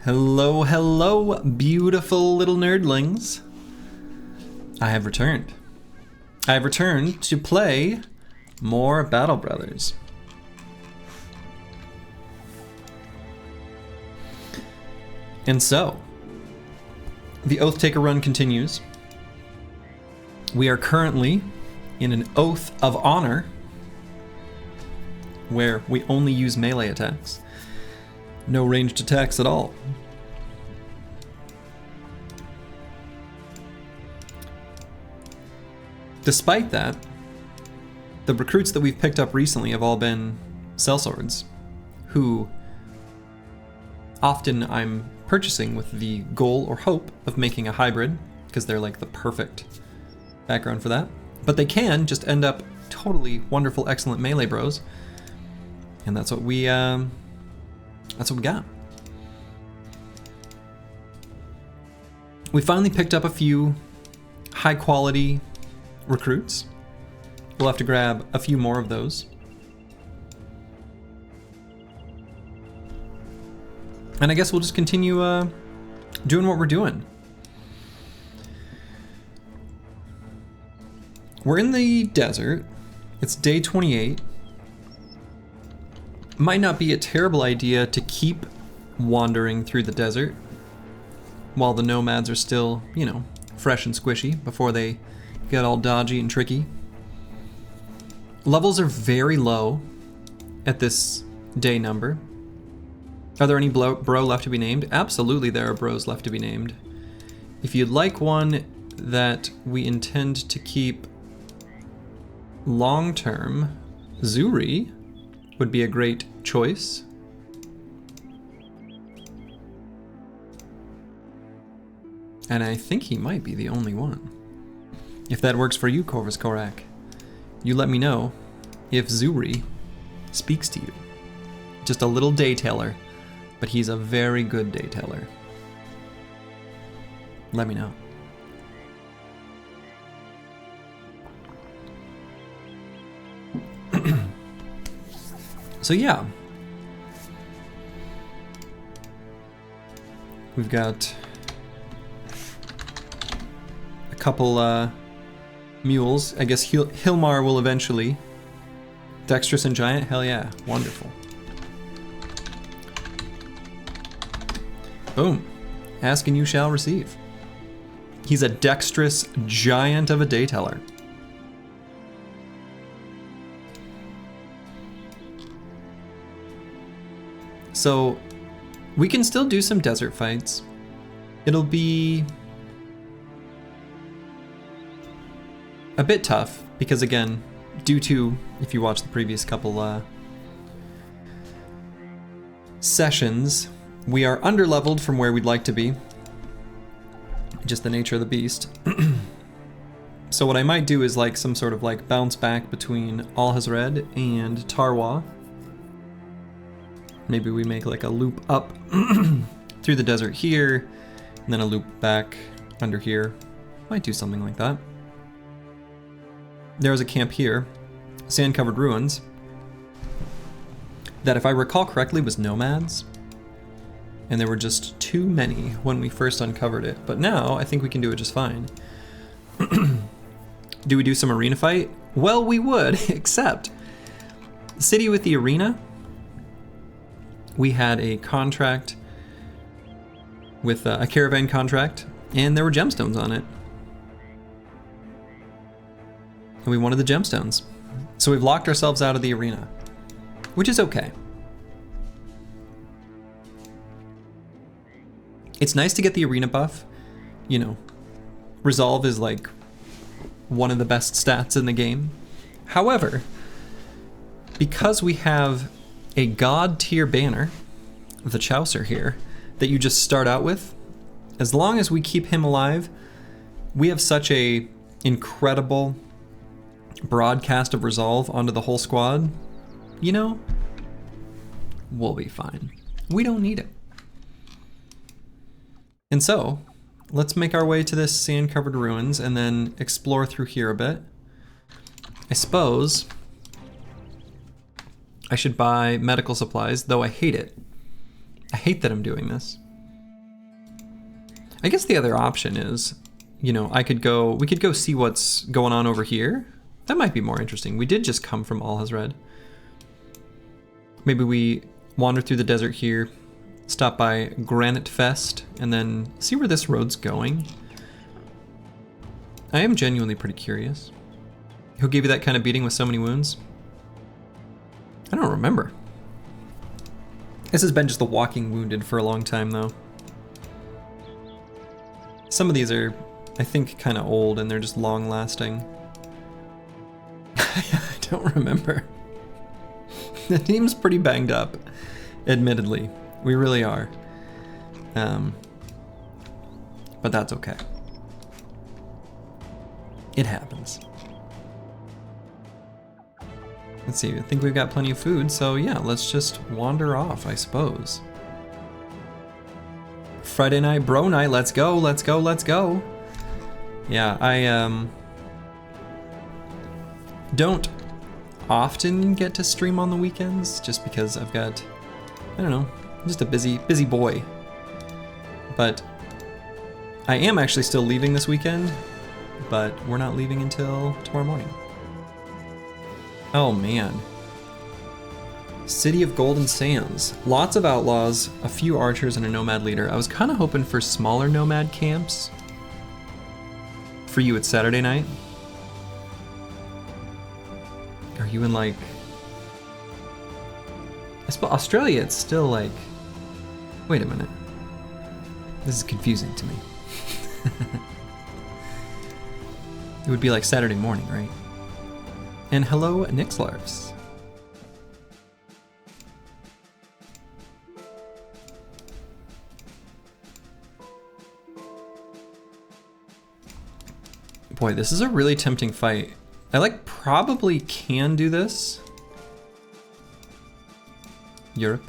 Hello, hello, beautiful little nerdlings. I have returned. I have returned to play more Battle Brothers. And so, the Oathtaker run continues. We are currently in an Oath of Honor, where we only use melee attacks. No ranged attacks at all. Despite that, the recruits that we've picked up recently have all been sellswords, who often I'm purchasing with the goal or hope of making a hybrid, because they're like the perfect background for that. But they can just end up totally wonderful, excellent melee bros, and that's what we got. We finally picked up a few high quality recruits. We'll have to grab a few more of those. And I guess we'll just continue doing what we're doing. We're in the desert. It's day 28. Might not be a terrible idea to keep wandering through the desert while the nomads are still, you know, fresh and squishy before they get all dodgy and tricky. Levels are very low at this day number. Are there any bro left to be named? Absolutely there are bros left to be named. If you'd like one that we intend to keep long term, Zuri would be a great choice. And I think he might be the only one. If that works for you, Corvus Korak, you let me know if Zuri speaks to you. Just a little daytailer, but he's a very good daytailer. Let me know. So yeah, we've got a couple mules. I guess Hilmar will eventually. Dexterous and giant? Hell yeah, wonderful. Boom. Ask and you shall receive. He's a dexterous giant of a dayteller. So we can still do some desert fights. It'll be a bit tough because, again, due to, if you watch the previous couple sessions, we are underleveled from where we'd like to be. Just the nature of the beast. So what I might do is like some sort of like bounce back between Al-Hazred and Tarwa. Maybe we make like a loop up through the desert here, and then a loop back under here. Might do something like that. There was a camp here, sand-covered ruins, that if I recall correctly was nomads, and there were just too many when we first uncovered it. But now I think we can do it just fine. Do we do some arena fight? Well, we would, except the city with the arena, we had a contract with a caravan contract, and there were gemstones on it. And we wanted the gemstones. So we've locked ourselves out of the arena, which is okay. It's nice to get the arena buff. You know, resolve is like one of the best stats in the game. However, because we have a god tier banner, the Chaucer here, that you just start out with, as long as we keep him alive, we have such a incredible broadcast of resolve onto the whole squad, you know, we'll be fine. We don't need it. And so, let's make our way to this sand-covered ruins and then explore through here a bit. I suppose I should buy medical supplies, though I hate it. I hate that I'm doing this. I guess the other option is, you know, we could go see what's going on over here. That might be more interesting. We did just come from All Has Red. Maybe we wander through the desert here, stop by Granite Fest, and then see where this road's going. I am genuinely pretty curious. Who gave you that kind of beating with so many wounds? I don't remember. This has been just the walking wounded for a long time, though. Some of these are, I think, kind of old, and they're just long-lasting. I don't remember. The team's pretty banged up, admittedly. We really are. But that's okay. It happens. Let's see, I think we've got plenty of food, so yeah, let's just wander off, I suppose. Friday night, bro night, let's go, let's go, let's go. Yeah, I don't often get to stream on the weekends, just because I've got, I don't know, I'm just a busy boy. But I am actually still leaving this weekend, but we're not leaving until tomorrow morning. Oh man. City of Golden Sands. Lots of outlaws, a few archers, and a nomad leader. I was kind of hoping for smaller nomad camps. For you, it's Saturday night? Are you in like... I suppose Australia, it's still like... Wait a minute. This is confusing to me. It would be like Saturday morning, right? And hello, Nixlarfs. Boy, this is a really tempting fight. I like probably can do this. Europe.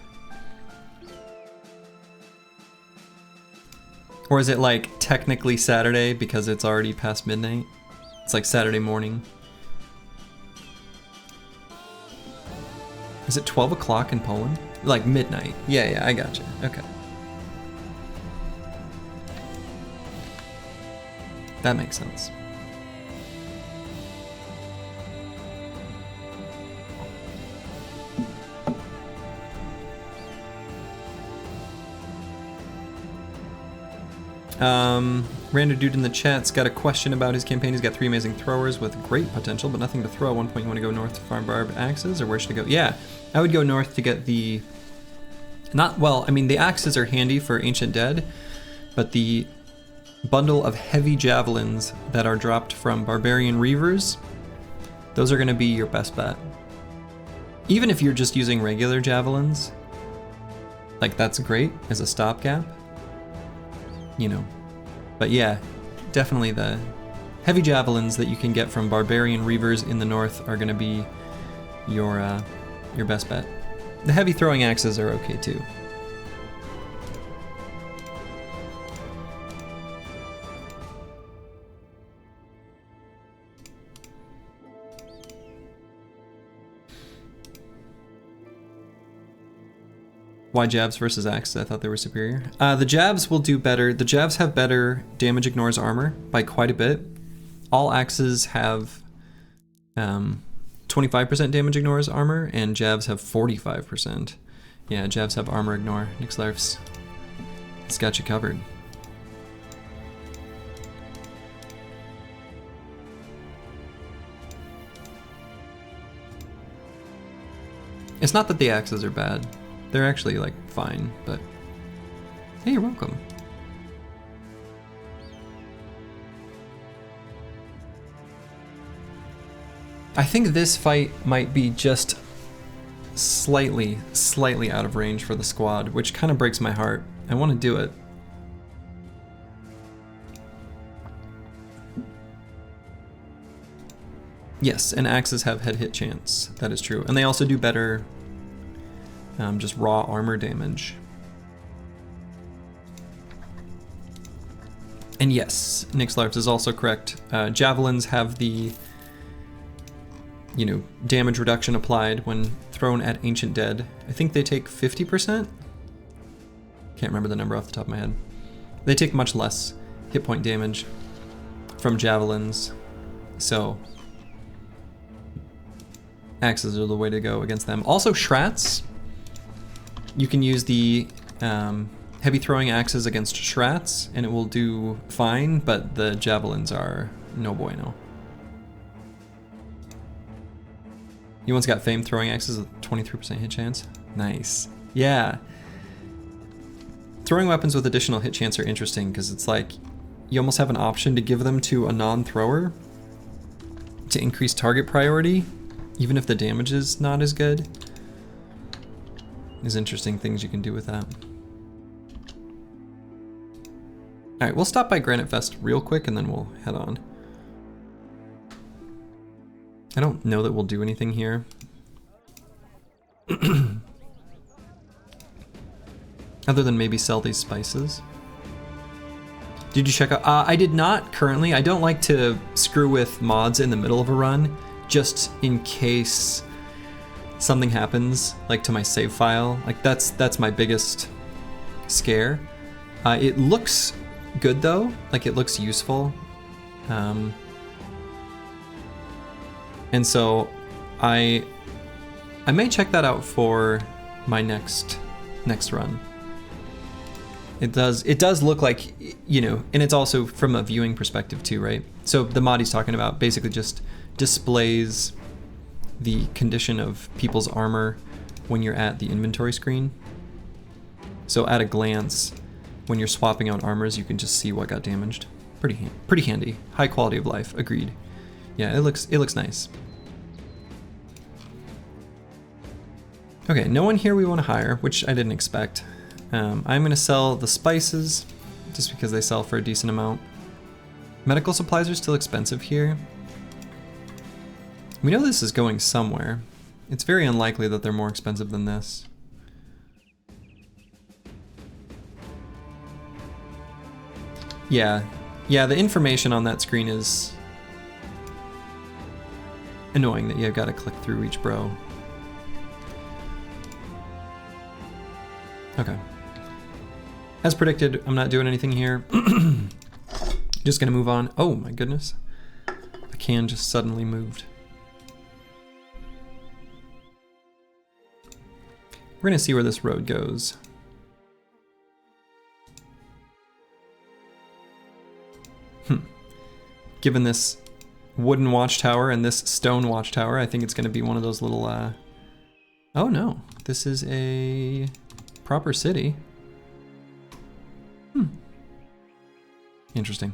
Or is it like technically Saturday because it's already past midnight? It's like Saturday morning. Is it 12 o'clock in Poland? Like midnight. Yeah, I gotcha. Okay. That makes sense. Random dude in the chat's got a question about his campaign. He's got 3 amazing throwers with great potential, but nothing to throw. At one point, you want to go north to farm barbed axes, or where should I go? Yeah, I would go north to get the... the axes are handy for Ancient Dead, but the bundle of heavy javelins that are dropped from Barbarian Reavers, those are going to be your best bet. Even if you're just using regular javelins, like that's great as a stopgap, you know. But yeah, definitely the heavy javelins that you can get from Barbarian Reavers in the north are going to be your best bet. The heavy throwing axes are okay too. Why jabs versus axes? I thought they were superior. The jabs will do better. The jabs have better damage ignores armor by quite a bit. All axes have 25% damage ignores armor, and jabs have 45%. Yeah, jabs have armor ignore. Nixlarfs, it's got you covered. It's not that the axes are bad. They're actually, like, fine, but... Hey, you're welcome. I think this fight might be just slightly out of range for the squad, which kind of breaks my heart. I want to do it. Yes, and axes have head hit chance. That is true. And they also do better just raw armor damage. And yes, Nixlarfs is also correct. Javelins have the, you know, damage reduction applied when thrown at Ancient Dead. I think they take 50%? Can't remember the number off the top of my head. They take much less hit point damage from javelins, so axes are the way to go against them. Also, Shrats, you can use the heavy throwing axes against Shrats, and it will do fine, but the javelins are no bueno. You once got Fame throwing axes with 23% hit chance. Nice. Yeah. Throwing weapons with additional hit chance are interesting because it's like you almost have an option to give them to a non-thrower to increase target priority, even if the damage is not as good. There's interesting things you can do with that. Alright, we'll stop by Granite Fest real quick and then we'll head on. I don't know that we'll do anything here. Other than maybe sell these spices. Did you check out? I did not currently. I don't like to screw with mods in the middle of a run, just in case something happens, like to my save file. Like that's my biggest scare. It looks good though, like it looks useful. And so I may check that out for my next run. It does look like, you know, and it's also from a viewing perspective too, right? So the mod he's talking about basically just displays the condition of people's armor when you're at the inventory screen. So at a glance, when you're swapping out armors, you can just see what got damaged. Pretty handy. High quality of life, agreed. Yeah, it looks nice. Okay, no one here we want to hire, which I didn't expect. I'm going to sell the spices, just because they sell for a decent amount. Medical supplies are still expensive here. We know this is going somewhere. It's very unlikely that they're more expensive than this. Yeah, the information on that screen is annoying that you've got to click through each bro. Okay. As predicted, I'm not doing anything here. Just gonna move on. Oh my goodness. The can just suddenly moved. We're gonna see where this road goes. Given this wooden watchtower and this stone watchtower, I think it's gonna be one of those little, oh no, this is a proper city. Interesting.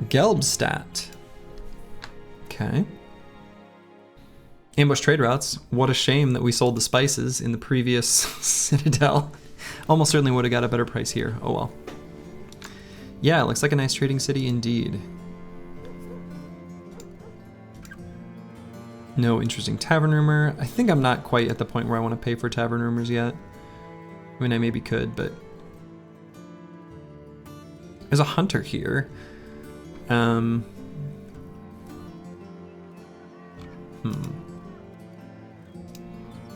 Gelbstadt. Okay. Ambush trade routes. What a shame that we sold the spices in the previous citadel. Almost certainly would have got a better price here. Oh well. Yeah, it looks like a nice trading city indeed. No interesting tavern rumor. I think I'm not quite at the point where I want to pay for tavern rumors yet. I mean, I maybe could, but there's a hunter here.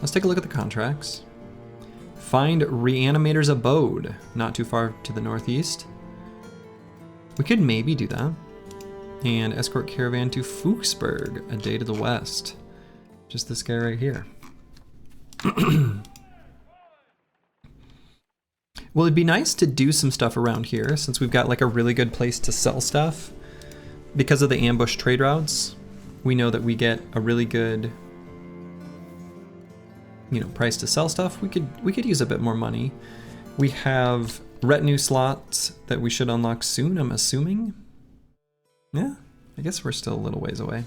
Let's take a look at the contracts. Find Reanimator's Abode, not too far to the northeast. We could maybe do that. And escort caravan to Fuchsburg, a day to the west. Just this guy right here. Well, it'd be nice to do some stuff around here since we've got like a really good place to sell stuff. Because of the ambush trade routes, we know that we get a really good, you know, price to sell stuff. We could use a bit more money. We have retinue slots that we should unlock soon, I'm assuming. Yeah, I guess we're still a little ways away.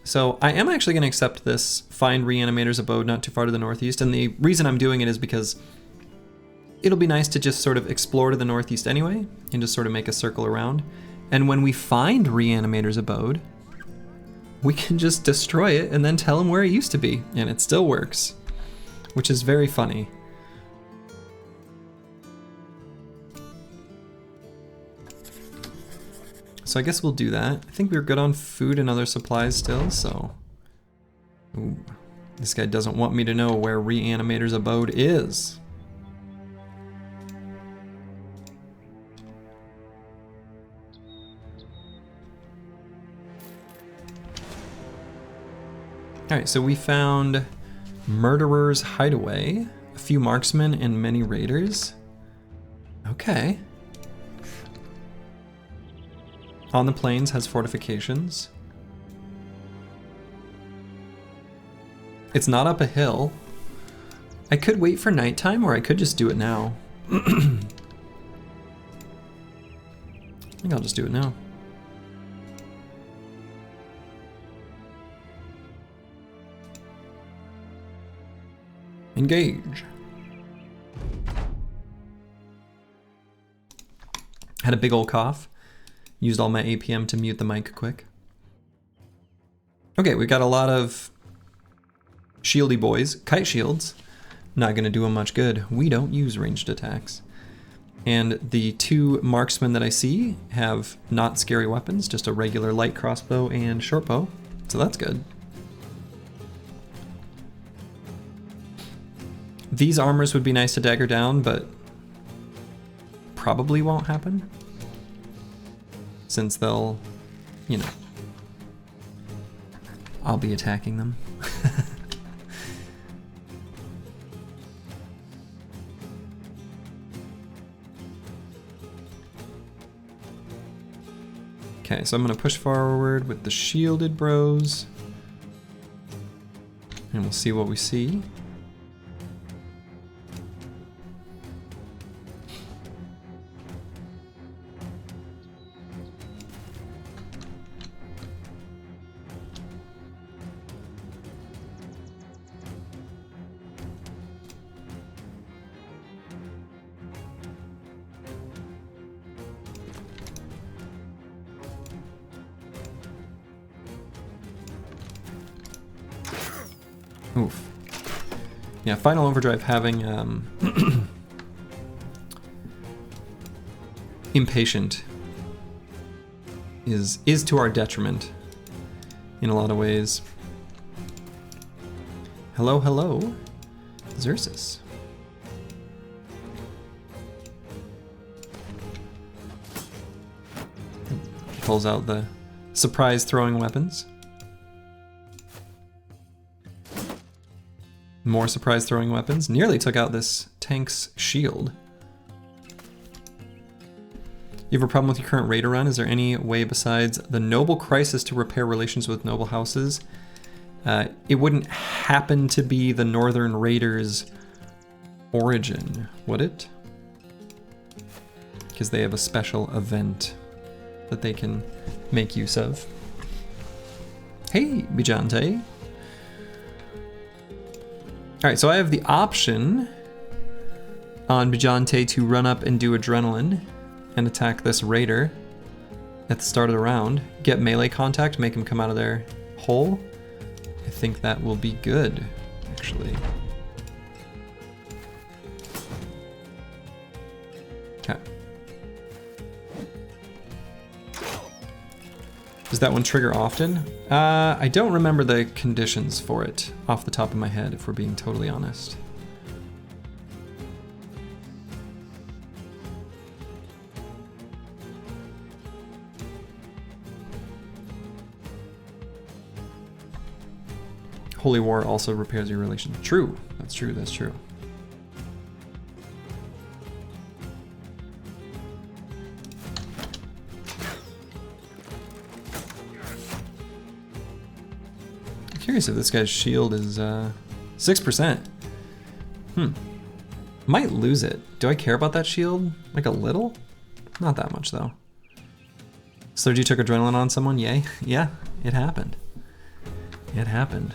So I am actually going to accept this Find Reanimator's Abode not too far to the northeast, and the reason I'm doing it is because it'll be nice to just sort of explore to the northeast anyway, and just sort of make a circle around. And when we find Reanimator's Abode, we can just destroy it and then tell him where it used to be, and it still works, which is very funny. So I guess we'll do that. I think we're good on food and other supplies still, so. Ooh, this guy doesn't want me to know where Reanimator's Abode is. Alright, so we found Murderer's Hideaway, a few marksmen, and many raiders. Okay. On the Plains has fortifications. It's not up a hill. I could wait for nighttime, or I could just do it now. I think I'll just do it now. Engage. Had a big old cough. Used all my APM to mute the mic quick. Okay, we've got a lot of shieldy boys. Kite shields. Not going to do them much good. We don't use ranged attacks. And the two marksmen that I see have not scary weapons, just a regular light crossbow and short bow. So that's good. These armors would be nice to dagger down, but probably won't happen. Since they'll, you know, I'll be attacking them. Okay, so I'm gonna push forward with the shielded bros. And we'll see what we see. Oof. Yeah, Final Overdrive having impatient is to our detriment in a lot of ways. Hello, hello, Xerxes. Pulls out the surprise throwing weapons. More surprise throwing weapons. Nearly took out this tank's shield. You have a problem with your current raider run? Is there any way besides the noble crisis to repair relations with noble houses? It wouldn't happen to be the Northern Raiders' origin, would it? Because they have a special event that they can make use of. Hey, Bijante. Alright, so I have the option on Bijante to run up and do Adrenaline and attack this raider at the start of the round. Get melee contact, make him come out of their hole. I think that will be good, actually. Okay. Does that one trigger often? I don't remember the conditions for it off the top of my head, if we're being totally honest. Holy War also repairs your relation. True, that's true, that's true. Curious if this guy's shield is 6%. Might lose it. Do I care about that shield? Like a little? Not that much though. Slurgy took Adrenaline on someone, yay. Yeah, it happened. It happened.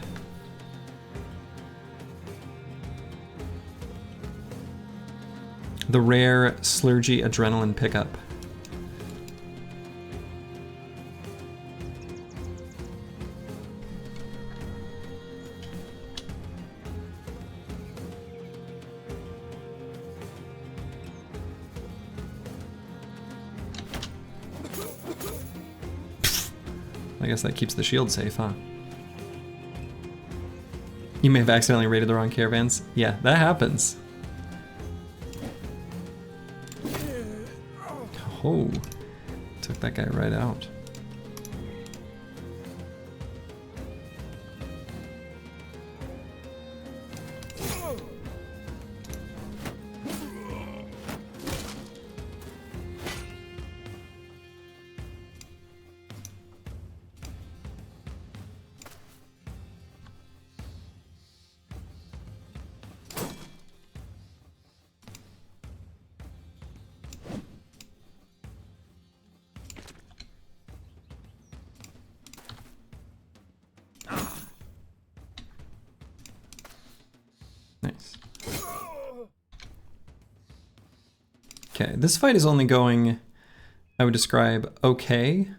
The rare Slurgy Adrenaline pickup. I guess that keeps the shield safe, huh? You may have accidentally raided the wrong caravans. Yeah, that happens. Oh, took that guy right out. Okay, this fight is only going, I would describe, okay.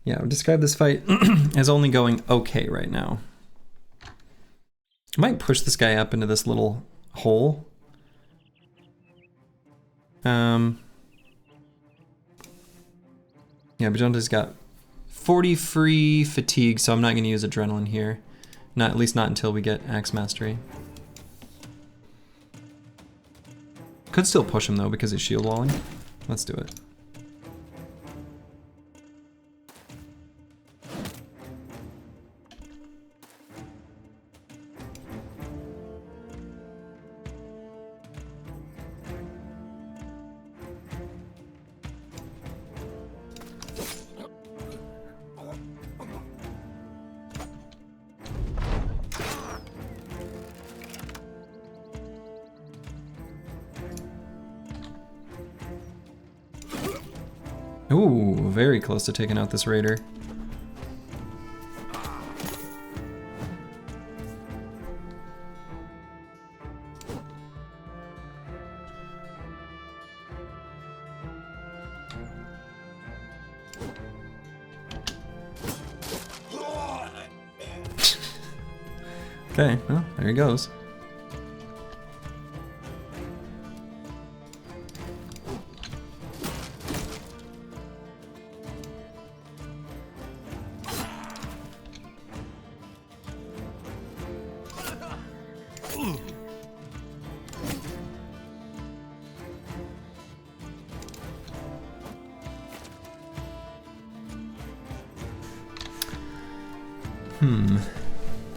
Yeah, I would describe this fight as only going okay right now. I might push this guy up into this little hole. Yeah, Bajonta's got 40 free fatigue, so I'm not going to use adrenaline here. Not, at least not until we get Axe Mastery. Could still push him though because he's shield walling. Let's do it. Ooh, very close to taking out this raider. Okay, well, there he goes.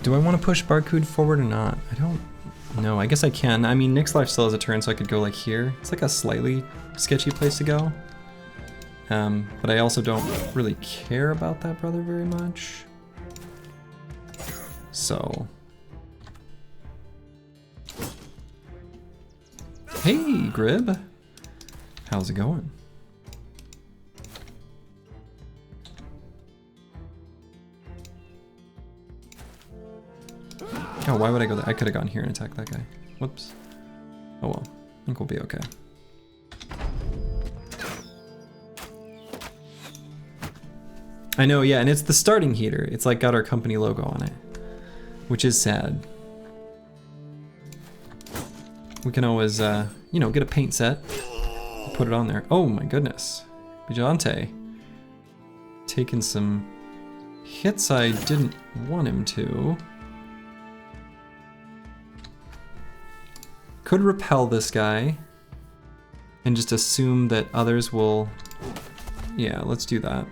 Do I want to push Barcode forward or not? I don't know. I guess I can. I mean, Nick's life still has a turn, so I could go like here. It's like a slightly sketchy place to go. But I also don't really care about that brother very much. So. Hey, Grib. How's it going? Oh, why would I go there? I could have gone here and attacked that guy. Whoops. Oh well, I think we'll be okay. I know, yeah, and it's the starting heater. It's like got our company logo on it, which is sad. We can always, you know, get a paint set, put it on there. Oh my goodness. Bajante. Taking some hits I didn't want him to. Could repel this guy and just assume that others will... Yeah, let's do that.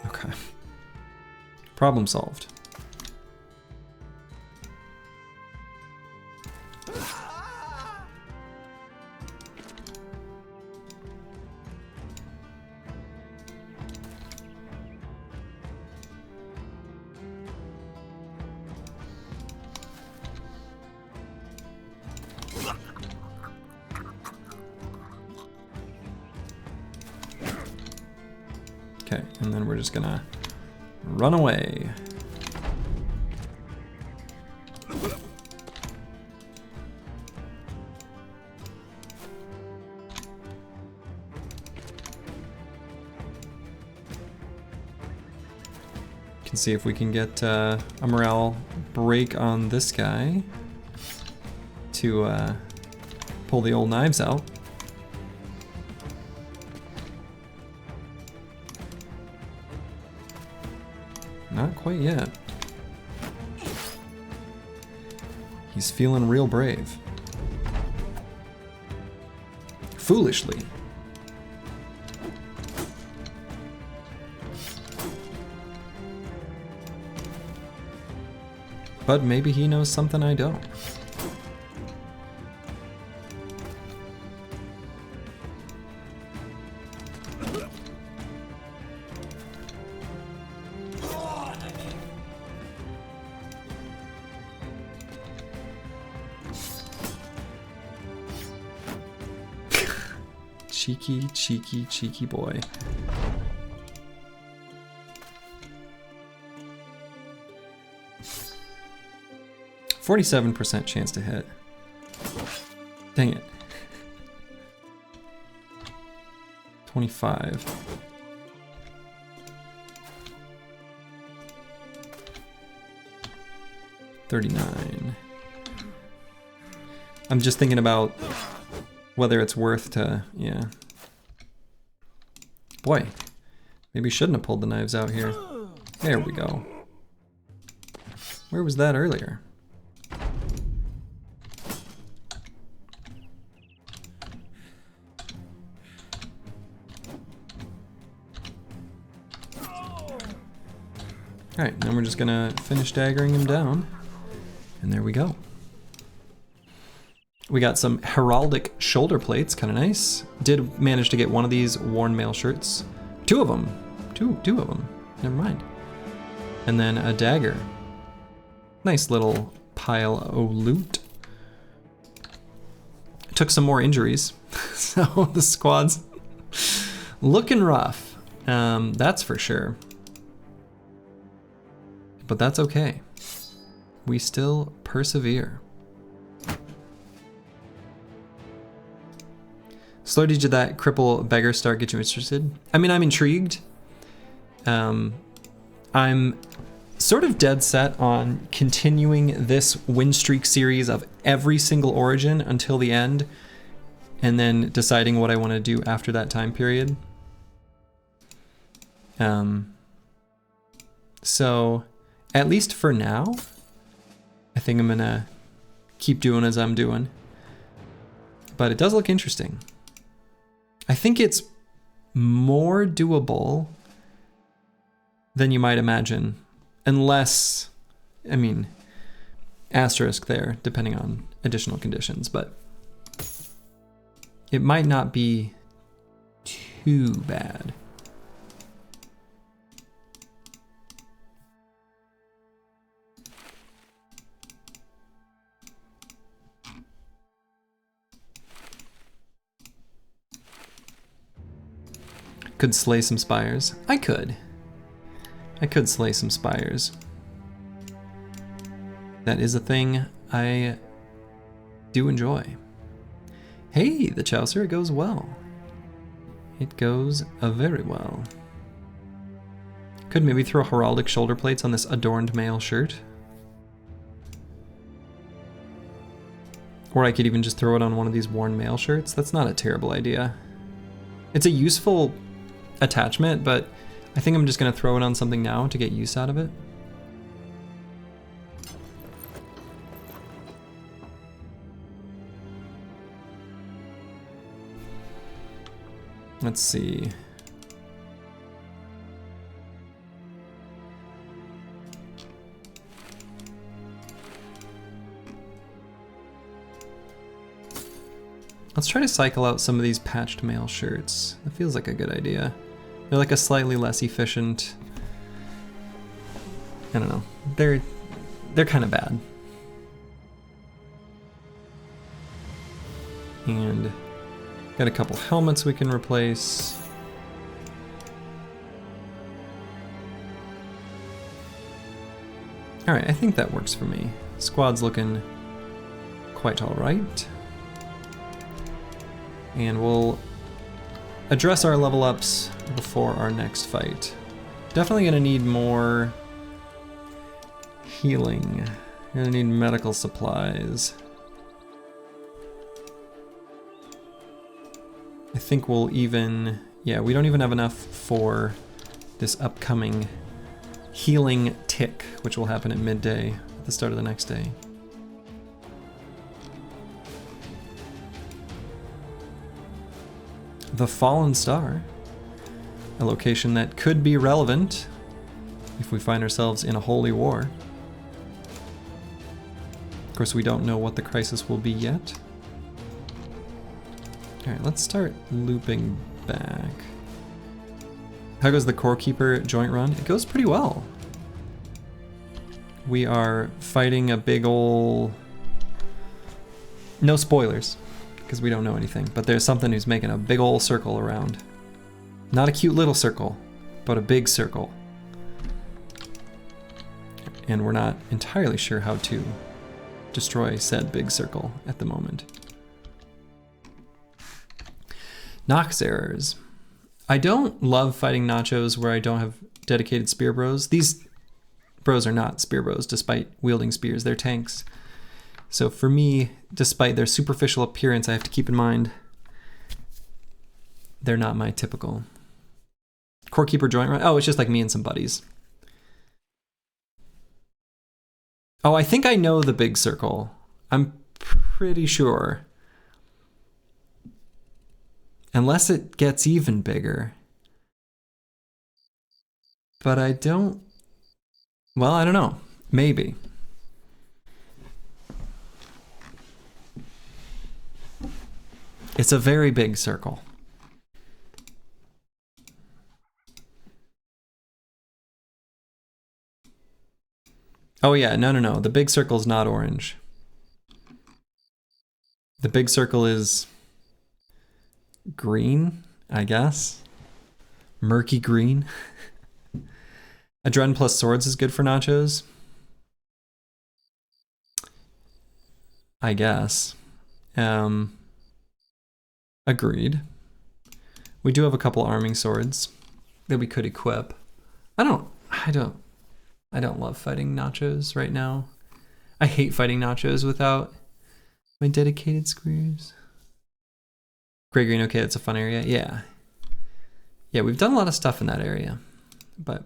Okay. Problem solved. Okay, and then we're just gonna run away. Can see if we can get a morale break on this guy to pull the old knives out. Not quite yet. He's feeling real brave. Foolishly. But maybe he knows something I don't. Cheeky, cheeky, cheeky boy. 47% chance to hit. Dang it. 25. $39. I'm just thinking about whether it's worth to, yeah. Boy, maybe shouldn't have pulled the knives out here. There we go. Where was that earlier? Alright, then we're just gonna finish daggering him down. And there we go. We got some heraldic shoulder plates, kind of nice. Did manage to get one of these worn mail shirts. Two of them. Two of them. Never mind. And then a dagger. Nice little pile of loot. Took some more injuries, so the squad's looking rough. That's for sure. But that's okay. We still persevere. Slowly did that cripple beggar start get you interested? I mean, I'm intrigued. I'm sort of dead set on continuing this win streak series of every single origin until the end, and then deciding what I want to do after that time period. So, at least for now, I think I'm gonna keep doing as I'm doing. But it does look interesting. I think it's more doable than you might imagine. Unless, I mean, asterisk there, depending on additional conditions, but it might not be too bad. Could slay some spires. I could slay some spires. That is a thing I do enjoy. Hey, the Chaucer, it goes well. It goes very well. Could maybe throw heraldic shoulder plates on this adorned mail shirt. Or I could even just throw it on one of these worn mail shirts. That's not a terrible idea. It's a useful attachment, but I think I'm just gonna throw it on something now to get use out of it. Let's see. Let's try to cycle out some of these patched mail shirts. That feels like a good idea. They're like a slightly less efficient, I don't know, they're kind of bad. And got a couple helmets we can replace. All right, I think that works for me. Squad's looking quite all right. And we'll address our level ups before our next fight. Definitely gonna need more healing. Gonna need medical supplies. I think we'll even, yeah, we don't even have enough for this upcoming healing tick, which will happen at midday at the start of the next day. The Fallen Star, a location that could be relevant if we find ourselves in a holy war. Of course, we don't know what the crisis will be yet. All right, let's start looping back. How goes the Core Keeper joint run? It goes pretty well. We are fighting a big ol'... No spoilers, because we don't know anything, but there's something who's making a big ol' circle around. Not a cute little circle, but a big circle. And we're not entirely sure how to destroy said big circle at the moment. Nox errors. I don't love fighting nachos where I don't have dedicated spear bros. These bros are not spear bros despite wielding spears, they're tanks. So for me, despite their superficial appearance, I have to keep in mind they're not my typical. Core Keeper joint run. Oh, it's just like me and some buddies. Oh, I think I know the big circle. I'm pretty sure. Unless it gets even bigger. But I don't... Well, I don't know. Maybe. It's a very big circle. Oh yeah, no. The big circle's not orange. The big circle is green, I guess. Murky green. Adren plus swords is good for nachos. I guess. Agreed. We do have a couple arming swords that we could equip. I don't love fighting nachos right now. I hate fighting nachos without my dedicated squares. Gray green, okay, that's a fun area. Yeah. Yeah, we've done a lot of stuff in that area, but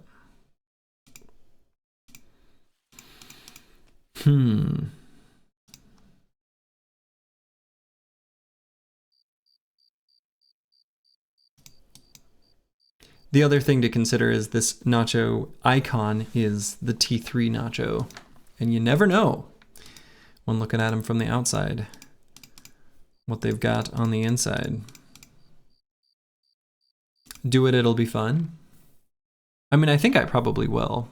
The other thing to consider is this nacho icon is the T3 nacho, and you never know when looking at them from the outside what they've got on the inside. Do it, it'll be fun. I mean, I think I probably will.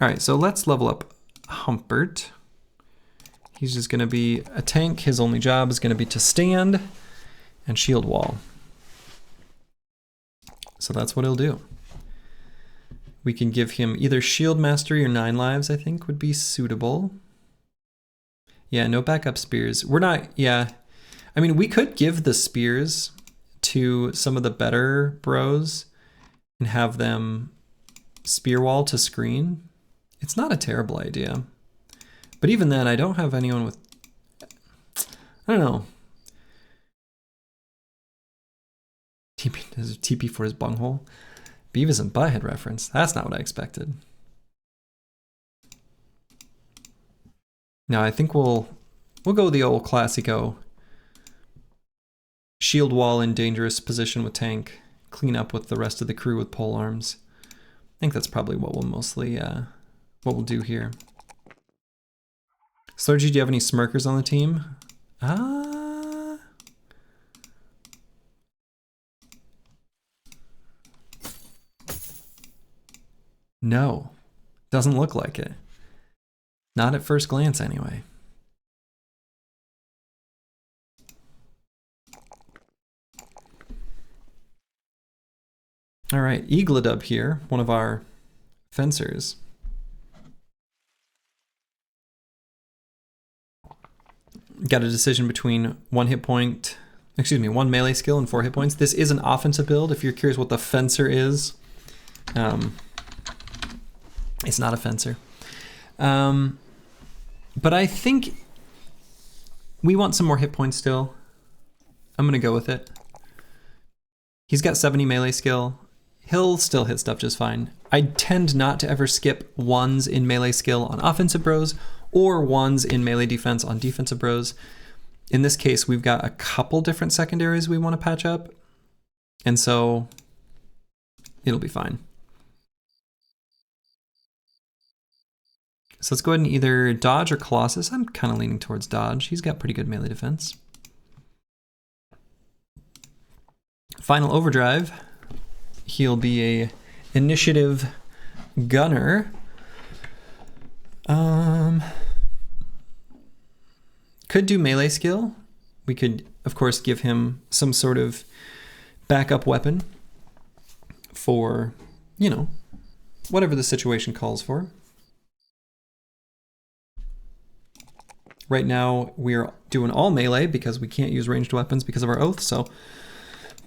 All right, so let's level up Humpert. He's just gonna be a tank. His only job is gonna be to stand and shield wall. So that's what he'll do. We can give him either shield mastery or 9 lives, I think would be suitable. Yeah, no backup spears. We're not, yeah. I mean, we could give the spears to some of the better bros and have them spear wall to screen. It's not a terrible idea. But even then, I don't have anyone with, I don't know. There's a TP for his bunghole. Beavis and Butthead reference. That's not what I expected. Now I think we'll go the old classico. Shield wall in dangerous position with tank. Clean up with the rest of the crew with pole arms. I think that's probably what we'll mostly, what we'll do here. Slurgy, do you have any smirkers on the team? No, doesn't look like it. Not at first glance anyway. All right, Eagledub here, one of our fencers. Got a decision between one melee skill and 4 hit points. This is an offensive build. If you're curious what the fencer is, it's not a fencer. But I think we want some more hit points still. I'm gonna go with it. He's got 70 melee skill. He'll still hit stuff just fine. I tend not to ever skip 1s in melee skill on offensive bros or 1s in melee defense on defensive bros. In this case, we've got a couple different secondaries we want to patch up, and so it'll be fine. So let's go ahead and either dodge or Colossus. I'm kind of leaning towards dodge. He's got pretty good melee defense. Final overdrive. He'll be a initiative gunner. Could do melee skill. We could, of course, give him some sort of backup weapon for, you know, whatever the situation calls for. Right now, we're doing all melee because we can't use ranged weapons because of our oath, so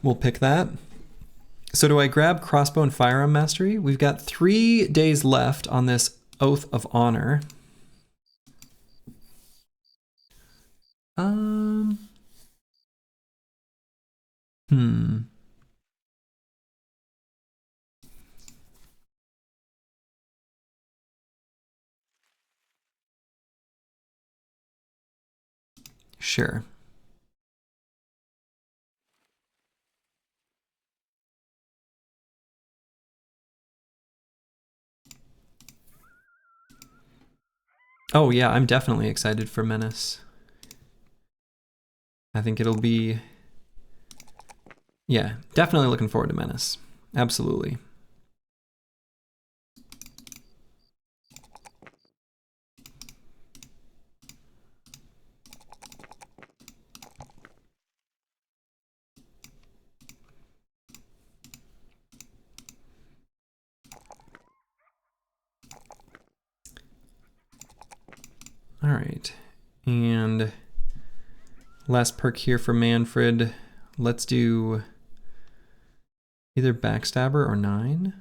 we'll pick that. So do I grab crossbow and firearm mastery? We've got 3 days left on this Oath of Honor. Sure. Oh yeah, I'm definitely excited for Menace. I think it'll be... Yeah, definitely looking forward to Menace. Absolutely. All right, and last perk here for Manfred. Let's do either Backstabber or 9.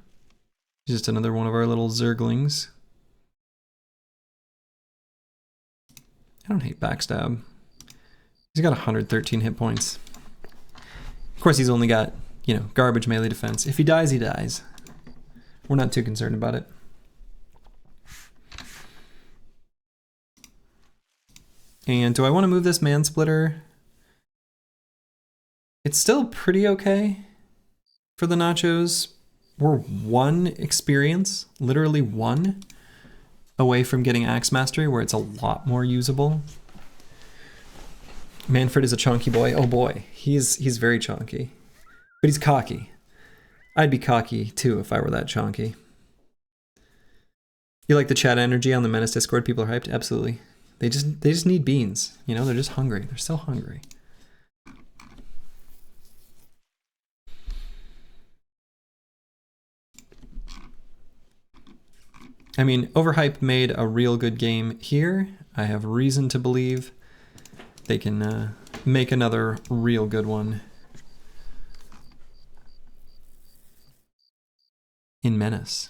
Just another one of our little Zerglings. I don't hate Backstab. He's got 113 hit points. Of course, he's only got, you know, garbage melee defense. If he dies, he dies. We're not too concerned about it. And do I want to move this Mansplitter? It's still pretty okay for the nachos. We're 1 experience, literally 1, away from getting Axe Mastery, where it's a lot more usable. Manfred is a chonky boy. Oh boy, he's very chonky. But he's cocky. I'd be cocky too if I were that chonky. You like the chat energy on the Menace Discord? People are hyped? Absolutely. They just need beans. You know, they're just hungry. They're so hungry. I mean, Overhype made a real good game here. I have reason to believe they can make another real good one in Menace.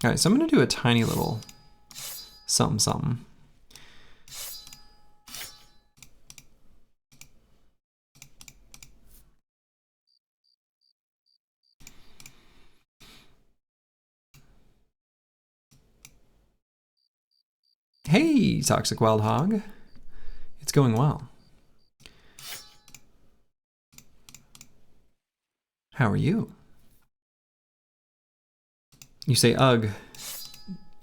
All right, so I'm gonna do a tiny little something. Hey, Toxic Wild Hog. It's going well. How are you? You say ugh.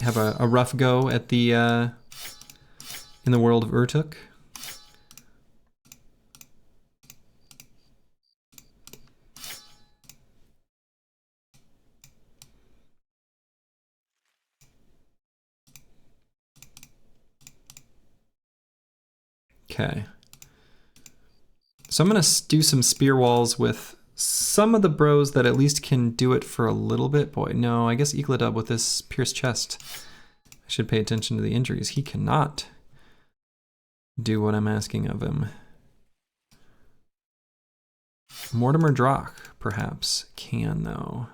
Have a rough go at the in the world of Urtuk. Okay. So I'm gonna do some spear walls with some of the bros that at least can do it for a little bit. Boy, no, I guess Eagledub with this pierced chest. I should pay attention to the injuries. He cannot do what I'm asking of him. Mortimer Drock, perhaps, can though.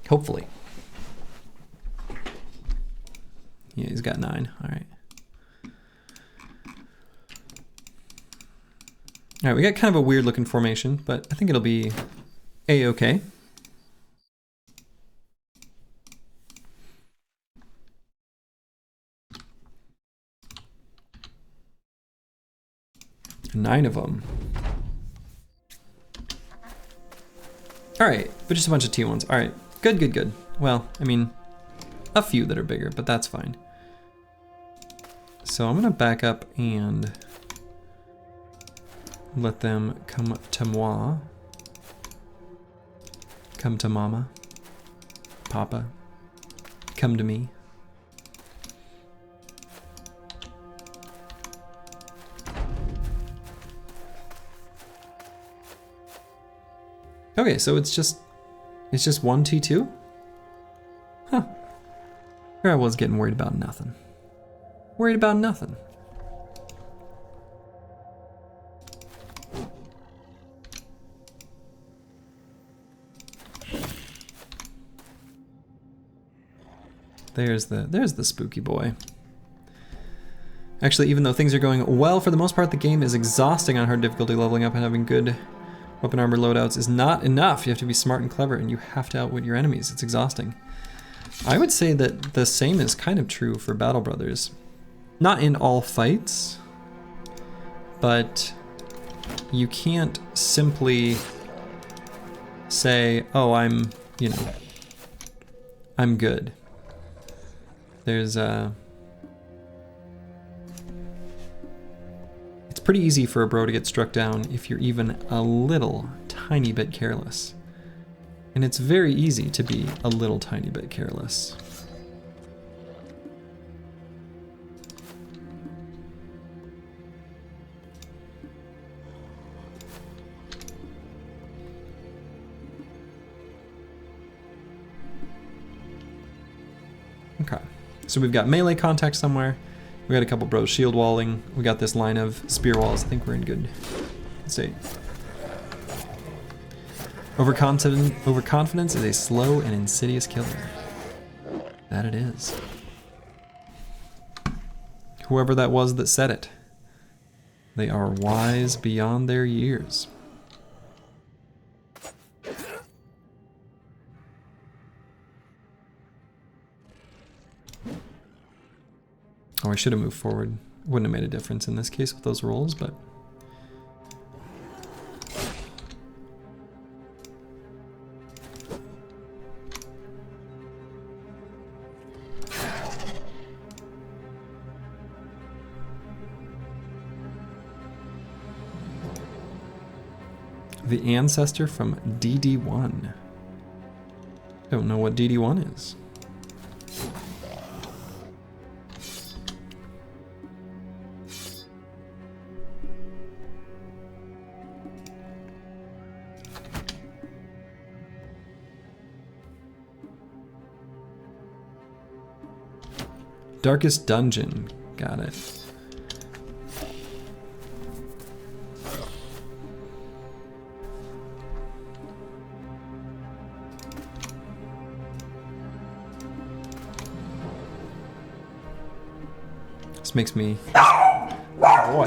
Hopefully. Yeah, he's got 9. All right. All right, we got kind of a weird looking formation, but I think it'll be a-okay. Nine of them. All right, but just a bunch of T1s. All right, good. Well, I mean, a few that are bigger, but that's fine. So I'm gonna back up and let them come to moi. Come to mama. Papa. Come to me. Okay, so it's just 1 T2? Huh. Here I was getting worried about nothing. Worried about nothing. There's the spooky boy. Actually, even though things are going well for the most part, the game is exhausting on hard difficulty. Leveling up and having good weapon armor loadouts is not enough. You have to be smart and clever, and you have to outwit your enemies. It's exhausting. I would say that the same is kind of true for Battle Brothers. Not in all fights, but you can't simply say, oh, I'm good. There's it's pretty easy for a bro to get struck down if you're even a little tiny bit careless. And it's very easy to be a little tiny bit careless. Okay, so we've got melee contact somewhere. We got a couple bros shield walling. We got this line of spear walls. I think we're in good state. Overconfidence is a slow and insidious killer. That it is. Whoever that was that said it, they are wise beyond their years. Oh, I should have moved forward. Wouldn't have made a difference in this case with those rolls, but... The ancestor from DD1. Don't know what DD1 is. Darkest Dungeon. Got it. This makes me... Oh boy.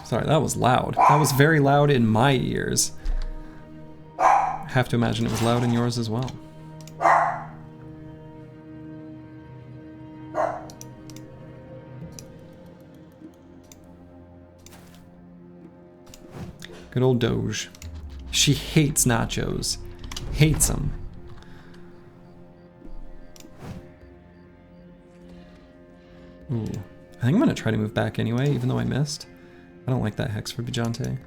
Sorry, that was loud. That was very loud in my ears. I have to imagine it was loud in yours as well. Good old Doge. She hates nachos. Hates them. Ooh. I think I'm gonna try to move back anyway, even though I missed. I don't like that hex for Bijante.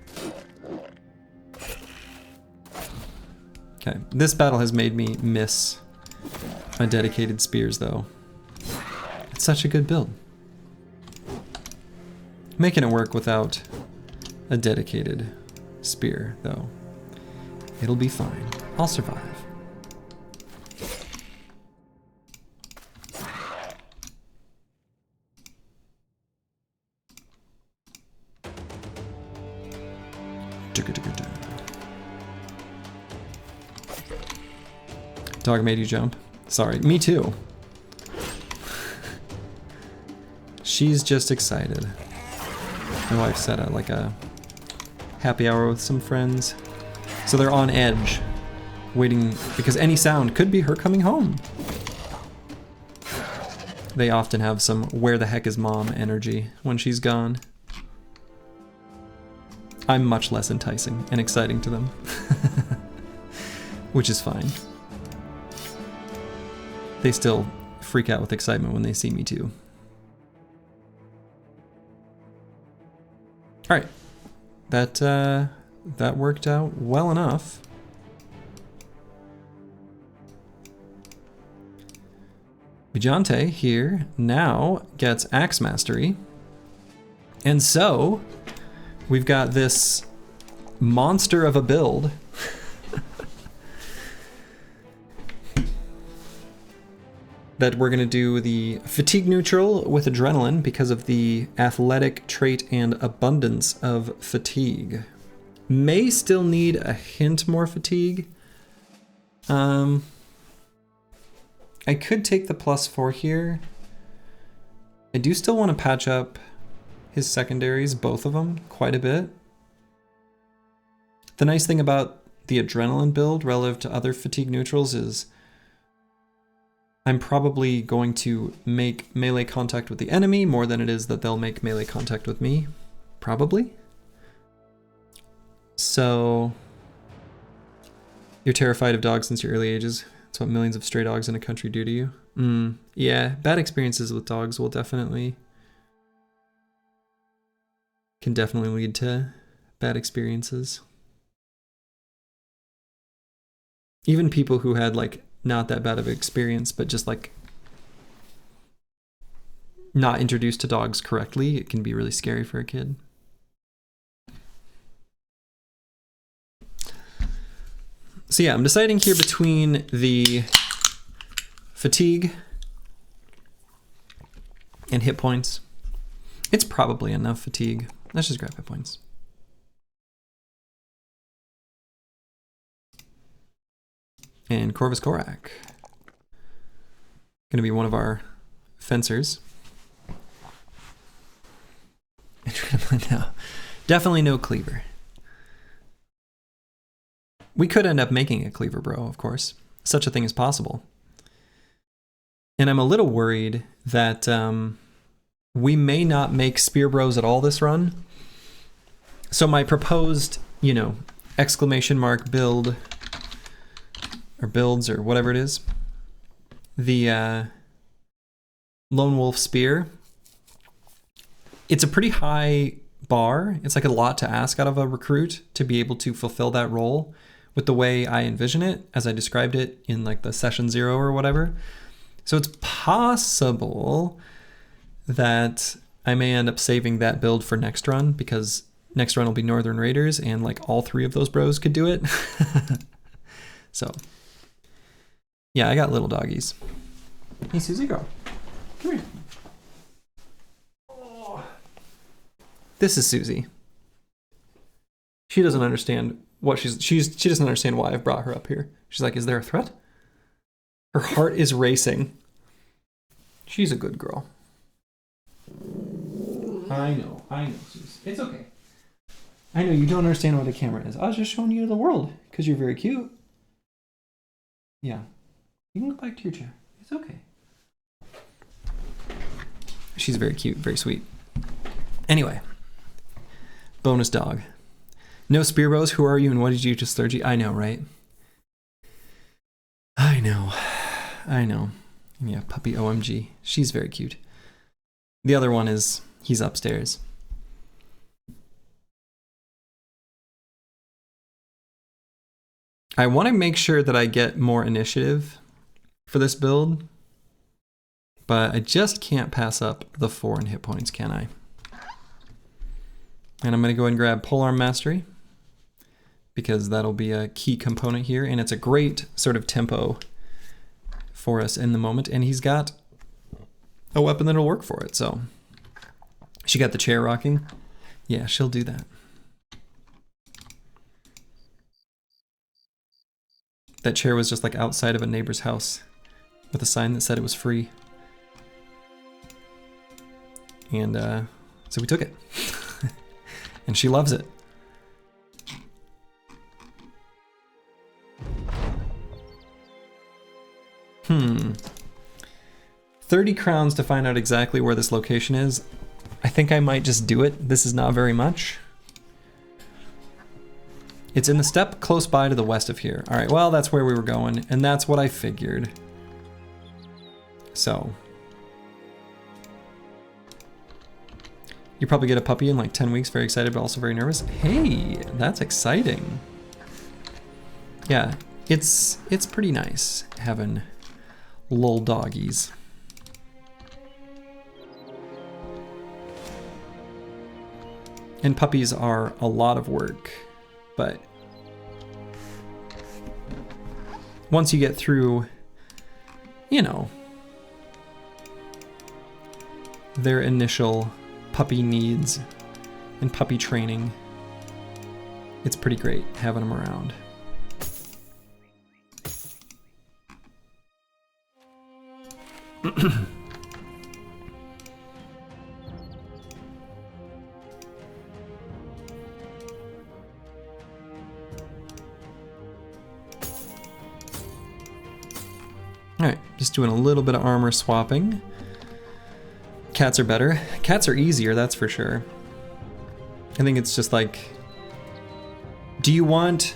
Okay, this battle has made me miss my dedicated spears though. It's such a good build. Making it work without a dedicated spear though. It'll be fine. I'll survive. Dog made you jump? Sorry, me too. She's just excited. My wife set like a happy hour with some friends. So they're on edge, waiting because any sound could be her coming home. They often have some where the heck is mom energy when she's gone. I'm much less enticing and exciting to them. Which is fine. They still freak out with excitement when they see me too. All right, that worked out well enough. Bijante here now gets Axe Mastery, and so we've got this monster of a build. That we're going to do the fatigue neutral with adrenaline because of the athletic trait and abundance of fatigue. May still need a hint more fatigue. I could take the +4 here. I do still want to patch up his secondaries, both of them, quite a bit. The nice thing about the adrenaline build relative to other fatigue neutrals is I'm probably going to make melee contact with the enemy more than it is that they'll make melee contact with me. Probably. So, you're terrified of dogs since your early ages. That's what millions of stray dogs in a country do to you. Yeah, bad experiences with dogs will can definitely lead to bad experiences. Even people who had like not that bad of an experience, but just like not introduced to dogs correctly, it can be really scary for a kid. So yeah, I'm deciding here between the fatigue and hit points. It's probably enough fatigue. Let's just grab hit points. And Corvus Korak. Gonna be one of our fencers. No, definitely no cleaver. We could end up making a cleaver bro, of course. Such a thing is possible. And I'm a little worried that we may not make spear bros at all this run. So my proposed, you know, exclamation mark build or builds or whatever it is, the Lone Wolf Spear, it's a pretty high bar. It's like a lot to ask out of a recruit to be able to fulfill that role with the way I envision it, as I described it in like the session 0 or whatever. So it's possible that I may end up saving that build for next run, because next run will be Northern Raiders and like all 3 of those bros could do it. So yeah, I got little doggies. Hey, Susie girl. Come here. Oh. This is Susie. She doesn't understand what she doesn't understand why I've brought her up here. She's like, is there a threat? Her heart is racing. She's a good girl. I know, Susie. It's okay. I know you don't understand what a camera is. I was just showing you the world because you're very cute. Yeah. You can go back to your chair. It's okay. She's very cute, very sweet. Anyway, bonus dog. No spear bros, who are you and what did you just clergy? I know, right? I know. Yeah, puppy OMG. She's very cute. The other one is, he's upstairs. I want to make sure that I get more initiative for this build, but I just can't pass up the 4 in hit points, can I? And I'm going to go ahead and grab Polearm Mastery, because that'll be a key component here, and it's a great sort of tempo for us in the moment, and he's got a weapon that'll work for it, so. She got the chair rocking. Yeah, she'll do that. That chair was just like outside of a neighbor's house with a sign that said it was free. And so we took it. And she loves it. Hmm. 30 crowns to find out exactly where this location is. I think I might just do it. This is not very much. It's in the steppe close by to the west of here. All right, well, that's where we were going, and that's what I figured. So. You probably get a puppy in like 10 weeks, very excited, but also very nervous. Hey, that's exciting. Yeah, it's pretty nice having little doggies. And puppies are a lot of work. But once you get through, you know, their initial puppy needs and puppy training, it's pretty great having them around. Alright, just doing a little bit of armor swapping. Cats are better. Cats are easier, that's for sure. I think it's just like, do you want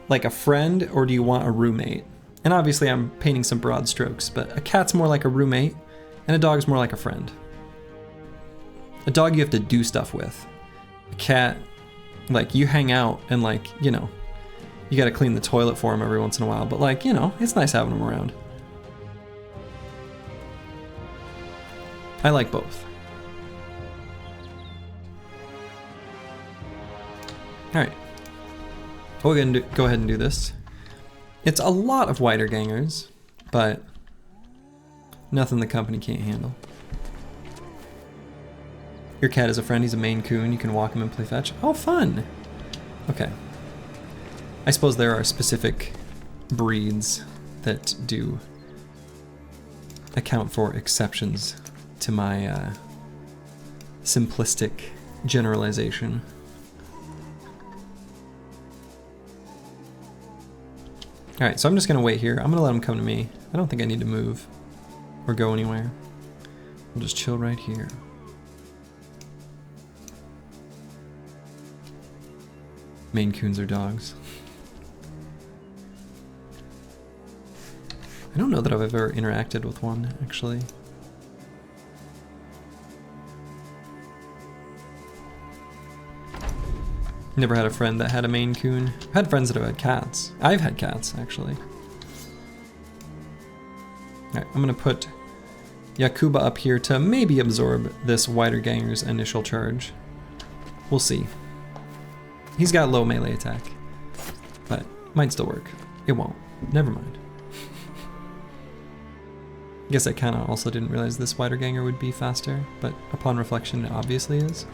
like a friend or do you want a roommate? And obviously I'm painting some broad strokes, but a cat's more like a roommate and a dog's more like a friend. A dog you have to do stuff with. A cat, like you hang out and like, you know, you gotta clean the toilet for him every once in a while, but like, you know, it's nice having him around. I like both. Alright. We're gonna go ahead and do this. It's a lot of wiedergangers, but nothing the company can't handle. Your cat is a friend, he's a Maine Coon, you can walk him and play fetch. Oh, fun! Okay. I suppose there are specific breeds that do account for exceptions to my simplistic generalization. Alright, so I'm just gonna wait here. I'm gonna let him come to me. I don't think I need to move or go anywhere. I'll just chill right here. Maine Coons are dogs. I don't know that I've ever interacted with one, actually. Never had a friend that had a Maine Coon. I've had friends that have had cats. I've had cats, actually. Alright, I'm gonna put Yakuba up here to maybe absorb this wiederganger's initial charge. We'll see. He's got low melee attack, but might still work. It won't. Never mind. I guess I kinda also didn't realize this wiederganger would be faster, but upon reflection it obviously is.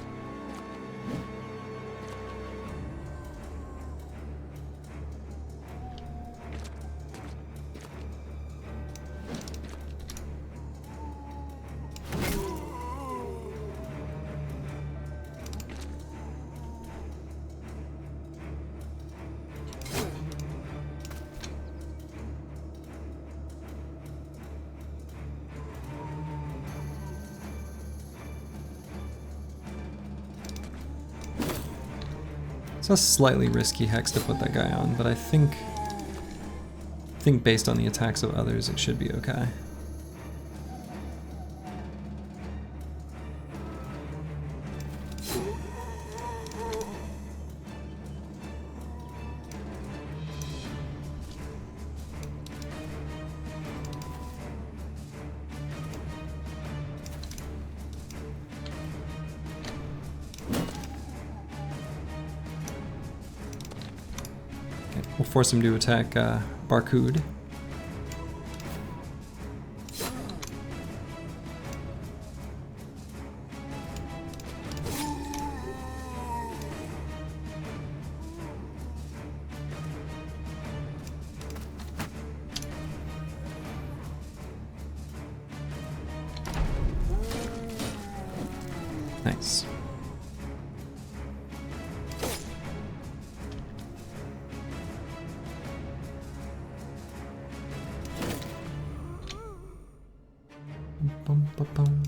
It's a slightly risky hex to put that guy on, but I think based on the attacks of others, it should be okay. We'll force him to attack Barcode. Nice. Bum, bum, bum.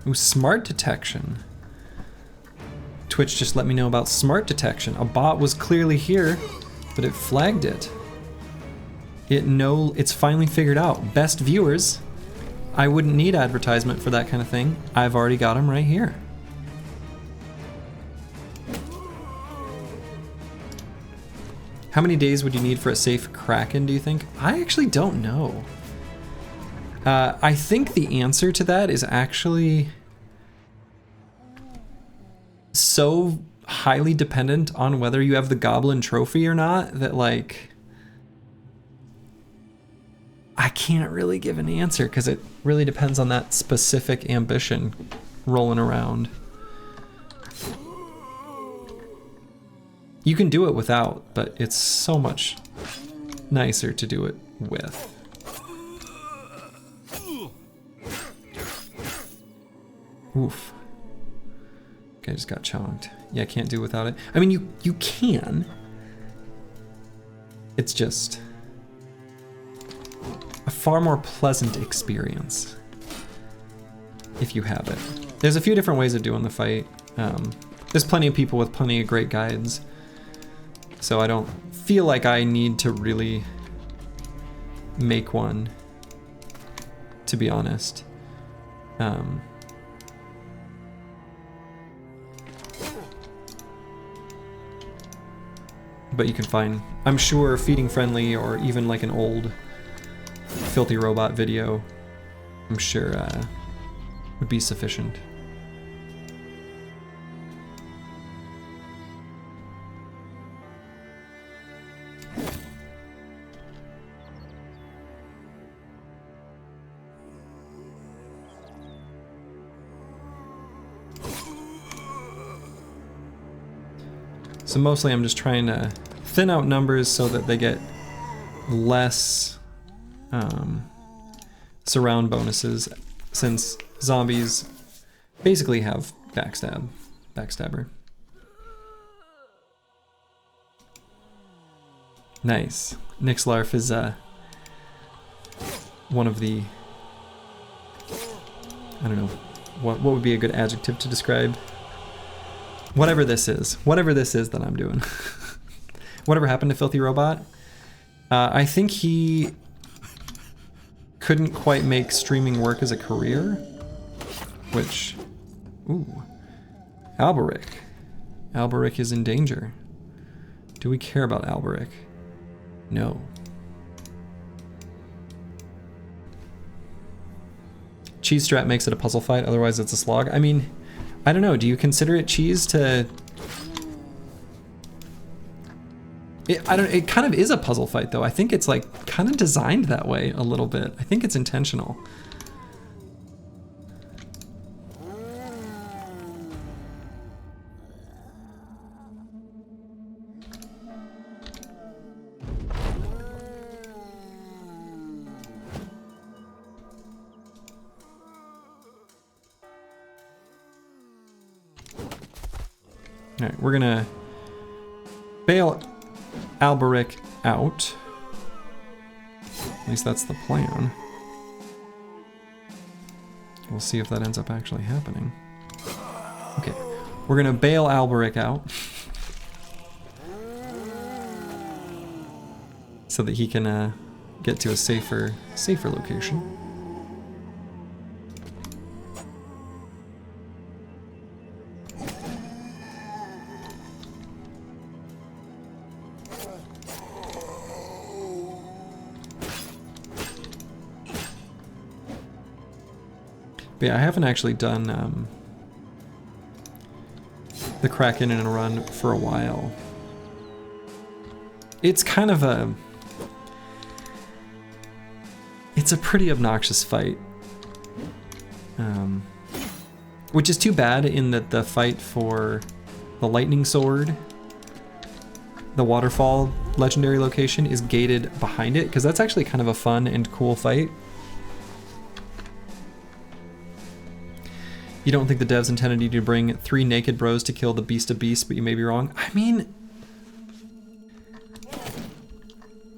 Ooh, smart detection. Twitch just let me know about smart detection. A bot was clearly here, but it flagged it. It's finally figured out. Best viewers. I wouldn't need advertisement for that kind of thing. I've already got them right here. How many days would you need for a safe Kraken, do you think? I actually don't know. I think the answer to that is actually so highly dependent on whether you have the goblin trophy or not that, like, I can't really give an answer because it really depends on that specific ambition rolling around. You can do it without, but it's so much nicer to do it with. Oof. Okay, I just got chonked. Yeah, I can't do without it. I mean, you can. It's just a far more pleasant experience if you have it. There's a few different ways of doing the fight. There's plenty of people with plenty of great guides, so I don't feel like I need to really make one, to be honest. But you can find, I'm sure, feeding friendly or even like an old filthy robot video, I'm sure would be sufficient. So mostly I'm just trying to thin out numbers so that they get less surround bonuses, since zombies basically have backstabber. Nice. Nixlarf is one of the, I don't know, what would be a good adjective to describe whatever this is that I'm doing. Whatever happened to Filthy Robot? I think he couldn't quite make streaming work as a career, which, ooh, Alberic. Alberic is in danger. Do we care about Alberic? No. Cheese strat makes it a puzzle fight, otherwise it's a slog. I mean, I don't know, do you consider it cheese to... It kind of is a puzzle fight though. I think it's like kind of designed that way a little bit. I think it's intentional. All right, we're gonna bail Alberic out. At least that's the plan. We'll see if that ends up actually happening. Okay, we're gonna bail Alberic out so that he can get to a safer location. But yeah, I haven't actually done the Kraken in a run for a while. It's kind of a... It's a pretty obnoxious fight. Which is too bad in that the fight for the Lightning Sword, the Waterfall legendary location, is gated behind it, because that's actually kind of a fun and cool fight. You don't think the devs intended you to bring 3 naked bros to kill the beast of beasts, but you may be wrong. I mean,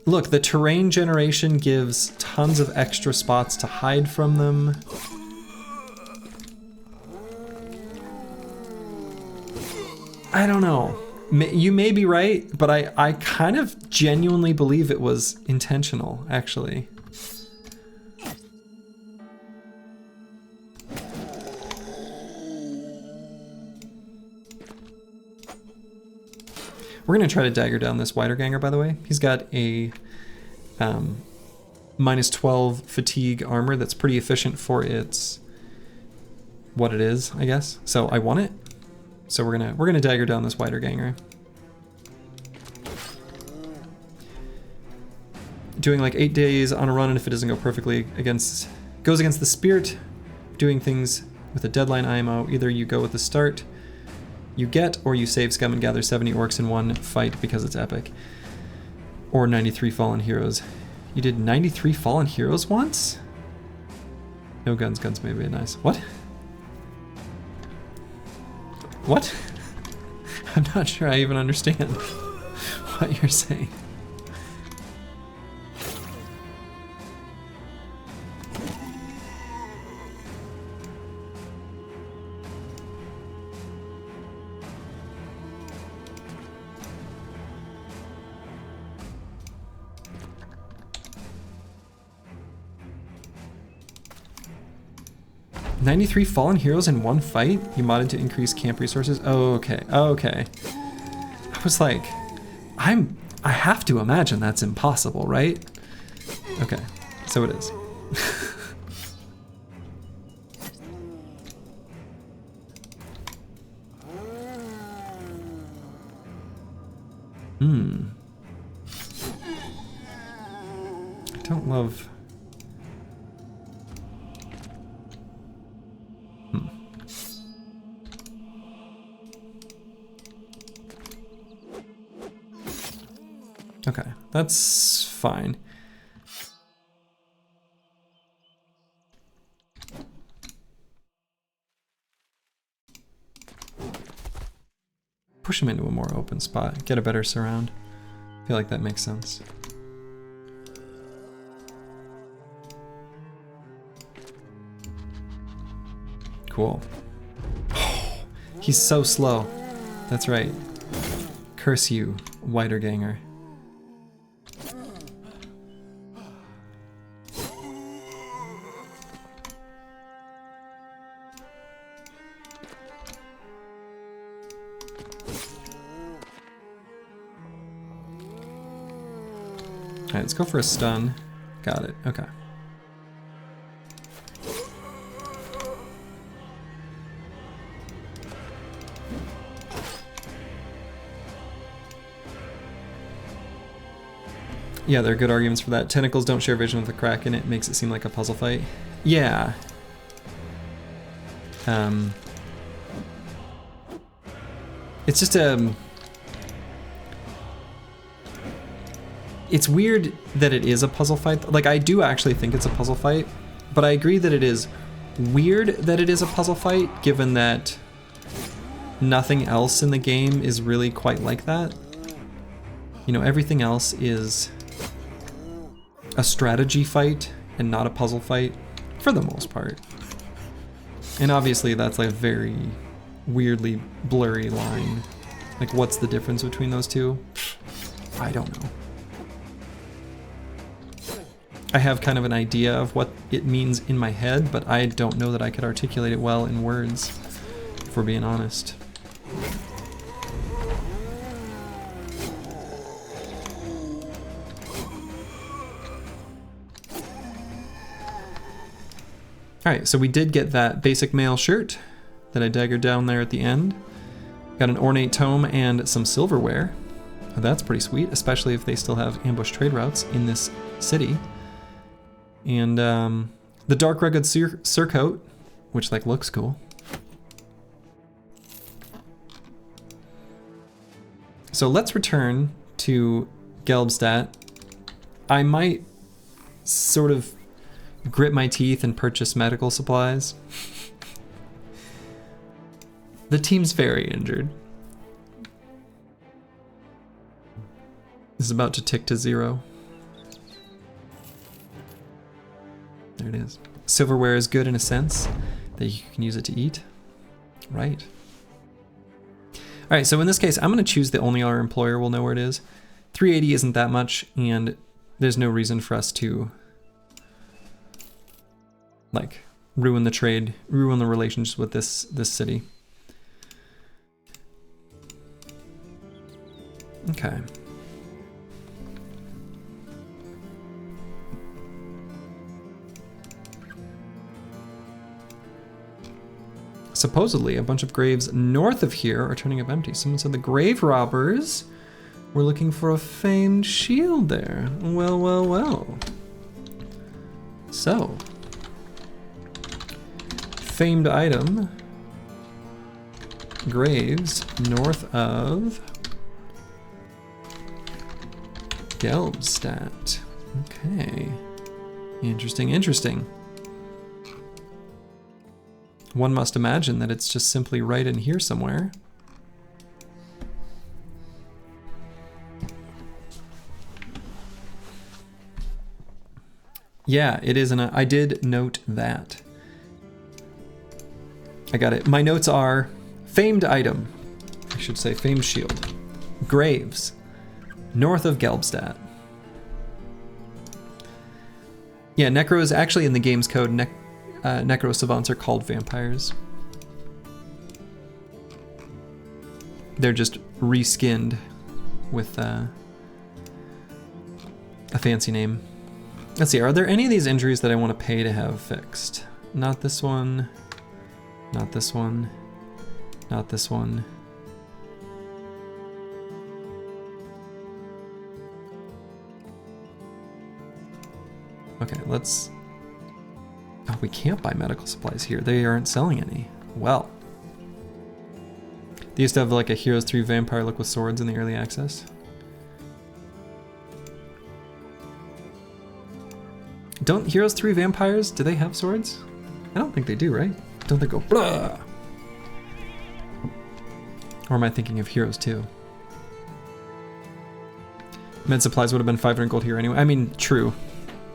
look, the terrain generation gives tons of extra spots to hide from them. I don't know. You may be right, but I kind of genuinely believe it was intentional, actually. We're gonna try to dagger down this wiederganger, by the way. He's got a -12 fatigue armor that's pretty efficient for its what it is, I guess. So I want it. So we're gonna dagger down this wiederganger. Doing like 8 days on a run, and if it doesn't go perfectly goes against the spirit, doing things with a deadline IMO, either you go with the start you get, or you save scum and gather 70 orcs in one fight because it's epic. Or 93 fallen heroes. You did 93 fallen heroes once? No guns, guns may be nice. What? What? I'm not sure I even understand what you're saying. "93 fallen heroes in one fight? You modded to increase camp resources?" Oh, okay. Oh, okay. I was like, I have to imagine that's impossible, right? Okay, so it is. I don't love... Okay, that's fine. Push him into a more open spot, get a better surround. I feel like that makes sense. Cool. Oh, he's so slow. That's right. Curse you, wiederganger. Alright, let's go for a stun. Got it, okay. Yeah, there are good arguments for that. Tentacles don't share vision with the Kraken. It makes it seem like a puzzle fight. Yeah. It's just it's weird that it is a puzzle fight. Like, I do actually think it's a puzzle fight, but I agree that it is weird that it is a puzzle fight, given that nothing else in the game is really quite like that. You know, everything else is a strategy fight and not a puzzle fight, for the most part. And obviously that's like a very weirdly blurry line. Like, what's the difference between those two? I don't know. I have kind of an idea of what it means in my head, but I don't know that I could articulate it well in words, if we're being honest. Alright, so we did get that basic mail shirt that I daggered down there at the end. Got an ornate tome and some silverware. Oh, that's pretty sweet, especially if they still have ambush trade routes in this city. And the dark rugged surcoat, which like looks cool. So let's return to Gelbstadt. I might sort of grit my teeth and purchase medical supplies. The team's very injured. This is about to tick to 0. There it is. Silverware is good in a sense that you can use it to eat. Right. Alright, so in this case, I'm going to choose the only our employer will know where it is. 380 isn't that much, and there's no reason for us to like ruin the trade, ruin the relationships with this city. Okay. supposedly a bunch of graves north of here are turning up empty. Someone said the grave robbers were looking for a famed shield there. Well, well, well. So, famed item, graves north of Gelbstadt. Okay. Interesting, interesting. One must imagine that it's just simply right in here somewhere. Yeah, it is I did note that. I got it. My notes are famed item. I should say famed shield. Graves. North of Gelbstadt. Yeah, Necro is actually in the game's code. Necro savants are called vampires. They're just reskinned with a fancy name. Let's see, are there any of these injuries that I want to pay to have fixed? Not this one. Not this one. Not this one. Okay, let's... Oh, we can't buy medical supplies here. They aren't selling any. Well. They used to have like a Heroes 3 vampire look with swords in the early access. Don't Heroes 3 vampires, do they have swords? I don't think they do, right? Don't they go blah? Or am I thinking of Heroes 2? Med supplies would have been 500 gold here anyway. I mean, true.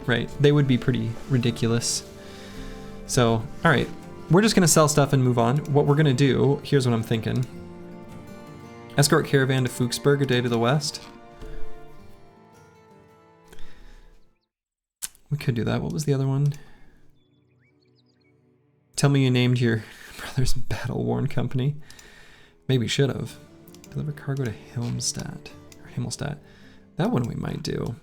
Right, they would be pretty ridiculous. So, all right, we're just gonna sell stuff and move on. What we're gonna do, here's what I'm thinking. Escort caravan to Fuchsburg, a day to the west. We could do that. What was the other one? Tell me you named your brother's battle-worn company. Maybe should have. Deliver cargo to Himmelstadt. That one we might do.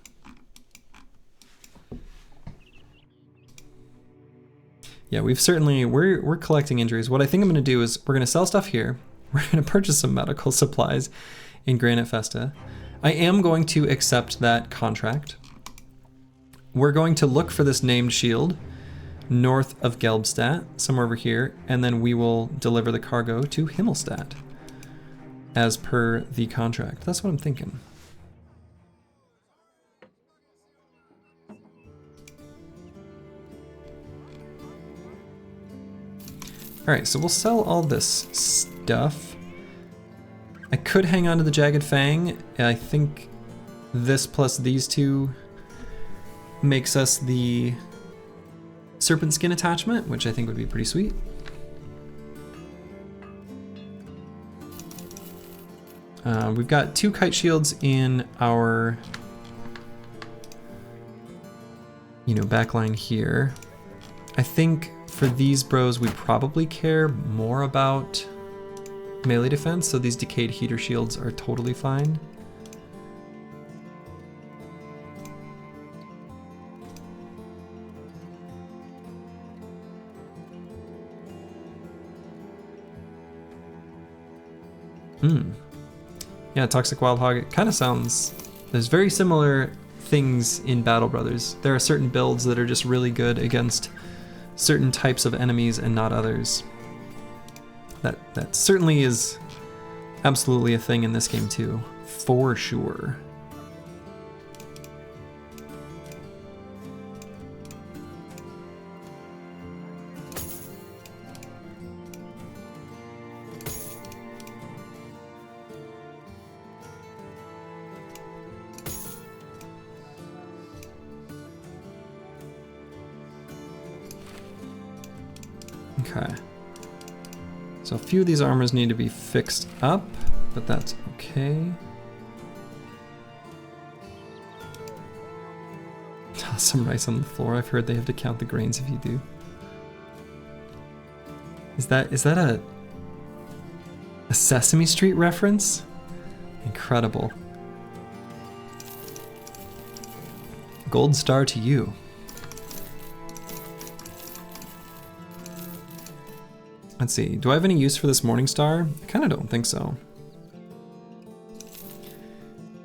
Yeah, we're collecting injuries. What I think I'm gonna do is we're gonna sell stuff here. We're gonna purchase some medical supplies in Granite Festa. I am going to accept that contract. We're going to look for this named shield north of Gelbstadt, somewhere over here, and then we will deliver the cargo to Himmelstadt as per the contract. That's what I'm thinking. Alright, so we'll sell all this stuff. I could hang on to the Jagged Fang. I think this plus these two makes us the Serpent Skin attachment, which I think would be pretty sweet. We've got 2 kite shields in our, backline here. I think for these bros, we probably care more about melee defense, so these decayed heater shields are totally fine. Yeah, Toxic Wild Hog, it kind of sounds... There's very similar things in Battle Brothers. There are certain builds that are just really good against certain types of enemies and not others. That certainly is absolutely a thing in this game too, for sure. Okay. So a few of these armors need to be fixed up, but that's okay. Toss some rice on the floor. I've heard they have to count the grains if you do. Is that a Sesame Street reference? Incredible. Gold star to you. Let's see. Do I have any use for this Morning Star? I kind of don't think so.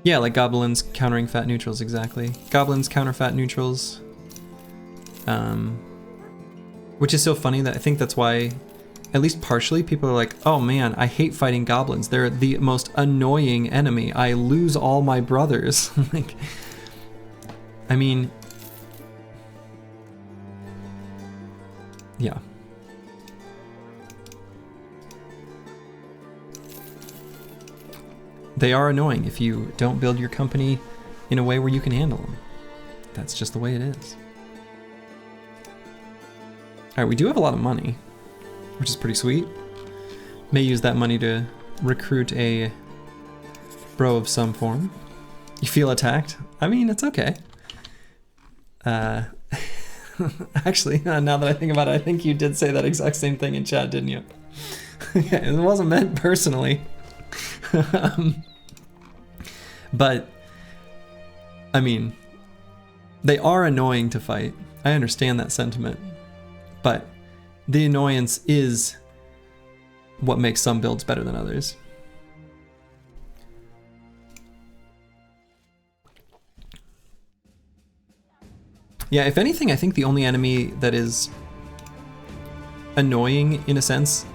Yeah, like goblins countering fat neutrals, exactly. Goblins counter fat neutrals. Which is so funny that I think that's why, at least partially, people are like, oh man, I hate fighting goblins. They're the most annoying enemy. I lose all my brothers. Like, I mean, yeah. They are annoying if you don't build your company in a way where you can handle them. That's just the way it is. All right, we do have a lot of money, which is pretty sweet. May use that money to recruit a bro of some form. You feel attacked? I mean, it's okay. Actually, now that I think about it, I think you did say that exact same thing in chat, didn't you? Yeah, it wasn't meant personally. But, I mean, they are annoying to fight. I understand that sentiment. But the annoyance is what makes some builds better than others. Yeah, if anything, I think the only enemy that is annoying in a sense,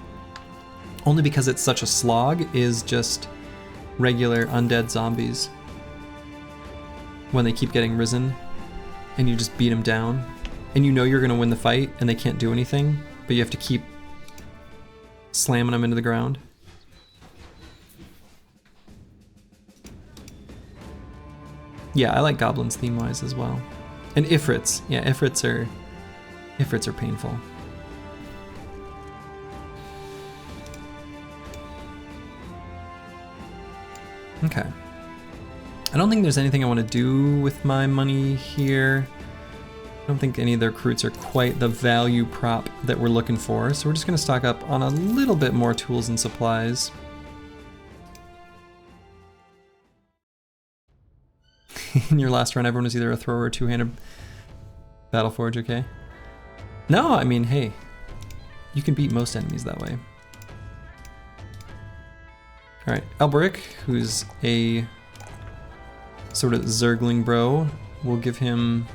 only because it's such a slog, is just regular undead zombies. When they keep getting risen and you just beat them down and you know you're gonna win the fight and they can't do anything, but you have to keep slamming them into the ground. Yeah, I like goblins theme-wise as well. And Ifrits. Yeah, Ifrits are painful. Okay. I don't think there's anything I want to do with my money here. I don't think any of their recruits are quite the value prop that we're looking for, so we're just going to stock up on a little bit more tools and supplies. In your last run, everyone was either a thrower or two-handed Battleforge, okay? No, I mean, hey, you can beat most enemies that way. All right, Alberic, who's a sort of Zergling bro, we'll give him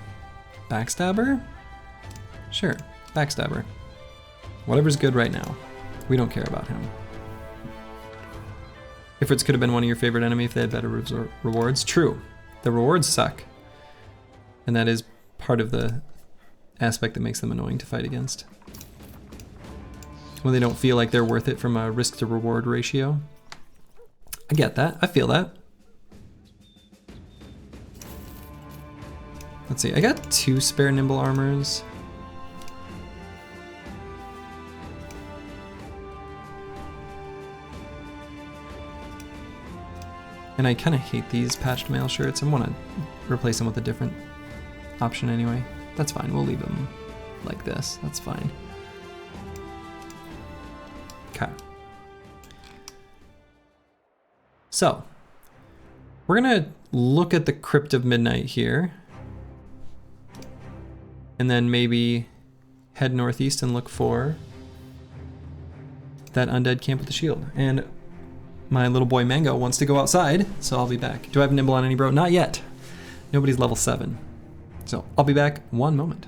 Backstabber? Sure, Backstabber. Whatever's good right now. We don't care about him. Ifrits could have been one of your favorite enemies if they had better rewards. True, the rewards suck. And that is part of the aspect that makes them annoying to fight against. When they don't feel like they're worth it from a risk to reward ratio. I get that, I feel that. Let's see, I got 2 spare nimble armors. And I kind of hate these patched mail shirts. I want to replace them with a different option anyway. That's fine, we'll leave them like this, that's fine. Okay. So, we're gonna look at the Crypt of Midnight here. And then maybe head northeast and look for that undead camp with the shield. And my little boy Mango wants to go outside, so I'll be back. Do I have nimble on any bro? Not yet. Nobody's level 7. So I'll be back one moment.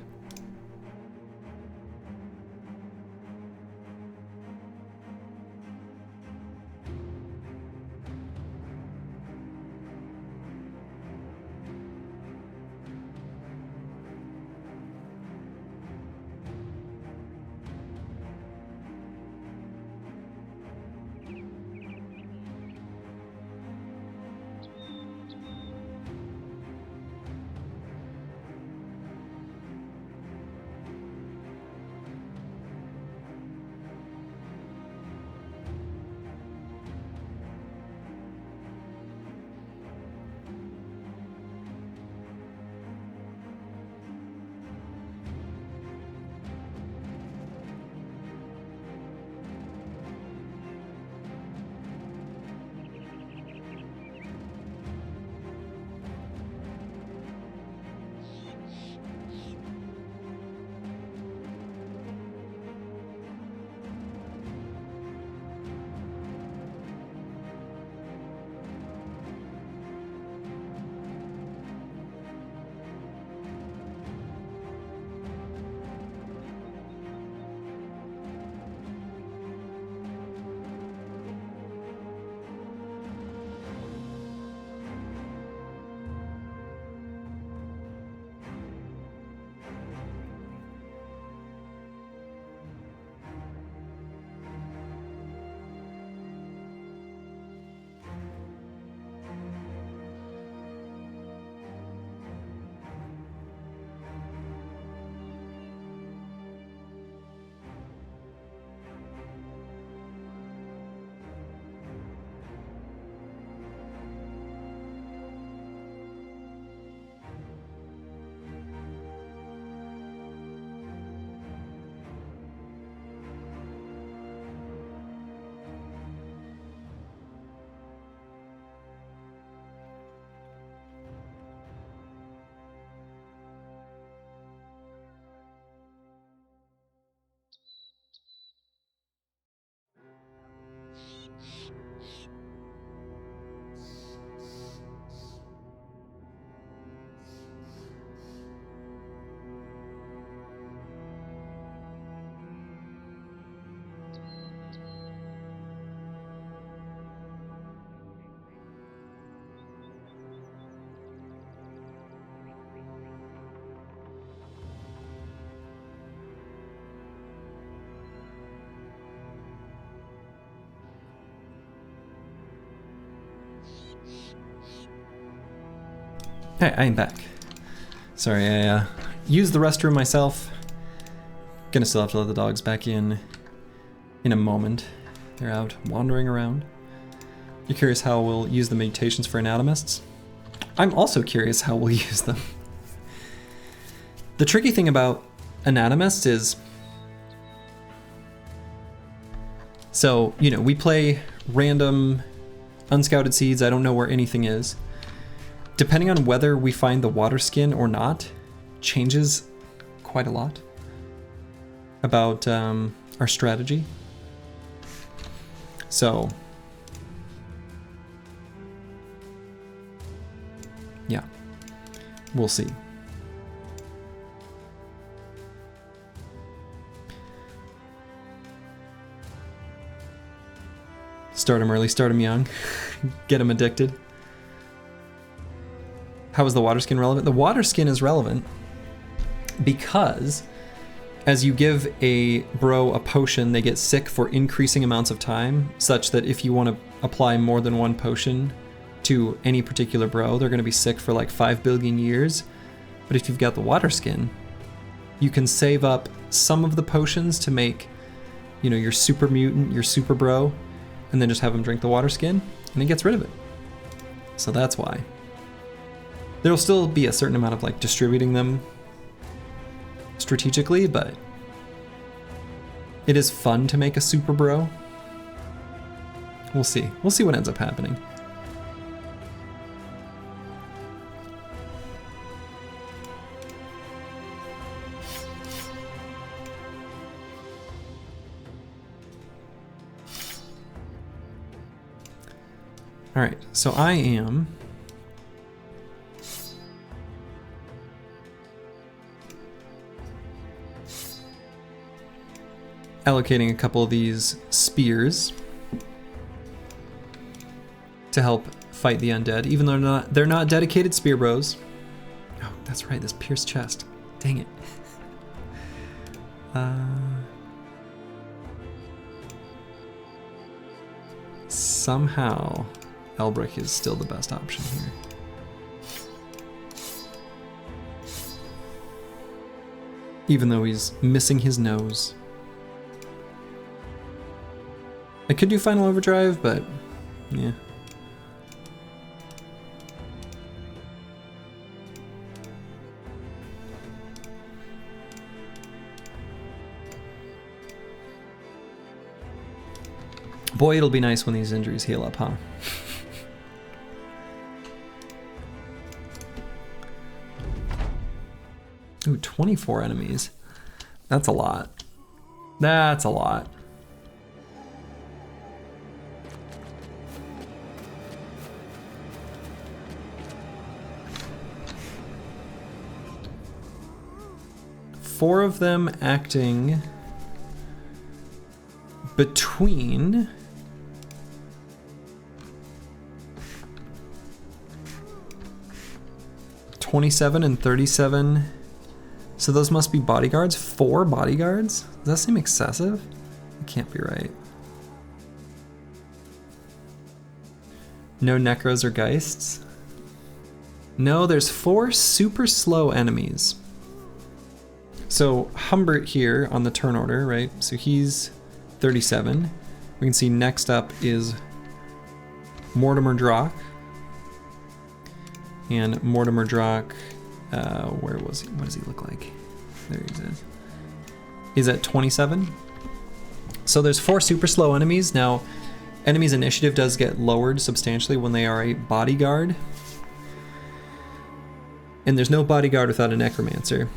Hey, I am back. Sorry, I used the restroom myself. Gonna still have to let the dogs back in a moment. They're out wandering around. You're curious how we'll use the mutations for anatomists? I'm also curious how we'll use them. The tricky thing about anatomists is, so, you know, we play random unscouted seeds. I don't know where anything is. Depending on whether we find the water skin or not, changes quite a lot about our strategy. So, yeah, we'll see. Start him early, start him young, get him addicted. How is the water skin relevant? The water skin is relevant because as you give a bro a potion, they get sick for increasing amounts of time, such that if you want to apply more than one potion to any particular bro, they're going to be sick for like 5 billion years. But if you've got the water skin, you can save up some of the potions to make, you know, your super mutant, your super bro, and then just have them drink the water skin, and it gets rid of it. So that's why. There'll still be a certain amount of like distributing them strategically, but it is fun to make a super bro. We'll see. We'll see what ends up happening. All right, so I am allocating a couple of these spears to help fight the undead, even though they're not dedicated spear bros. Oh, that's right, this pierced chest. Dang it. Somehow, Elbrick is still the best option here. Even though he's missing his nose. I could do Final Overdrive, but yeah. Boy, it'll be nice when these injuries heal up, huh? Ooh, 24 enemies. That's a lot. That's a lot. Four of them acting between 27 and 37. So those must be bodyguards. 4 bodyguards? Does that seem excessive? It can't be right. No necros or geists? No, there's 4 super slow enemies. So Humbert here on the turn order, right? So he's 37. We can see next up is Mortimer Drock. And Mortimer Drock, where was he? What does he look like? There he is. He's at 27. So there's 4 super slow enemies. Now, enemies' initiative does get lowered substantially when they are a bodyguard. And there's no bodyguard without a necromancer.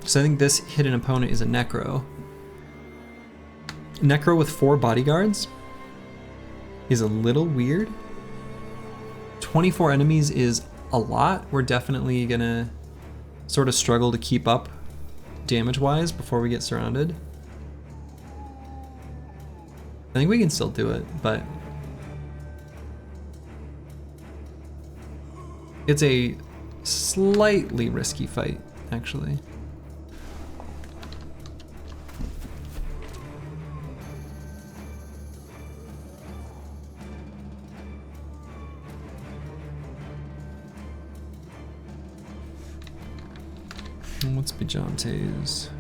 So I think this hidden opponent is a necro. Necro with 4 bodyguards is a little weird. 24 enemies is a lot. We're definitely gonna sort of struggle to keep up damage-wise before we get surrounded. I think we can still do it, but it's a slightly risky fight, actually. And what's Bijante's?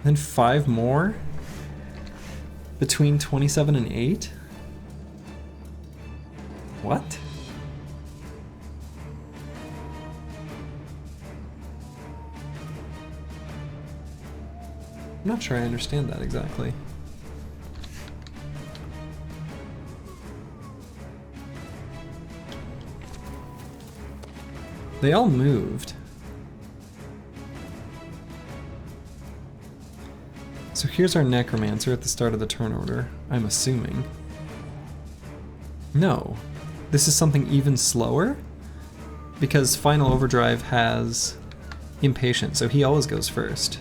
Then 5 more? Between 27 and 8? What? I'm not sure I understand that exactly. They all moved. So here's our necromancer at the start of the turn order, I'm assuming. No. This is something even slower? Because Final Overdrive has Impatient, so he always goes first.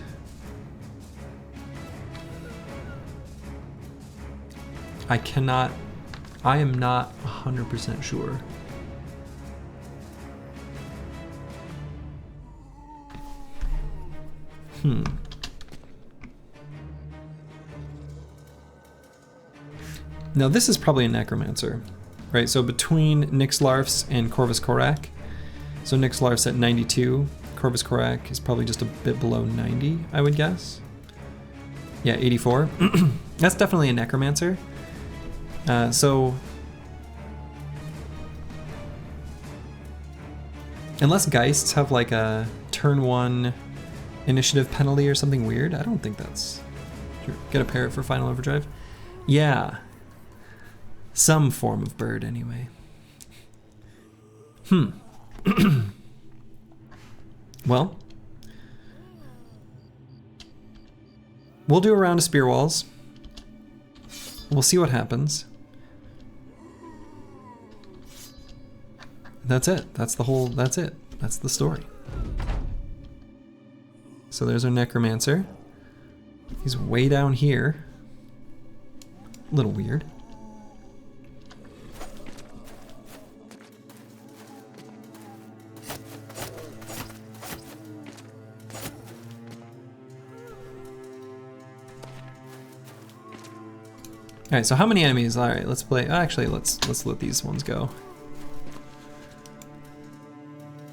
I am not 100% sure. Now this is probably a necromancer, right? So between Nyx Larfs and Corvus Corak, so Nyx Larfs at 92, Corvus Corak is probably just a bit below 90, I would guess. Yeah, 84. That's definitely a necromancer. So unless Geists have like a turn 1 initiative penalty or something weird, I don't think that's... Get a parrot for Final Overdrive? Yeah. Some form of bird, anyway. Well, we'll do a round of spear walls. We'll see what happens. That's it. That's it. That's the story. So there's our necromancer. He's way down here. A little weird. All right, so how many enemies? All right, let's play. Actually, let's let these ones go.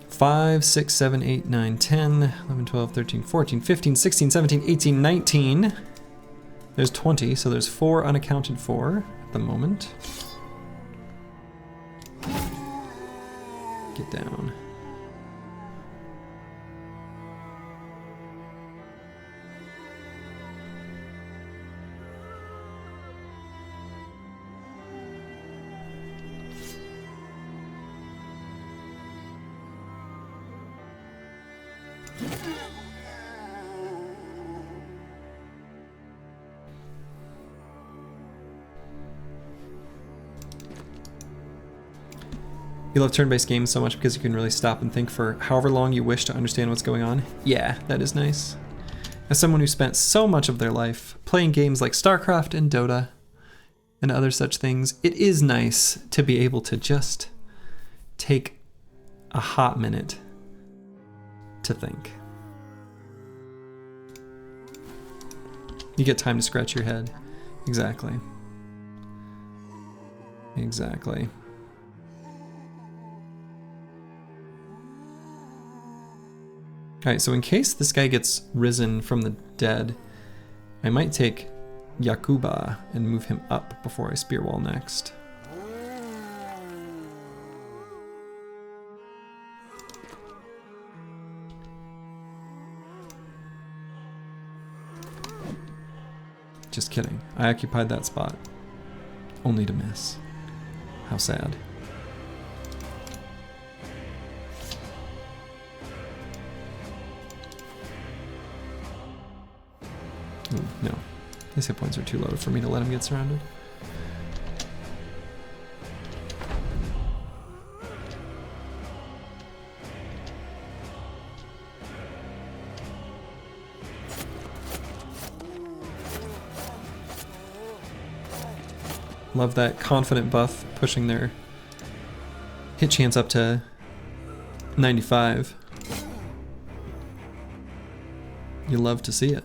5, 6, 7, 8, 9, 10, 11, 12, 13, 14, 15, 16, 17, 18, 19. There's 20, so there's 4 unaccounted for at the moment. Get down. You love turn-based games so much because you can really stop and think for however long you wish to understand what's going on. Yeah, that is nice. As someone who spent so much of their life playing games like StarCraft and Dota and other such things, it is nice to be able to just take a hot minute to think. You get time to scratch your head. Exactly. Exactly. Alright, so in case this guy gets risen from the dead, I might take Yakuba and move him up before I spear wall next. Just kidding. I occupied that spot. Only to miss. How sad. Ooh, no. His hit points are too low for me to let him get surrounded. Love that confident buff pushing their hit chance up to 95. You love to see it.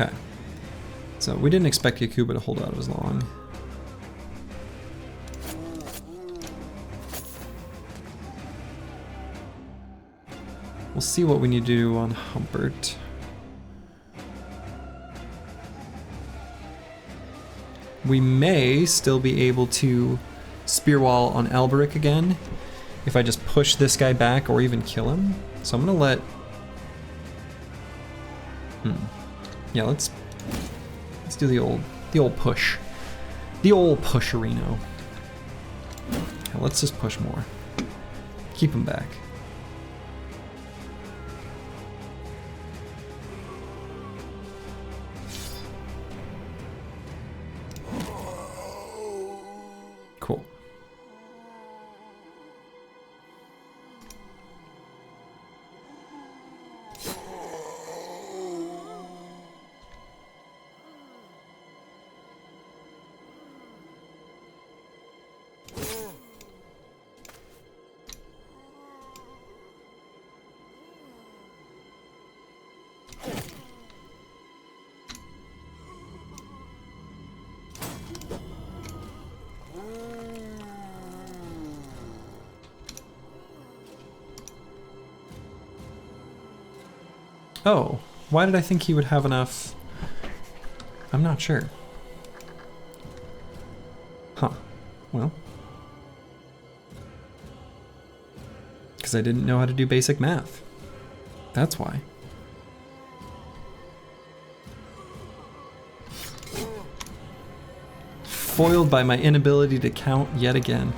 Okay. So we didn't expect Yakuba to hold out as long. We'll see what we need to do on Humbert. We may still be able to spear wall on Alberic again if I just push this guy back or even kill him. So I'm gonna let... Yeah, let's do the old push. The old pusherino. Okay, let's just push more. Keep him back. Cool. Oh, why did I think he would have enough? I'm not sure. Huh. Well. Because I didn't know how to do basic math. That's why. Foiled by my inability to count yet again.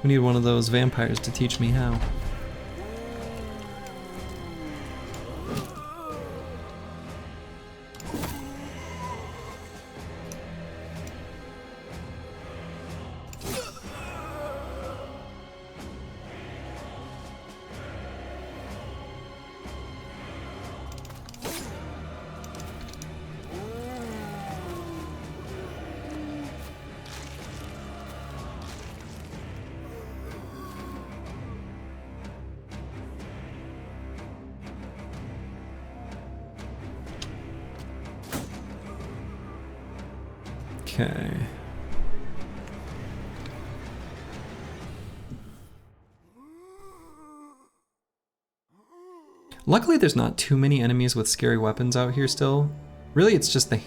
We need one of those vampires to teach me how. Okay. Luckily there's not too many enemies with scary weapons out here still. Really it's just the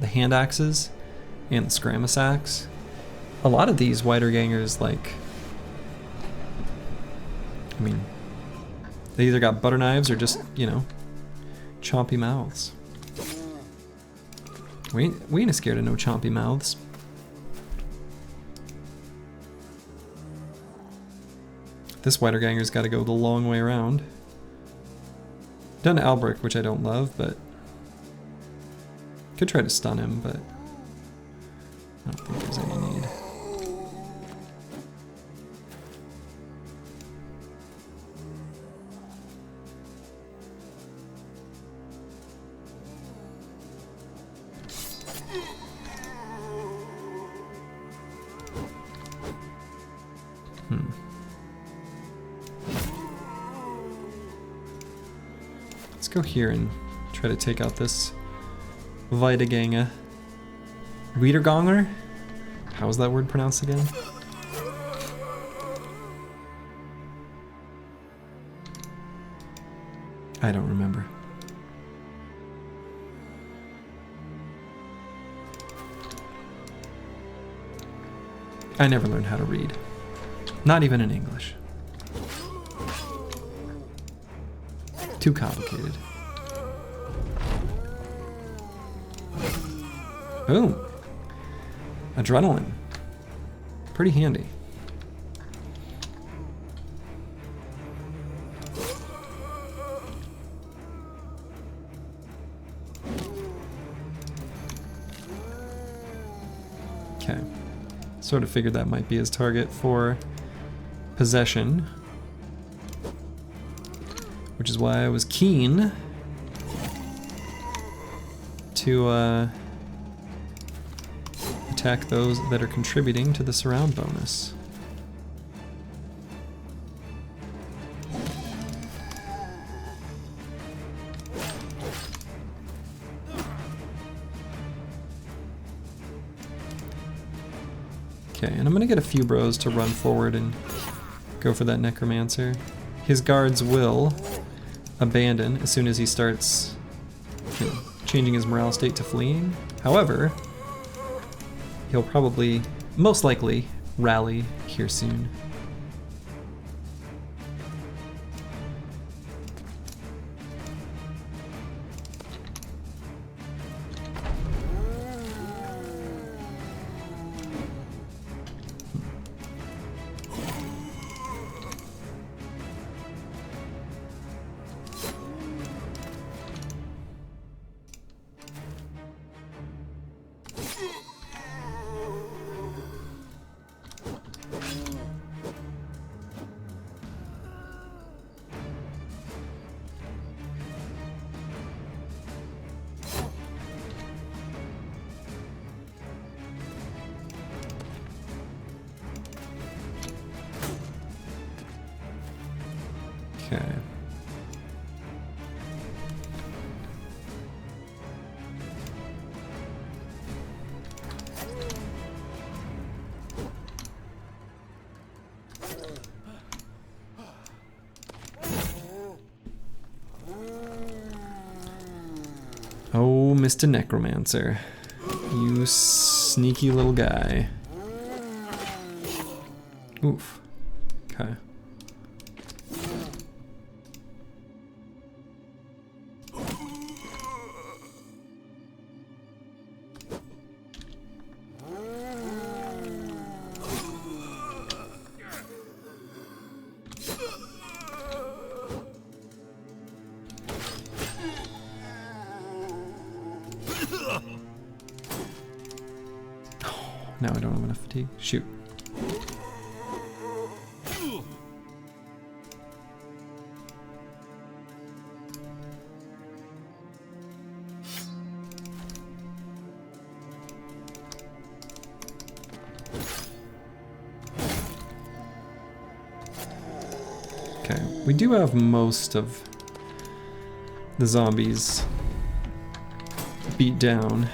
hand axes and the skirmish axe. A lot of these wiedergangers, like, I mean, they either got butter knives or just, you know, chompy mouths. We ain't scared of no chompy mouths. This wiederganger's got to go the long way around. Done to Alberic, which I don't love, but could try to stun him, but I don't think there's any need. Let's go here and try to take out this wiederganger. Wiederganger? How was that word pronounced again? I don't remember. I never learned how to read. Not even in English. Too complicated. Boom. Adrenaline. Pretty handy. Okay. Sort of figured that might be his target for possession. Which is why I was keen to attack those that are contributing to the surround bonus. Okay, and I'm gonna get a few bros to run forward and go for that necromancer. His guards will abandon as soon as he starts, you know, changing his morale state to fleeing. However, he'll probably, most likely, rally here soon. Okay. Oh, Mr. Necromancer. You sneaky little guy. Oof. Okay. Now I don't have enough fatigue. Shoot. Okay, we do have most of the zombies beat down.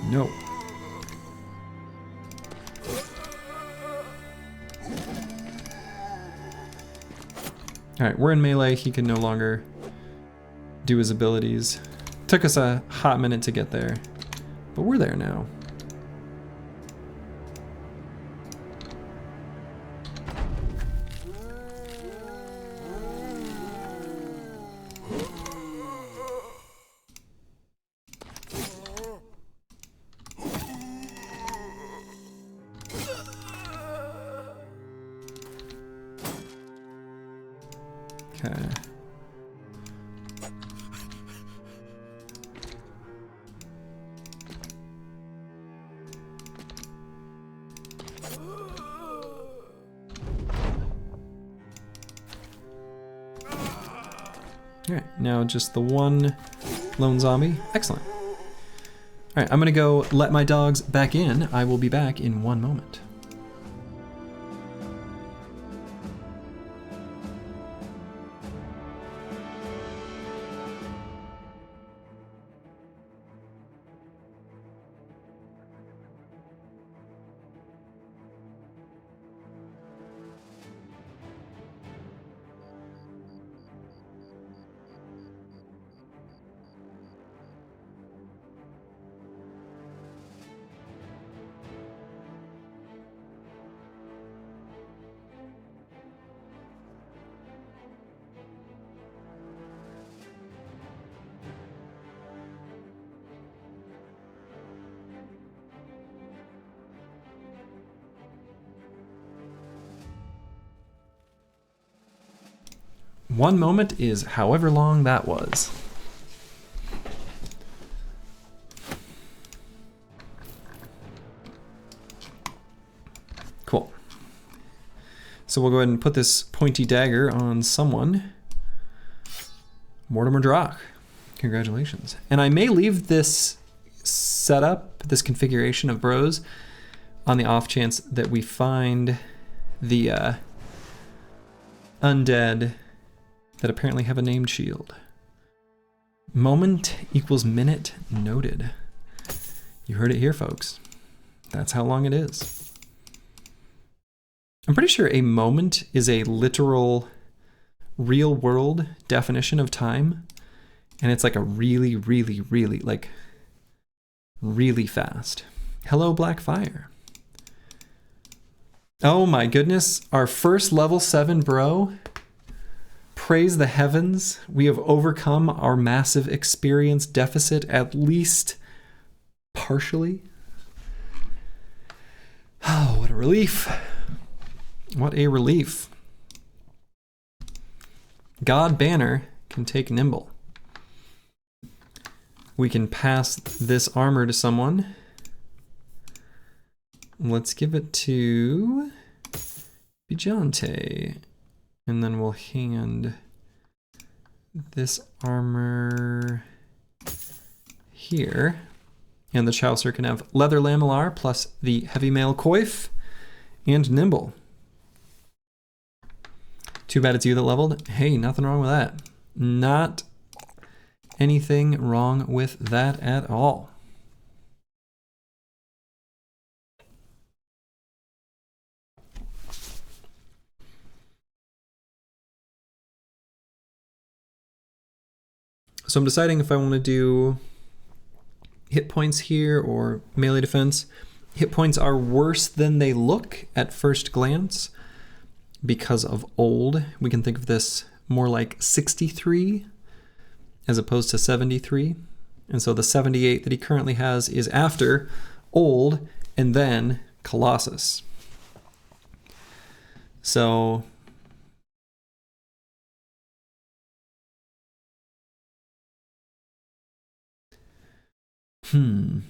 No. Alright, we're in melee. He can no longer do his abilities. Took us a hot minute to get there, but we're there now. Okay. Alright, now just the one lone zombie. Excellent. Alright, I'm gonna go let my dogs back in. I will be back in 1 moment. One moment is however long that was. Cool. So we'll go ahead and put this pointy dagger on someone. Mortimer Drock. Congratulations. And I may leave this setup, this configuration of bros, on the off chance that we find the undead that apparently have a named shield. Moment equals minute, noted. You heard it here, folks. That's how long it is. I'm pretty sure a moment is a literal, real world definition of time. And it's like a really, really, really, like, really fast. Hello, Black Fire. Oh my goodness, our first level 7 bro. Praise the heavens. We have overcome our massive experience deficit, at least partially. Oh, what a relief. What a relief. God Banner can take Nimble. We can pass this armor to someone. Let's give it to Bijante. And then we'll hand this armor here. And the Chaucer can have Leather Lamellar plus the Heavy Mail Coif and Nimble. Too bad it's you that leveled. Hey, nothing wrong with that. Not anything wrong with that at all. So I'm deciding if I want to do hit points here or melee defense. Hit points are worse than they look at first glance because of old. We can think of this more like 63 as opposed to 73. And so the 78 that he currently has is after old and then Colossus. So you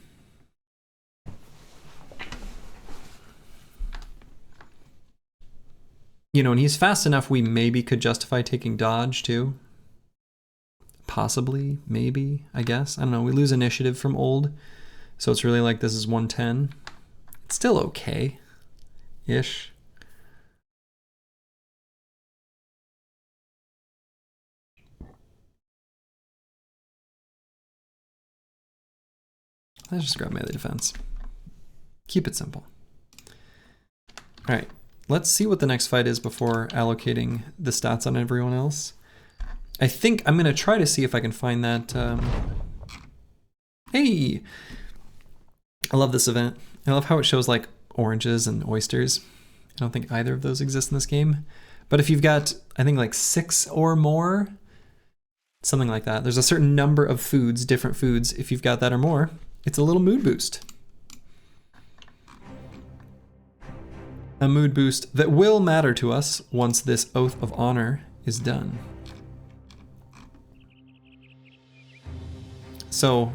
know, and he's fast enough we maybe could justify taking dodge too. Possibly, maybe, I guess. I don't know, we lose initiative from old. So it's really like this is 110. It's still okay-ish. Let's just grab melee defense. Keep it simple. All right, let's see what the next fight is before allocating the stats on everyone else. I think I'm gonna try to see if I can find that. Hey, I love this event. I love how it shows like oranges and oysters. I don't think either of those exist in this game. But if you've got, I think like 6 or more, something like that. There's a certain number of foods, different foods. If you've got that or more, it's a little mood boost. A mood boost that will matter to us once this Oath of Honor is done. So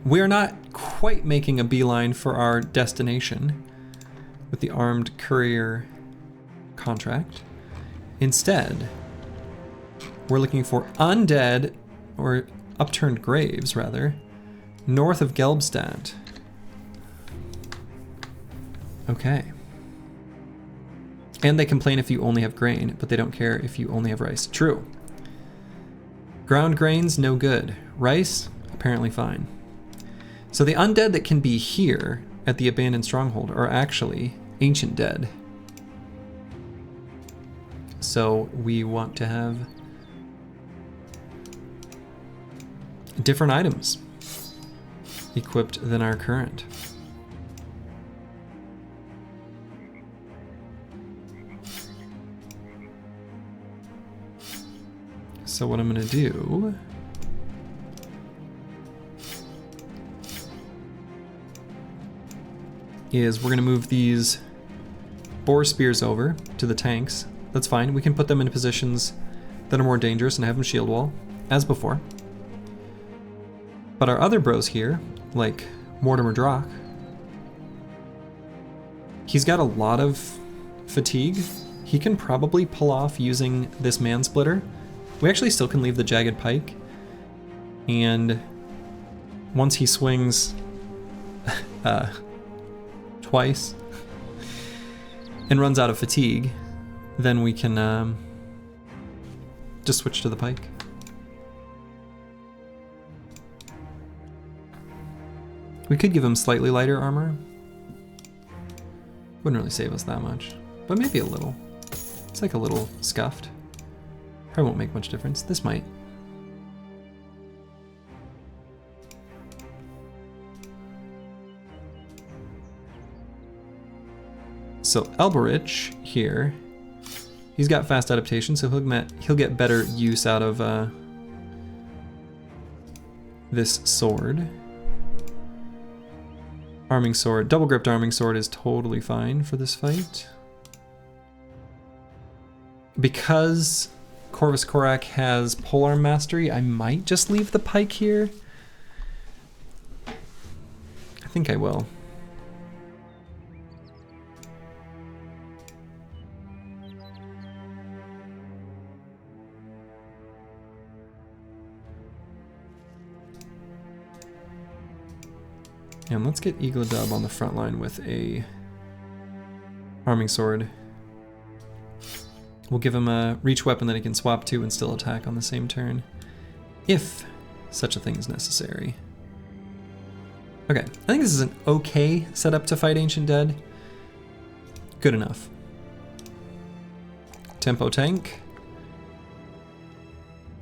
we're not quite making a beeline for our destination with the armed courier contract. Instead, we're looking for undead, or upturned graves rather, north of Gelbstadt. Okay. And they complain if you only have grain, but they don't care if you only have rice. True. Ground grains, no good. Rice, apparently fine. So the undead that can be here at the abandoned stronghold are actually ancient dead. So we want to have different items equipped than our current. So what I'm going to do is we're going to move these boar spears over to the tanks. That's fine. We can put them in positions that are more dangerous and have them shield wall, as before. But our other bros here, like Mortimer Drock, he's got a lot of fatigue. He can probably pull off using this man splitter. We actually still can leave the jagged pike. And once he swings twice and runs out of fatigue, then we can just switch to the pike. We could give him slightly lighter armor. Wouldn't really save us that much, but maybe a little. It's like a little scuffed. Probably won't make much difference. This might. So Elberich here, he's got fast adaptation, so he'll get better use out of this sword. Arming sword, double gripped arming sword is totally fine for this fight. Because Corvus Corak has polearm mastery, I might just leave the pike here. I think I will. And let's get Eagledub on the front line with a arming sword. We'll give him a reach weapon that he can swap to and still attack on the same turn, if such a thing is necessary. Okay, I think this is an okay setup to fight Ancient Dead. Good enough. Tempo tank.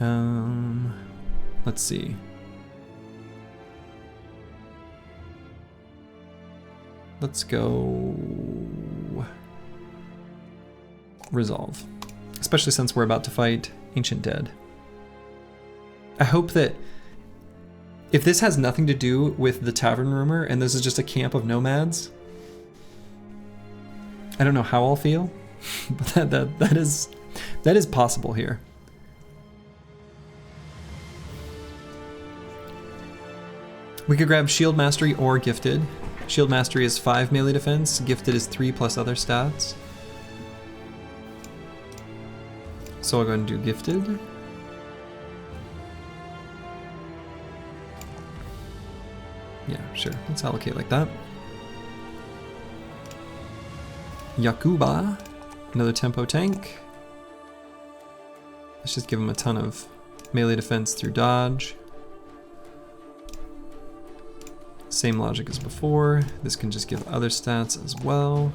Let's see. Let's go Resolve, especially since we're about to fight Ancient Dead. I hope that if this has nothing to do with the tavern rumor and this is just a camp of nomads, I don't know how I'll feel, but that is possible here. We could grab Shield Mastery or Gifted. Shield Mastery is 5 melee defense, Gifted is 3 plus other stats. So I'll go ahead and do Gifted. Yeah, sure, let's allocate like that. Yakuba, another tempo tank. Let's just give him a ton of melee defense through dodge. Same logic as before. This can just give other stats as well.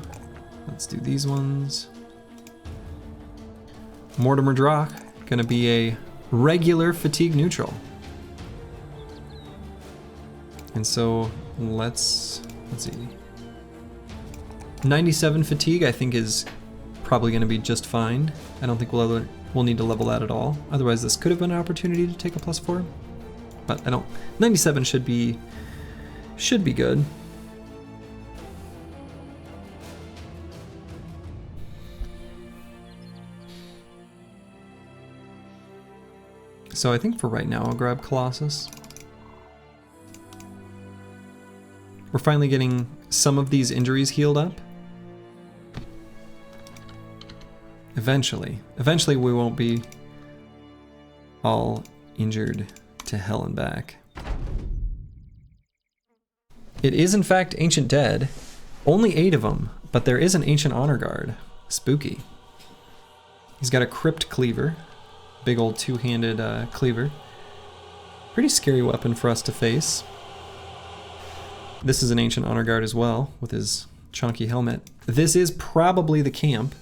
Let's do these ones. Mortimer Drock, gonna be a regular fatigue neutral. And so let's see. 97 fatigue I think is probably gonna be just fine. I don't think we'll need to level that at all. Otherwise this could have been an opportunity to take a +4. But I don't. 97 should be good. So I think for right now I'll grab Colossus. We're finally getting some of these injuries healed up. Eventually we won't be all injured to hell and back. It is in fact Ancient Dead. Only 8 of them, but there is an Ancient Honor Guard. Spooky. He's got a Crypt Cleaver. Big old two-handed cleaver. Pretty scary weapon for us to face. This is an Ancient Honor Guard as well, with his chunky helmet. This is probably the camp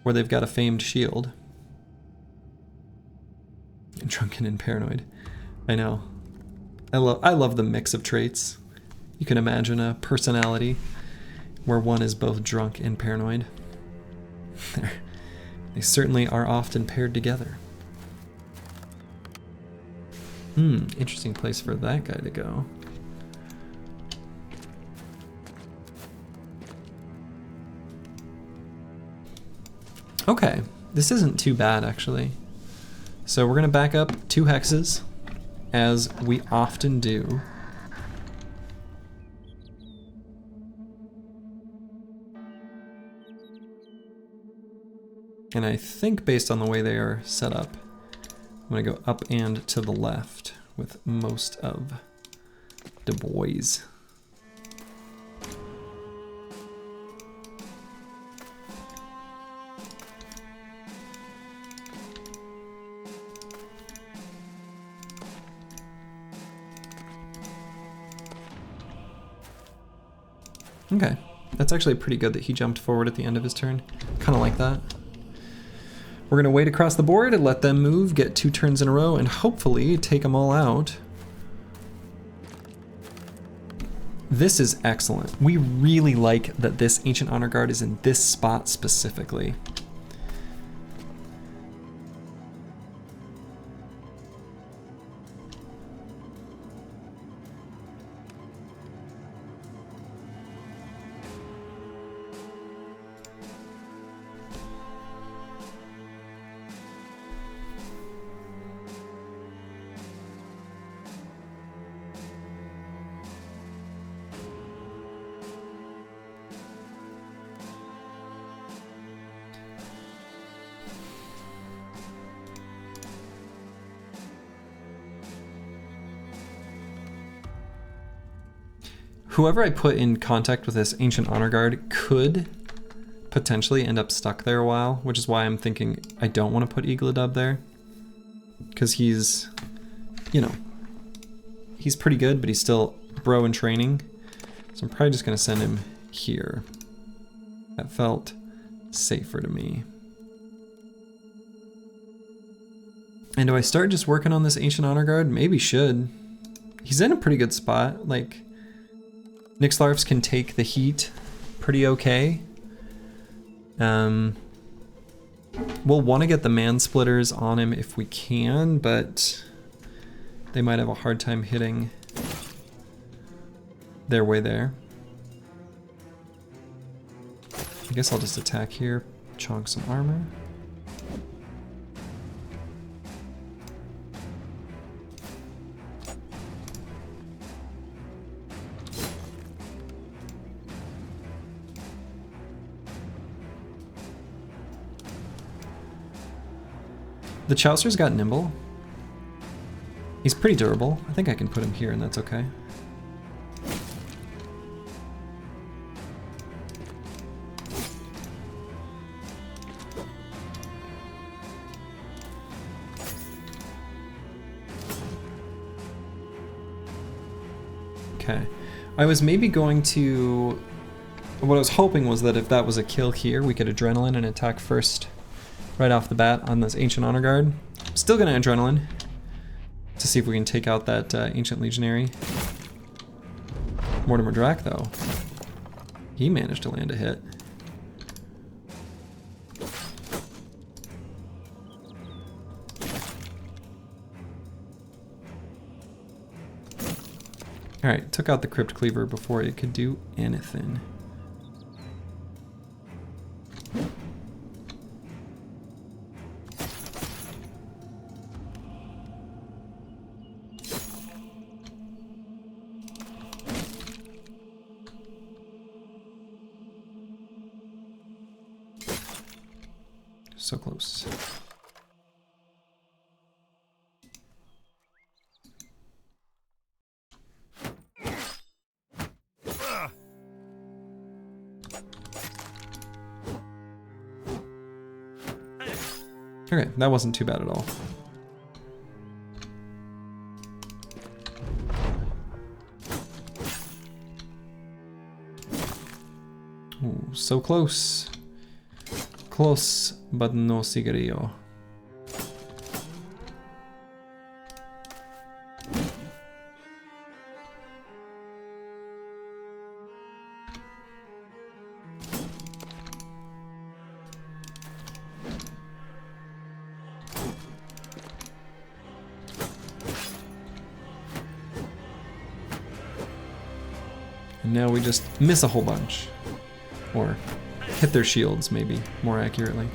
where they've got a famed shield. Drunken and paranoid. I know. I love the mix of traits. You can imagine a personality where one is both drunk and paranoid. They certainly are often paired together. Interesting place for that guy to go. Okay, this isn't too bad actually. So we're gonna back up 2 hexes, as we often do. And I think based on the way they are set up, I'm gonna go up and to the left with most of the boys. Okay, that's actually pretty good that he jumped forward at the end of his turn. Kind of like that. We're going to wait across the board and let them move, get 2 turns in a row, and hopefully take them all out. This is excellent. We really like that this Ancient Honor Guard is in this spot specifically. Whoever I put in contact with this Ancient Honor Guard could potentially end up stuck there a while, which is why I'm thinking I don't want to put EELI there. Because he's, you know, he's pretty good, but he's still bro in training. So I'm probably just going to send him here. That felt safer to me. And do I start just working on this Ancient Honor Guard? Maybe should. He's in a pretty good spot. Like, Nyxlarfs can take the heat pretty okay. We'll want to get the Man-Splitters on him if we can, but they might have a hard time hitting their way there. I guess I'll just attack here, chonk some armor. The Chaucer's got nimble. He's pretty durable. I think I can put him here and that's okay. Okay. I was maybe going to... What I was hoping was that if that was a kill here, we could Adrenaline and attack first right off the bat on this Ancient Honor Guard. Still gonna Adrenaline to see if we can take out that Ancient Legionary. Mortimer Drac, though. He managed to land a hit. Alright, took out the Crypt Cleaver before it could do anything. So close. Okay, that wasn't too bad at all. Ooh, so close. Close, but no cigarillo. And now we just miss a whole bunch. Or hit their shields, maybe, more accurately.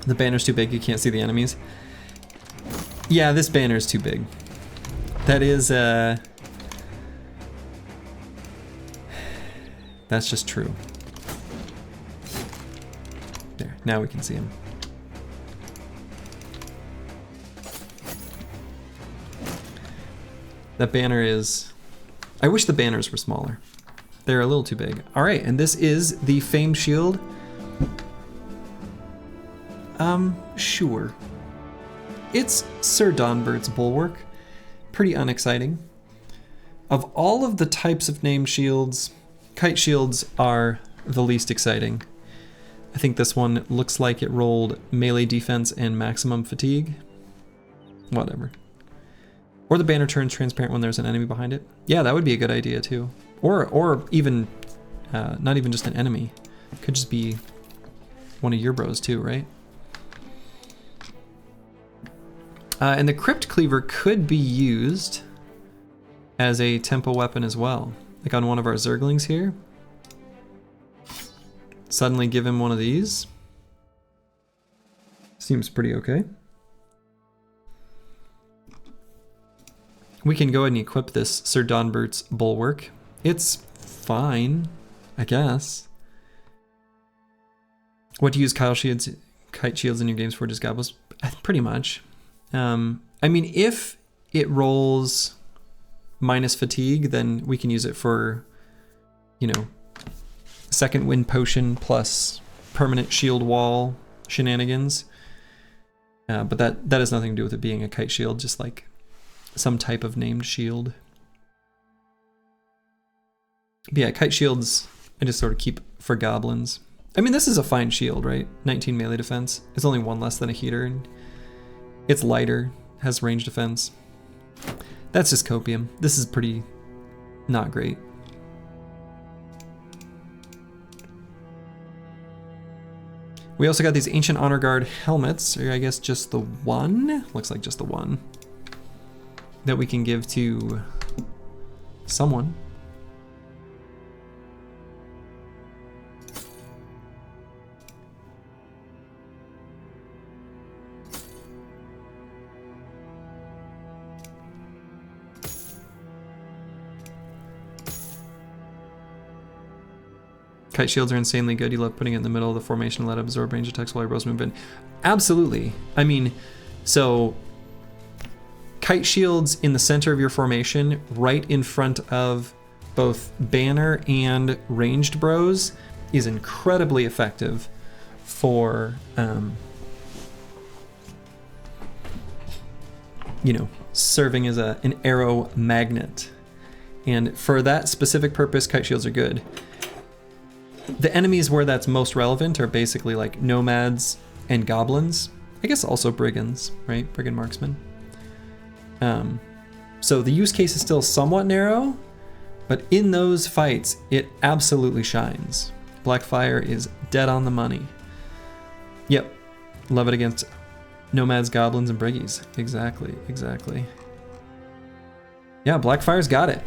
The banner's too big, you can't see the enemies. Yeah, this banner's too big. That is, that's just true. There, now we can see him. That banner is... I wish the banners were smaller. They're a little too big. All right, and this is the famed shield. Sure. It's Sir Donbert's Bulwark. Pretty unexciting. Of all of the types of named shields, kite shields are the least exciting. I think this one looks like it rolled melee defense and maximum fatigue. Whatever. Or the banner turns transparent when there's an enemy behind it. Yeah, that would be a good idea too. Or even, not even just an enemy. It could just be one of your bros too, right? And the Crypt Cleaver could be used as a tempo weapon as well. Like on one of our Zerglings here. Suddenly give him one of these. Seems pretty okay. We can go ahead and equip this Sir Donbert's Bulwark. It's fine, I guess. What do you use kite shields in your games for? Just gobbles? Pretty much. I mean, if it rolls minus fatigue, then we can use it for, you know, second wind potion plus permanent shield wall shenanigans. But that has nothing to do with it being a kite shield, just like some type of named shield. But yeah, kite shields I just sort of keep for goblins. I mean, this is a fine shield, right? 19 melee defense. It's only one less than a heater. And it's lighter, has range defense. That's just copium. This is pretty not great. We also got these Ancient Honor Guard helmets, or I guess just the one? Looks like just the one. That we can give to someone. Kite shields are insanely good. You love putting it in the middle of the formation to let it absorb range attacks while your bros move in. Absolutely. I mean, so kite shields in the center of your formation, right in front of both banner and ranged bros, is incredibly effective for, you know, serving as an arrow magnet. And for that specific purpose, kite shields are good. The enemies where that's most relevant are basically like nomads and goblins. I guess also brigands, right? Brigand marksmen. So the use case is still somewhat narrow, but in those fights, it absolutely shines. Blackfire is dead on the money. Yep, love it against nomads, goblins, and briggies. Exactly, exactly. Yeah, Blackfire's got it.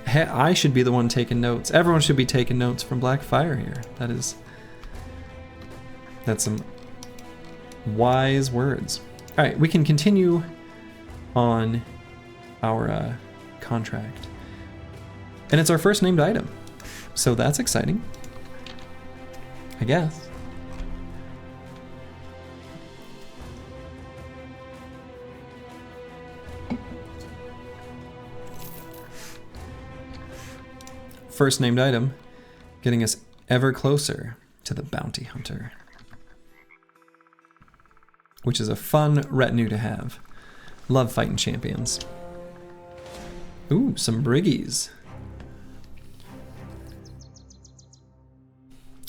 I should be the one taking notes. Everyone should be taking notes from Blackfire here. That's some wise words. All right, we can continue on our contract. And it's our first named item. So that's exciting, I guess. First named item, getting us ever closer to the bounty hunter, which is a fun retinue to have. Love fighting champions. Ooh, some briggies.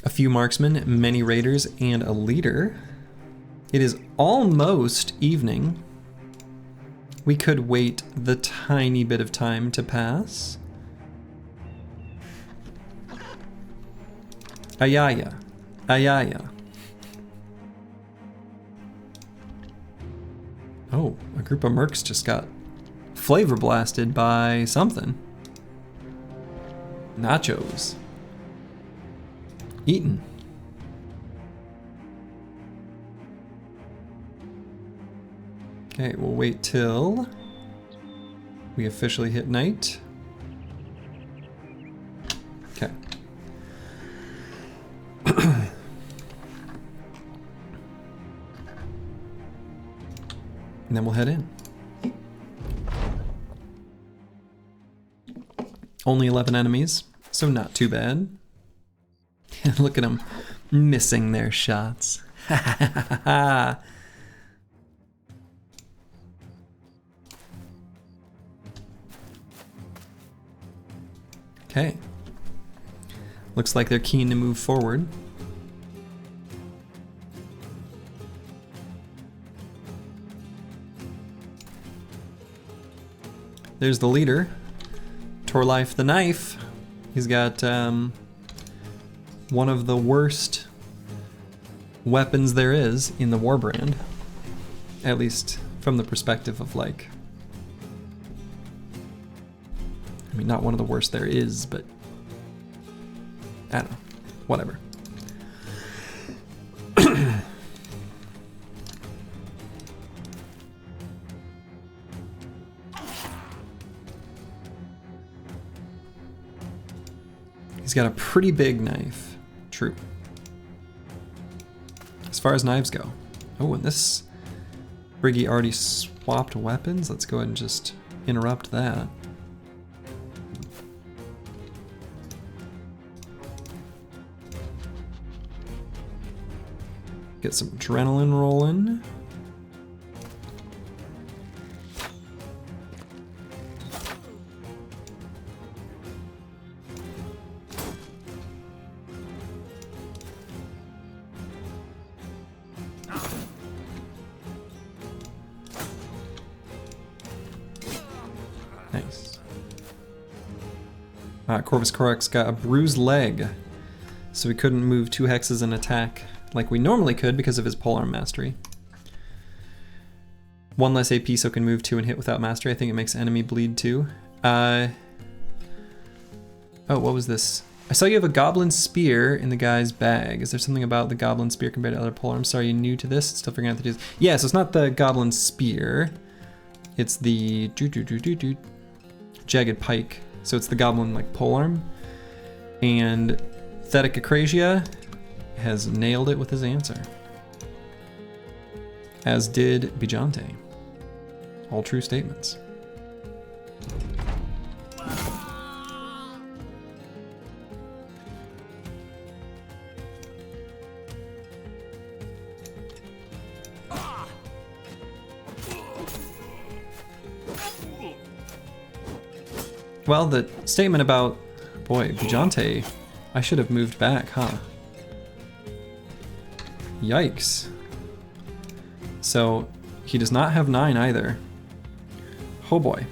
A few marksmen, many raiders, and a leader. It is almost evening. We could wait the tiny bit of time to pass. Ayaya. Ayaya. Oh, a group of mercs just got flavor blasted by something. Nachos. Eaten. Okay, we'll wait till We officially hit night. Okay. And then we'll head in. Only 11 enemies, so not too bad. Look at them missing their shots. Okay. Looks like they're keen to move forward. There's the leader, Torlife the Knife. He's got one of the worst weapons there is in the Warbrand, at least from the perspective of like, I mean, not one of the worst there is, but I don't know, whatever. He's got a pretty big knife. True. As far as knives go. Oh, and this Briggy already swapped weapons. Let's go ahead and just interrupt that. Get some adrenaline rolling. Nice. Corvus Corax got a bruised leg, so we couldn't move 2 hexes and attack like we normally could because of his polearm mastery. 1 less AP, so can move 2 and hit without mastery. I think it makes enemy bleed too. Oh, what was this? I saw you have a goblin spear in the guy's bag. Is there something about the goblin spear compared to other polearms? Sorry, you new to this? Still figuring out the details. Yeah, so it's not the goblin spear. It's the jagged pike. So it's the goblin like polearm. And Thetic Acrasia has nailed it with his answer. As did Bijante. All true statements. Well, the statement about, boy, Bijante, I should have moved back, huh? Yikes. So, he does not have 9 either. Oh boy.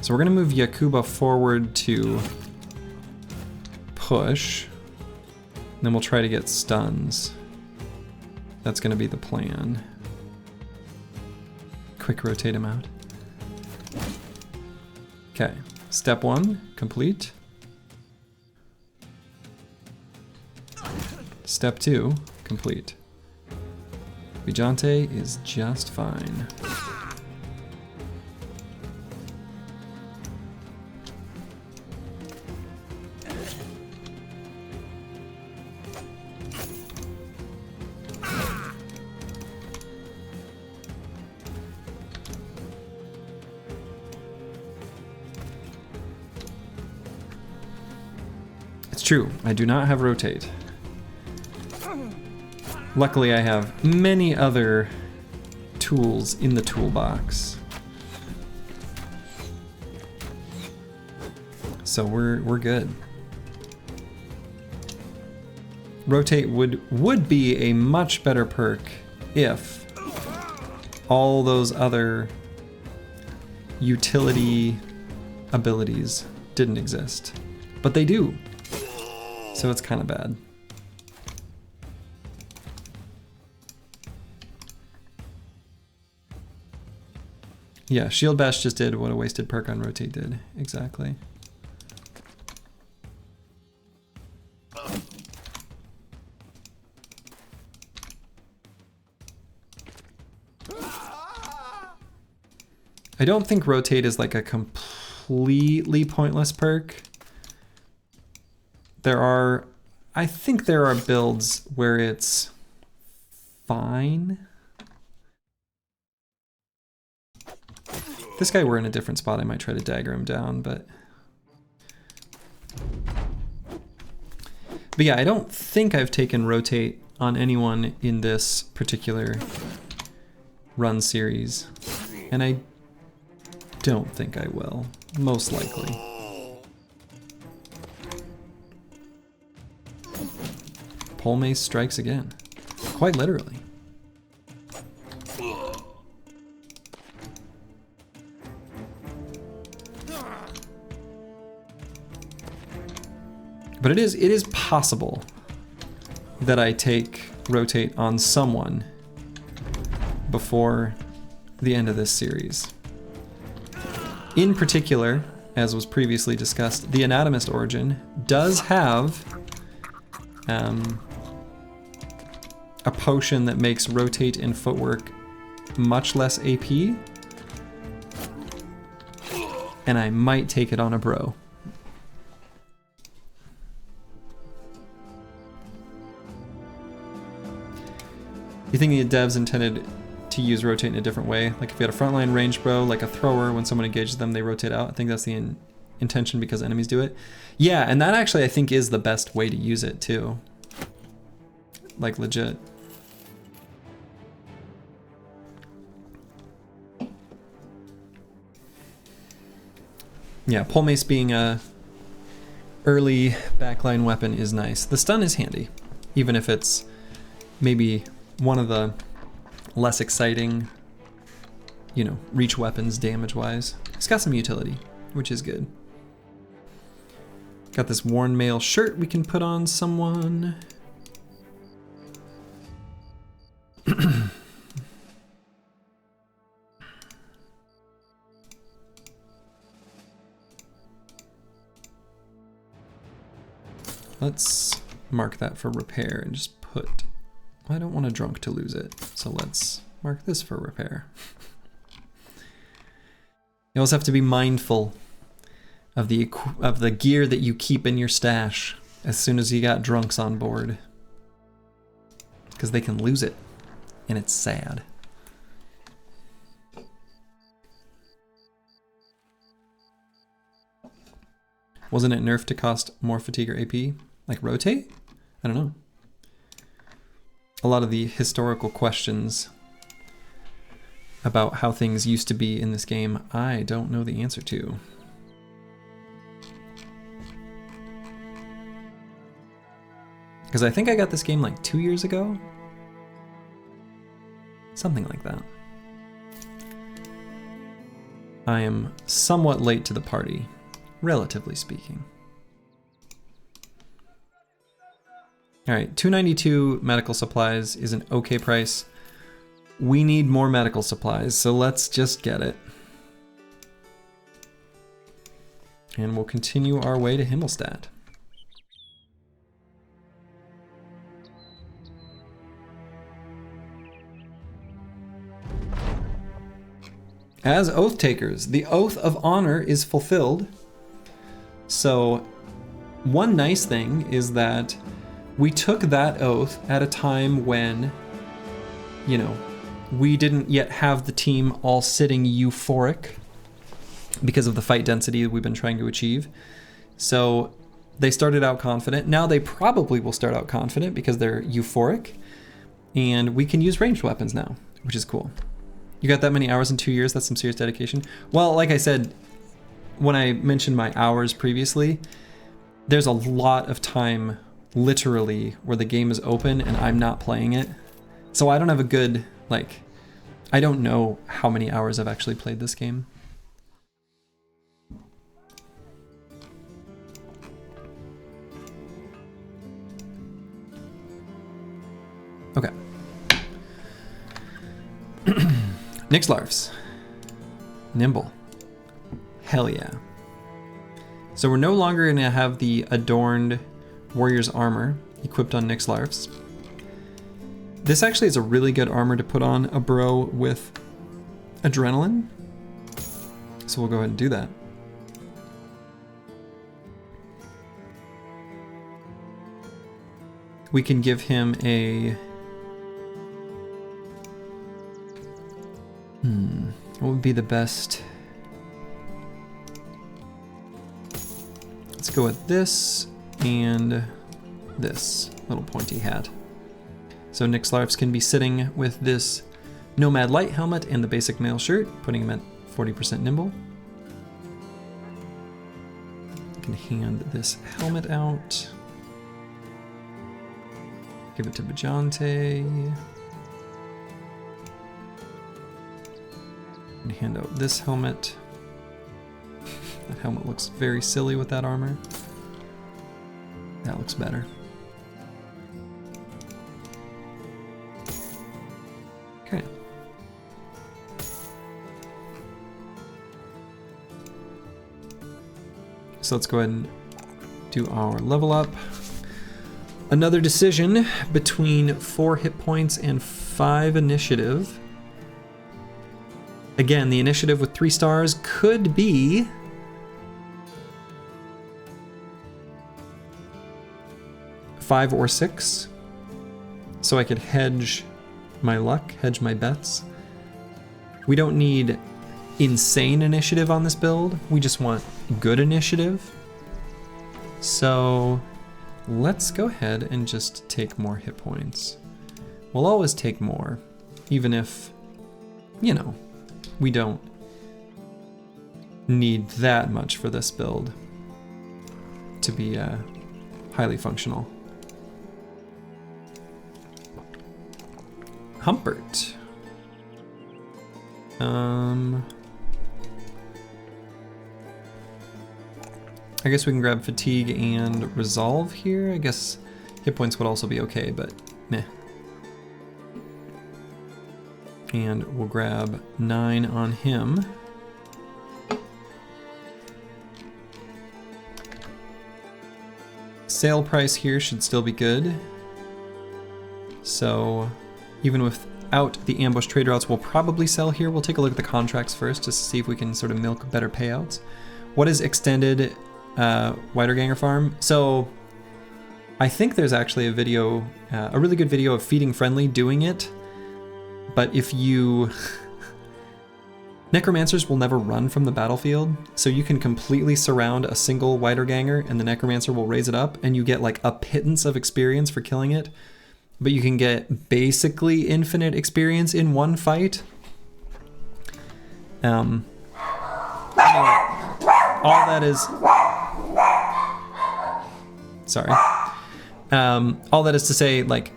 So we're gonna move Yakuba forward to push. And then we'll try to get stuns. That's gonna be the plan. Quick rotate him out. Okay, step 1, complete. Step 2, complete. Bijante is just fine. True, I do not have rotate. Luckily I have many other tools in the toolbox. So we're good. Rotate would be a much better perk if all those other utility abilities didn't exist. But they do. So it's kind of bad. Yeah, Shield Bash just did what a wasted perk on Rotate did. Exactly. I don't think Rotate is like a completely pointless perk. I think there are builds where it's fine. If this guy were in a different spot, I might try to dagger him down, but yeah, I don't think I've taken Rotate on anyone in this particular run series, and I don't think I will, most likely. Pole Mace strikes again, quite literally. But it is possible that I take Rotate on someone before the end of this series. In particular, as was previously discussed, the Anatomist Origin does have a potion that makes Rotate and Footwork much less AP, and I might take it on a bro. You think the devs intended to use Rotate in a different way? Like if you had a frontline ranged bro, like a thrower, when someone engages them, they rotate out. I think that's the intention because enemies do it. Yeah, and that actually I think is the best way to use it too. Like legit. Yeah, Pole Mace being a early backline weapon is nice. The stun is handy, even if it's maybe one of the less exciting, you know, reach weapons damage-wise. It's got some utility, which is good. Got this worn mail shirt we can put on someone. Let's mark that for repair and just put, I don't want a drunk to lose it, so let's mark this for repair. You also have to be mindful of the gear that you keep in your stash as soon as you got drunks on board, because they can lose it, and it's sad. Wasn't it nerfed to cost more fatigue or AP? Like Rotate? I don't know. A lot of the historical questions about how things used to be in this game, I don't know the answer to. Because I think I got this game like 2 years ago. Something like that. I am somewhat late to the party, relatively speaking. All right, $2.92 medical supplies is an okay price. We need more medical supplies, so let's just get it. And we'll continue our way to Himmelstadt. As Oathtakers, the Oath of Honor is fulfilled. So one nice thing is that we took that oath at a time when, you know, we didn't yet have the team all sitting euphoric because of the fight density that we've been trying to achieve. So they started out confident. Now they probably will start out confident because they're euphoric, and we can use ranged weapons now, which is cool. You got that many hours in 2 years? That's some serious dedication. Well, like I said, when I mentioned my hours previously, there's a lot of time literally where the game is open and I'm not playing it. So I don't have a good, like, I don't know how many hours I've actually played this game. Okay. Nixlarfs. Nimble. Hell yeah. So we're no longer going to have the adorned warrior's armor equipped on Nyx Larfs. This actually is a really good armor to put on a bro with adrenaline. So we'll go ahead and do that. We can give him a... what would be the best? Let's go with this and this little pointy hat. So Nyx Larfs can be sitting with this Nomad Light helmet and the basic mail shirt, putting him at 40% nimble. I can hand this helmet out. Give it to Bajante. And hand out this helmet. That helmet looks very silly with that armor. That looks better. Okay. So let's go ahead and do our level up. Another decision between 4 hit points and 5 initiative. Again, the initiative with 3 stars could be five or 6. So I could hedge my luck, hedge my bets. We don't need insane initiative on this build. We just want good initiative. So let's go ahead and just take more hit points. We'll always take more, even if, you know, we don't need that much for this build to be highly functional. Humpert. I guess we can grab fatigue and resolve here. I guess hit points would also be okay, but meh. And we'll grab 9 on him. Sale price here should still be good. So even without the ambush trade routes, we'll probably sell here. We'll take a look at the contracts first just to see if we can sort of milk better payouts. What is extended wiederganger farm? So I think there's actually a video, a really good video of Feeding Friendly doing it. But if you... Necromancers will never run from the battlefield, so you can completely surround a single wiederganger and the necromancer will raise it up and you get like a pittance of experience for killing it. But you can get basically infinite experience in one fight. All that is... Sorry. All that is to say, like,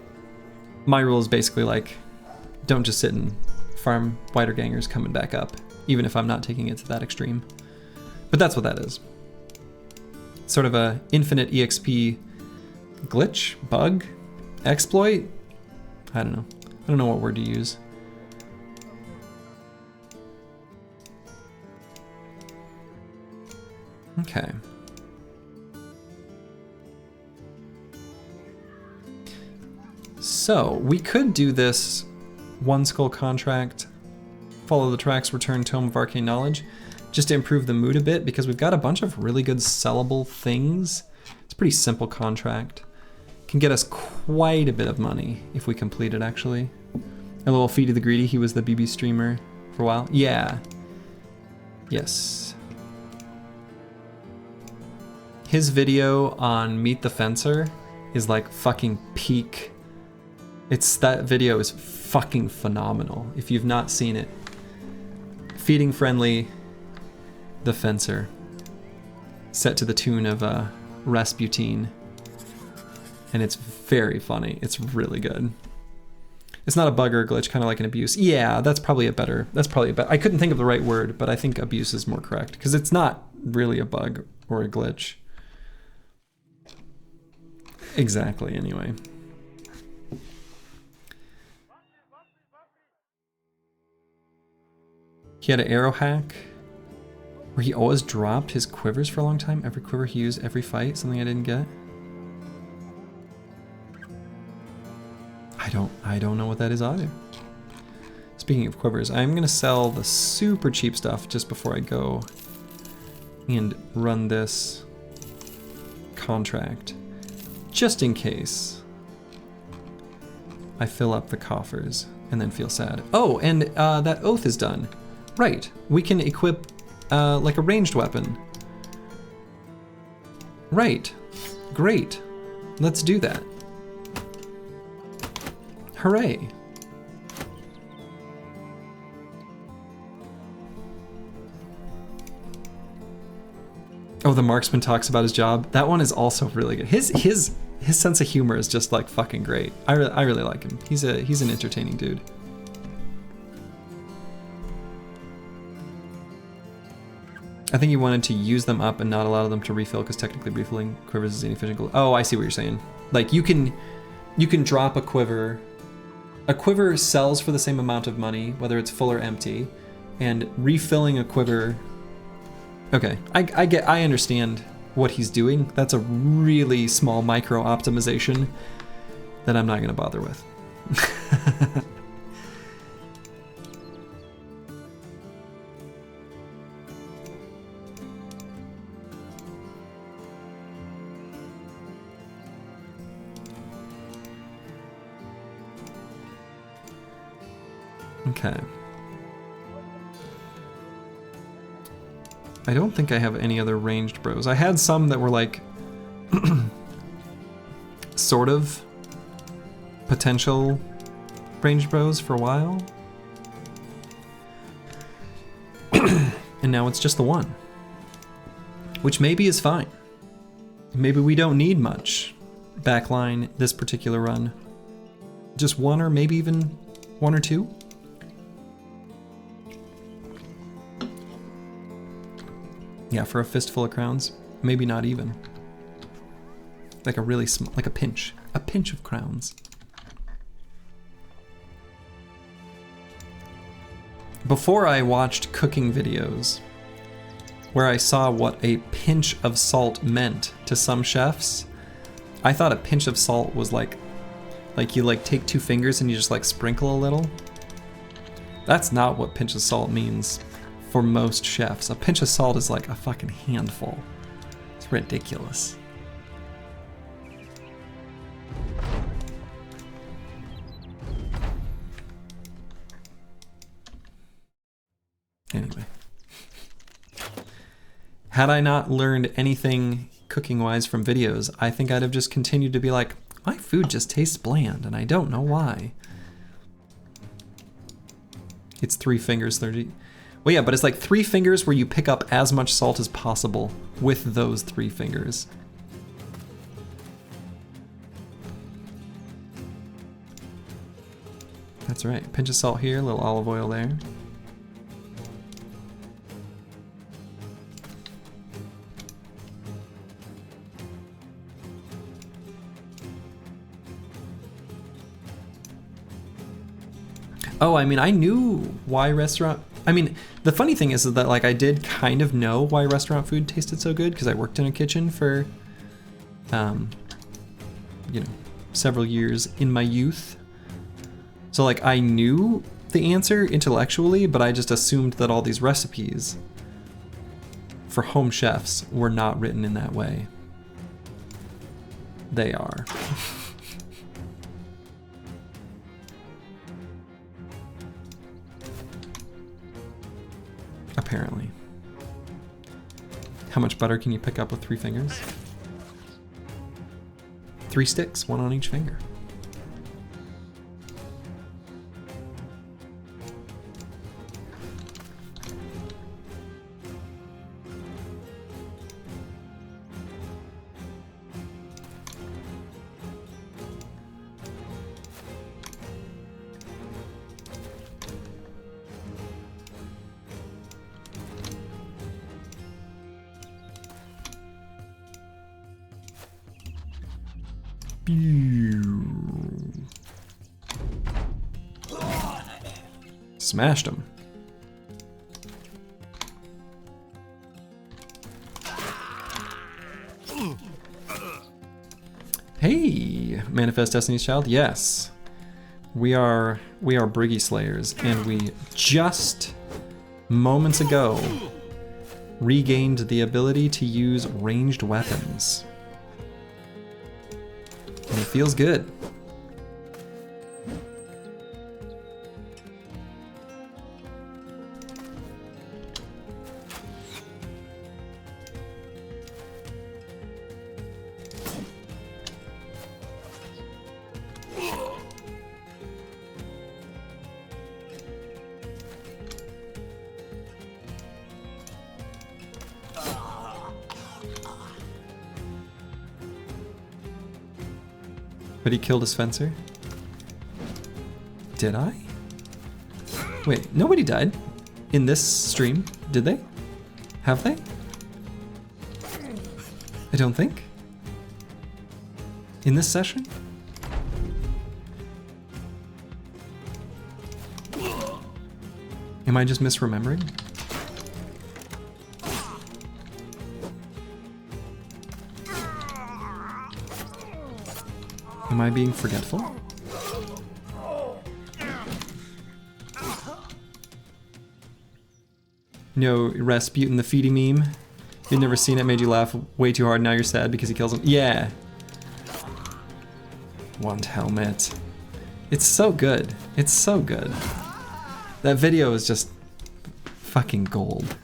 my rule is basically like, don't just sit and farm wiedergangers coming back up, even if I'm not taking it to that extreme. But that's what that is. Sort of a infinite EXP glitch, bug, exploit? I don't know. I don't know what word to use. Okay. So we could do this one skull contract, follow the tracks, return Tome of Arcane Knowledge, just to improve the mood a bit because we've got a bunch of really good sellable things. It's a pretty simple contract. Can get us quite a bit of money if we complete it, actually. A little Feed of the Greedy, he was the BB streamer for a while. Yeah. Yes. His video on Meet the Fencer is like fucking peak. That video is fucking phenomenal. If you've not seen it. Feeding Friendly, the Fencer. Set to the tune of Rasputin. And it's very funny. It's really good. It's not a bug or a glitch, kind of like an abuse. Yeah, that's probably a better, I couldn't think of the right word, but I think abuse is more correct because it's not really a bug or a glitch. Exactly, anyway. He had an arrow hack. Where he always dropped his quivers for a long time. Every quiver he used, every fight. Something I didn't get. I don't know what that is either. Speaking of quivers, I'm gonna sell the super cheap stuff just before I go and run this contract, just in case I fill up the coffers and then feel sad. Oh, and that oath is done. Right, we can equip like a ranged weapon. Right, great. Let's do that. Hooray. Oh, the marksman talks about his job. That one is also really good. His sense of humor is just like fucking great. I really like him. He's an entertaining dude. I think he wanted to use them up and not allow them to refill because technically refilling quivers is inefficient. Oh, I see what you're saying. Like you can drop a quiver. A quiver sells for the same amount of money, whether it's full or empty, and refilling a quiver. Okay, I understand what he's doing. That's a really small micro optimization that I'm not gonna bother with. Okay. I don't think I have any other ranged bros. I had some that were like sort of potential ranged bros for a while. And now it's just the one. Which maybe is fine. Maybe we don't need much backline this particular run. Just one or maybe even one or two. Yeah, for a fistful of crowns, maybe not even. Like a really small, like a pinch of crowns. Before I watched cooking videos where I saw what a pinch of salt meant to some chefs, I thought a pinch of salt was like you like take two fingers and you just like sprinkle a little. That's not what pinch of salt means. For most chefs, a pinch of salt is like a fucking handful. It's ridiculous. Anyway. Had I not learned anything cooking-wise from videos, I think I'd have just continued to be like, my food just tastes bland, and I don't know why. It's 3 fingers, 30... Well, yeah, but it's like 3 fingers where you pick up as much salt as possible with those 3 fingers. That's right. Pinch of salt here, a little olive oil there. Oh, I mean, I knew why restaurant... I mean, the funny thing is that like I did kind of know why restaurant food tasted so good because I worked in a kitchen for, you know, several years in my youth. So like I knew the answer intellectually, but I just assumed that all these recipes for home chefs were not written in that way. They are. Apparently. How much butter can you pick up with 3 fingers? 3 sticks, 1 on each finger. Smashed him. Hey, Manifest Destiny's Child. Yes, we are Briggy Slayers, and we just moments ago regained the ability to use ranged weapons, and it feels good. But he killed his fencer? Did I? Wait, nobody died in this stream, did they? Have they? I don't think. In this session? Am I just misremembering? Am I being forgetful? No, Rasputin the feeding meme. You'd never seen it, made you laugh way too hard, now you're sad because he kills him. Yeah. Wand helmet. It's so good. It's so good. That video is just fucking gold.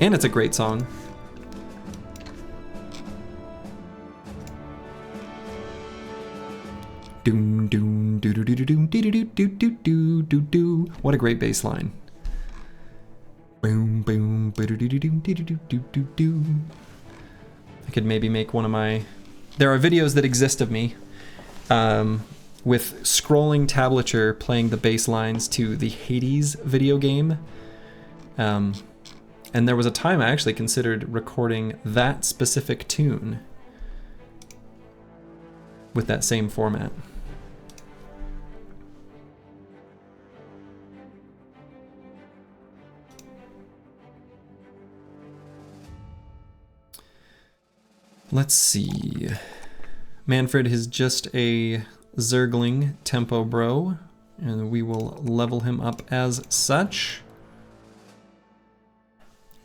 And it's a great song. Doom doom doo doo doo doo doo doo doo doo doo doo doo. What a great bass line. Boom boom doo doo doo doo doo doo doo doo doo. I could maybe make one of my. There are videos that exist of me with scrolling tablature playing the bass lines to the Hades video game. And there was a time I actually considered recording that specific tune with that same format. Let's see. Manfred is just a Zergling tempo bro, and we will level him up as such.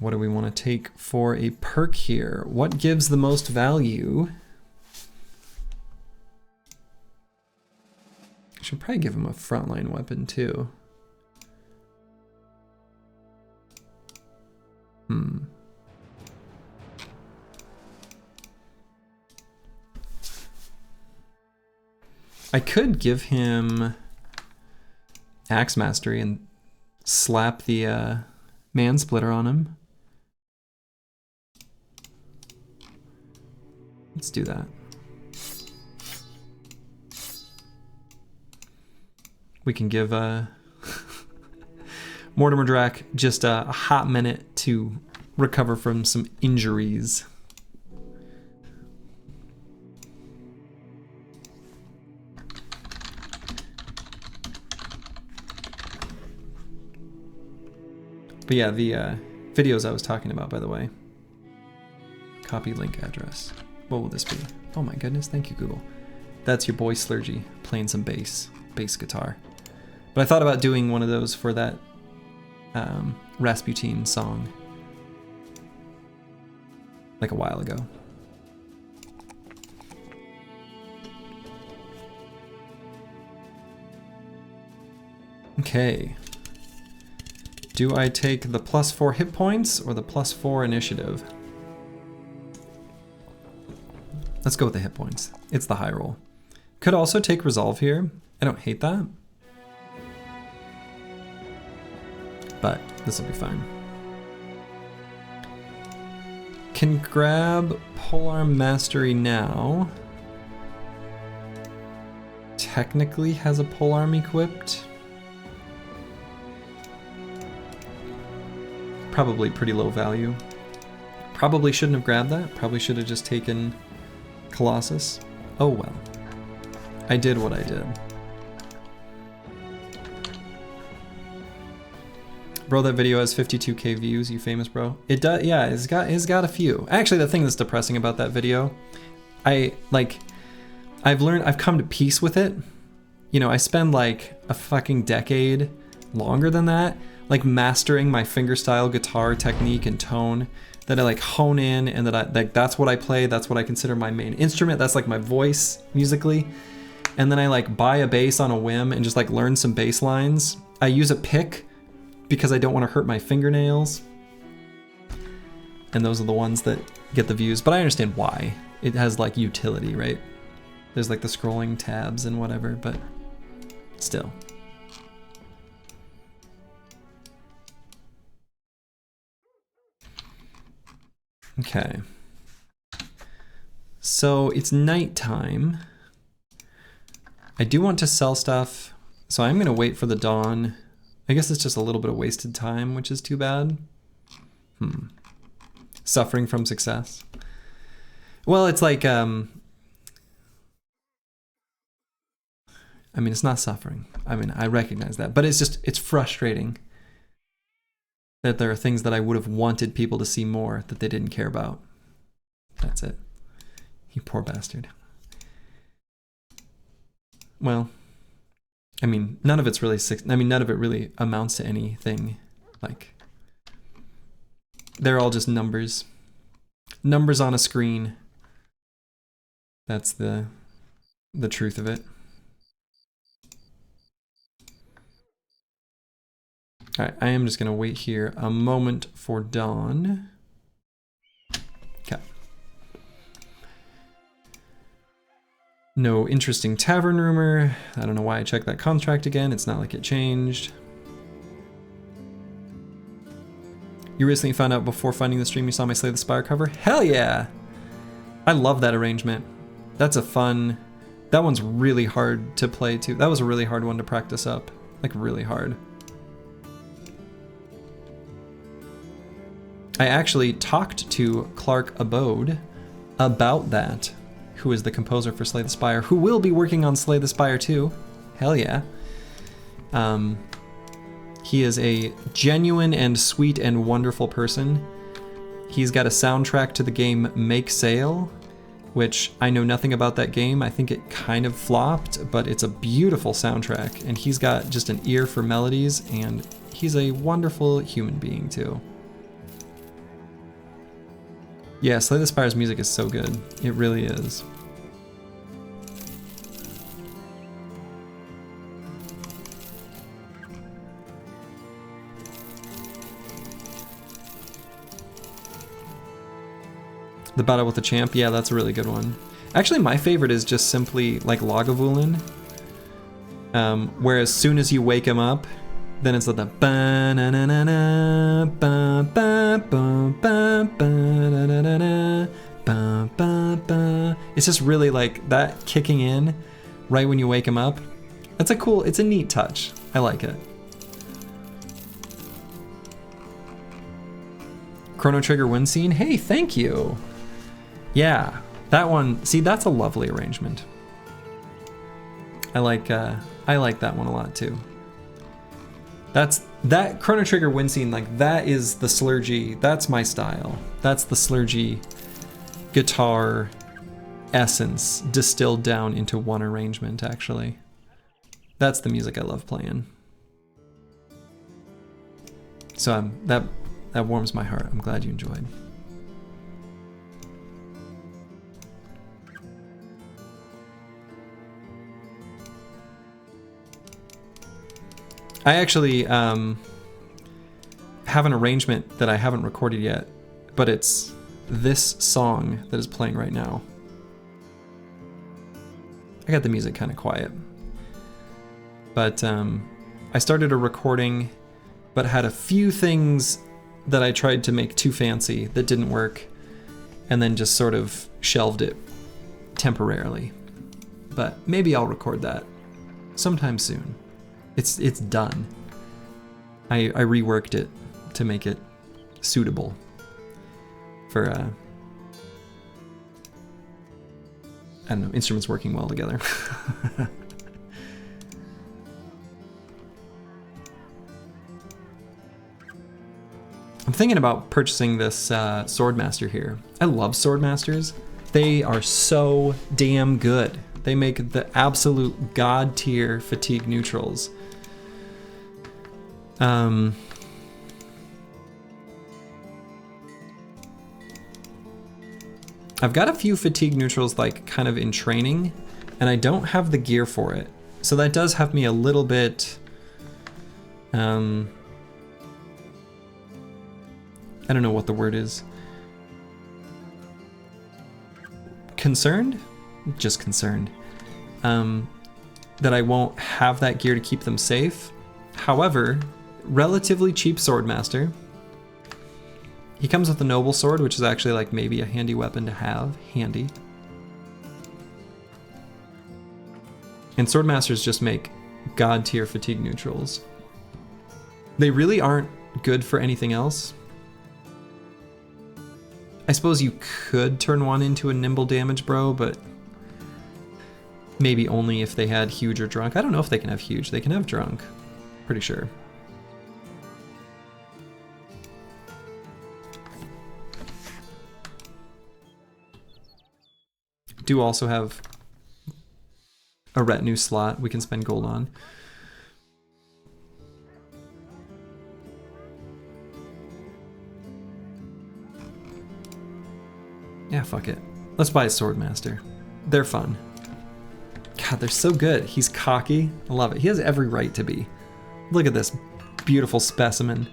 What do we want to take for a perk here? What gives the most value? I should probably give him a frontline weapon too. I could give him Axe Mastery and slap the Man Splitter on him. Let's do that. We can give Mortimer Drac just a hot minute to recover from some injuries. But yeah, the videos I was talking about, by the way. Copy link address. What will this be? Oh my goodness, thank you, Google. That's your boy Slurgy playing some bass guitar. But I thought about doing one of those for that Rasputin song like a while ago. Okay. Do I take the +4 hit points or the +4 initiative? Let's go with the hit points. It's the high roll. Could also take resolve here. I don't hate that. But this will be fine. Can grab Polearm Mastery now. Technically has a polearm equipped. Probably pretty low value. Probably shouldn't have grabbed that. Probably should have just taken Colossus. Oh well. I did what I did. Bro, that video has 52k views, you famous bro. It does, yeah, it's got a few. Actually, the thing that's depressing about that video, I've come to peace with it. You know, I spend like a fucking decade, longer than that, like mastering my fingerstyle guitar technique and tone that I like hone in, and that's what I play, that's what I consider my main instrument, that's like my voice musically. And then I like buy a bass on a whim and just like learn some bass lines. I use a pick because I don't want to hurt my fingernails. And those are the ones that get the views, but I understand why. It has like utility, right? There's like the scrolling tabs and whatever, but still. Okay. So it's nighttime. I do want to sell stuff, so I'm gonna wait for the dawn. I guess it's just a little bit of wasted time, which is too bad. Suffering from success. Well, it's like, I mean, it's not suffering. I mean, I recognize that, but it's frustrating that there are things that I would have wanted people to see more that they didn't care about. That's it. You poor bastard. Well, I mean, none of it really amounts to anything. Like, they're all just numbers. Numbers on a screen. That's the truth of it. All right, I am just gonna wait here a moment for dawn. Okay. No interesting tavern rumor. I don't know why I checked that contract again. It's not like it changed. You recently found out before finding the stream you saw my Slay the Spire cover? Hell yeah! I love that arrangement. That's a fun... That one's really hard to play too. That was a really hard one to practice up. Like, really hard. I actually talked to Clark Abode about that, who is the composer for Slay the Spire, who will be working on Slay the Spire 2. Hell yeah. He is a genuine and sweet and wonderful person. He's got a soundtrack to the game Make Sail, which I know nothing about that game. I think it kind of flopped, but it's a beautiful soundtrack, and he's got just an ear for melodies, and he's a wonderful human being too. Yeah, Slay the Spire's music is so good. It really is. The Battle with the Champ, yeah, that's a really good one. Actually, my favorite is just simply like Lagavulin, where as soon as you wake him up, then it's like the ba-na-na-na-na, ba-ba-ba-ba-ba-da-da-da, ba-ba-ba. It's just really like that kicking in right when you wake him up. That's a cool, it's a neat touch. I like it. Chrono Trigger wind scene, hey, thank you. Yeah, that one, see, that's a lovely arrangement. I like that one a lot too. That Chrono Trigger wind scene, like that is the slurgy, that's my style. That's the slurgy guitar essence distilled down into one arrangement, actually. That's the music I love playing. So that warms my heart. I'm glad you enjoyed. I actually have an arrangement that I haven't recorded yet, but it's this song that is playing right now. I got the music kind of quiet. But I started a recording, but had a few things that I tried to make too fancy that didn't work, and then just sort of shelved it temporarily. But maybe I'll record that sometime soon. It's done. I reworked it to make it suitable for I don't know, instruments working well together. I'm thinking about purchasing this Swordmaster here. I love Swordmasters. They are so damn good. They make the absolute god tier fatigue neutrals. I've got a few fatigue neutrals like kind of in training, and I don't have the gear for it. So that does have me a little bit I don't know what the word is. Concerned? Just concerned. That I won't have that gear to keep them safe. However, relatively cheap Swordmaster. He comes with a noble sword, which is actually like maybe a handy weapon to have. Handy. And Swordmasters just make god tier fatigue neutrals. They really aren't good for anything else. I suppose you could turn one into a nimble damage bro, but maybe only if they had huge or drunk. I don't know if they can have huge. They can have drunk. Pretty sure. Do also have a retinue slot we can spend gold on. Yeah, fuck it. Let's buy a Swordmaster. They're fun. God, they're so good. He's cocky. I love it. He has every right to be. Look at this beautiful specimen.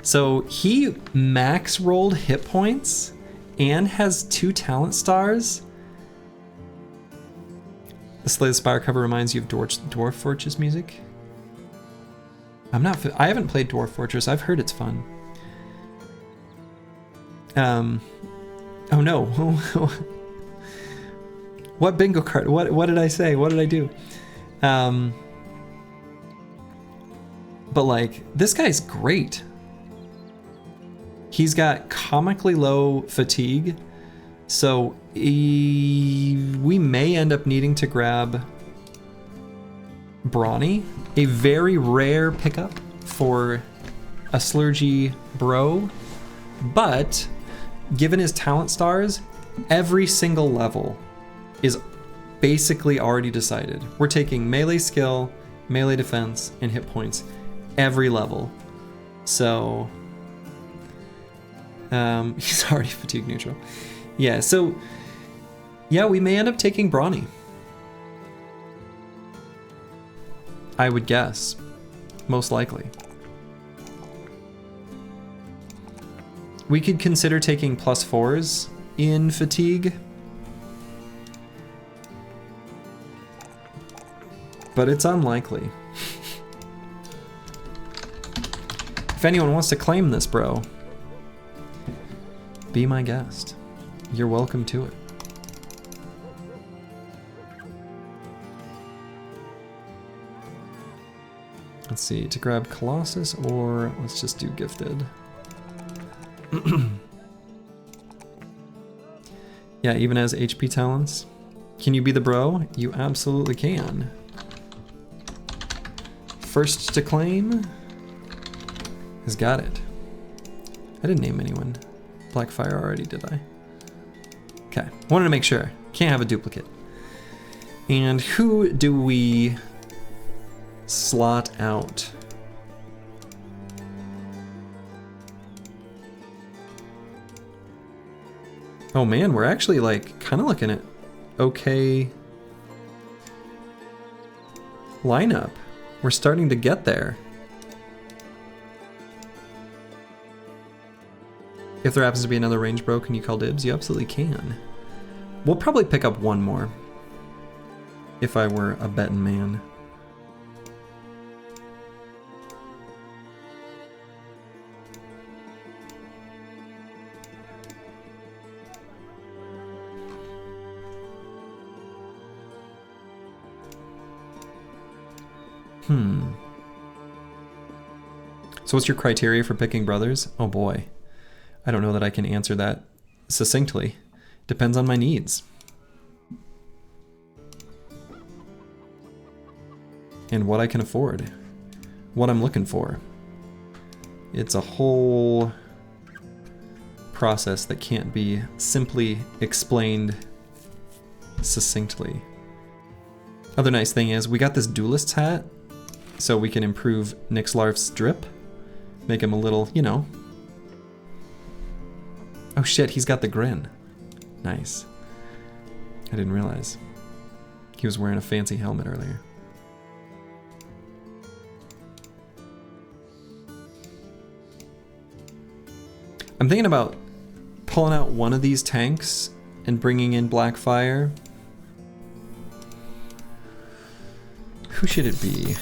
So he max rolled hit points and has 2 talent stars. The Slay the Spire cover reminds you of Dwarf Fortress music. I haven't played Dwarf Fortress. I've heard it's fun. Oh no. What bingo card? What did I say? What did I do? But like, this guy's great. He's got comically low fatigue, so we may end up needing to grab Brawny, a very rare pickup for a Slurgy bro, but given his talent stars, every single level is basically already decided. We're taking melee skill, melee defense, and hit points every level. So he's already fatigue neutral. Yeah, so yeah, we may end up taking Brawny. I would guess. Most likely. We could consider taking +4s in fatigue. But it's unlikely. If anyone wants to claim this, bro, be my guest. You're welcome to it. Let's see, to grab Colossus, or let's just do Gifted. Yeah, even as HP talents. Can you be the bro? You absolutely can. First to claim has got it. I didn't name anyone. Blackfire already, did I? Okay, wanted to make sure. Can't have a duplicate. And who do we slot out? Oh man, we're actually like kind of looking at okay lineup. We're starting to get there. If there happens to be another range bro, can you call dibs? You absolutely can. We'll probably pick up one more if I were a betting man. So what's your criteria for picking brothers? Oh boy. I don't know that I can answer that succinctly. Depends on my needs. And what I can afford. What I'm looking for. It's a whole process that can't be simply explained succinctly. Other nice thing is we got this duelist's hat, so we can improve Nixlarf's drip. Make him a little, you know. Oh shit, he's got the grin. Nice. I didn't realize. He was wearing a fancy helmet earlier. I'm thinking about pulling out one of these tanks and bringing in Blackfire. Who should it be?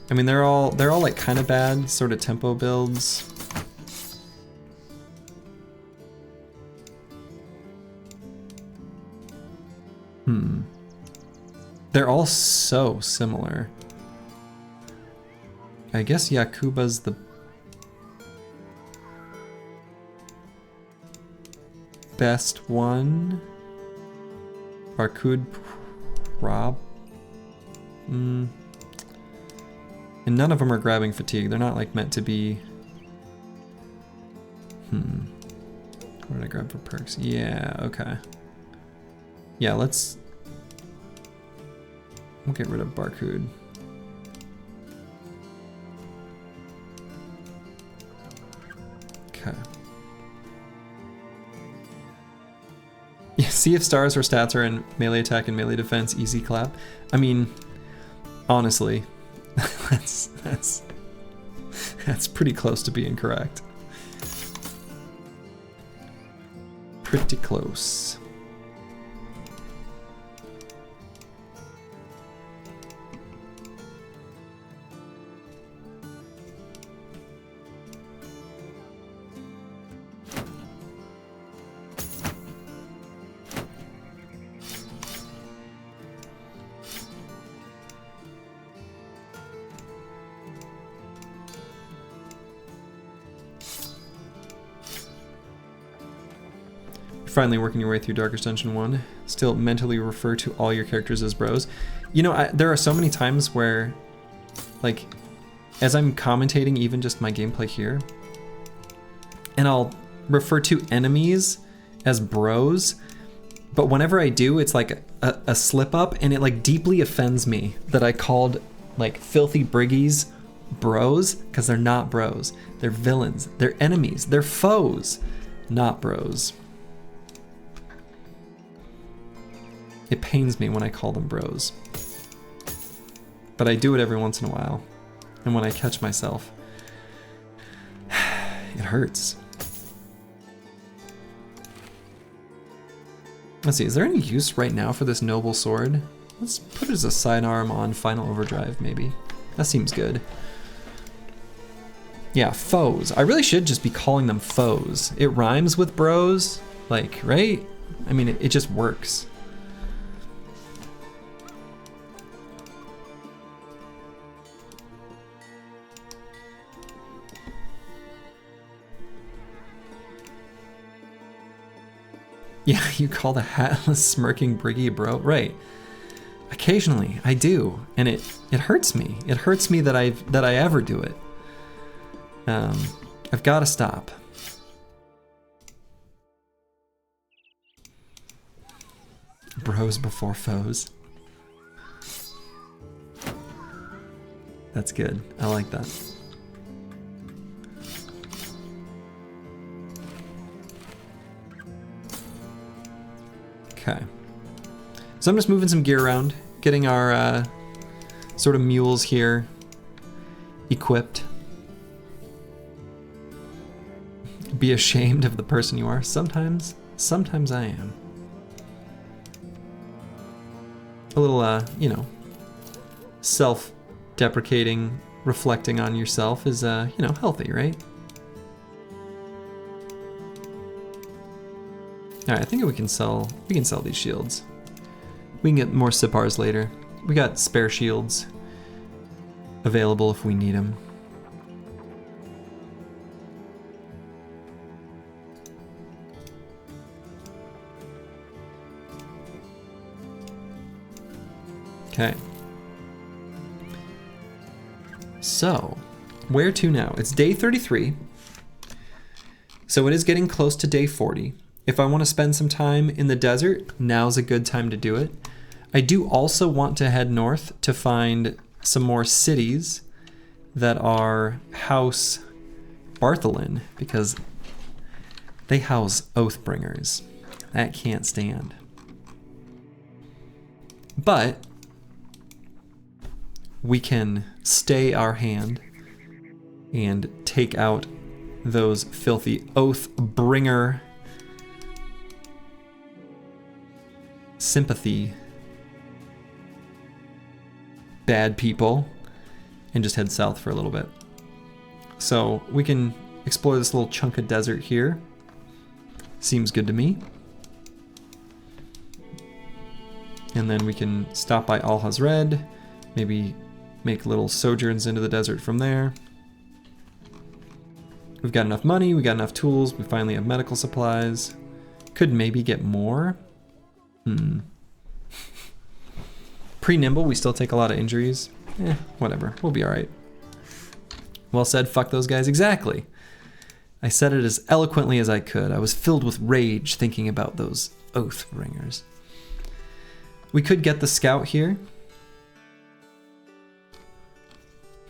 I mean, they're all like kind of bad sort of tempo builds. They're all so similar. I guess Yakuba's the best one. Barkud Rob. And none of them are grabbing fatigue. They're not like meant to be. What did I grab for perks? Yeah, okay. Yeah, we'll get rid of Barkud. Okay. Yeah, see if stars or stats are in melee attack and melee defense, easy clap. I mean, honestly, that's pretty close to being correct. Pretty close. Finally working your way through Dark Ascension 1. Still mentally refer to all your characters as bros. You know, there are so many times where, like, as I'm commentating even just my gameplay here, and I'll refer to enemies as bros, but whenever I do, it's like a slip up, and it like deeply offends me that I called like filthy briggies bros, because they're not bros. They're villains. They're enemies. They're foes, not bros. It pains me when I call them bros. But I do it every once in a while. And when I catch myself, it hurts. Let's see, is there any use right now for this noble sword? Let's put it as a sidearm on Final Overdrive, maybe. That seems good. Yeah, foes. I really should just be calling them foes. It rhymes with bros, like, right? I mean, it just works. Yeah, you call the hatless smirking briggy bro? Right. Occasionally, I do, and it hurts me. It hurts me that I ever do it. I've got to stop. Bros before foes. That's good. I like that. Okay. So I'm just moving some gear around, getting our sort of mules here equipped. Be ashamed of the person you are. Sometimes I am. A little, you know, self-deprecating, reflecting on yourself is, you know, healthy, right? All right, I think we can sell these shields. We can get more Sipars later. We got spare shields available if we need them. Okay. So, where to now? It's day 33. So it is getting close to day 40. If I want to spend some time in the desert, now's a good time to do it. I do also want to head north to find some more cities that are House Bartholin, because they house Oathbringers. That can't stand. But we can stay our hand and take out those filthy Oathbringer sympathy bad people and just head south for a little bit. So we can explore this little chunk of desert here. Seems good to me. And then we can stop by Al Hazred, maybe make little sojourns into the desert from there. We've got enough money, we got enough tools, we finally have medical supplies. Could maybe get more. Pre-nimble, we still take a lot of injuries. Whatever, we'll be alright. Well said, fuck those guys. Exactly. I said it as eloquently as I could. I was filled with rage thinking about those Oathbringers. We could get the scout here.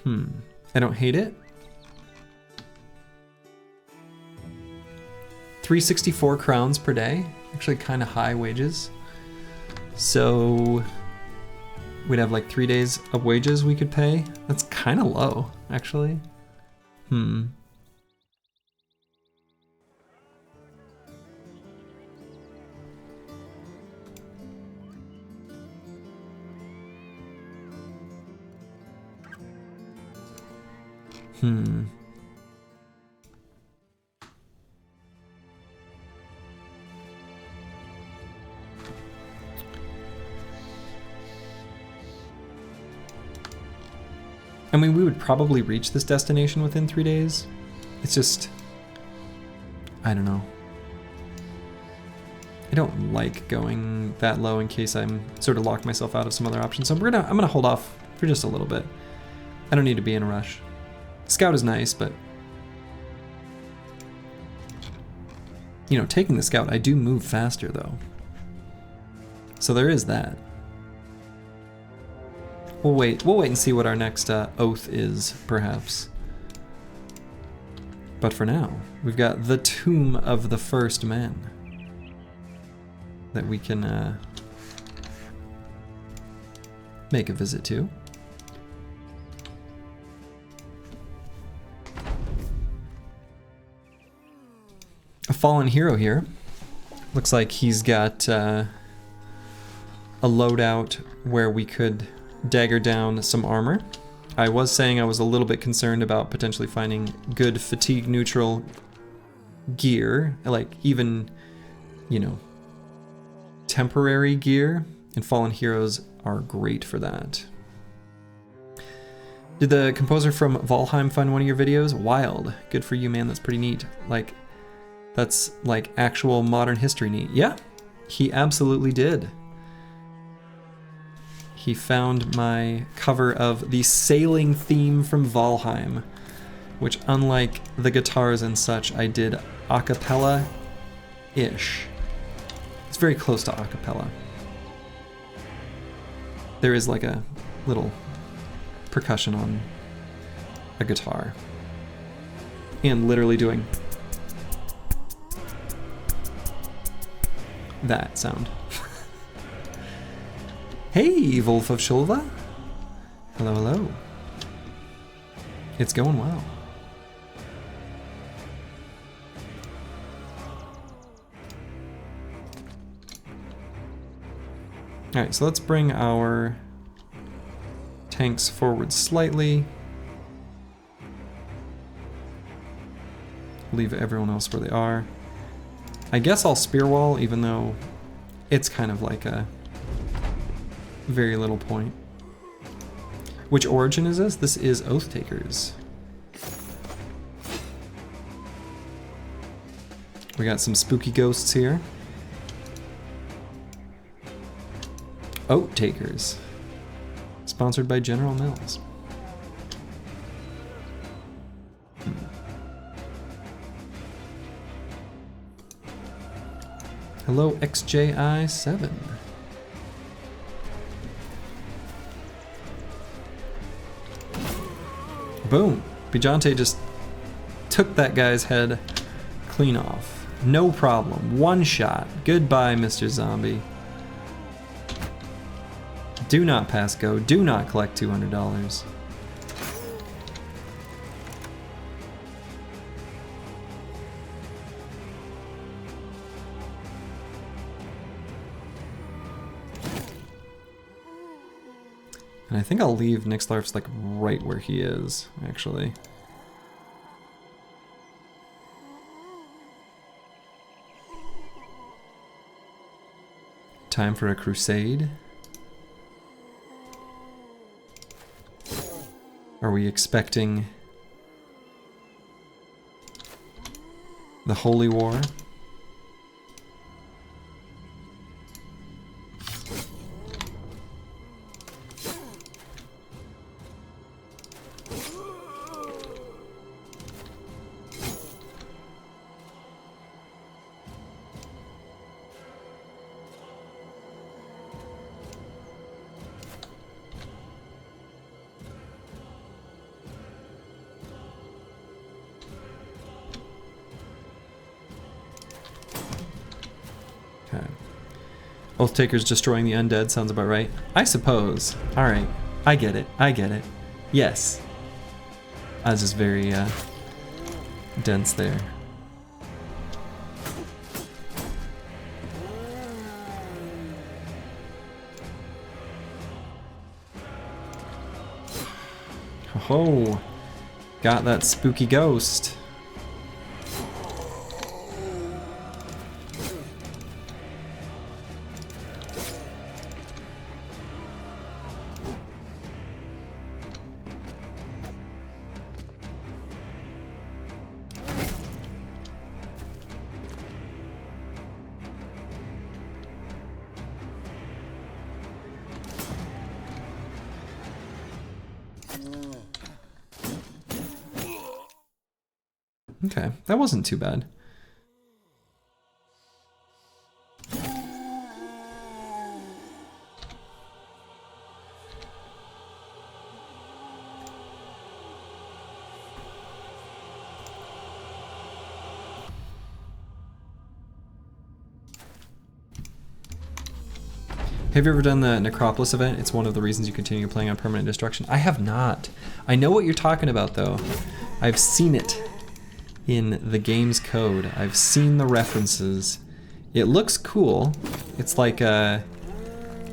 I don't hate it. 364 crowns per day. Actually kind of high wages. So we'd have like 3 days of wages we could pay. That's kind of low, actually. I mean, we would probably reach this destination within 3 days. It's just, I don't know. I don't like going that low in case I'm sort of locked myself out of some other options. So I'm gonna hold off for just a little bit. I don't need to be in a rush. Scout is nice, but you know, taking the scout, I do move faster though. So there is that. We'll wait and see what our next oath is, perhaps. But for now, we've got the Tomb of the First Men that we can make a visit to. A fallen hero here. Looks like he's got a loadout where we could dagger down some armor. I was saying I was a little bit concerned about potentially finding good fatigue neutral gear, like even, you know, temporary gear, and fallen heroes are great for that. Did the composer from Valheim find one of your videos? Wild. Good for you, man. That's pretty neat. Like, that's like actual modern history neat. Yeah, he absolutely did. He found my cover of the sailing theme from Valheim, which, unlike the guitars and such, I did a cappella-ish. It's very close to a cappella. There is like a little percussion on a guitar. And literally doing that sound. Hey, Wolf of Shulva. Hello, hello. It's going well. Alright, so let's bring our tanks forward slightly. Leave everyone else where they are. I guess I'll spear wall, even though it's kind of like a very little point. Which origin is this? This is Oathtakers. We got some spooky ghosts here. Oathtakers. Sponsored by General Mills. Hello, XJI7. Boom. Bijante just took that guy's head clean off. No problem. One shot. Goodbye, Mr. Zombie. Do not pass go. Do not collect $200. And I think I'll leave Nixlarf's like right where he is, actually. Time for a crusade. Are we expecting the Holy War? Oathtakers destroying the undead sounds about right. I suppose. Alright. I get it. I get it. Yes. I was just very dense there. Ho-ho. Got that spooky ghost. Okay, that wasn't too bad. Have you ever done the Necropolis event? It's one of the reasons you continue playing on Permanent Destruction. I have not. I know what you're talking about, though. I've seen it in the game's code. I've seen the references. It looks cool. It's like a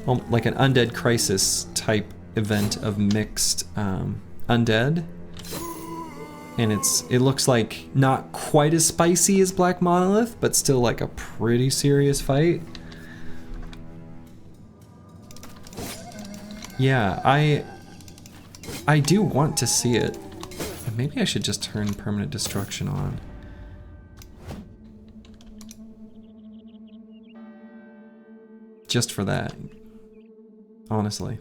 like an Undead Crisis type event of mixed undead. And it looks like not quite as spicy as Black Monolith, but still like a pretty serious fight. Yeah, I do want to see it. Maybe I should just turn Permanent Destruction on. Just for that. Honestly.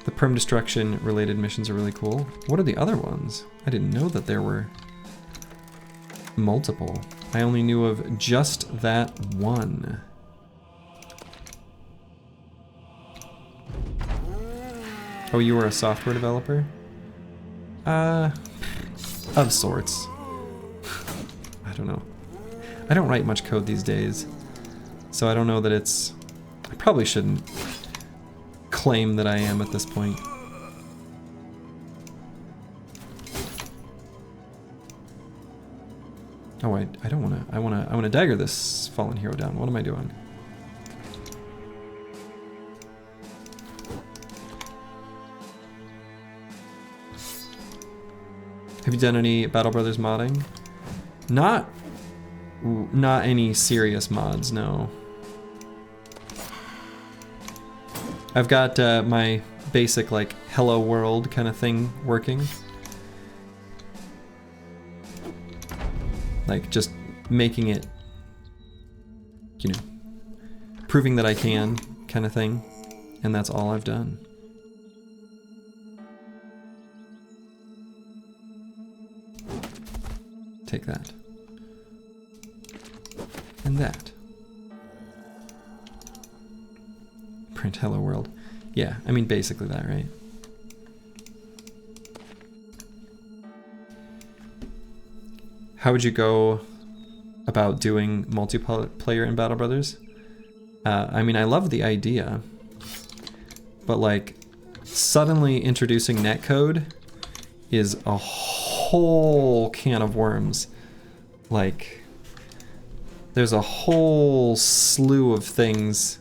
The Perm Destruction related missions are really cool. What are the other ones? I didn't know that there were multiple. I only knew of just that one. Oh, you were a software developer? Of sorts. I don't know. I don't write much code these days, so I don't know that it's... I probably shouldn't claim that I am at this point. Oh, I don't wanna, I wanna dagger this fallen hero down. What am I doing? Have you done any Battle Brothers modding? Not any serious mods, no. I've got my basic like hello world kind of thing working. Like just making it, you know, proving that I can kind of thing. And that's all I've done. Take that. And that. Print hello world. Yeah, I mean basically that, right? How would you go about doing multiplayer in Battle Brothers? I mean, I love the idea, but like suddenly introducing netcode is a whole can of worms. Like, there's a whole slew of things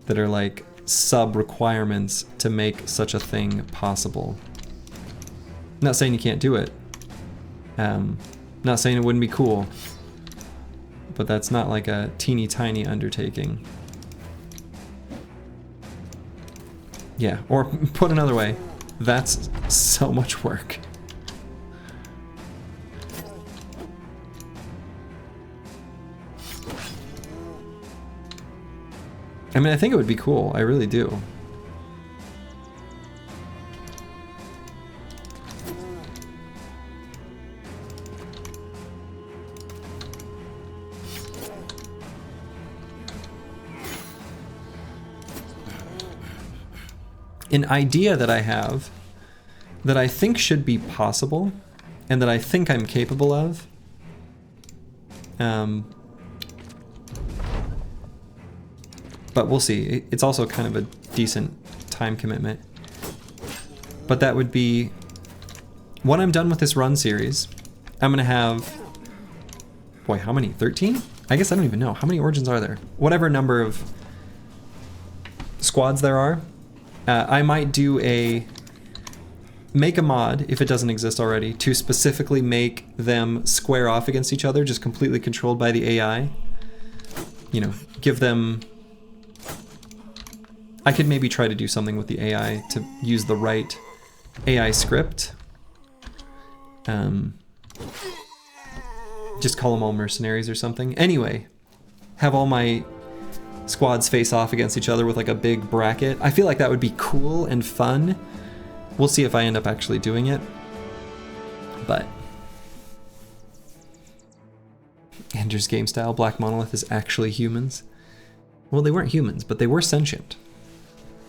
that are like sub-requirements to make such a thing possible. Not saying you can't do it. Not saying it wouldn't be cool. But that's not like a teeny tiny undertaking. Yeah, or put another way, that's so much work. I mean, I think it would be cool. I really do. An idea that I have that I think should be possible and that I think I'm capable of. But we'll see. It's also kind of a decent time commitment. But that would be, when I'm done with this run series, I'm gonna have, boy, how many? 13? I guess I don't even know. How many origins are there? Whatever number of squads there are. I might make a mod, if it doesn't exist already, to specifically make them square off against each other, just completely controlled by the AI. You know, give them... I could maybe try to do something with the AI to use the right AI script. Just call them all mercenaries or something. Anyway, have all my squads face off against each other with like a big bracket. I feel like that would be cool and fun. We'll see if I end up actually doing it. But Ender's game style, Black Monolith is actually humans. Well, they weren't humans, but they were sentient.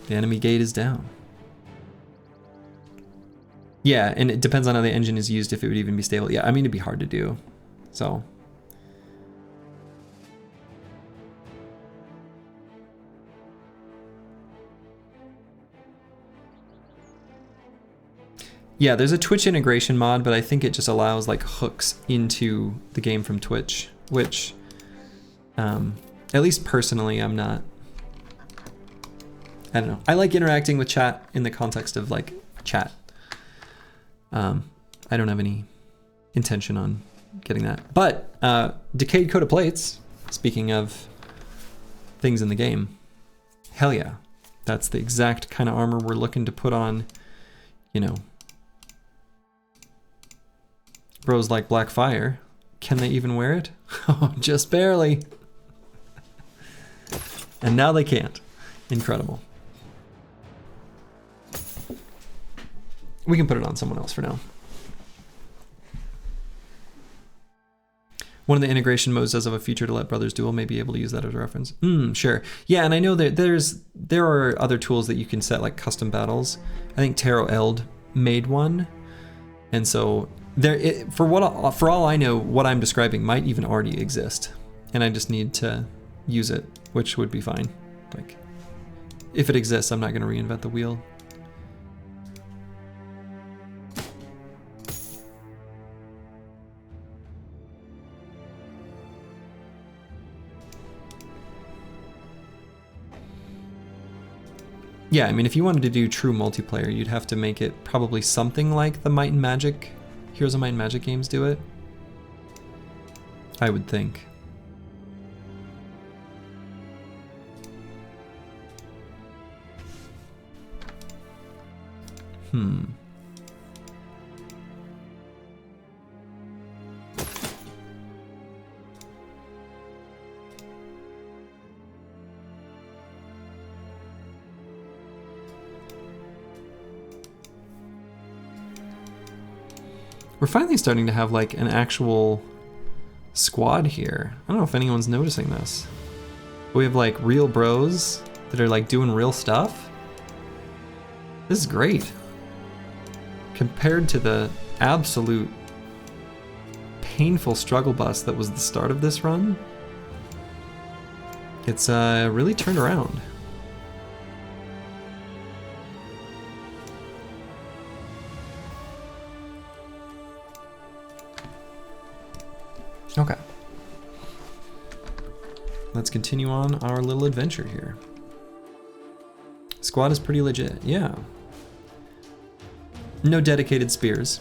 The enemy gate is down. Yeah, and it depends on how the engine is used, if it would even be stable. Yeah, I mean, it'd be hard to do. So... yeah, there's a Twitch integration mod, but I think it just allows like hooks into the game from Twitch, which, at least personally, I'm not. I don't know. I like interacting with chat in the context of like chat. I don't have any intention on getting that. But Decayed Coat of Plates, speaking of things in the game, hell yeah. That's the exact kind of armor we're looking to put on, you know, bros like Blackfire. Can they even wear it? Oh, just barely. And now they can't. Incredible. We can put it on someone else for now. One of the integration modes does have a feature to let brothers duel. May be able to use that as a reference. Sure. Yeah, and I know that there are other tools that you can set, like custom battles. I think Tarot Eld made one, and so there. For all I know, what I'm describing might even already exist, and I just need to use it, which would be fine. Like, if it exists, I'm not going to reinvent the wheel. Yeah, I mean, if you wanted to do true multiplayer, you'd have to make it probably something like the Might and Magic, Heroes of Might and Magic games do it. I would think. We're finally starting to have like an actual squad here. I don't know if anyone's noticing this. We have like real bros that are like doing real stuff. This is great. Compared to the absolute painful struggle bus that was the start of this run, it's really turned around. Okay. Let's continue on our little adventure here. Squad is pretty legit, yeah. No dedicated spears.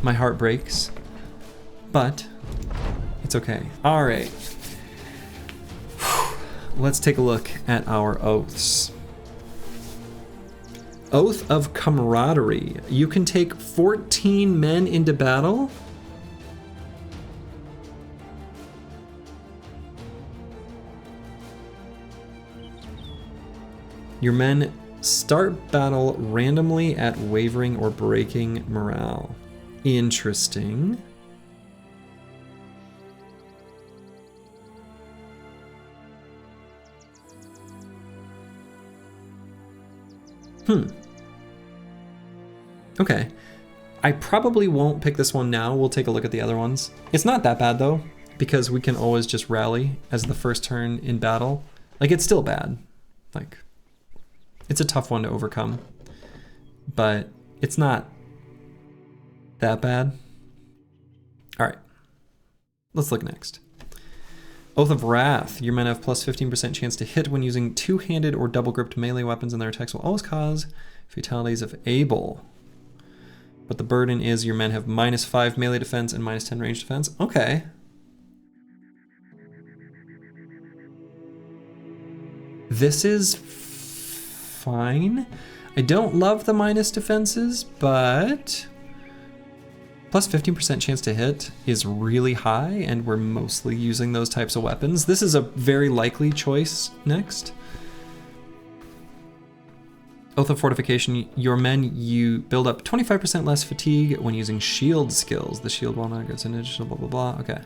My heart breaks, but it's okay. All right. Let's take a look at our oaths. Oath of Camaraderie. You can take 14 men into battle. Your men start battle randomly at wavering or breaking morale. Interesting. Okay. I probably won't pick this one now. We'll take a look at the other ones. It's not that bad though, because we can always just rally as the first turn in battle. Like, it's still bad. Like, it's a tough one to overcome, but it's not that bad. All right, let's look next. Oath of Wrath. Your men have plus 15% chance to hit when using two-handed or double-gripped melee weapons, and their attacks will always cause fatalities of able. But the burden is your men have -5 melee defense and -10 range defense. Okay. This is fine. I don't love the minus defenses, but plus 15% chance to hit is really high, and we're mostly using those types of weapons. This is a very likely choice next. Oath of Fortification. Your men, you build up 25% less fatigue when using shield skills. The shield walnut gets an additional blah, blah, blah. Okay.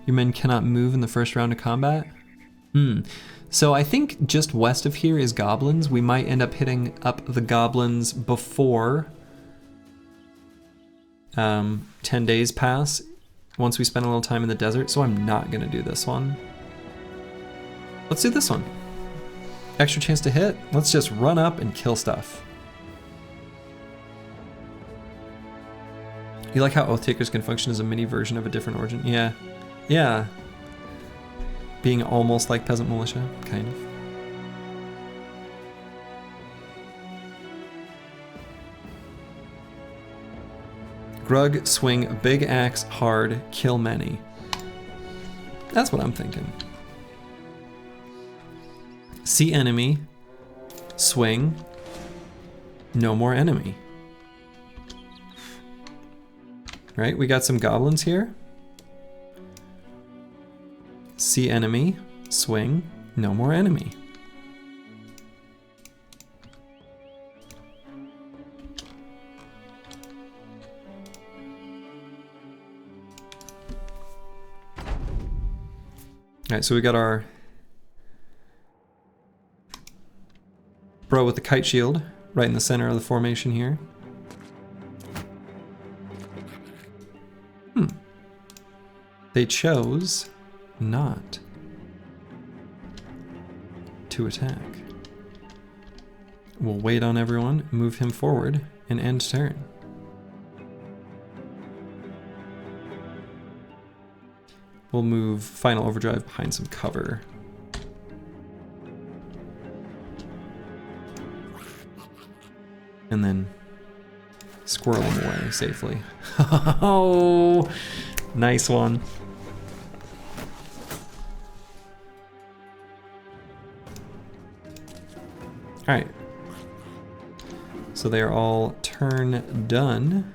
Your men cannot move in the first round of combat. So I think just west of here is goblins. We might end up hitting up the goblins before 10 days pass, once we spend a little time in the desert, so I'm not gonna do this one. Let's do this one. Extra chance to hit. Let's just run up and kill stuff. You like how Oathtakers can function as a mini version of a different origin? Yeah. Yeah. Being almost like Peasant Militia, kind of. Grug, swing, big axe, hard, kill many. That's what I'm thinking. See enemy, swing, no more enemy. Right, we got some goblins here. See enemy, swing, no more enemy. All right, so we got our bro with the kite shield right in the center of the formation here. They chose not to attack. We'll wait on everyone, move him forward, and end turn. We'll move Final Overdrive behind some cover. And then squirrel him away safely. Oh, nice one. All right. So they are all turn done.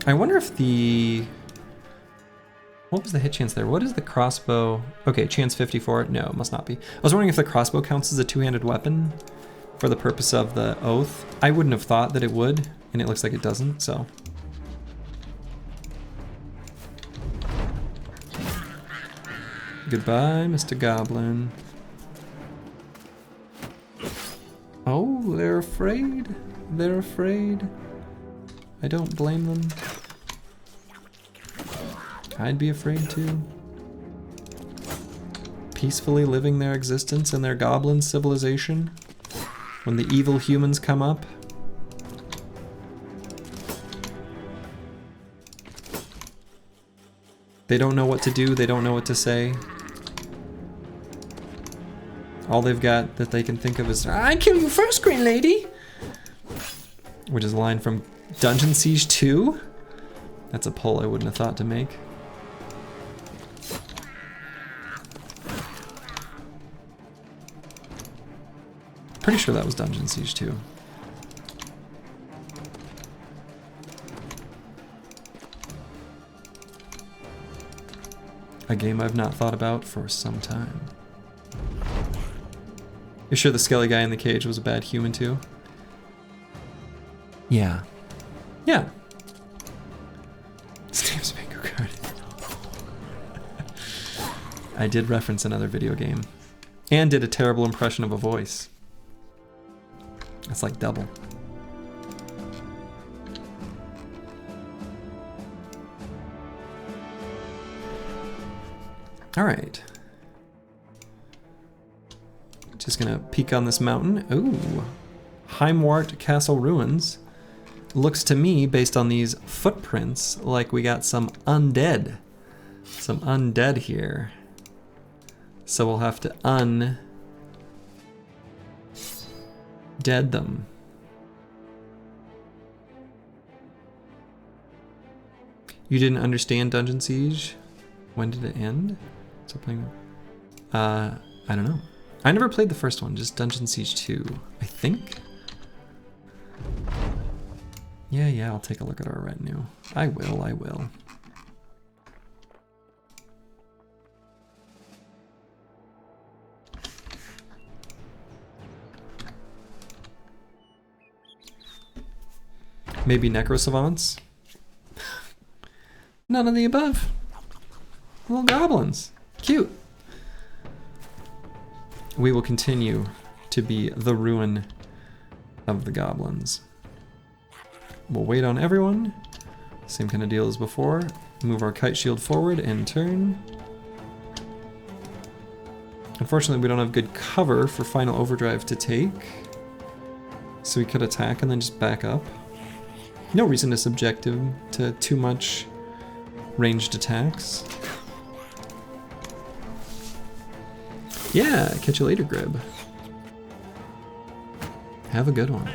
I wonder if the What was the hit chance there? What is the crossbow? Okay, chance 54. No, it must not be. I was wondering if the crossbow counts as a two-handed weapon for the purpose of the oath. I wouldn't have thought that it would, and it looks like it doesn't, so. Goodbye, Mr. Goblin. Oh, they're afraid. They're afraid. I don't blame them. I'd be afraid too. Peacefully living their existence in their goblin civilization. When the evil humans come up. They don't know what to do, they don't know what to say. All they've got that they can think of is, "I kill you first, Green Lady!" Which is a line from Dungeon Siege 2. That's a pull I wouldn't have thought to make. Pretty sure that was Dungeon Siege 2. A game I've not thought about for some time. You're sure the skelly guy in the cage was a bad human too? Yeah. Yeah. Steam's bingo card. I did reference another video game. And did a terrible impression of a voice. That's like double. All right. Just gonna peek on this mountain. Ooh, Heimwart Castle Ruins. Looks to me, based on these footprints, like we got some undead. Some undead here. So we'll have to dead them. You didn't understand Dungeon Siege? When did it end? So playing. I don't know. I never played the first one, just Dungeon Siege 2, I think. Yeah, I'll take a look at our retinue. I will. Maybe necro savants? None of the above. Little goblins. Cute. We will continue to be the ruin of the goblins. We'll wait on everyone. Same kind of deal as before. Move our kite shield forward and turn. Unfortunately, we don't have good cover for final overdrive to take. So we could attack and then just back up. No reason to subject him to too much ranged attacks. Yeah, catch you later, Grib. Have a good one.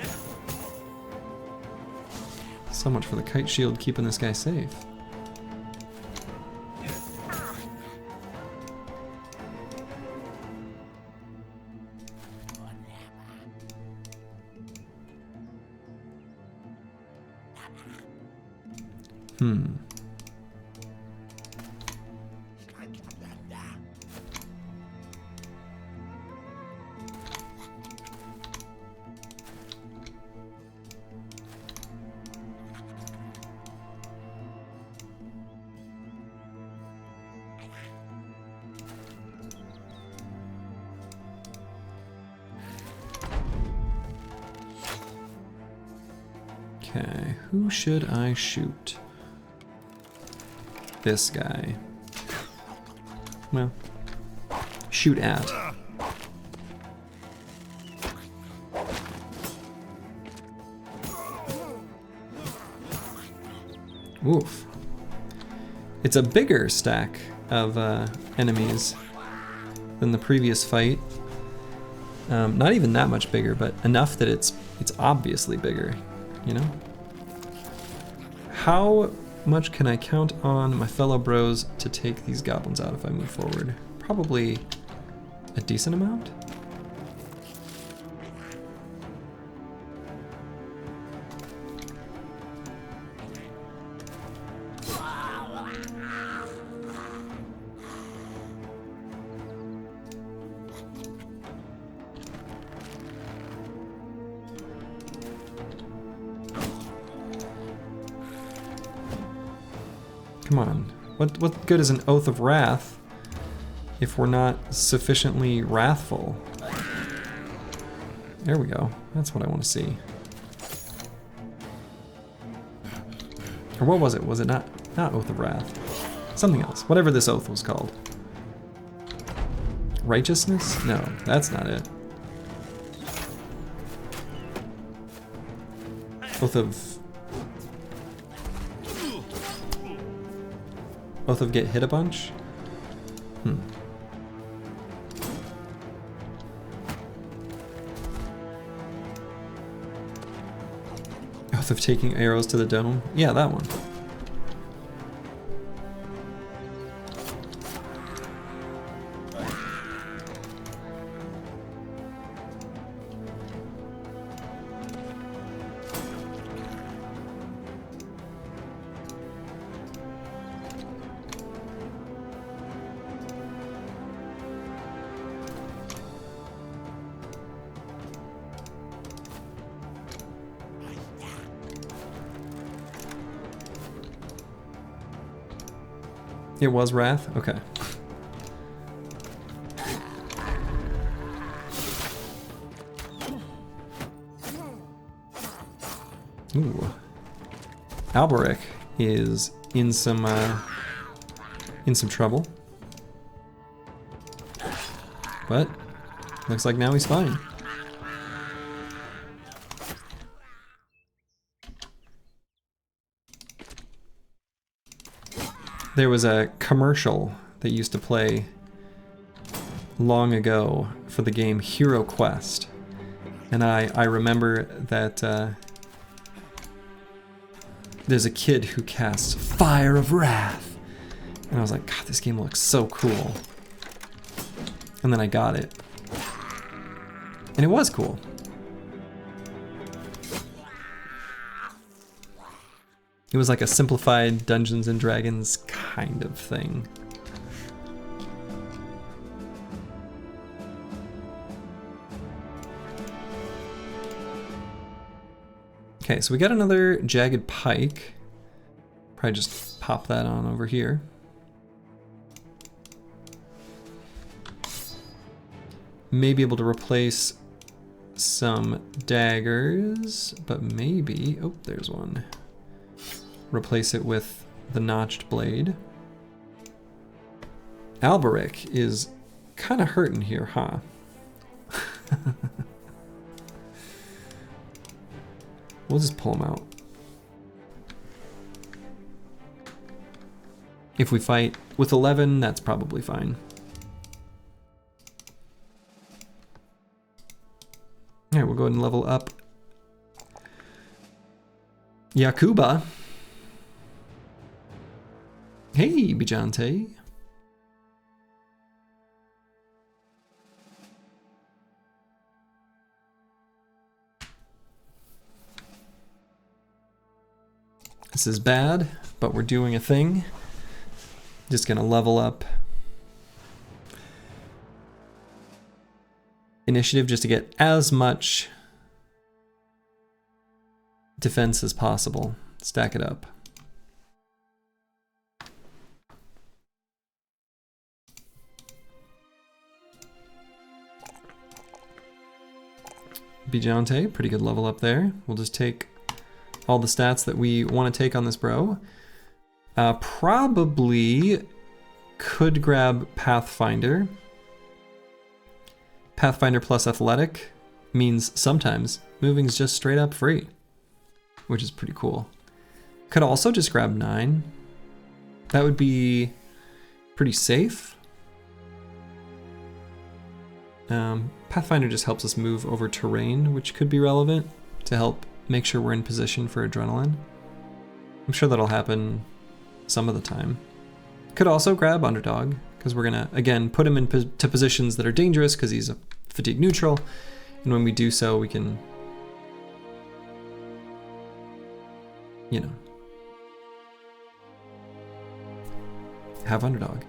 So much for the kite shield keeping this guy safe. Okay, who should I shoot? This guy. Well, shoot at. Oof. It's a bigger stack of enemies than the previous fight. Not even that much bigger, but enough that it's obviously bigger, you know? How much can I count on my fellow bros to take these goblins out if I move forward? Probably a decent amount? Come on. What good is an Oath of Wrath if we're not sufficiently wrathful? There we go. That's what I want to see. Or what was it? Was it not Oath of Wrath? Something else. Whatever this oath was called. Righteousness? No, that's not it. Oath of get hit a bunch? Oath of taking arrows to the dome? Yeah, that one. It was Wrath? Okay. Ooh. Alberic is in some trouble. But looks like now he's fine. There was a commercial that used to play long ago for the game Hero Quest. And I remember that there's a kid who casts Fire of Wrath. And I was like, God, this game looks so cool. And then I got it. And it was cool. It was like a simplified Dungeons and Dragons kind of thing. Okay, so we got another jagged pike. Probably just pop that on over here. May be able to replace some daggers, but maybe, oh, there's one. Replace it with the notched blade. Alberic is kind of hurting here, huh? We'll just pull him out. If we fight with 11, that's probably fine. Alright, we'll go ahead and level up Yakuba. Hey, Bijante. This is bad, but we're doing a thing. Just gonna level up initiative just to get as much defense as possible. Stack it up. Bijante, pretty good level up there. We'll just take all the stats that we want to take on this bro. Probably could grab Pathfinder. Pathfinder plus Athletic means sometimes moving's just straight up free, which is pretty cool. Could also just grab 9. That would be pretty safe. Pathfinder just helps us move over terrain, which could be relevant to help make sure we're in position for adrenaline. I'm sure that'll happen some of the time. Could also grab Underdog, because we're gonna, again, put him into positions that are dangerous because he's a fatigue neutral, and when we do so, we can, you know, have Underdog.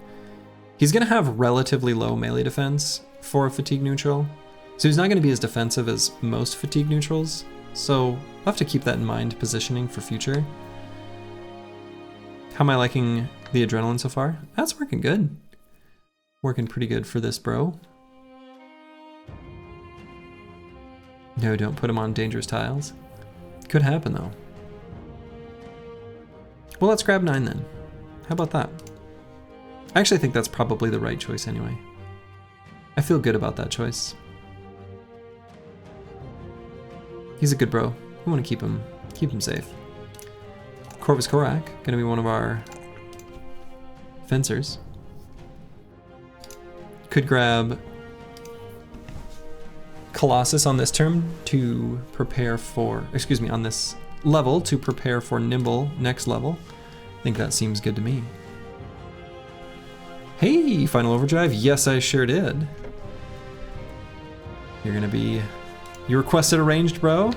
He's gonna have relatively low melee defense for a fatigue neutral, so he's not gonna be as defensive as most fatigue neutrals, so we'll have to keep that in mind positioning for future. How am I liking the adrenaline so far? That's working good. Working pretty good for this bro. No, don't put him on dangerous tiles. Could happen though. Well, let's grab 9 then. How about that? I actually think that's probably the right choice anyway. I feel good about that choice. He's a good bro. We want to keep him safe. Corvus Korak, gonna be one of our fencers. Could grab Colossus on this turn to prepare for, excuse me, on this level to prepare for Nimble next level. I think that seems good to me. Hey, Final Overdrive. Yes, I sure did. You're gonna be, you requested a ranged bro,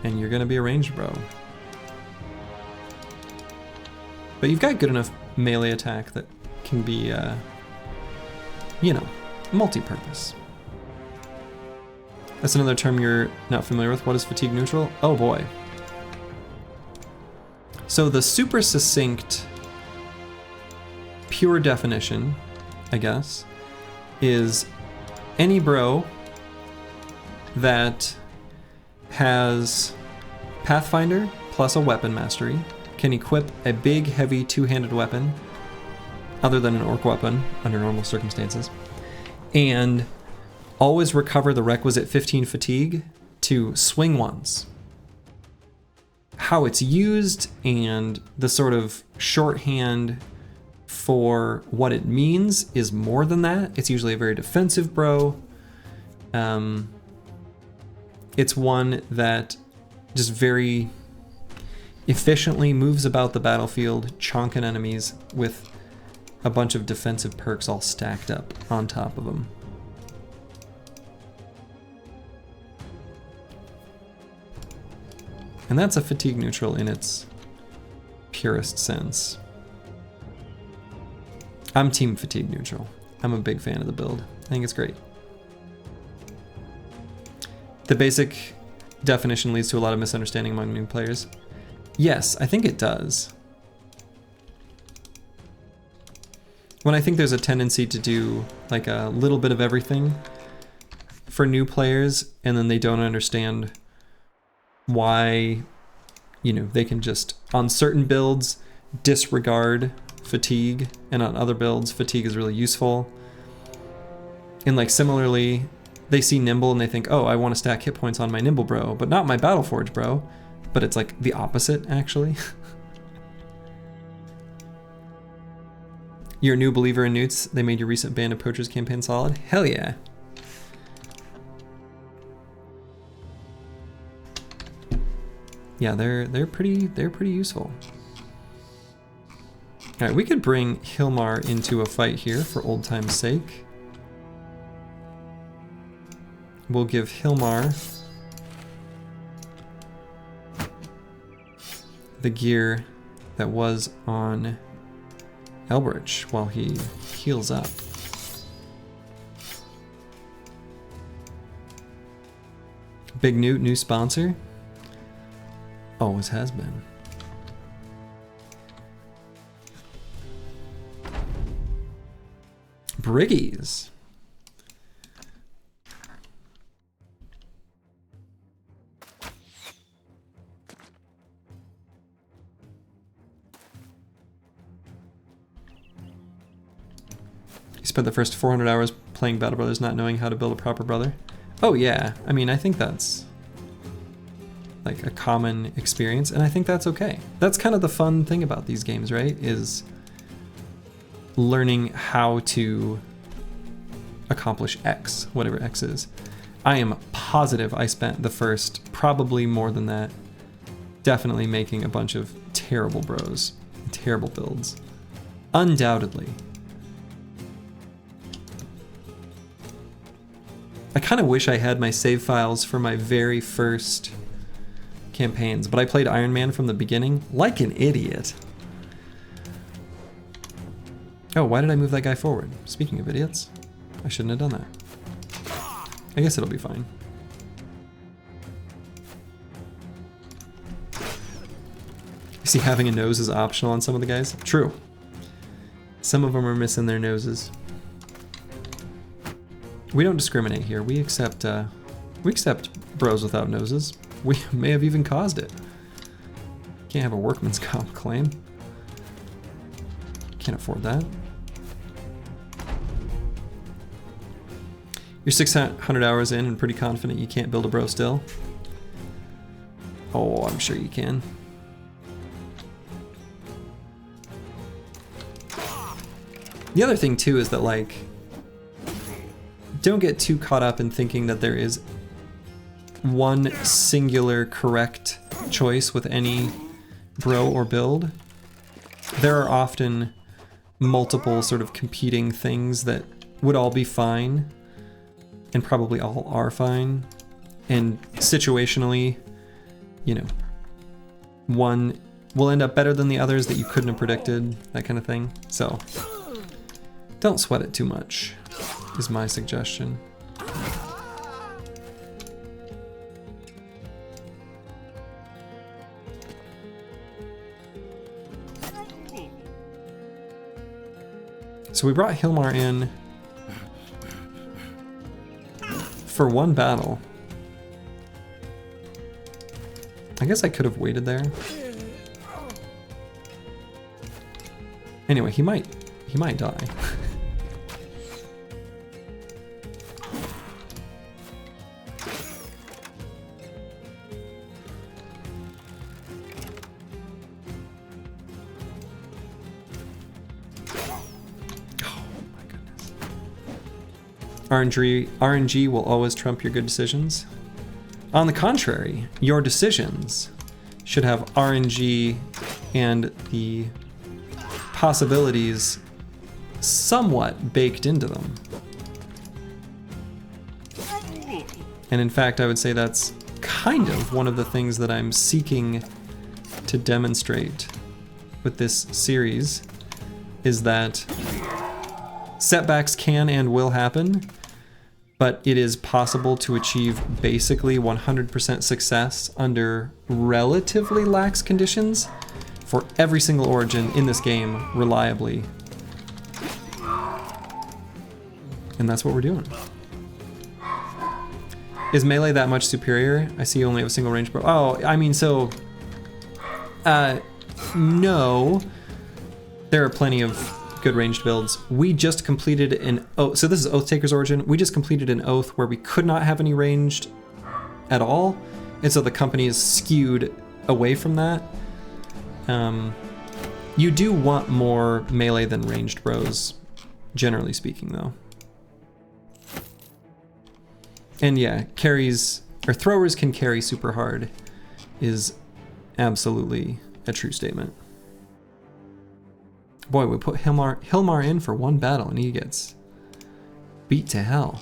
and you're gonna be a ranged bro. But you've got good enough melee attack that can be, you know, multi-purpose. That's another term you're not familiar with. What is fatigue neutral? Oh boy. So the super succinct, pure definition, I guess, is any bro that has Pathfinder plus a weapon mastery can equip a big, heavy, two-handed weapon, other than an orc weapon, under normal circumstances, and always recover the requisite 15 fatigue to swing once. How it's used and the sort of shorthand for what it means is more than that. It's usually a very defensive bro. It's one that just very efficiently moves about the battlefield, chonking enemies with a bunch of defensive perks all stacked up on top of them. And that's a fatigue neutral in its purest sense. I'm team fatigue neutral. I'm a big fan of the build. I think it's great. The basic definition leads to a lot of misunderstanding among new players. Yes, I think it does. When I think there's a tendency to do like a little bit of everything for new players, and then they don't understand why, you know, they can just, on certain builds, disregard fatigue, and on other builds, fatigue is really useful. And like similarly, they see Nimble and they think, oh, I want to stack hit points on my Nimble bro, but not my Battleforge bro. But it's like the opposite, actually. You're a new believer in newts. They made your recent Band of Poachers campaign solid. Hell yeah. Yeah, they're pretty useful. All right, we could bring Hilmar into a fight here for old time's sake. We'll give Hilmar the gear that was on Elbrich while he heals up. Big Newt, new sponsor. Always has been. Briggies. You spent the first 400 hours playing Battle Brothers not knowing how to build a proper brother. Oh yeah, I mean, I think that's like a common experience, and I think that's okay. That's kind of the fun thing about these games, right? Is learning how to accomplish X, whatever X is. I am positive I spent the first, probably more than that, definitely making a bunch of terrible bros, terrible builds. Undoubtedly. I kind of wish I had my save files for my very first campaigns, but I played Iron Man from the beginning like an idiot. Oh, why did I move that guy forward? Speaking of idiots, I shouldn't have done that. I guess it'll be fine. See, having a nose is optional on some of the guys. True. Some of them are missing their noses. We don't discriminate here. We accept bros without noses. We may have even caused it. Can't have a workman's comp claim. Can't afford that. You're 600 hours in and pretty confident you can't build a bro still. Oh, I'm sure you can. The other thing too is that, like, don't get too caught up in thinking that there is one singular correct choice with any bro or build. There are often multiple sort of competing things that would all be fine, and probably all are fine, and situationally, you know, one will end up better than the others that you couldn't have predicted, that kind of thing. So don't sweat it too much, is my suggestion. So we brought Hilmar in for one battle. I guess I could have waited there. Anyway, he might die. RNG will always trump your good decisions. On the contrary, your decisions should have RNG and the possibilities somewhat baked into them. And in fact, I would say that's kind of one of the things that I'm seeking to demonstrate with this series, is that setbacks can and will happen, but it is possible to achieve basically 100% success under relatively lax conditions for every single origin in this game reliably. And that's what we're doing. Is melee that much superior? I see you only have a single range bro. Oh, I mean, so... no. There are plenty of good ranged builds. We just completed an oath. So this is Oathtakers origin. We just completed an oath where we could not have any ranged at all. And so the company is skewed away from that. You do want more melee than ranged bros, generally speaking, though. And yeah, carries, or throwers can carry super hard is absolutely a true statement. Boy, we put Hilmar in for one battle and he gets beat to hell.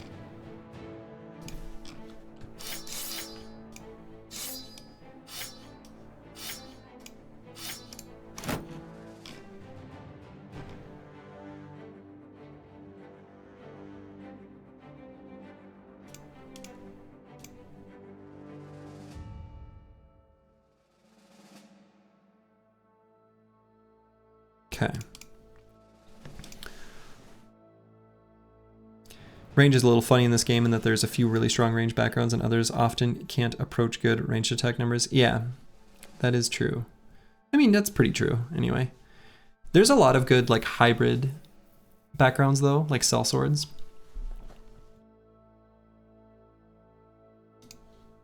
Okay. Range is a little funny in this game in that there's a few really strong range backgrounds and others often can't approach good ranged attack numbers. Yeah, that is true. I mean, that's pretty true anyway. There's a lot of good like hybrid backgrounds though, like sellswords.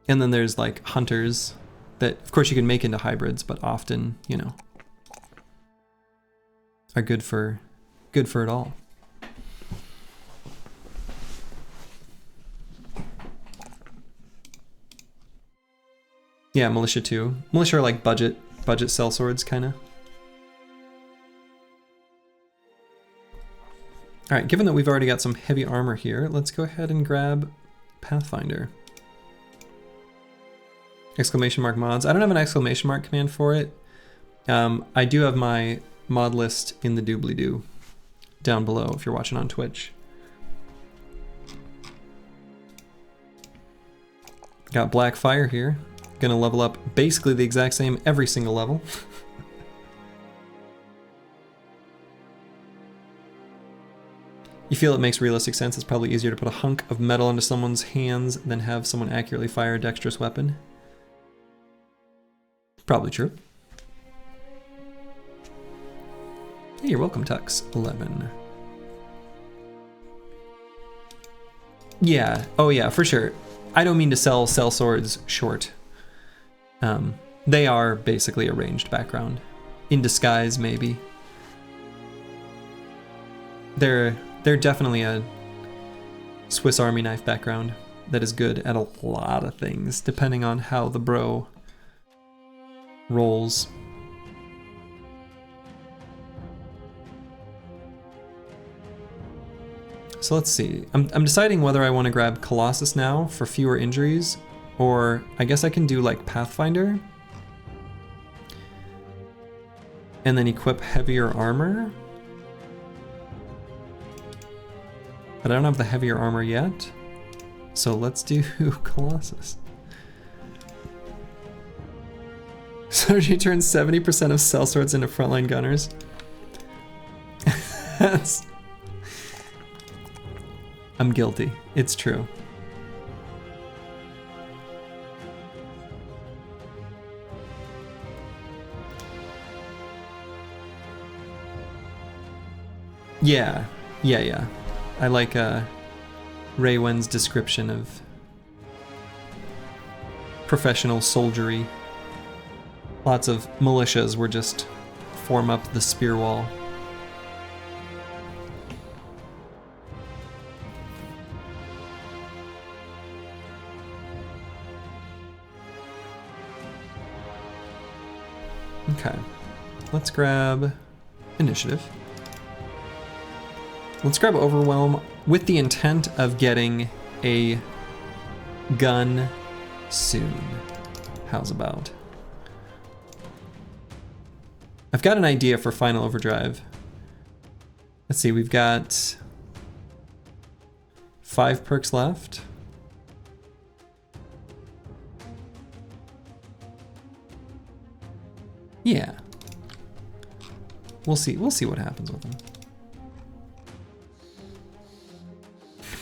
And then there's like hunters that of course you can make into hybrids, but often, you know, are good for it all. Yeah, militia too. Militia are like budget sellswords kind of. All right, given that we've already got some heavy armor here, let's go ahead and grab Pathfinder. Exclamation mark mods. I don't have an exclamation mark command for it. I do have my mod list in the doobly-doo down below if you're watching on Twitch. Got Black Fire here. Gonna level up basically the exact same every single level. You feel it makes realistic sense. It's probably easier to put a hunk of metal into someone's hands than have someone accurately fire a dexterous weapon. Probably true. Hey, you're welcome, Tux11. Yeah, oh yeah, for sure. I don't mean to sell swords short. They are basically a ranged background. In disguise, maybe. They're definitely a Swiss Army knife background that is good at a lot of things, depending on how the bro rolls. So let's see. I'm deciding whether I want to grab Colossus now for fewer injuries, or I guess I can do like Pathfinder and then equip heavier armor. But I don't have the heavier armor yet, so let's do Colossus. So she turns 70% of sellswords into frontline gunners. I'm guilty. It's true. Yeah. I like Raywen's description of professional soldiery. Lots of militias were just form up the spear wall. Okay, let's grab initiative. Let's grab Overwhelm with the intent of getting a gun soon. How's about? I've got an idea for Final Overdrive. Let's see, we've got 5 perks left. Yeah. We'll see what happens with them.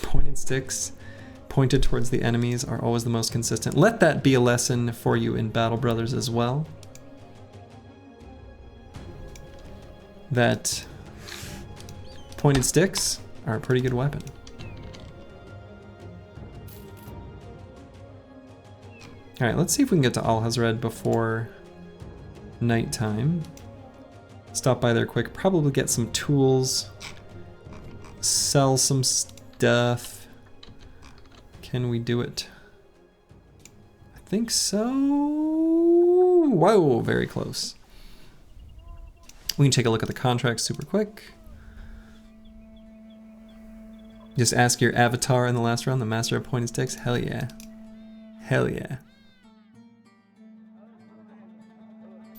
Pointed sticks pointed towards the enemies are always the most consistent. Let that be a lesson for you in Battle Brothers as well. That pointed sticks are a pretty good weapon. Alright, let's see if we can get to Al-Hazred before nighttime. Stop by there quick, probably get some tools, sell some stuff. Can we do it? I think so. Whoa, very close. We can take a look at the contract super quick. Just ask your avatar in the last round, the master of pointed sticks. Hell yeah. Hell yeah.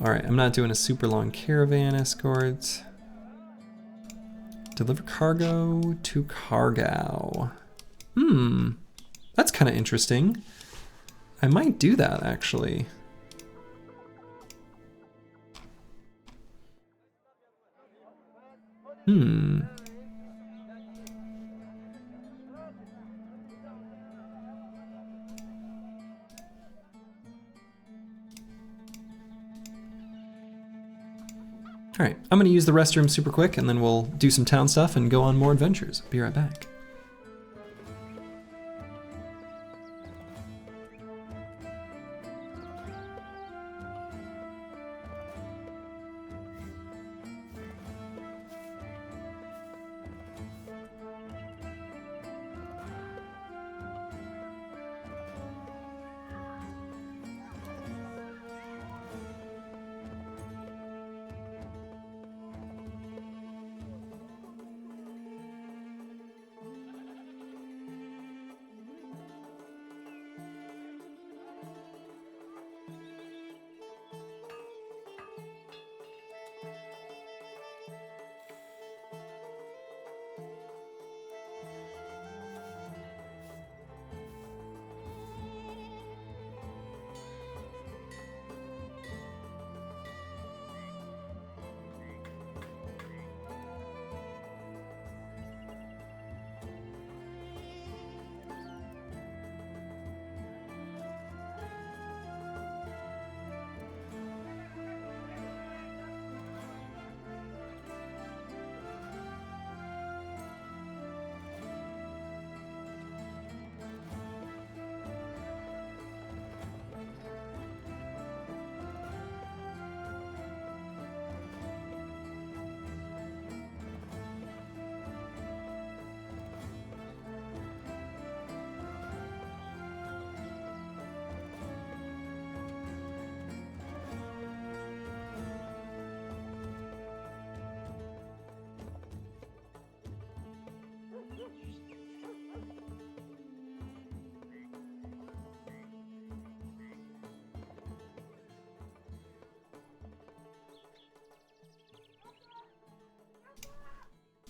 Alright, I'm not doing a super long caravan escort. Deliver cargo to Cargo. That's kind of interesting. I might do that, actually. Alright, I'm gonna use the restroom super quick and then we'll do some town stuff and go on more adventures. Be right back.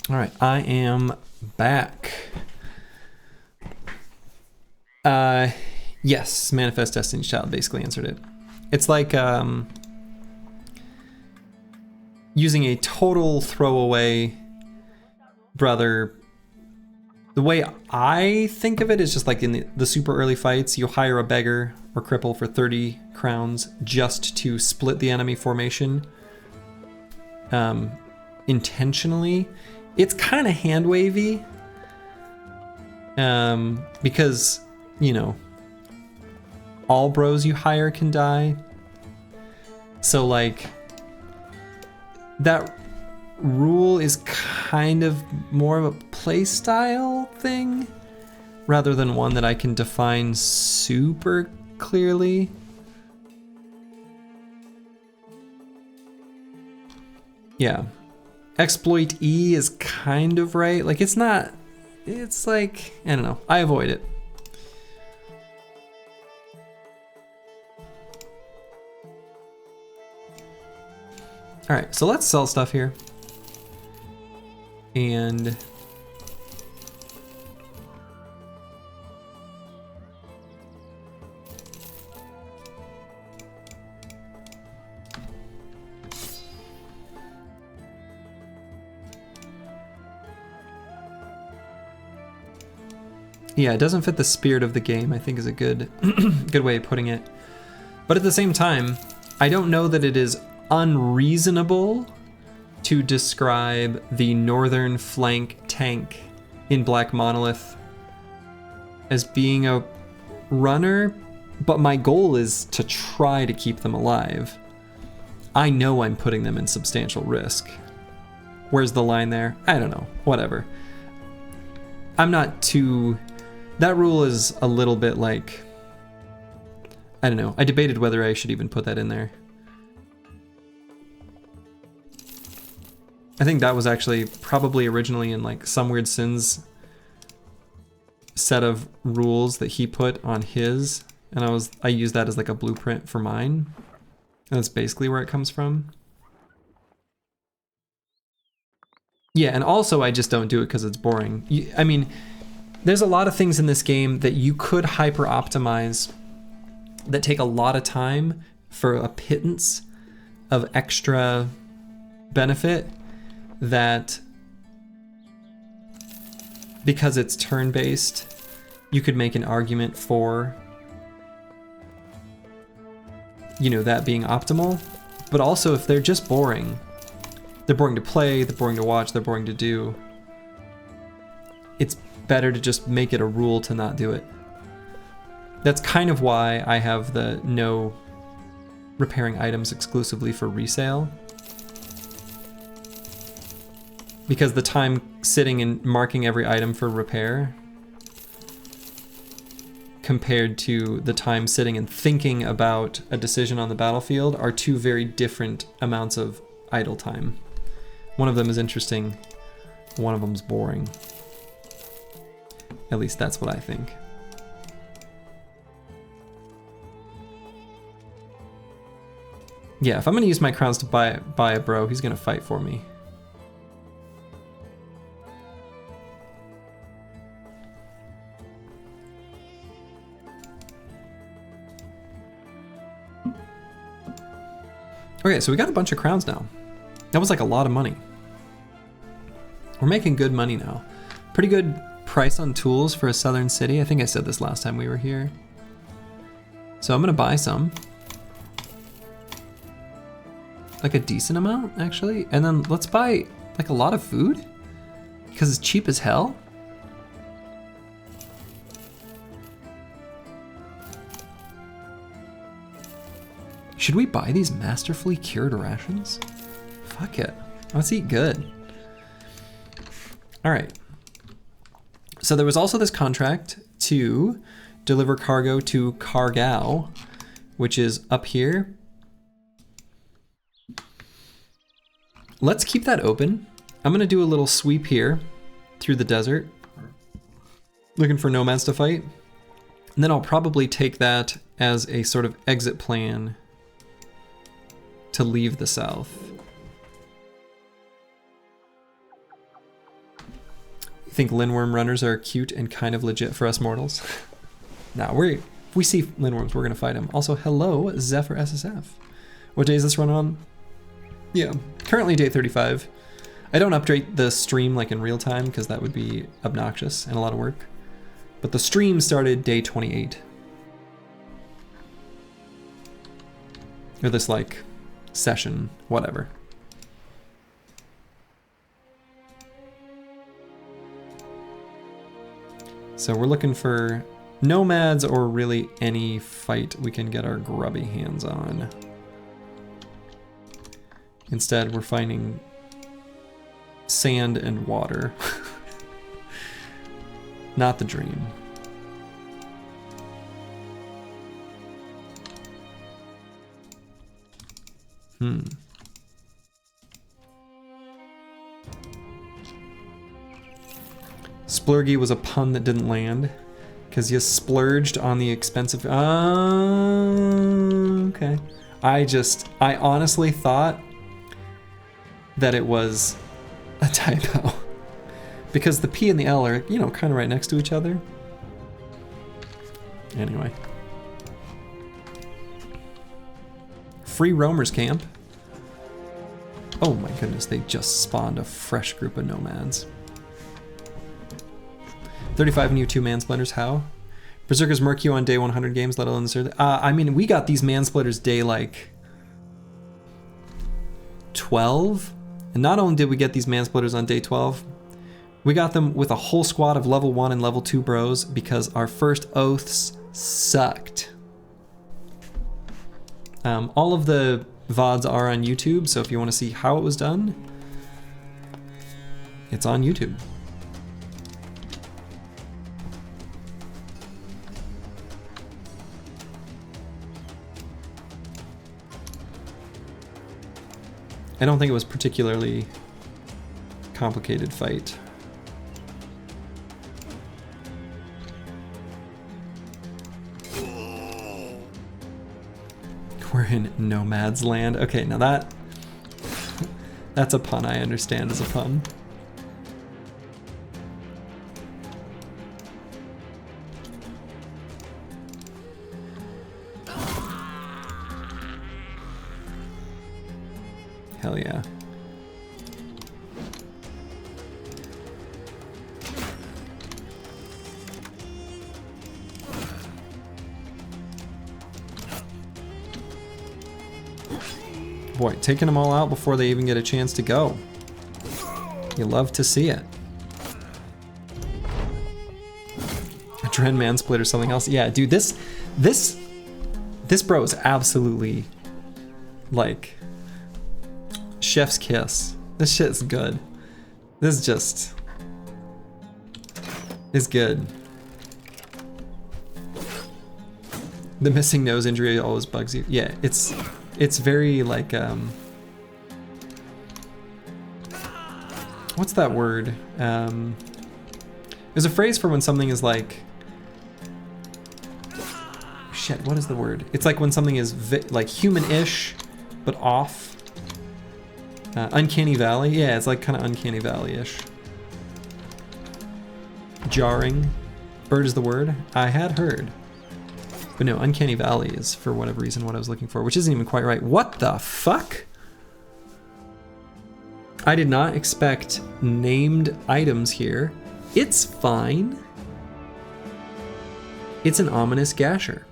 All right, I am back. Yes, Manifest Destiny's Child basically answered it. It's like using a total throwaway brother. The way I think of it is just like in the super early fights, you hire a beggar or cripple for 30 crowns just to split the enemy formation intentionally. It's kind of hand wavy because, you know, all bros you hire can die. So like that rule is kind of more of a play style thing rather than one that I can define super clearly. Yeah. Exploit E is kind of right. Like it's not, it's like, I don't know. I avoid it. All right, so let's sell stuff here. And yeah, it doesn't fit the spirit of the game, I think is a good good way of putting it. But at the same time, I don't know that it is unreasonable to describe the northern flank tank in Black Monolith as being a runner, but my goal is to try to keep them alive. I know I'm putting them in substantial risk. Where's the line there? I don't know, whatever. I'm not too... That rule is a little bit like... I don't know, I debated whether I should even put that in there. I think that was actually probably originally in like Some Weird Sins set of rules that he put on his, and I used that as like a blueprint for mine. And that's basically where it comes from. Yeah, and also I just don't do it because it's boring. I mean, there's a lot of things in this game that you could hyper optimize that take a lot of time for a pittance of extra benefit, that because it's turn-based, you could make an argument for, you know, that being optimal. But also if they're just boring, they're boring to play, they're boring to watch, they're boring to do, it's better to just make it a rule to not do it. That's kind of why I have the no repairing items exclusively for resale. Because the time sitting and marking every item for repair compared to the time sitting and thinking about a decision on the battlefield are two very different amounts of idle time. One of them is interesting, one of them's boring. At least that's what I think. Yeah, if I'm gonna use my crowns to buy a bro, he's gonna fight for me. Okay, so we got a bunch of crowns now. That was like a lot of money. We're making good money now. Pretty good price on tools for a southern city. I think I said this last time we were here. So I'm gonna buy some. Like a decent amount, actually. And then let's buy like a lot of food, because it's cheap as hell. Should we buy these masterfully cured rations? Fuck it. Let's eat good. All right. So there was also this contract to deliver cargo to Cargao, which is up here. Let's keep that open. I'm gonna do a little sweep here through the desert, looking for nomads to fight. And then I'll probably take that as a sort of exit plan to leave the south. think Lindworm runners are cute and kind of legit for us mortals. Nah, if we see Lindworms, we're gonna fight them. Also, hello, Zephyr SSF. What day is this run on? Yeah, currently day 35. I don't update the stream like in real time because that would be obnoxious and a lot of work. But the stream started day 28. Or this like session, whatever. So we're looking for nomads or really any fight we can get our grubby hands on. Instead, we're finding sand and water. Not the dream. Splurgy was a pun that didn't land because you splurged on the expensive. Okay. I honestly thought that it was a typo because the P and the L are, you know, kind of right next to each other. Anyway. Free roamers camp. Oh my goodness, they just spawned a fresh group of nomads. 35 new 2 mansplinters, how? Berserkers murk you on day 100 games, let alone the I mean, we got these mansplitters day like 12. And not only did we get these mansplitters on day 12, we got them with a whole squad of level 1 and level 2 bros because our first oaths sucked. All of the VODs are on YouTube, so if you want to see how it was done, it's on YouTube. I don't think it was particularly complicated fight. We're in Nomad's Land. Okay, now that's a pun I understand as a pun. Hell yeah. Boy, taking them all out before they even get a chance to go. You love to see it. A Dren Mansplit or something else. Yeah, dude, this bro is absolutely like chef's kiss. This shit's good. This just is good. The missing nose injury always bugs you. Yeah, it's very like what's that word? There's a phrase for when something is like, shit, what is the word? It's like when something is like human-ish but off. Uncanny Valley? Yeah, it's like kind of Uncanny Valley-ish. Jarring. Bird is the word? I had heard. But no, Uncanny Valley is, for whatever reason, what I was looking for, which isn't even quite right. What the fuck? I did not expect named items here. It's fine. It's an ominous gasher.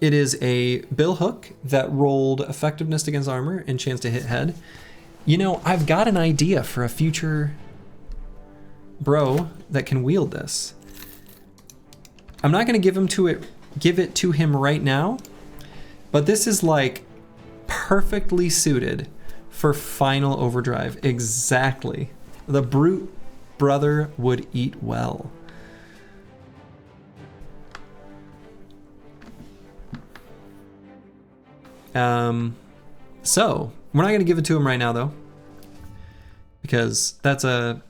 It is a bill hook that rolled effectiveness against armor and chance to hit head. You know, I've got an idea for a future bro that can wield this. I'm not gonna give it to him right now, but this is like perfectly suited for final overdrive. Exactly. The brute brother would eat well. So we're not gonna give it to him right now though, because that's a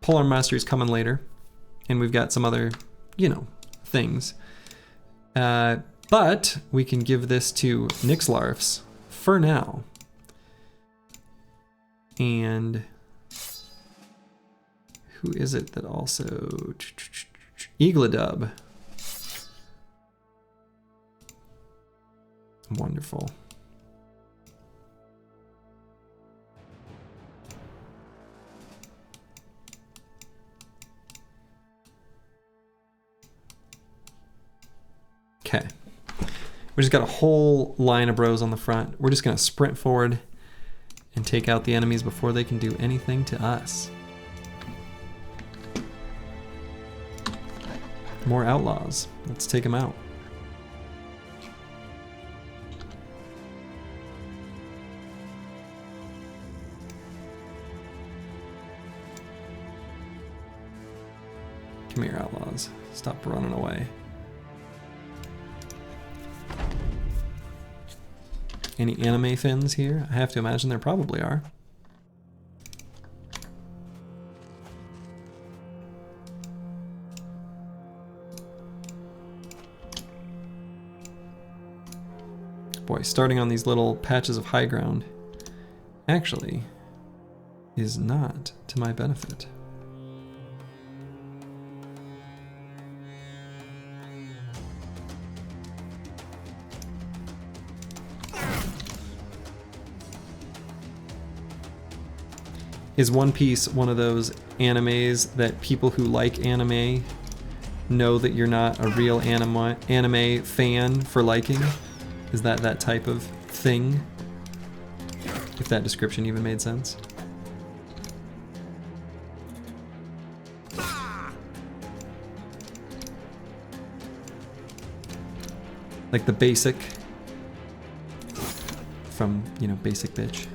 Polar Mastery's coming later, and we've got some other, you know, things. But we can give this to Nixlarfs for now. And Who is it that also... EELI. Wonderful. Okay. We just got a whole line of bros on the front. We're just gonna sprint forward and take out the enemies before they can do anything to us. More outlaws. Let's take them out. Come here, outlaws. Stop running away. Any anime fins here? I have to imagine there probably are. Boy, starting on these little patches of high ground actually is not to my benefit. Is One Piece one of those animes that people who like anime know that you're not a real anime fan for liking? Is that that type of thing? If that description even made sense. Like the basic from, you know, Basic Bitch.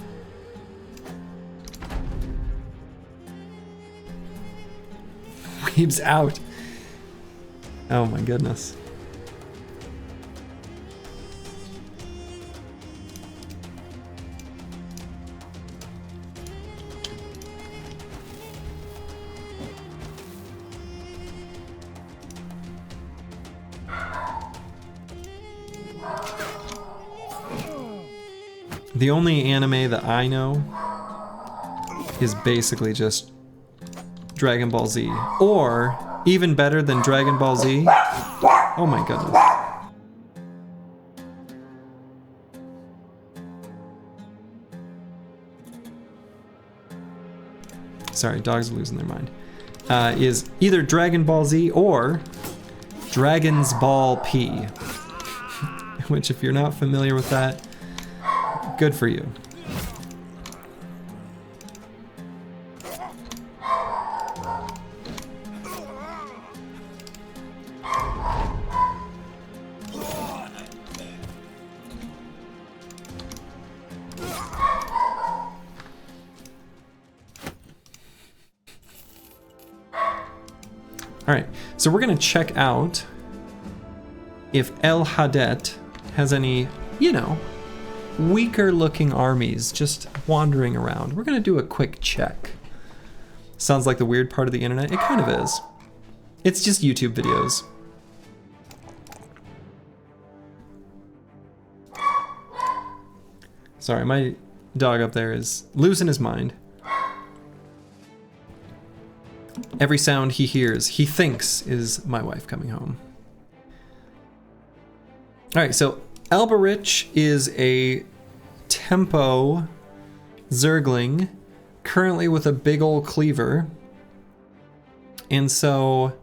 Weeb's out. Oh my goodness. The only anime that I know is basically just Dragon Ball Z. Or, even better than Dragon Ball Z, oh my goodness. Sorry, dogs are losing their mind. Is either Dragon Ball Z or Dragon's Ball P. Which, if you're not familiar with that, good for you. All right, so we're gonna check out if El Hadet has any, you know, weaker looking armies just wandering around. We're gonna do a quick check. Sounds like the weird part of the internet. It kind of is. It's just YouTube videos. Sorry, my dog up there is losing his mind. Every sound he hears, he thinks is my wife coming home. All right, so Alberich is a tempo Zergling, currently with a big ol' cleaver. And so,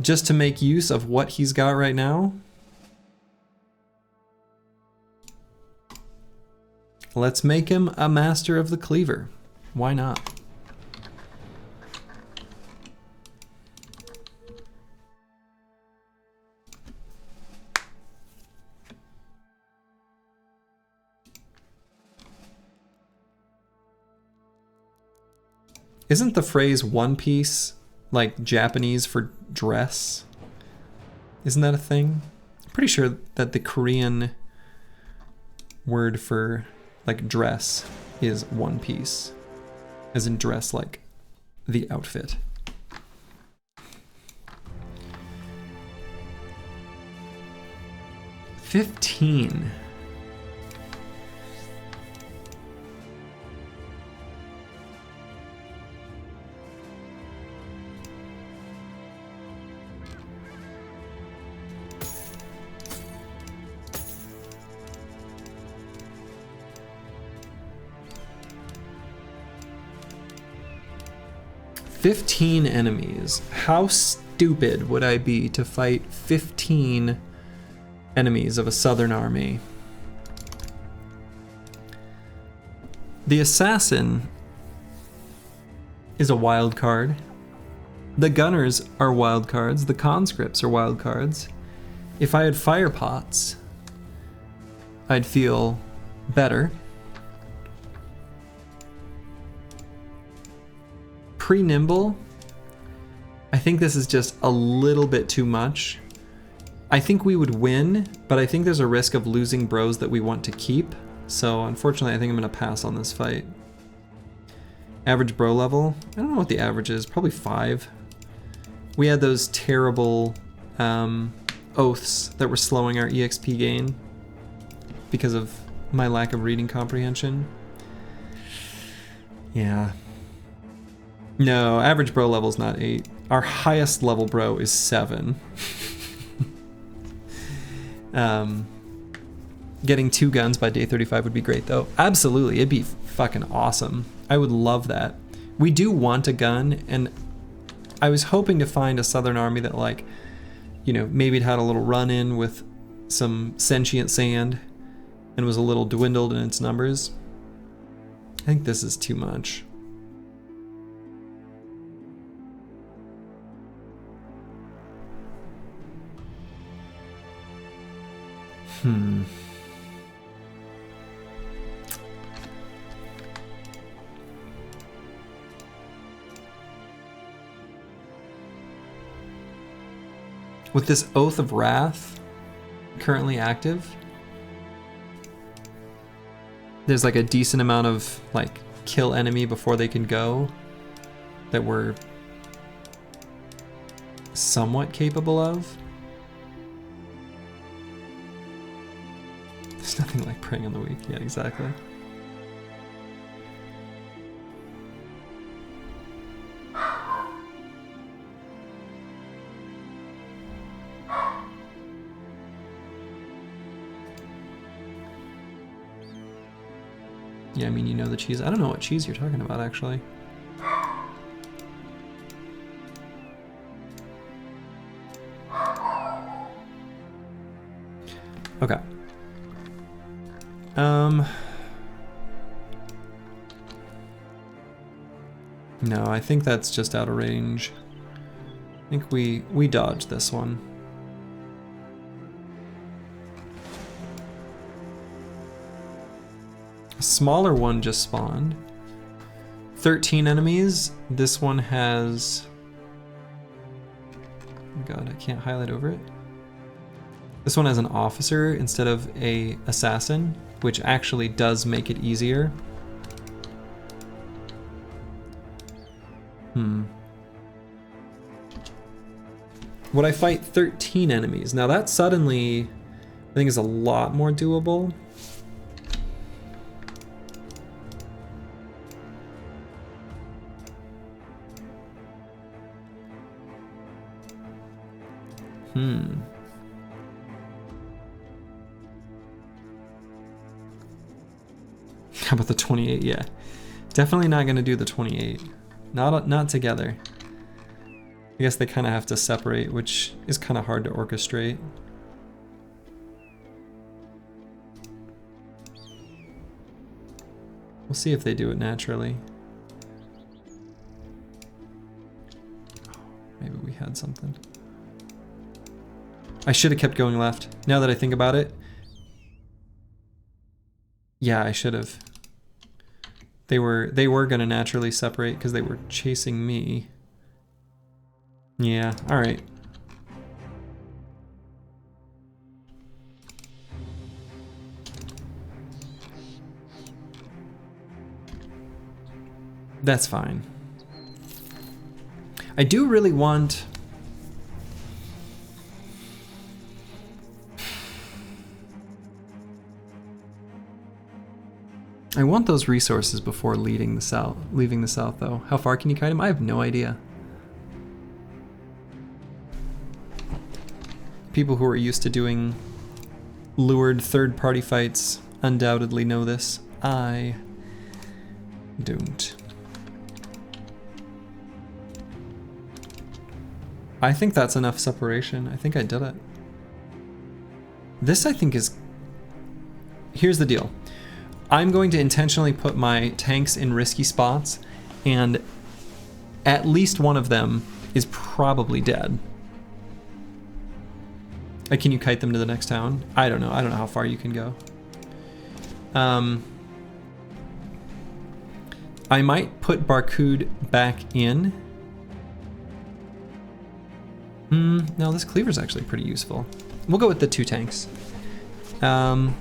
just to make use of what he's got right now, let's make him a master of the cleaver. Why not? Isn't the phrase One Piece like Japanese for dress? Isn't that a thing? I'm pretty sure that the Korean word for like dress is One Piece, as in dress like the outfit. $15. 15 enemies. How stupid would I be to fight 15 enemies of a southern army? The assassin is a wild card. The gunners are wild cards. The conscripts are wild cards. If I had fire pots, I'd feel better. Pre-nimble, I think this is just a little bit too much. I think we would win, but I think there's a risk of losing bros that we want to keep. So unfortunately, I think I'm gonna pass on this fight. Average bro level, I don't know what the average is, probably 5. We had those terrible oaths that were slowing our EXP gain because of my lack of reading comprehension. Yeah. No, average bro level's not 8. Our highest level bro is 7. Getting 2 guns by day 35 would be great though. Absolutely, it'd be fucking awesome. I would love that. We do want a gun, and I was hoping to find a southern army that, like, you know, maybe it had a little run-in with some sentient sand and was a little dwindled in its numbers. I think this is too much. With this Oath of Wrath currently active, there's like a decent amount of like kill enemy before they can go that we're somewhat capable of. There's nothing like preying on the weak. Yeah, exactly. Yeah, I mean, you know the cheese. I don't know what cheese you're talking about, actually. Okay. No, I think that's just out of range. I think we dodged this one. A smaller one just spawned. 13 enemies. This one has... Oh god, I can't highlight over it. This one has an officer instead of a assassin, which actually does make it easier. Would I fight 13 enemies? Now that suddenly, I think, is a lot more doable. How about the 28? Yeah, definitely not gonna do the 28. Not together. I guess they kind of have to separate, which is kind of hard to orchestrate. We'll see if they do it naturally. Maybe we had something. I should have kept going left. Now that I think about it. Yeah, I should have. They were gonna naturally separate because they were chasing me. Yeah, all right. That's fine. I do really want... I want those resources before leaving the south though. How far can you kite them? I have no idea. People who are used to doing lured third-party fights undoubtedly know this. I don't. I think that's enough separation. I think I did it. This, I think, is... Here's the deal. I'm going to intentionally put my tanks in risky spots, and at least one of them is probably dead. Can you kite them to the next town? I don't know. I don't know how far you can go. I might put Barcud back in. No, this cleaver's actually pretty useful. We'll go with the 2 tanks. And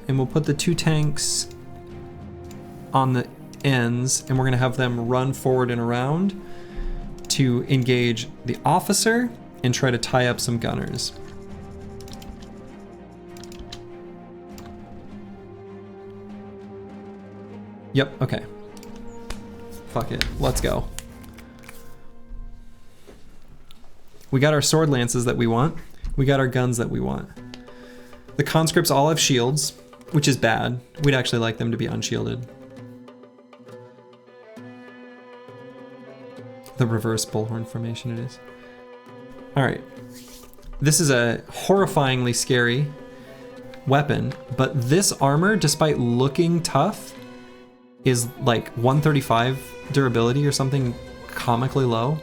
we'll put the 2 tanks on the ends, and we're gonna have them run forward and around to engage the officer and try to tie up some gunners. Yep, okay. Fuck it, let's go. We got our sword lances that we want. We got our guns that we want. The conscripts all have shields, which is bad. We'd actually like them to be unshielded. The reverse bullhorn formation it is. All right. This is a horrifyingly scary weapon, but this armor, despite looking tough, is like 135 durability or something comically low.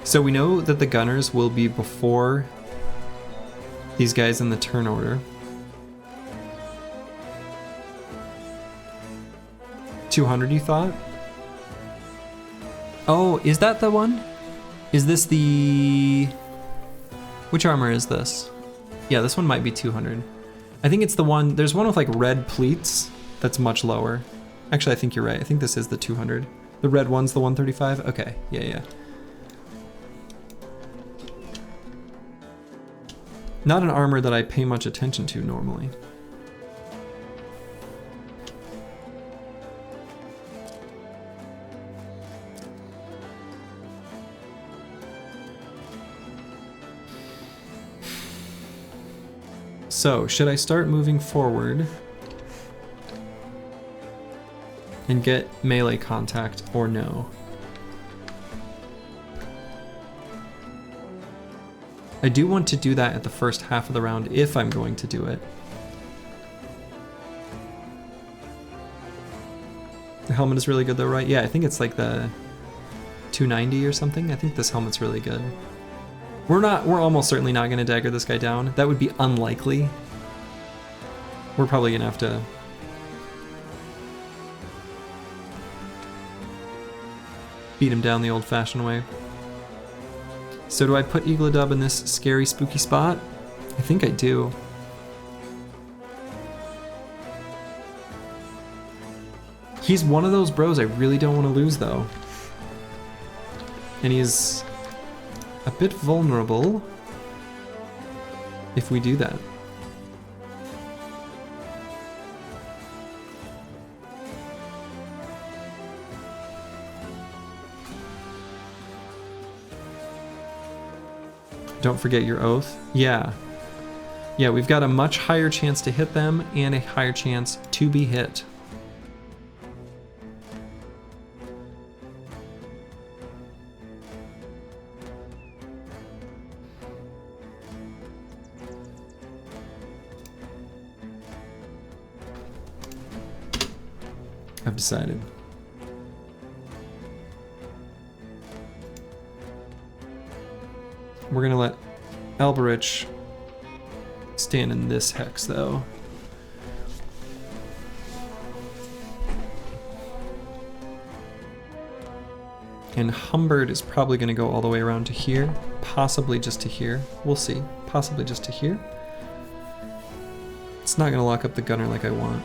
So we know that the gunners will be before these guys in the turn order. 200, you thought? Oh, is that the one? Is this the... Which armor is this? Yeah, this one might be 200. I think it's the one... There's one with like red pleats that's much lower. Actually, I think you're right. I think this is the 200. The red one's the 135? Okay, yeah. Not an armor that I pay much attention to normally. So, should I start moving forward and get melee contact or no? I do want to do that at the first half of the round if I'm going to do it. The helmet is really good though, right? Yeah, I think it's like the 290 or something. I think this helmet's really good. We're almost certainly not gonna dagger this guy down. That would be unlikely. We're probably gonna have to beat him down the old-fashioned way. So do I put Eagledub in this scary, spooky spot? I think I do. He's one of those bros I really don't want to lose, though. And he's a bit vulnerable if we do that. Don't forget your oath. Yeah. Yeah, we've got a much higher chance to hit them and a higher chance to be hit. I've decided. We're gonna let Alberich stand in this hex, though. And Humbert is probably gonna go all the way around to here, possibly just to here. We'll see. Possibly just to here. It's not gonna lock up the gunner like I want.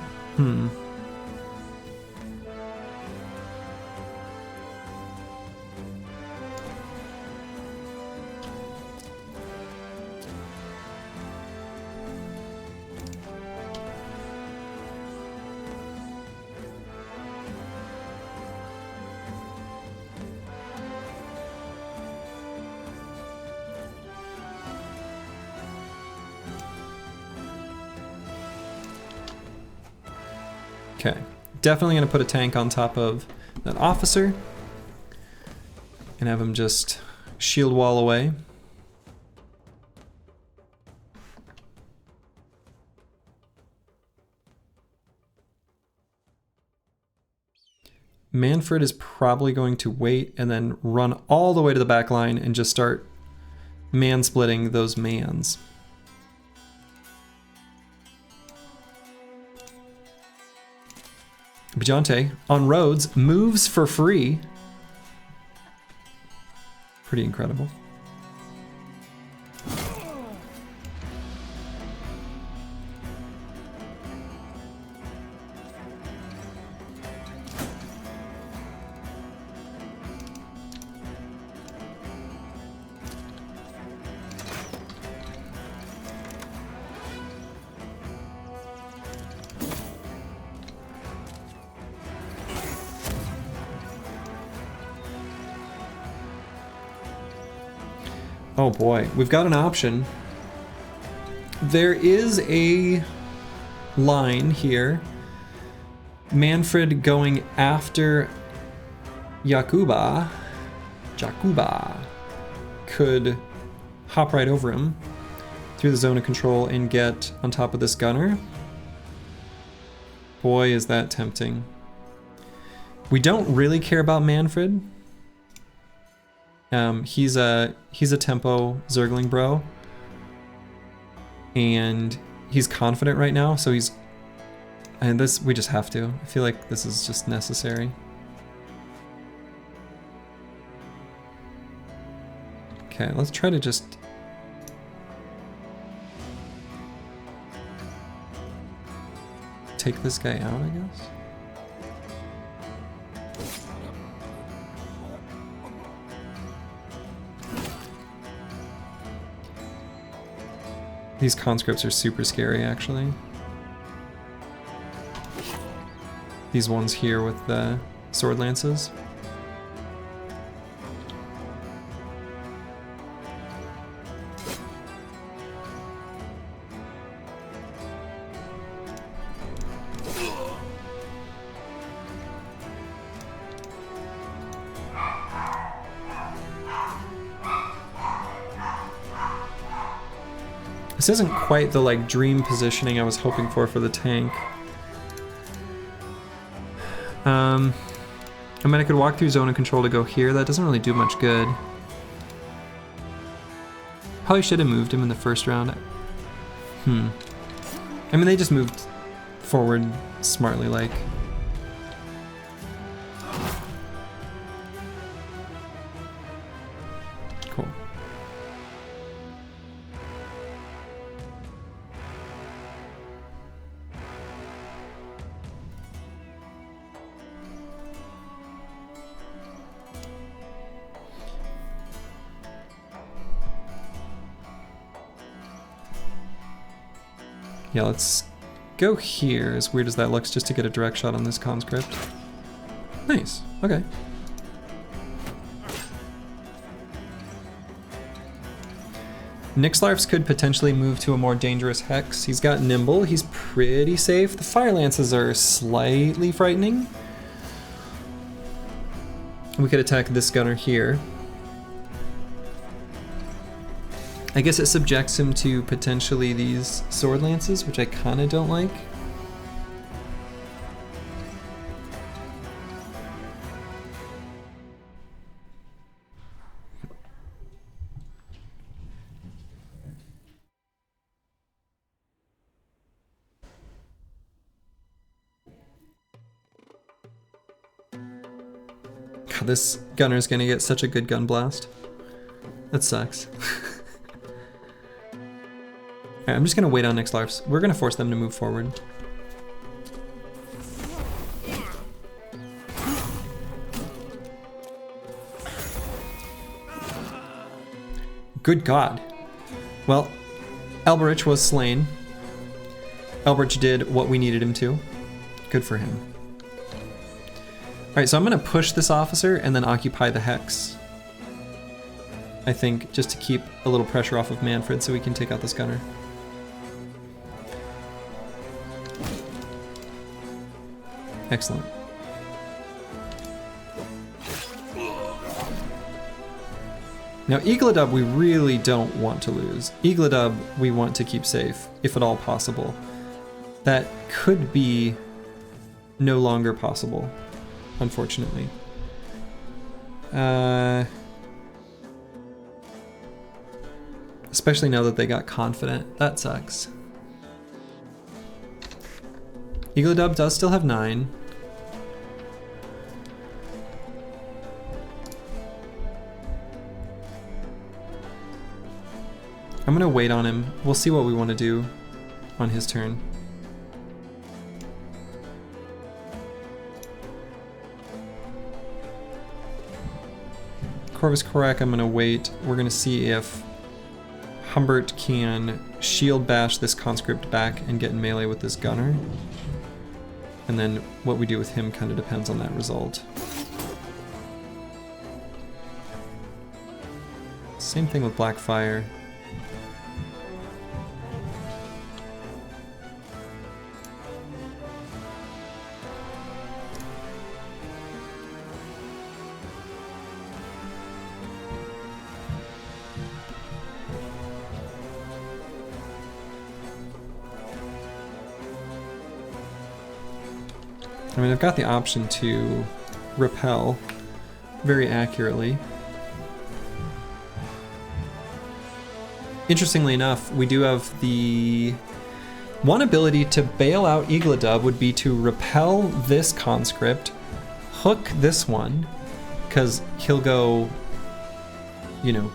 Okay, definitely gonna put a tank on top of that officer and have him just shield wall away. Manfred is probably going to wait and then run all the way to the back line and just start man-splitting those mans. Bajante on roads moves for free. Pretty incredible. Oh boy, we've got an option. There is a line here. Manfred going after Jakuba could hop right over him through the zone of control and get on top of this gunner. Boy, is that tempting. We don't really care about Manfred. He's a tempo Zergling bro, and he's confident right now, so and this, we just have to. I feel like this is just necessary. Okay, let's try to just take this guy out, I guess. These conscripts are super scary, actually. These ones here with the sword lances. This isn't quite the like dream positioning I was hoping for the tank. I mean, I could walk through zone of control to go here. That doesn't really do much good. Probably should have moved him in the first round. I mean, they just moved forward smartly, like. Cool. Yeah, let's go here, as weird as that looks, just to get a direct shot on this conscript. Nice, okay. Nixlarfs could potentially move to a more dangerous hex. He's got nimble, he's pretty safe. The fire lances are slightly frightening. We could attack this gunner here. I guess it subjects him to potentially these sword lances, which I kind of don't like. God, this gunner's gonna get such a good gun blast. That sucks. Alright, I'm just gonna wait on Nixlarfs. We're gonna force them to move forward. Good God. Well, Elberich was slain. Elberich did what we needed him to. Good for him. Alright, so I'm gonna push this officer and then occupy the hex. I think, just to keep a little pressure off of Manfred so we can take out this gunner. Excellent. Now, Eagledub we really don't want to lose. Eagledub we want to keep safe, if at all possible. That could be no longer possible, unfortunately. Especially now that they got confident. That sucks. Eagledub does still have 9. I'm gonna wait on him. We'll see what we want to do on his turn. Corvus Korak, I'm gonna wait. We're gonna see if Humbert can shield bash this conscript back and get in melee with this gunner. And then what we do with him kind of depends on that result. Same thing with Blackfire. I mean, I've got the option to repel very accurately. Interestingly enough, we do have the one ability to bail out Eagledub would be to repel this conscript, hook this one, because he'll go, you know,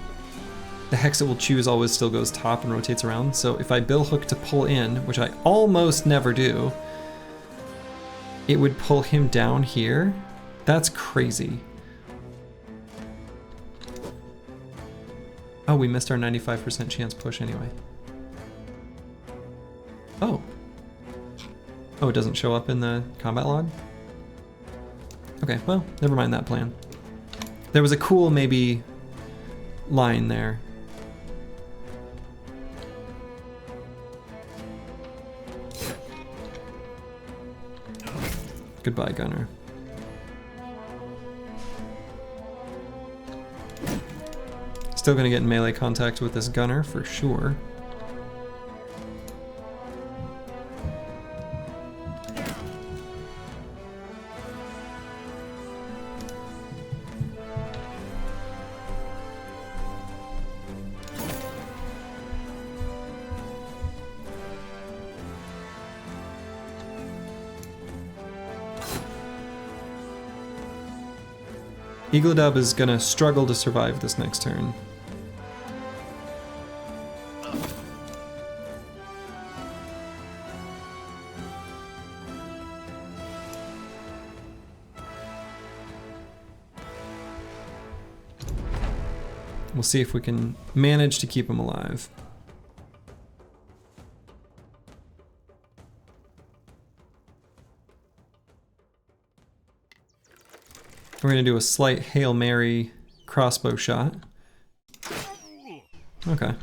the hex it will choose always still goes top and rotates around. So if I bill hook to pull in, which I almost never do, it would pull him down here. That's crazy. Oh, we missed our 95% chance push anyway. Oh. Oh, it doesn't show up in the combat log? Okay, well, never mind that plan. There was a cool maybe line there. Goodbye, gunner. Still gonna get in melee contact with this gunner for sure. Eagledub is gonna struggle to survive this next turn. We'll see if we can manage to keep him alive. We're gonna do a slight Hail Mary crossbow shot. Okay.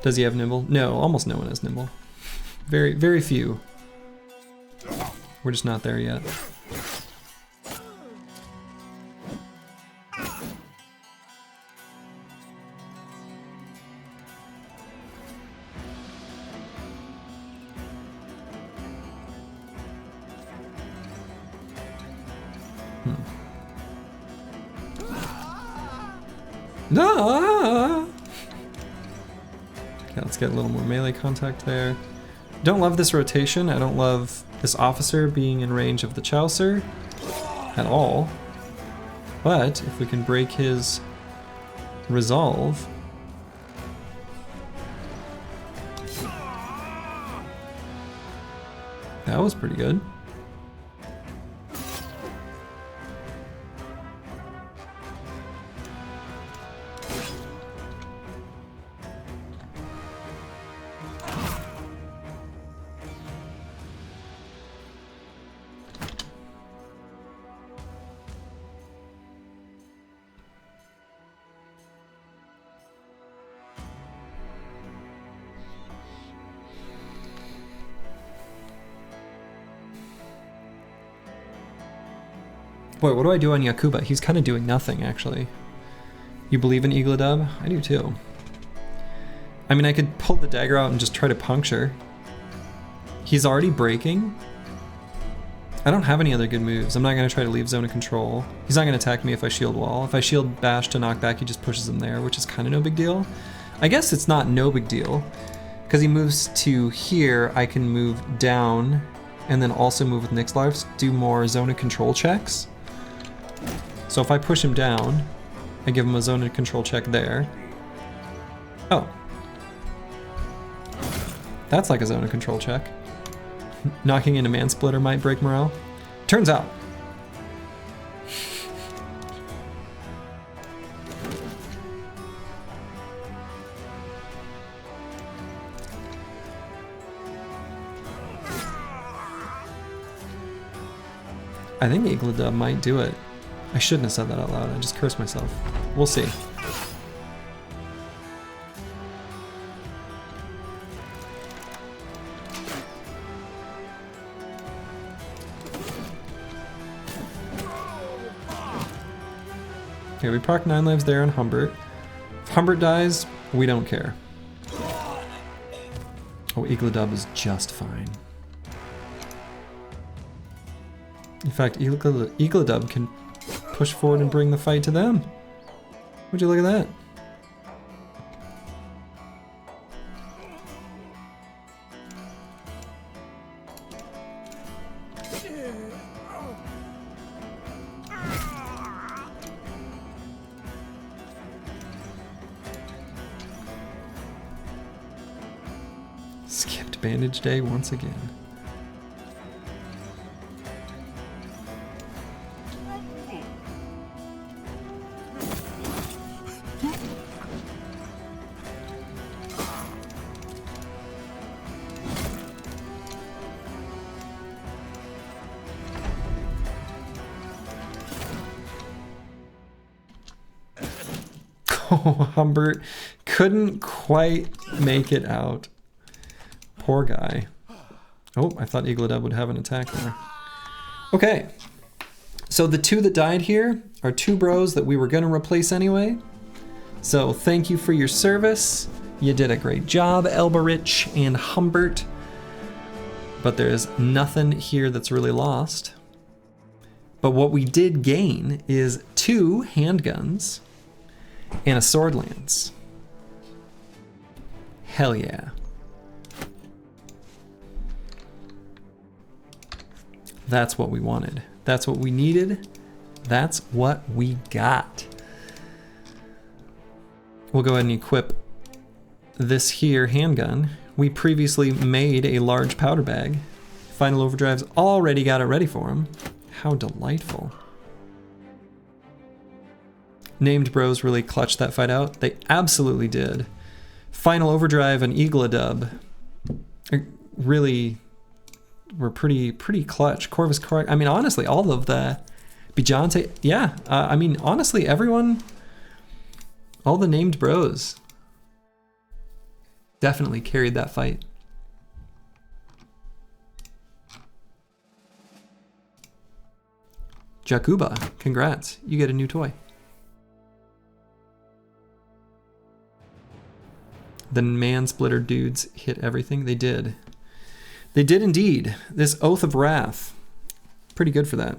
Does he have nimble? No, almost no one has nimble. Very, very few. We're just not there yet. Ah! Okay, let's get a little more melee contact there. Don't love this rotation. I don't love this officer being in range of the Chaucer at all. But if we can break his resolve, that was pretty good. Boy, what do I do on Yakuba? He's kind of doing nothing, actually. You believe in EELI? I do too. I mean, I could pull the dagger out and just try to puncture. He's already breaking. I don't have any other good moves. I'm not going to try to leave zone of control. He's not going to attack me if I shield wall. If I shield bash to knock back, he just pushes him there, which is kind of no big deal. I guess it's not no big deal. Because he moves to here, I can move down and then also move with Nixlarfs, do more zone of control checks. So if I push him down, I give him a zone of control check there. Oh. That's like a zone of control check. Knocking into Man Splitter might break morale. Turns out. I think EELI might do it. I shouldn't have said that out loud. I just cursed myself. We'll see. Okay, we proc 9 lives there on Humbert. If Humbert dies, we don't care. Oh, EELI is just fine. In fact, EELI can push forward and bring the fight to them. Would you look at that? Skipped bandage day once again. Oh, Humbert couldn't quite make it out. Poor guy. Oh, I thought EELI would have an attack there. Okay. So the two that died here are two bros that we were going to replace anyway. So thank you for your service. You did a great job, Elberich and Humbert. But there's nothing here that's really lost. But what we did gain is 2 handguns and a sword lance. Hell yeah. That's what we wanted. That's what we needed. That's what we got. We'll go ahead and equip this here handgun. We previously made a large powder bag. Final Overdrive's already got it ready for him. How delightful. Named bros really clutched that fight out. They absolutely did. Final Overdrive and EELI really were pretty clutch. Corvus correct. I mean, honestly, all of the Bijante, yeah. I mean, honestly, everyone, all the named bros definitely carried that fight. Jakuba, congrats. You get a new toy. The Man Splitter dudes hit everything. They did. They did indeed. This Oath of Wrath. Pretty good for that.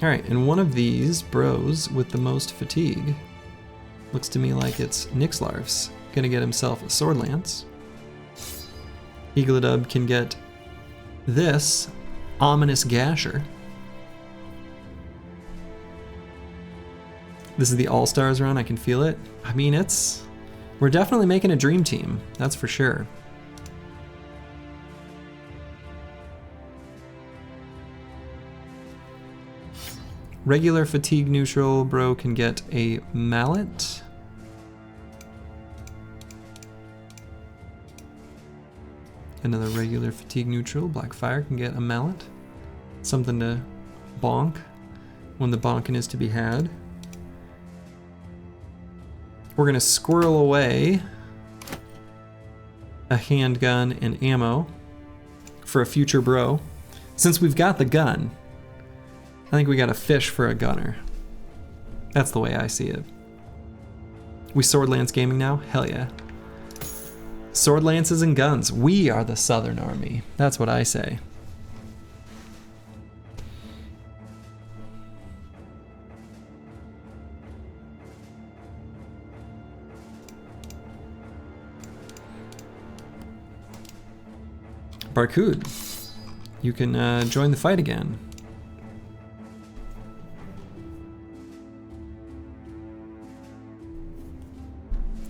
Alright, and one of these bros with the most fatigue looks to me like it's Nixlarf's. Gonna get himself a sword lance. EELI can get this ominous gasher. This is the All-Stars run, I can feel it. I mean, we're definitely making a dream team, that's for sure. Regular fatigue neutral bro can get a mallet. Another regular fatigue neutral, Blackfire, can get a mallet. Something to bonk when the bonking is to be had. We're gonna squirrel away a handgun and ammo. for a future bro. Since we've got the gun, I think we got a fish for a gunner. That's the way I see it. We Swordlance gaming now? Hell yeah. Sword lances and guns. We are the Southern Army. That's what I say. Barcud, you can join the fight again.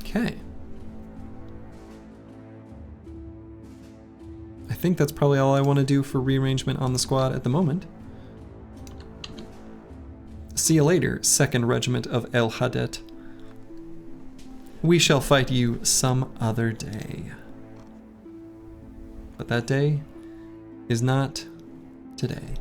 Okay. I think that's probably all I want to do for rearrangement on the squad at the moment. See you later, 2nd Regiment of El Hadet. We shall fight you some other day. But that day is not today.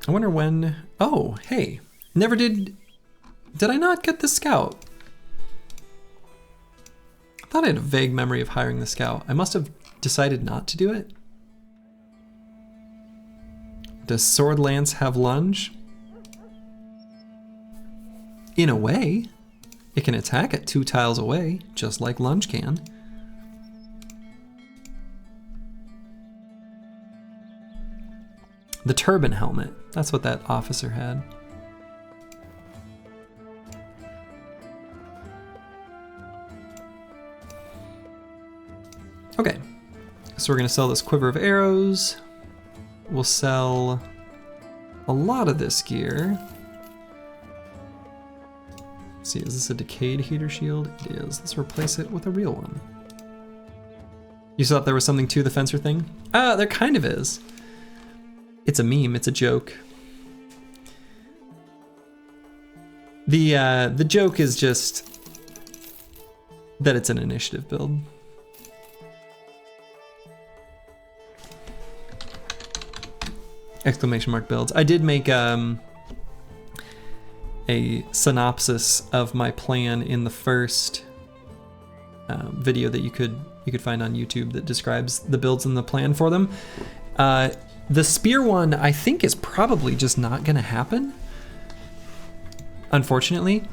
I wonder when... Oh, hey. Never did... Did I not get the scout? I thought I had a vague memory of hiring the scout. I must have decided not to do it. Does Sword Lance have lunge? In a way. It can attack at 2 tiles away, just like lunge can. The turban helmet. That's what that officer had. Okay, so we're gonna sell this quiver of arrows. We'll sell a lot of this gear. Let's see, is this a decayed heater shield? It is. Let's replace it with a real one. You thought there was something to the fencer thing? There kind of is. It's a meme, it's a joke. The joke is just that it's an initiative build. Exclamation mark builds. I did make a synopsis of my plan in the first video that you could find on YouTube that describes the builds and the plan for them. The spear one I think is probably just not gonna happen, unfortunately.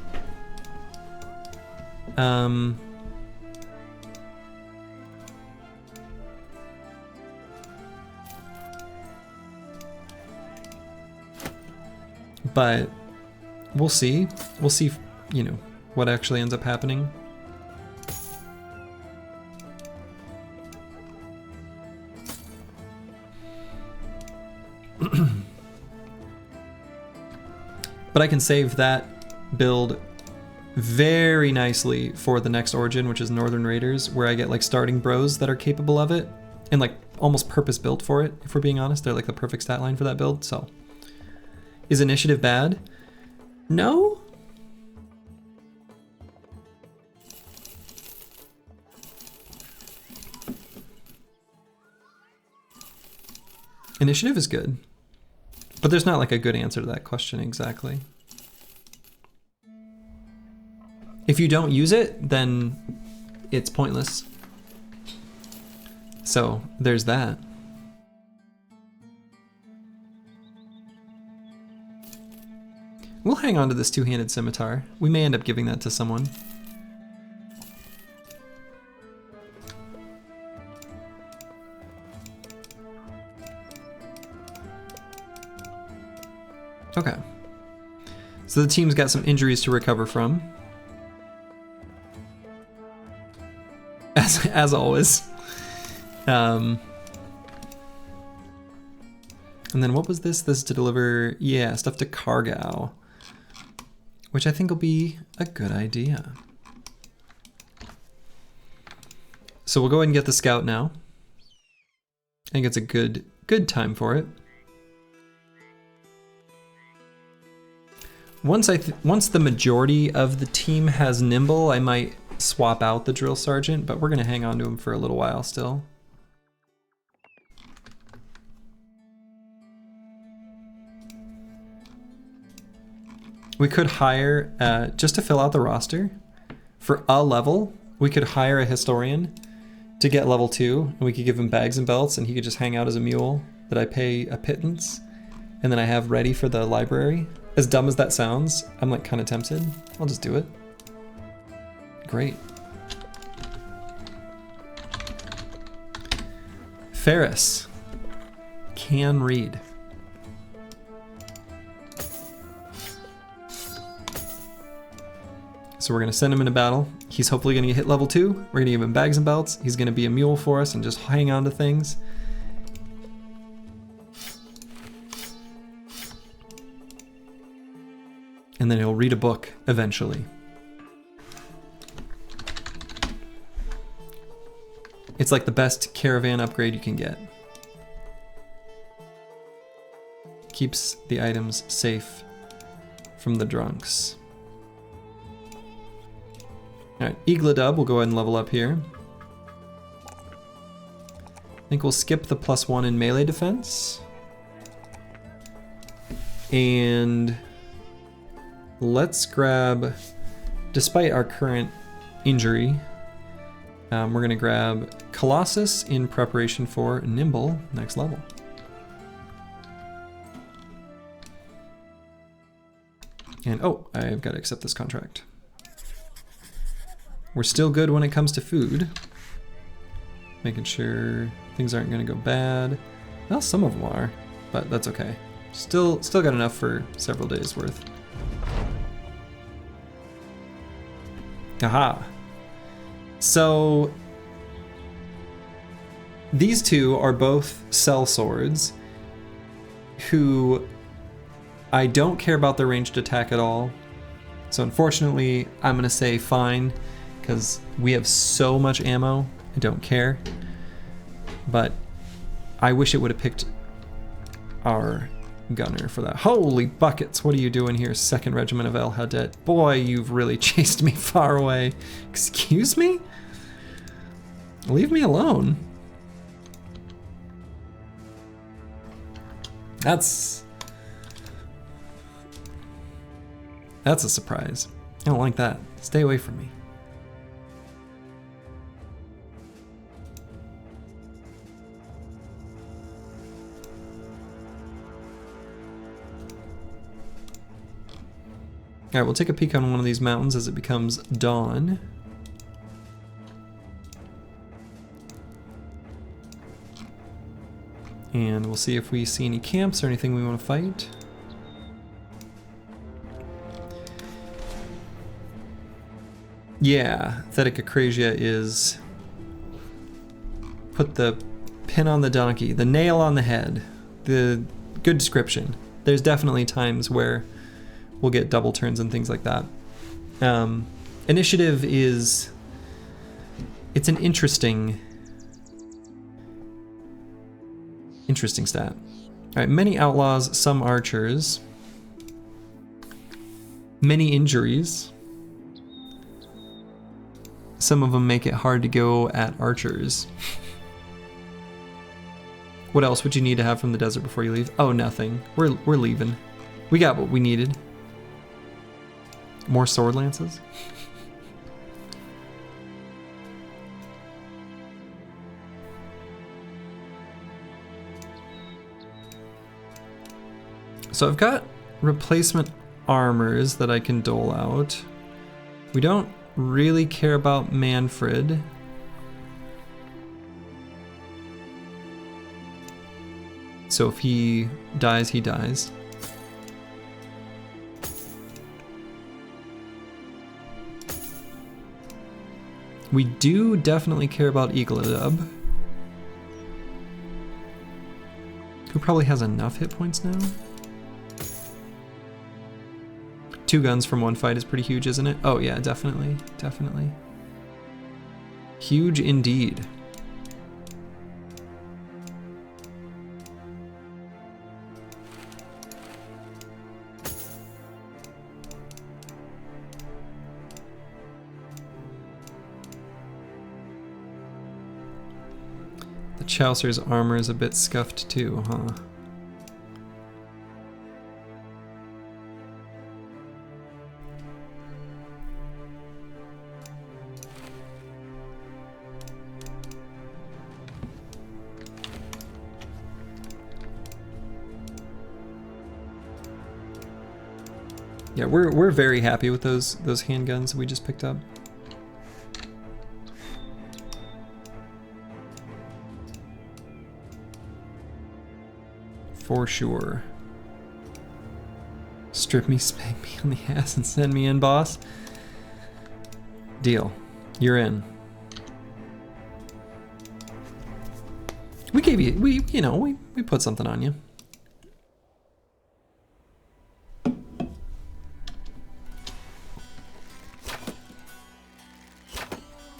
But we'll see. We'll see, you know, what actually ends up happening. But I can save that build very nicely for the next origin, which is Northern Raiders, where I get like starting bros that are capable of it and like almost purpose built for it. If we're being honest, they're like the perfect stat line for that build. So is initiative bad? No. Initiative is good. But there's not like a good answer to that question exactly. If you don't use it, then it's pointless. So there's that. We'll hang on to this two-handed scimitar. We may end up giving that to someone. Okay. So the team's got some injuries to recover from. As always. And then what was this? This is to deliver, yeah, stuff to Cargao, which I think will be a good idea. So we'll go ahead and get the scout now. I think it's a good time for it. Once the majority of the team has nimble, I might swap out the drill sergeant, but we're gonna hang on to him for a little while still. We could hire, just to fill out the roster, for a level, we could hire a historian to get level 2, and we could give him bags and belts, and he could just hang out as a mule that I pay a pittance, and then I have ready for the library. As dumb as that sounds, I'm like kind of tempted. I'll just do it. Great. Ferris can read. So we're gonna send him into battle. He's hopefully gonna hit level 2. We're gonna give him bags and belts. He's gonna be a mule for us and just hang on to things. And then he'll read a book eventually. It's like the best caravan upgrade you can get. Keeps the items safe from the drunks. Alright, Eagledub will go ahead and level up here. I think we'll skip the +1 in melee defense. And let's grab, despite our current injury, we're gonna grab Colossus in preparation for Nimble next level. And oh, I've got to accept this contract. We're still good when it comes to food. Making sure things aren't gonna go bad. Well, some of them are, but that's okay. Still got enough for several days worth. Aha. So these two are both sellswords who I don't care about their ranged attack at all. So unfortunately, I'm gonna say fine, because we have so much ammo, I don't care. But I wish it would have picked our gunner for that. Holy buckets, what are you doing here, 2nd Regiment of El Hadet? Boy, you've really chased me far away. Excuse me? Leave me alone. That's a surprise. I don't like that. Stay away from me. Alright, we'll take a peek on one of these mountains as it becomes dawn. And we'll see if we see any camps or anything we want to fight. Yeah, Thetic Acrasia is put the pin on the donkey, the nail on the head. The good description. There's definitely times where we'll get double turns and things like that. Initiative is, it's an interesting stat. All right, many outlaws, some archers, many injuries. Some of them make it hard to go at archers. What else would you need to have from the desert before you leave? Oh, nothing. We're leaving. We got what we needed. More sword lances? So I've got replacement armors that I can dole out. We don't really care about Manfred. So if he dies, he dies. We do definitely care about Eagledub, who probably has enough hit points now. 2 guns from 1 fight is pretty huge, isn't it? Oh yeah, definitely, definitely. Huge indeed. The Chaucer's armor is a bit scuffed too, huh? Yeah, we're very happy with those handguns we just picked up. For sure. Strip me, spank me on the ass, and send me in, boss. Deal. You're in. We gave you, we put something on you.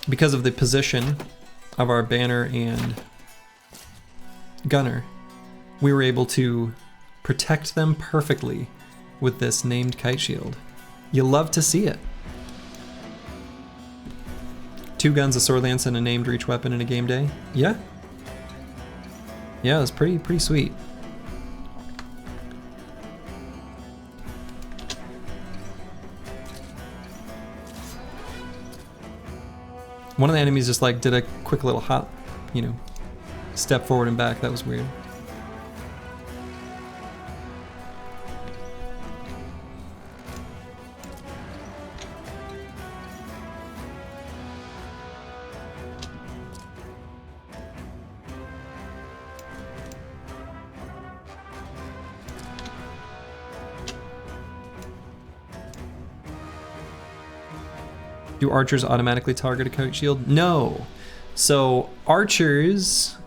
Because of the position of our banner and gunner, we were able to protect them perfectly with this named kite shield. You love to see it. 2 guns, a sword lance, and a named reach weapon in a game day. Yeah. Yeah, it was pretty sweet. One of the enemies just like did a quick little hop, you know, step forward and back. That was weird. Do archers automatically target a kite shield? No. So archers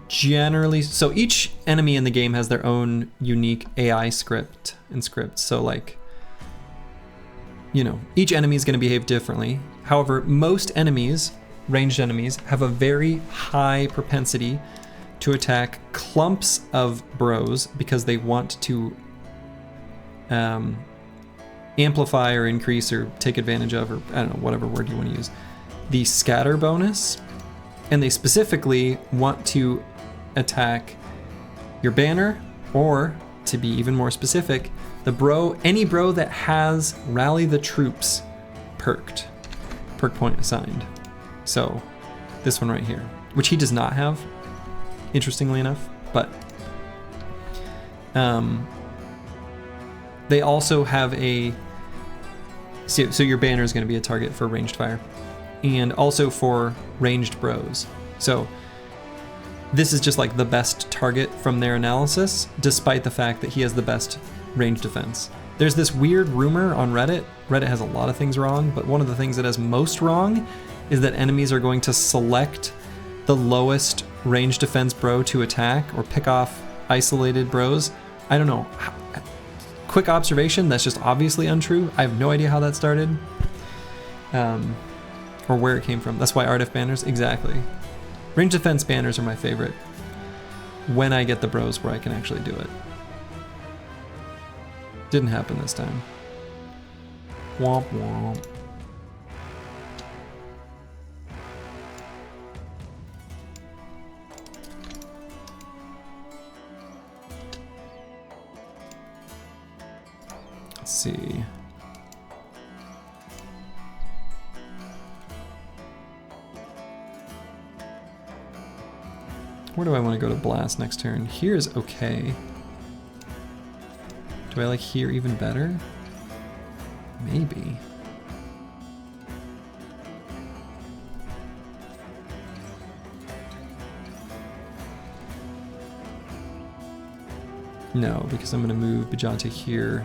generally, so each enemy in the game has their own unique AI script and scripts. So like, you know, each enemy is going to behave differently. However, most enemies, ranged enemies, have a very high propensity to attack clumps of bros because they want to amplify or increase or take advantage of, or I don't know, whatever word you want to use, the scatter bonus. And they specifically want to attack your banner, or to be even more specific, any bro that has rally the troops perk point assigned. So this one right here, which he does not have, interestingly enough, but they also have so your banner is going to be a target for ranged fire, and also for ranged bros. So this is just like the best target from their analysis, despite the fact that he has the best range defense. There's this weird rumor on Reddit. Reddit has a lot of things wrong, but one of the things that has most wrong is that enemies are going to select the lowest range defense bro to attack, or pick off isolated bros. I don't know. Quick observation, that's just obviously untrue. I have no idea how that started, or where it came from. That's why RDF banners, exactly. Range defense banners are my favorite when I get the bros where I can actually do it. Didn't happen this time. Womp womp. Let's see. Where do I want to go to blast next turn? Here's okay. Do I like here even better? Maybe. No, because I'm going to move Bajante here,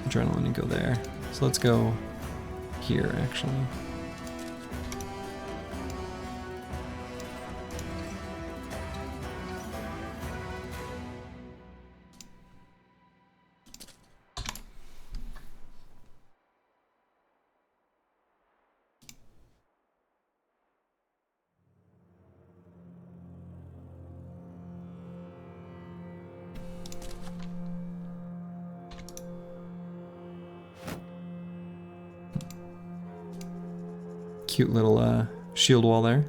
Adrenaline, and go there. So let's go here, actually. Cute little shield wall there.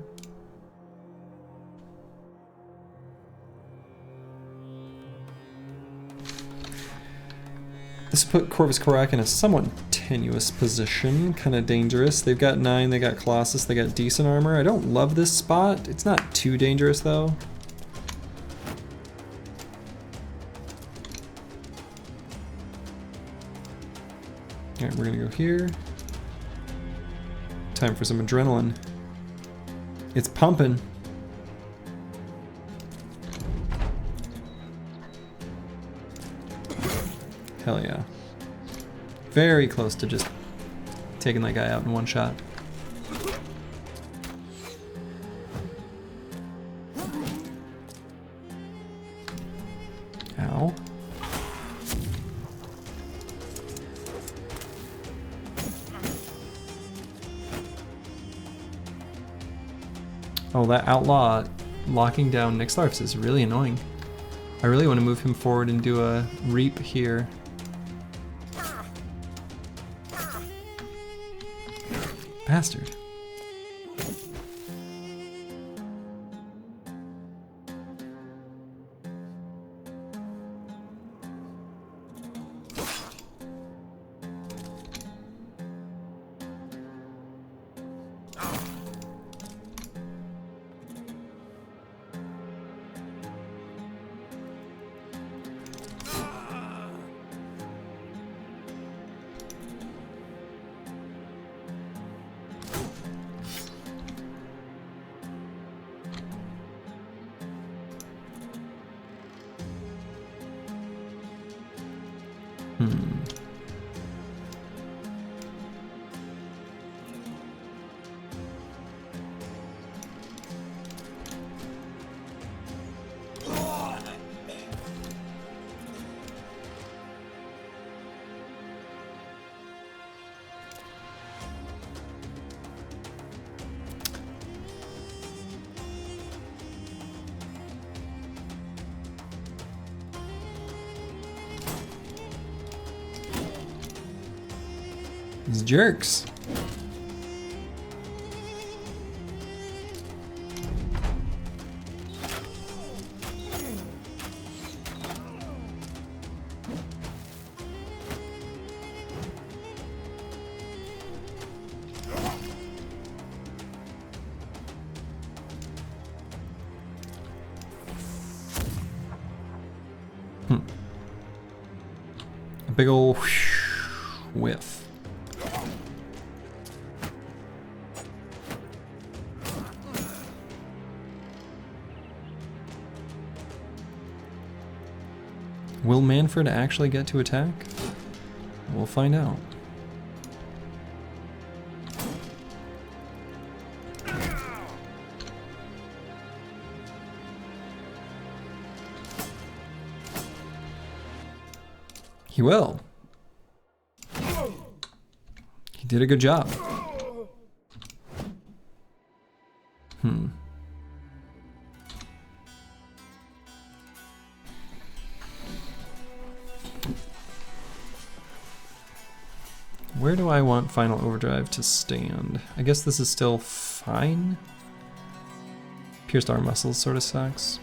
This put Corvus Korak in a somewhat tenuous position, kind of dangerous. They've got 9, they got Colossus, they got decent armor. I don't love this spot. It's not too dangerous though. Alright, we're gonna go here. Time for some adrenaline. It's pumping. Hell yeah. Very close to just taking that guy out in one shot. Ow. Oh, that outlaw locking down Nyxlarfs is really annoying. I really want to move him forward and do a reap here. Bastard. These jerks. A big ol' whiff. Will Manfred actually get to attack? We'll find out. He will. He did a good job. Where do I want Final Overdrive to stand? I guess this is still fine. Pierced arm muscles sort of sucks.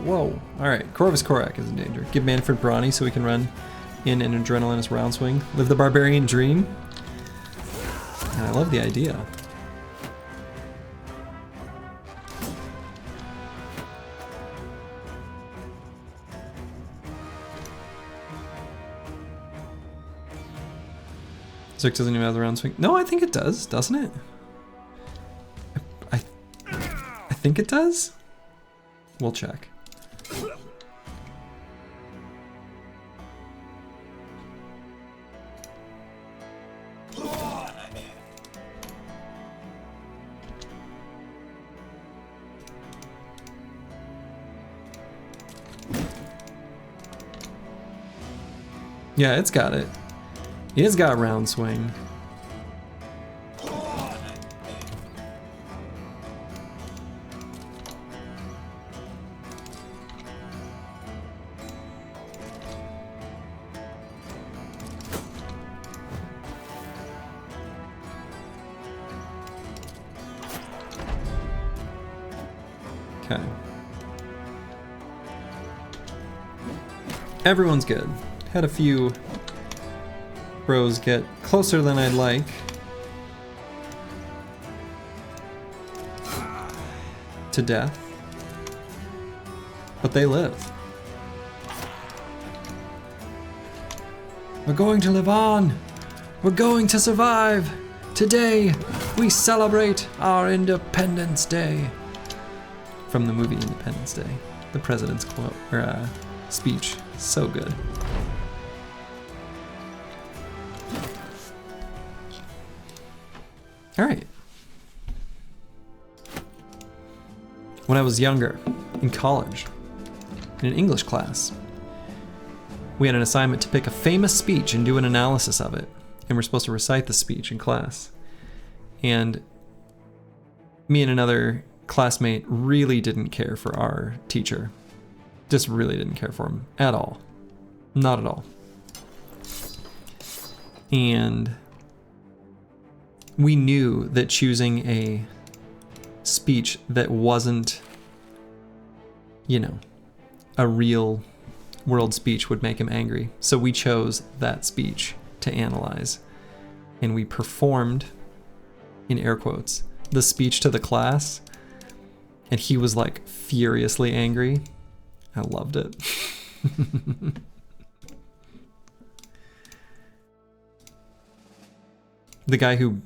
Whoa. Alright, Corvus Korak is in danger. Give Manfred Brawny so we can run in an adrenalinous round swing. Live the barbarian dream. And I love the idea. Zook doesn't even have the round swing. No, I think it does, doesn't it? I think it does? We'll check. Yeah, it's got it. It's got round swing. Okay. Everyone's good. Had a few bros get closer than I'd like. To death. But they live. We're going to live on. We're going to survive. Today, we celebrate our Independence Day. From the movie Independence Day. The president's quote, or speech. So good. All right. When I was younger, in college, in an English class, we had an assignment to pick a famous speech and do an analysis of it. And we're supposed to recite the speech in class. And me and another classmate really didn't care for our teacher. Just really didn't care for him at all. Not at all. And we knew that choosing a speech that wasn't, you know, a real world speech would make him angry. So we chose that speech to analyze. And we performed, in air quotes, the speech to the class. And he was like furiously angry. I loved it. The guy who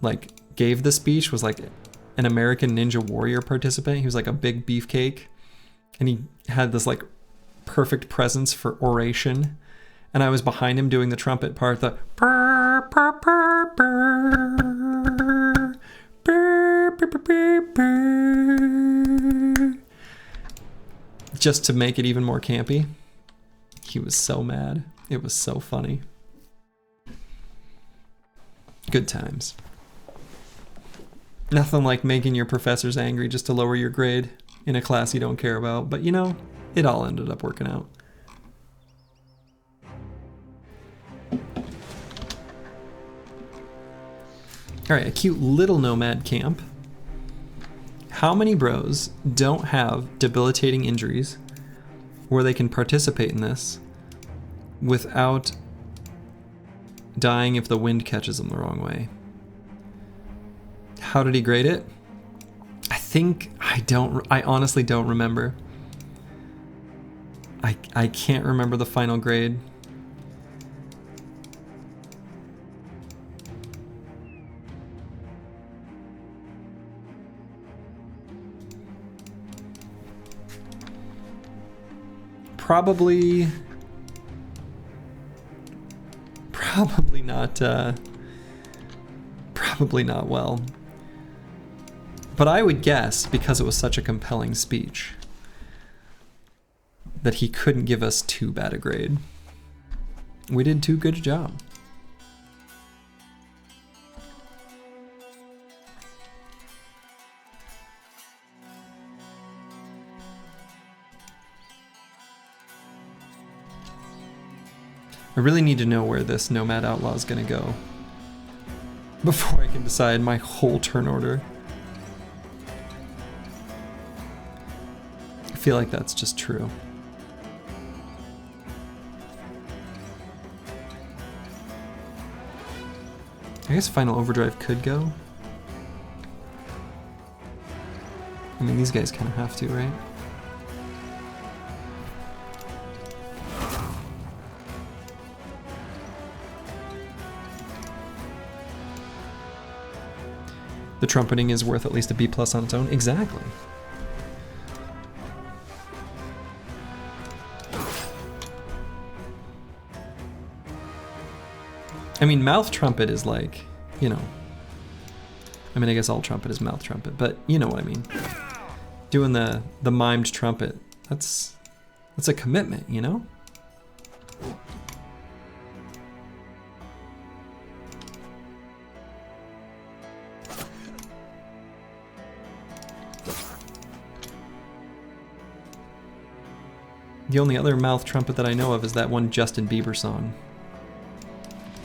like gave the speech was like an American Ninja Warrior participant. He was like a big beefcake. And he had this like perfect presence for oration. And I was behind him doing the trumpet part, the purr, purr, purr, purr, purr, purr, purr, purr, just to make it even more campy. He was so mad. It was so funny. Good times. Nothing like making your professors angry just to lower your grade in a class you don't care about. But you know, it all ended up working out. Alright, a cute little nomad camp. How many bros don't have debilitating injuries where they can participate in this without dying if the wind catches them the wrong way? How did he grade it? I honestly don't remember. I can't remember the final grade. Probably not well. But I would guess, because it was such a compelling speech, that he couldn't give us too bad a grade. We did too good a job. I really need to know where this Nomad Outlaw is going to go before I can decide my whole turn order. I feel like that's just true. I guess Final Overdrive could go. I mean, these guys kind of have to, right? The trumpeting is worth at least a B+ on its own. Exactly. I mean, mouth trumpet is like, you know. I mean, I guess all trumpet is mouth trumpet, but you know what I mean. Doing the mimed trumpet, that's a commitment, you know? The only other mouth trumpet that I know of is that one Justin Bieber song.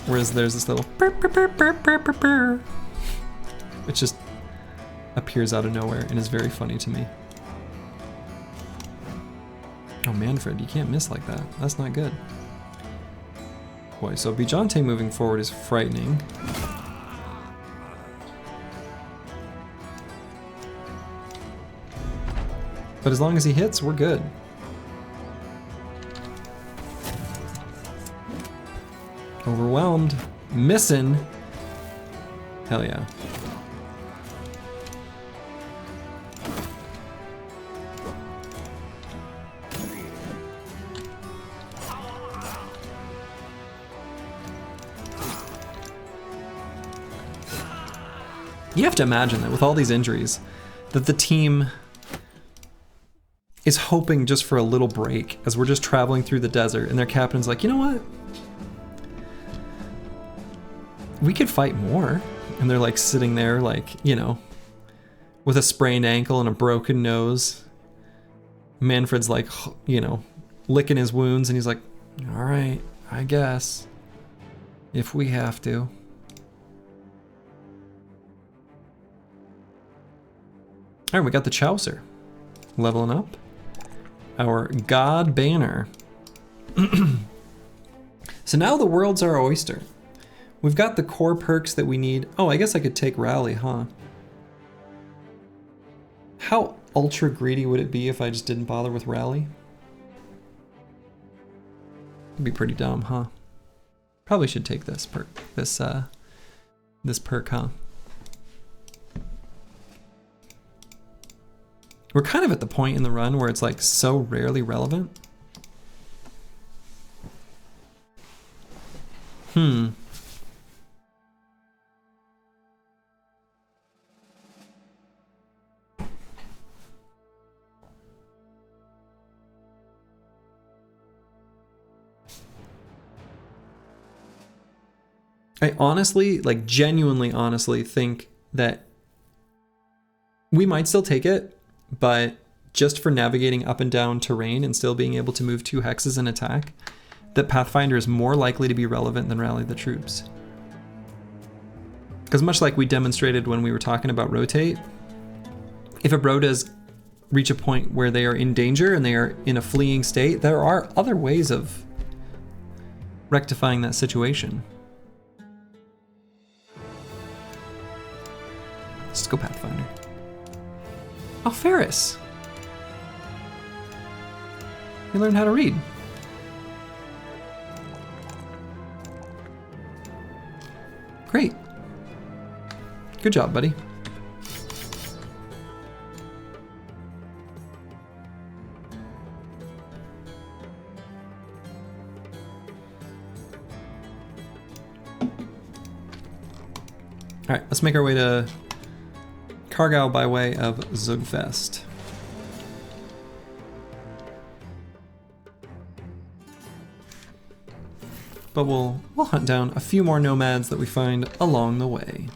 Whereas there's this little burr, burr, burr, burr, burr, burr, burr. It just appears out of nowhere and is very funny to me. Oh, Manfred, you can't miss like that. That's not good. Boy, so Bijante moving forward is frightening. But as long as he hits, we're good. Overwhelmed. Missing. Hell yeah. You have to imagine that with all these injuries, that the team is hoping just for a little break as we're just traveling through the desert, and their captain's like, you know what? We could fight more. And they're like sitting there like, you know, with a sprained ankle and a broken nose. Manfred's like, you know, licking his wounds, and he's like, all right, I guess. If we have to. All right, we got the Chaucer leveling up. Our God Banner. So now the world's our oyster. We've got the core perks that we need. Oh, I guess I could take Rally, huh? How ultra greedy would it be if I just didn't bother with Rally? It'd be pretty dumb, huh? Probably should take this perk. This perk, huh? We're kind of at the point in the run where it's like so rarely relevant. I honestly, like genuinely honestly think that we might still take it, but just for navigating up and down terrain and still being able to move 2 hexes and attack, that Pathfinder is more likely to be relevant than Rally the Troops. Because much like we demonstrated when we were talking about rotate, if a bro does reach a point where they are in danger and they are in a fleeing state, there are other ways of rectifying that situation. Let's go Pathfinder. Oh, Ferris! You learned how to read. Great. Good job, buddy. All right, let's make our way to Cargyle by way of Zugfest. But we'll hunt down a few more nomads that we find along the way.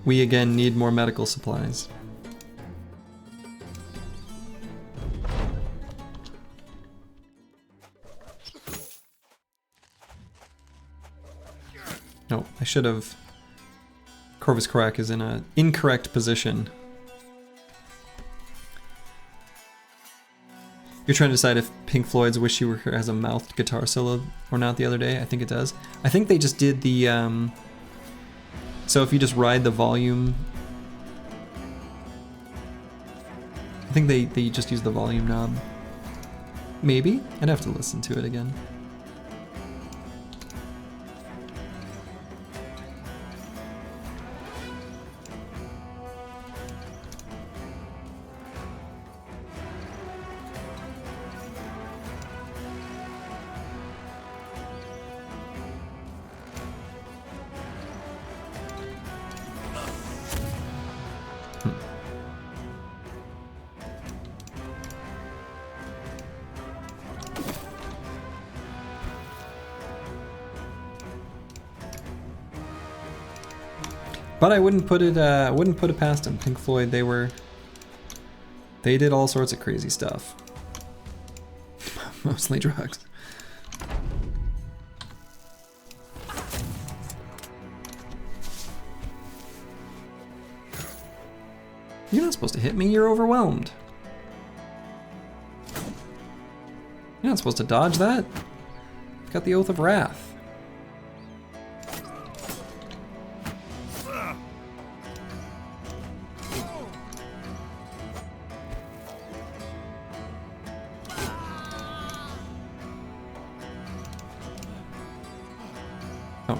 We again need more medical supplies. No, I should have. Corvus Corac is in an incorrect position. You're trying to decide if Pink Floyd's Wish You Were Here has a mouthed guitar solo or not the other day. I think it does. I think they just did the, so if you just ride the volume, I think they just use the volume knob. Maybe? I'd have to listen to it again. But I wouldn't put it past them. Pink Floyd, they did all sorts of crazy stuff. Mostly drugs. You're not supposed to hit me, you're overwhelmed. You're not supposed to dodge that. You've got the Oath of Wrath. Oh.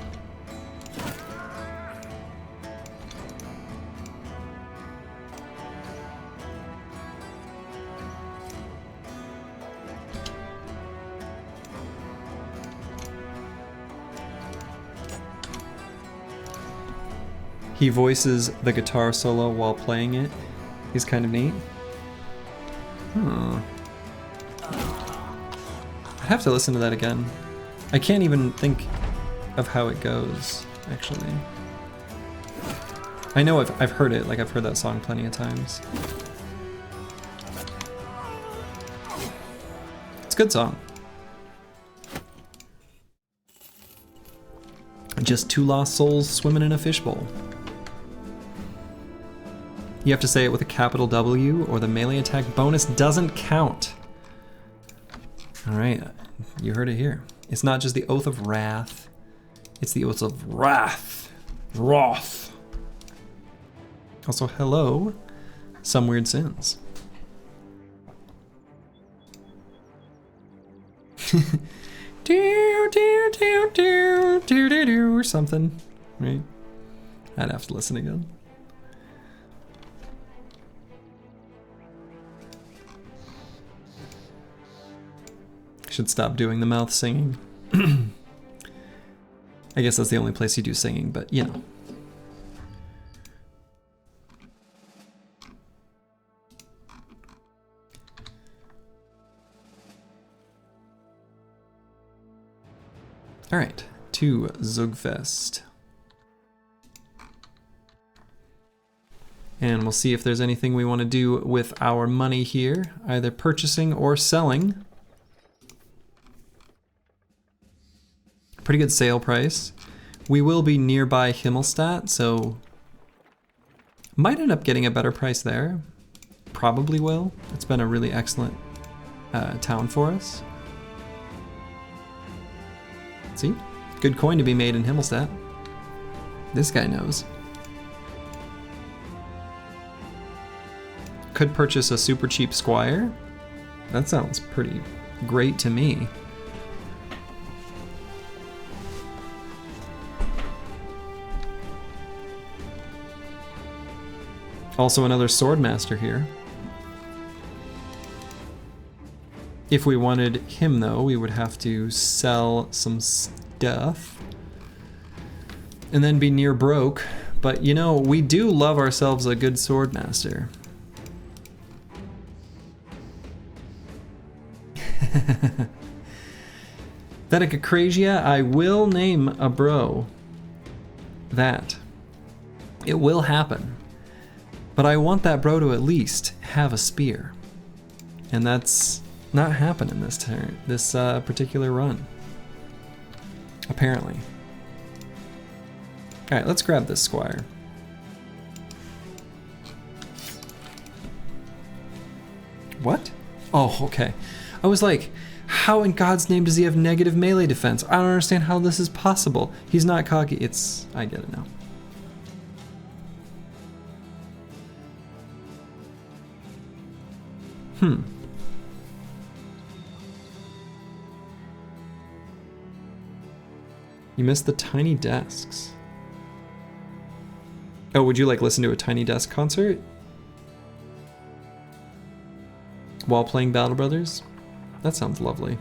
He voices the guitar solo while playing it. He's kind of neat. I'd have to listen to that again. I can't even think of how it goes, actually. I know I've heard it, like I've heard that song plenty of times. It's a good song. Just two lost souls swimming in a fishbowl. You have to say it with a capital W or the melee attack bonus doesn't count. Alright, you heard it here. It's not just the Oath of Wrath, it's the Oath of Wrath. Wrath. Also, hello, Some Weird Sins. Or something, right? I'd have to listen again. Should stop doing the mouth singing. I guess that's the only place you do singing, but you know. All right, to Zugfest. And we'll see if there's anything we want to do with our money here, either purchasing or selling. Pretty good sale price. We will be nearby Himmelstadt, so might end up getting a better price there. Probably will. It's been a really excellent town for us. See? Good coin to be made in Himmelstadt. This guy knows. Could purchase a super cheap squire. That sounds pretty great to me. Also another swordmaster here. If we wanted him though, we would have to sell some stuff and then be near broke. But you know, we do love ourselves a good swordmaster. Vedicacrasia, I will name a bro. That. It will happen. But I want that bro to at least have a spear. And that's not happening this turn, this particular run. Apparently. Alright, let's grab this squire. What? Oh, okay. I was like, how in God's name does he have negative melee defense? I don't understand how this is possible. He's not cocky. It's... I get it now. You missed the Tiny Desks. Oh, would you like listen to a Tiny Desk concert? While playing Battle Brothers? That sounds lovely.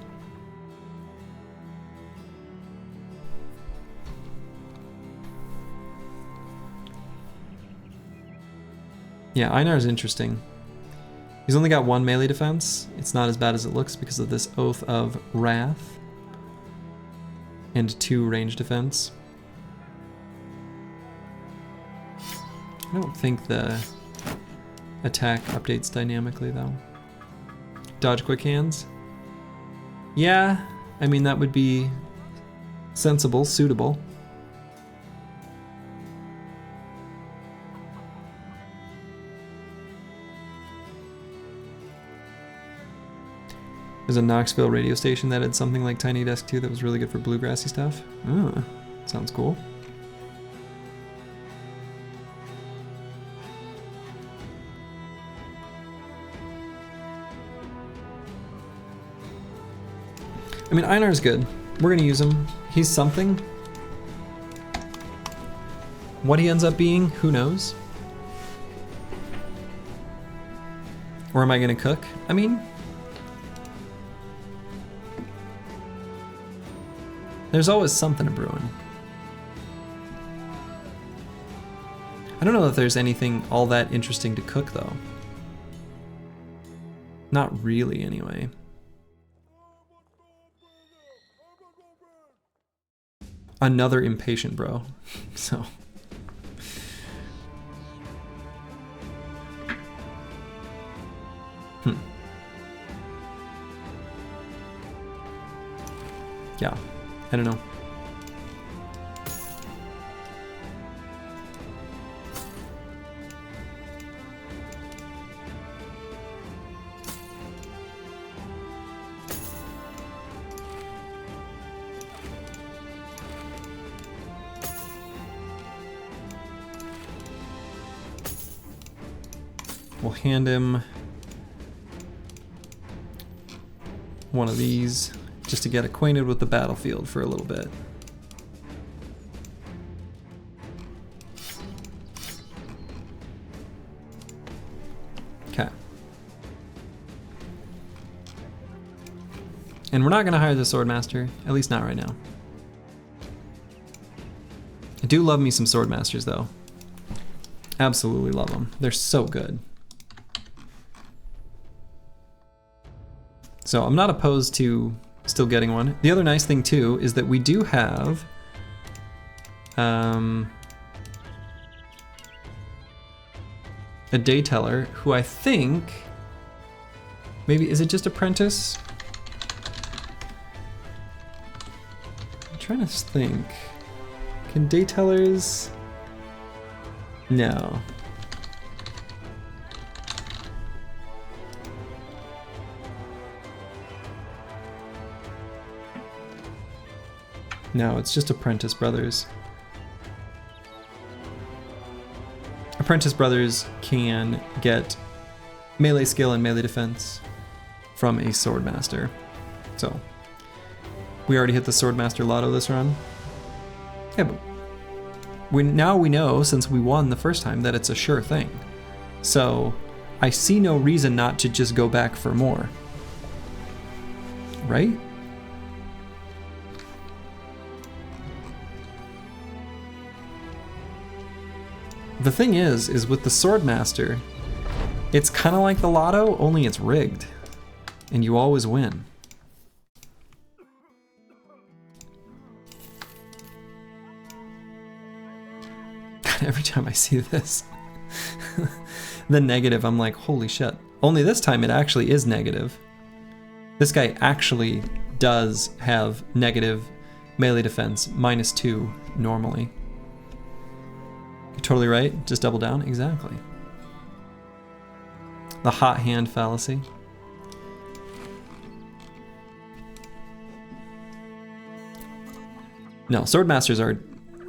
Yeah, Einar's interesting. He's only got one melee defense. It's not as bad as it looks because of this Oath of Wrath. And 2 range defense. I don't think the attack updates dynamically though. Dodge quick hands? Yeah, I mean that would be sensible, suitable. There's a Knoxville radio station that had something like Tiny Desk 2 that was really good for bluegrassy stuff. Oh, sounds cool. I mean, Einar's good. We're gonna use him. He's something. What he ends up being, who knows? Or am I gonna cook? I mean, there's always something brewing. I don't know if there's anything all that interesting to cook though. Not really, anyway. Another impatient bro. So. Yeah, I don't know. We'll hand him one of these just to get acquainted with the battlefield for a little bit. Okay. And we're not going to hire the Swordmaster, at least not right now. I do love me some Swordmasters though. Absolutely love them. They're so good. So I'm not opposed to still getting one. The other nice thing too is that we do have a day teller who I think maybe, is it just apprentice? I'm trying to think. Can day tellers? No. No, it's just Apprentice Brothers. Apprentice Brothers can get melee skill and melee defense from a Swordmaster. So, we already hit the Swordmaster Lotto this run. Yeah, but now we know, since we won the first time, that it's a sure thing. So, I see no reason not to just go back for more. Right? The thing is with the Swordmaster, it's kind of like the Lotto, only it's rigged. And you always win. God, every time I see this, the negative, I'm like, holy shit. Only this time it actually is negative. This guy actually does have negative melee defense, -2 normally. You're totally right, just double down, exactly. The hot hand fallacy. No, Swordmasters are,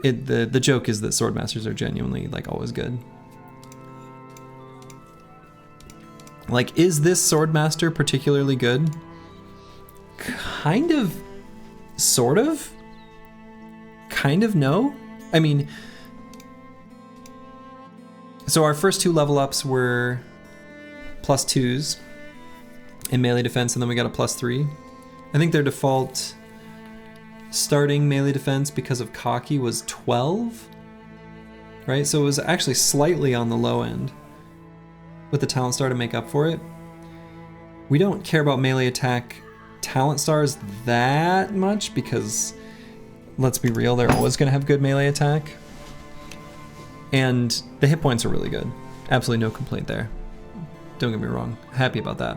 the joke is that Swordmasters are genuinely like always good. Like, is this Swordmaster particularly good? Kind of, sort of, kind of no. I mean, so our first 2 level ups were +2s in melee defense, and then we got a +3. I think their default starting melee defense because of cocky was 12, right? So it was actually slightly on the low end with the talent star to make up for it. We don't care about melee attack talent stars that much because, let's be real, they're always going to have good melee attack. And the hit points are really good. Absolutely no complaint there. Don't get me wrong. Happy about that.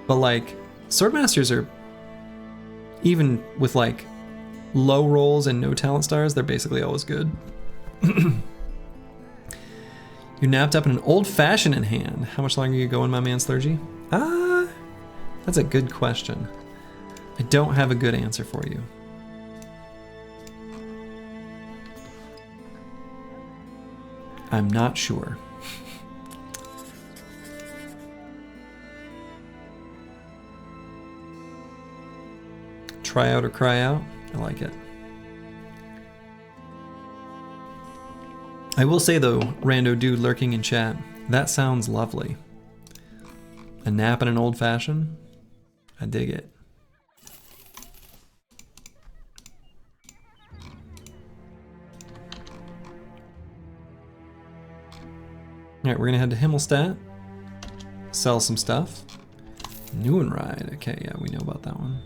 But like, Swordmasters are, even with like low rolls and no talent stars, they're basically always good. You napped up in an old fashioned in hand. How much longer are you going, my man Slurgy? That's a good question. I don't have a good answer for you. I'm not sure. Try out or cry out. I like it. I will say though, rando dude lurking in chat, that sounds lovely. A nap and an old fashioned? I dig it. Alright, we're gonna head to Himmelstadt, sell some stuff. Neuenride, okay, yeah, we know about that one.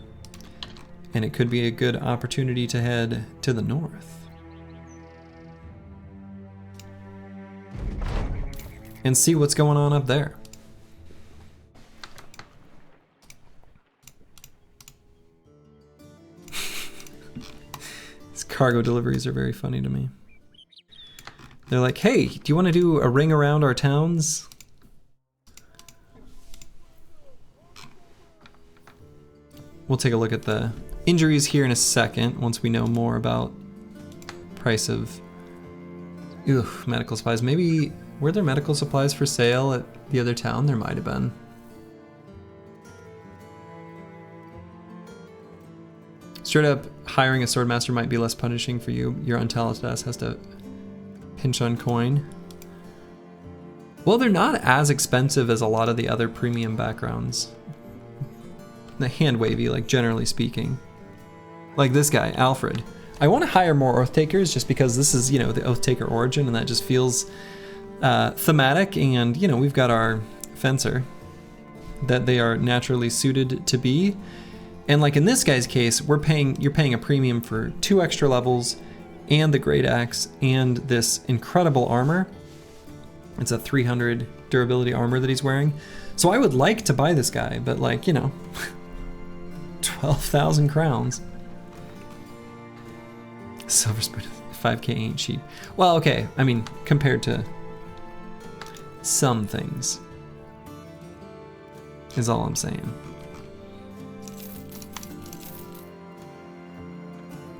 And it could be a good opportunity to head to the north. And see what's going on up there. These cargo deliveries are very funny to me. They're like, hey, do you want to do a ring around our towns? We'll take a look at the injuries here in a second, once we know more about price of medical supplies. Maybe, were there medical supplies for sale at the other town? There might have been. Straight up, hiring a swordmaster might be less punishing for you. Your untalented ass has to pinch on coin. Well, they're not as expensive as a lot of the other premium backgrounds. The hand wavy, like generally speaking. Like this guy, Alfred. I want to hire more Oathtakers just because this is, you know, the Oathtaker origin, and that just feels thematic, and, you know, we've got our fencer that they are naturally suited to be. And like in this guy's case, you're paying a premium for 2 extra levels and the great axe and this incredible armor. It's a 300 durability armor that he's wearing. So I would like to buy this guy, but like, you know, 12,000 crowns. Silver spoon, 5k ain't cheap. Well, okay, I mean, compared to some things, is all I'm saying.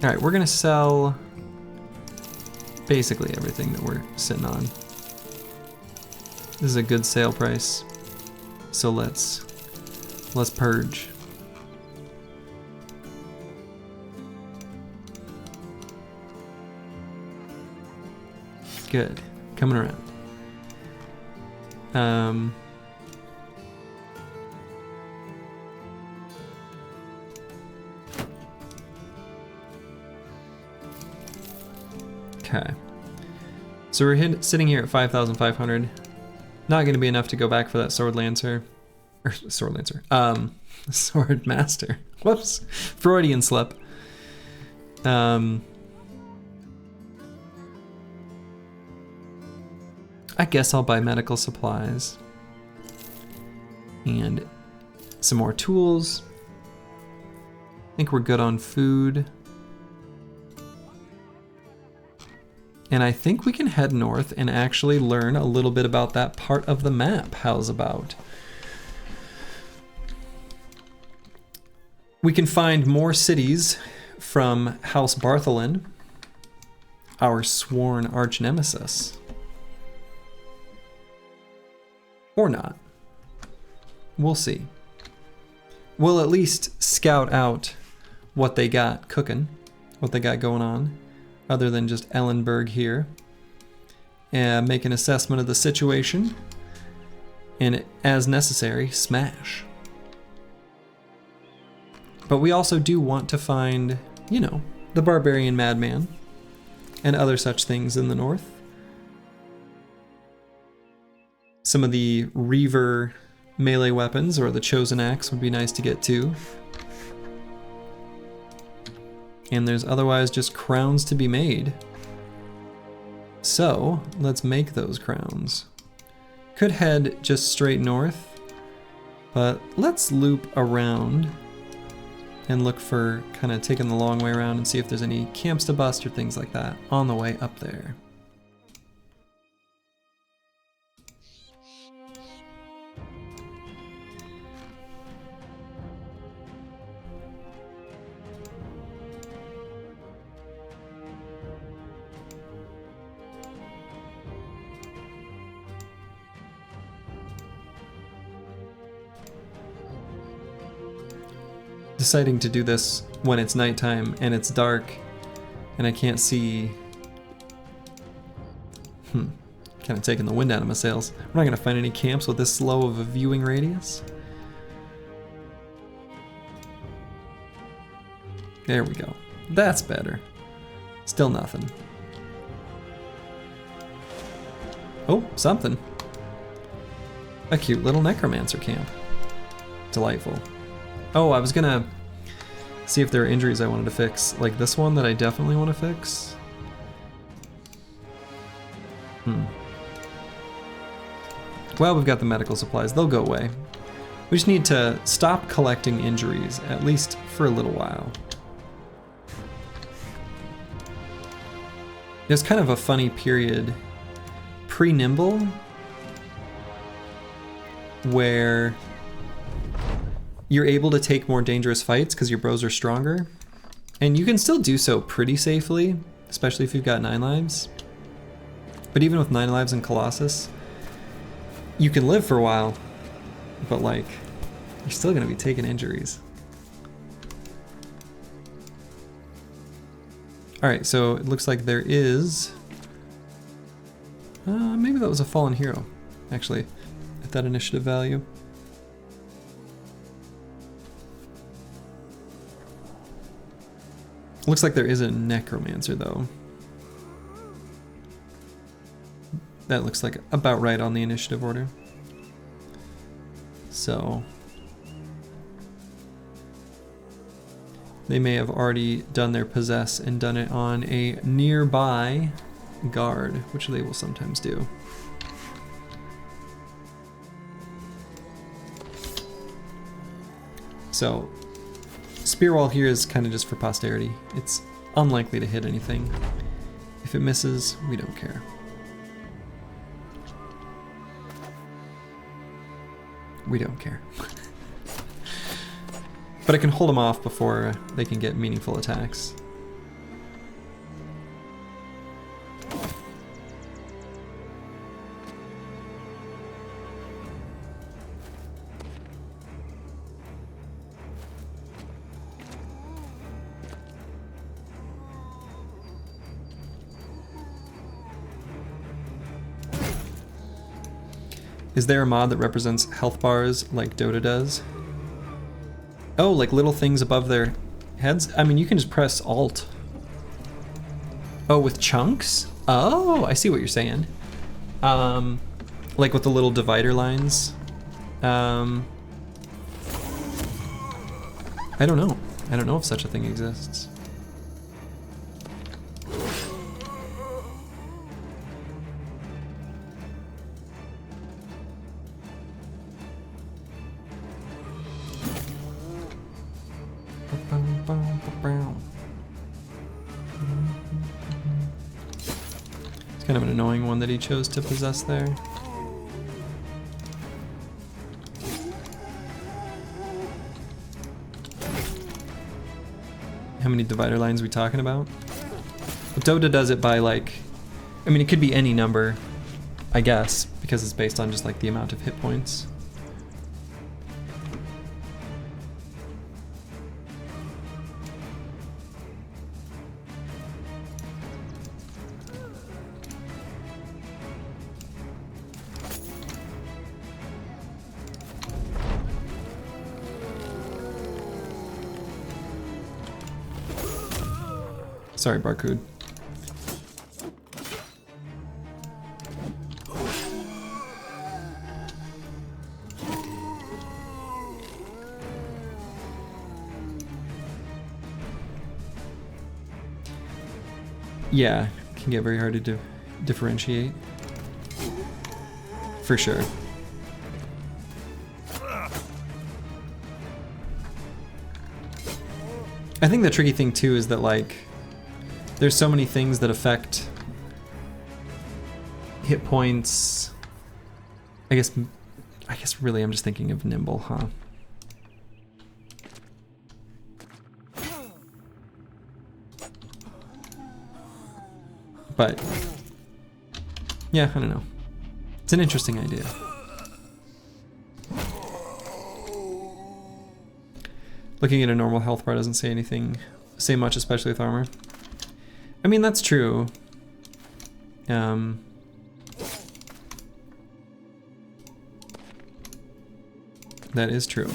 All right, we're gonna sell basically everything that we're sitting on. This is a good sale price, so let's purge. Good, coming around. Okay, so we're sitting here at 5,500. Not going to be enough to go back for that sword lancer, or sword lancer, sword master. Whoops, Freudian slip. I guess I'll buy medical supplies and some more tools. I think we're good on food. And I think we can head north and actually learn a little bit about that part of the map. How's about? We can find more cities from House Bartholin, our sworn arch nemesis. Or not. We'll see. We'll at least scout out what they got cooking, what they got going on, other than just Ellenberg here, and make an assessment of the situation, and as necessary, smash. But we also do want to find, you know, the barbarian madman and other such things in the north. Some of the Reaver melee weapons or the Chosen Axe would be nice to get too. And there's otherwise just crowns to be made. So let's make those crowns. Could head just straight north, but let's loop around and look for kind of taking the long way around and see if there's any camps to bust or things like that on the way up there. deciding to do this when it's nighttime and it's dark and I can't see. Kind of taking the wind out of my sails. We're not going to find any camps with this low of a viewing radius. There we go. That's better. Still nothing. Oh, something. A cute little necromancer camp. Delightful. Oh, I was gonna see if there are injuries I wanted to fix. Like this one that I definitely want to fix. Well, we've got the medical supplies. They'll go away. We just need to stop collecting injuries, at least for a little while. There's kind of a funny period pre-Nimble where you're able to take more dangerous fights because your bros are stronger. And you can still do so pretty safely, especially if you've got 9 lives. But even with 9 lives in Colossus, you can live for a while, but like, you're still gonna be taking injuries. Alright, so it looks like there is... maybe that was a fallen hero, actually, at that initiative value. Looks like there is a necromancer, though. That looks like about right on the initiative order. So... they may have already done their possess and done it on a nearby guard, which they will sometimes do. So, spear wall here is kind of just for posterity. It's unlikely to hit anything. If it misses, we don't care. We don't care. But I can hold them off before they can get meaningful attacks. Is there a mod that represents health bars like Dota does? Oh, like little things above their heads? I mean, you can just press Alt. Oh, with chunks? Oh, I see what you're saying. Like with the little divider lines. I don't know. I don't know if such a thing exists. It's kind of an annoying one that he chose to possess there. How many divider lines are we talking about? But Dota does it by like, I mean, it could be any number, I guess, because it's based on just like the amount of hit points. Sorry, Barcode. Yeah, it can get very hard to differentiate. For sure. I think the tricky thing too is that like there's so many things that affect hit points. I guess really I'm just thinking of Nimble, huh? But yeah, I don't know. It's an interesting idea. Looking at a normal health bar doesn't say much, especially with armor. I mean, that's true. That is true.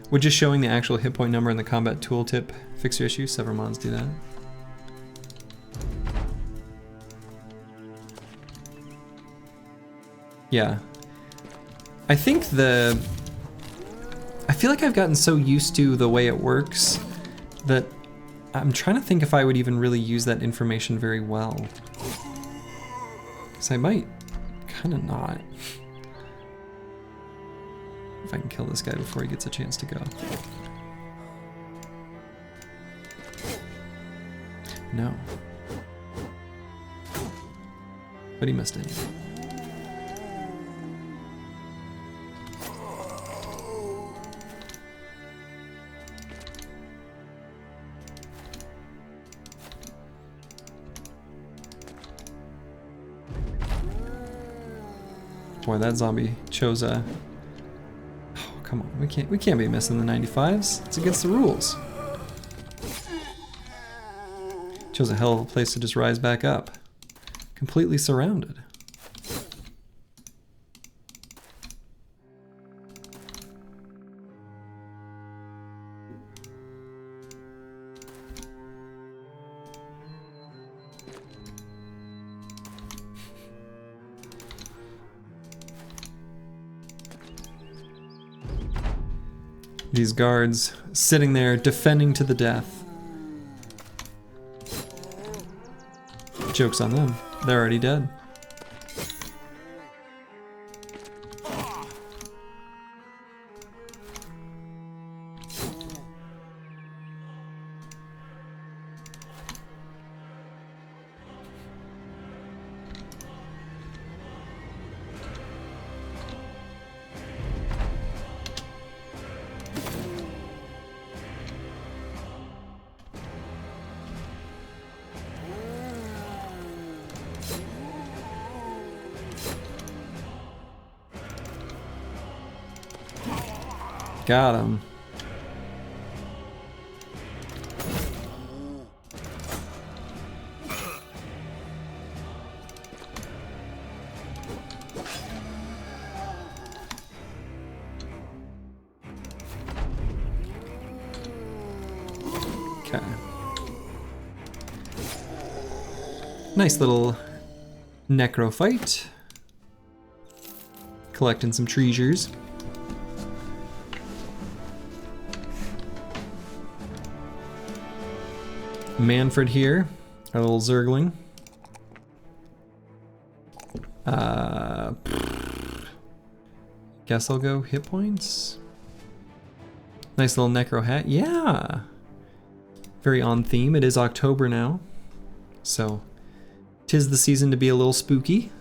Would just showing the actual hit point number in the combat tooltip fix your issue? Several mods do that. Yeah. I think I feel like I've gotten so used to the way it works that I'm trying to think if I would even really use that information very well. Because I might kind of not. If I can kill this guy before he gets a chance to go. No. But he missed it. Boy, that zombie chose a... Oh, come on, we can't be missing the 95s. It's against the rules. Chose a hell of a place to just rise back up. Completely surrounded. These guards sitting there defending to the death. Joke's on them. They're already dead. Got him. Okay. Nice little necro fight. Collecting some treasures. Manfred here, our little Zergling. Guess I'll go hit points. Nice little necro hat. Yeah! Very on theme. It is October now. So, 'tis the season to be a little spooky.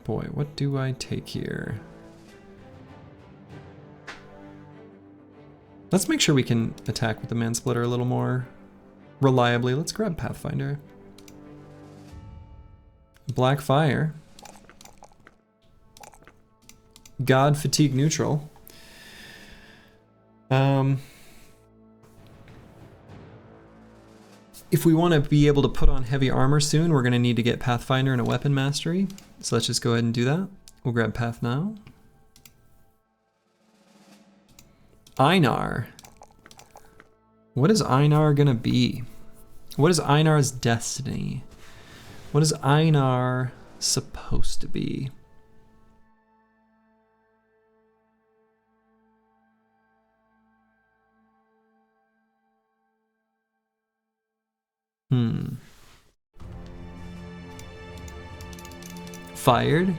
Boy, what do I take here? Let's make sure we can attack with the Mansplitter a little more reliably. Let's grab Pathfinder. Black Fire. God Fatigue Neutral. If we want to be able to put on heavy armor soon, we're going to need to get Pathfinder and a Weapon Mastery. So let's just go ahead and do that. We'll grab Path now. Einar. What is Einar gonna be? What is Einar's destiny? What is Einar supposed to be? Fired?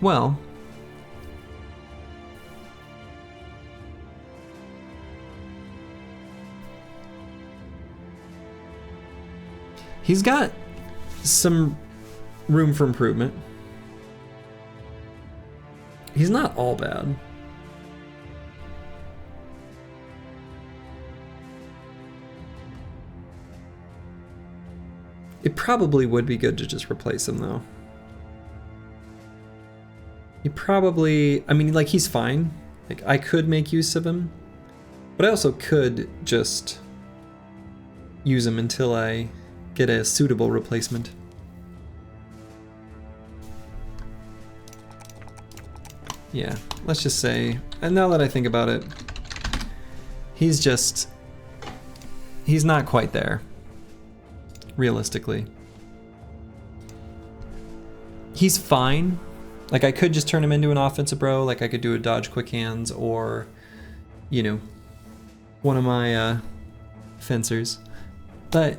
Well, he's got some room for improvement. He's not all bad. It probably would be good to just replace him, though. He probably... I mean, like, he's fine. Like, I could make use of him. But I also could just use him until I get a suitable replacement. Yeah, let's just say... And now that I think about it, he's just... He's not quite there. Realistically. He's fine. Like, I could just turn him into an offensive bro. Like, I could do a dodge quick hands or, you know, one of my fencers. But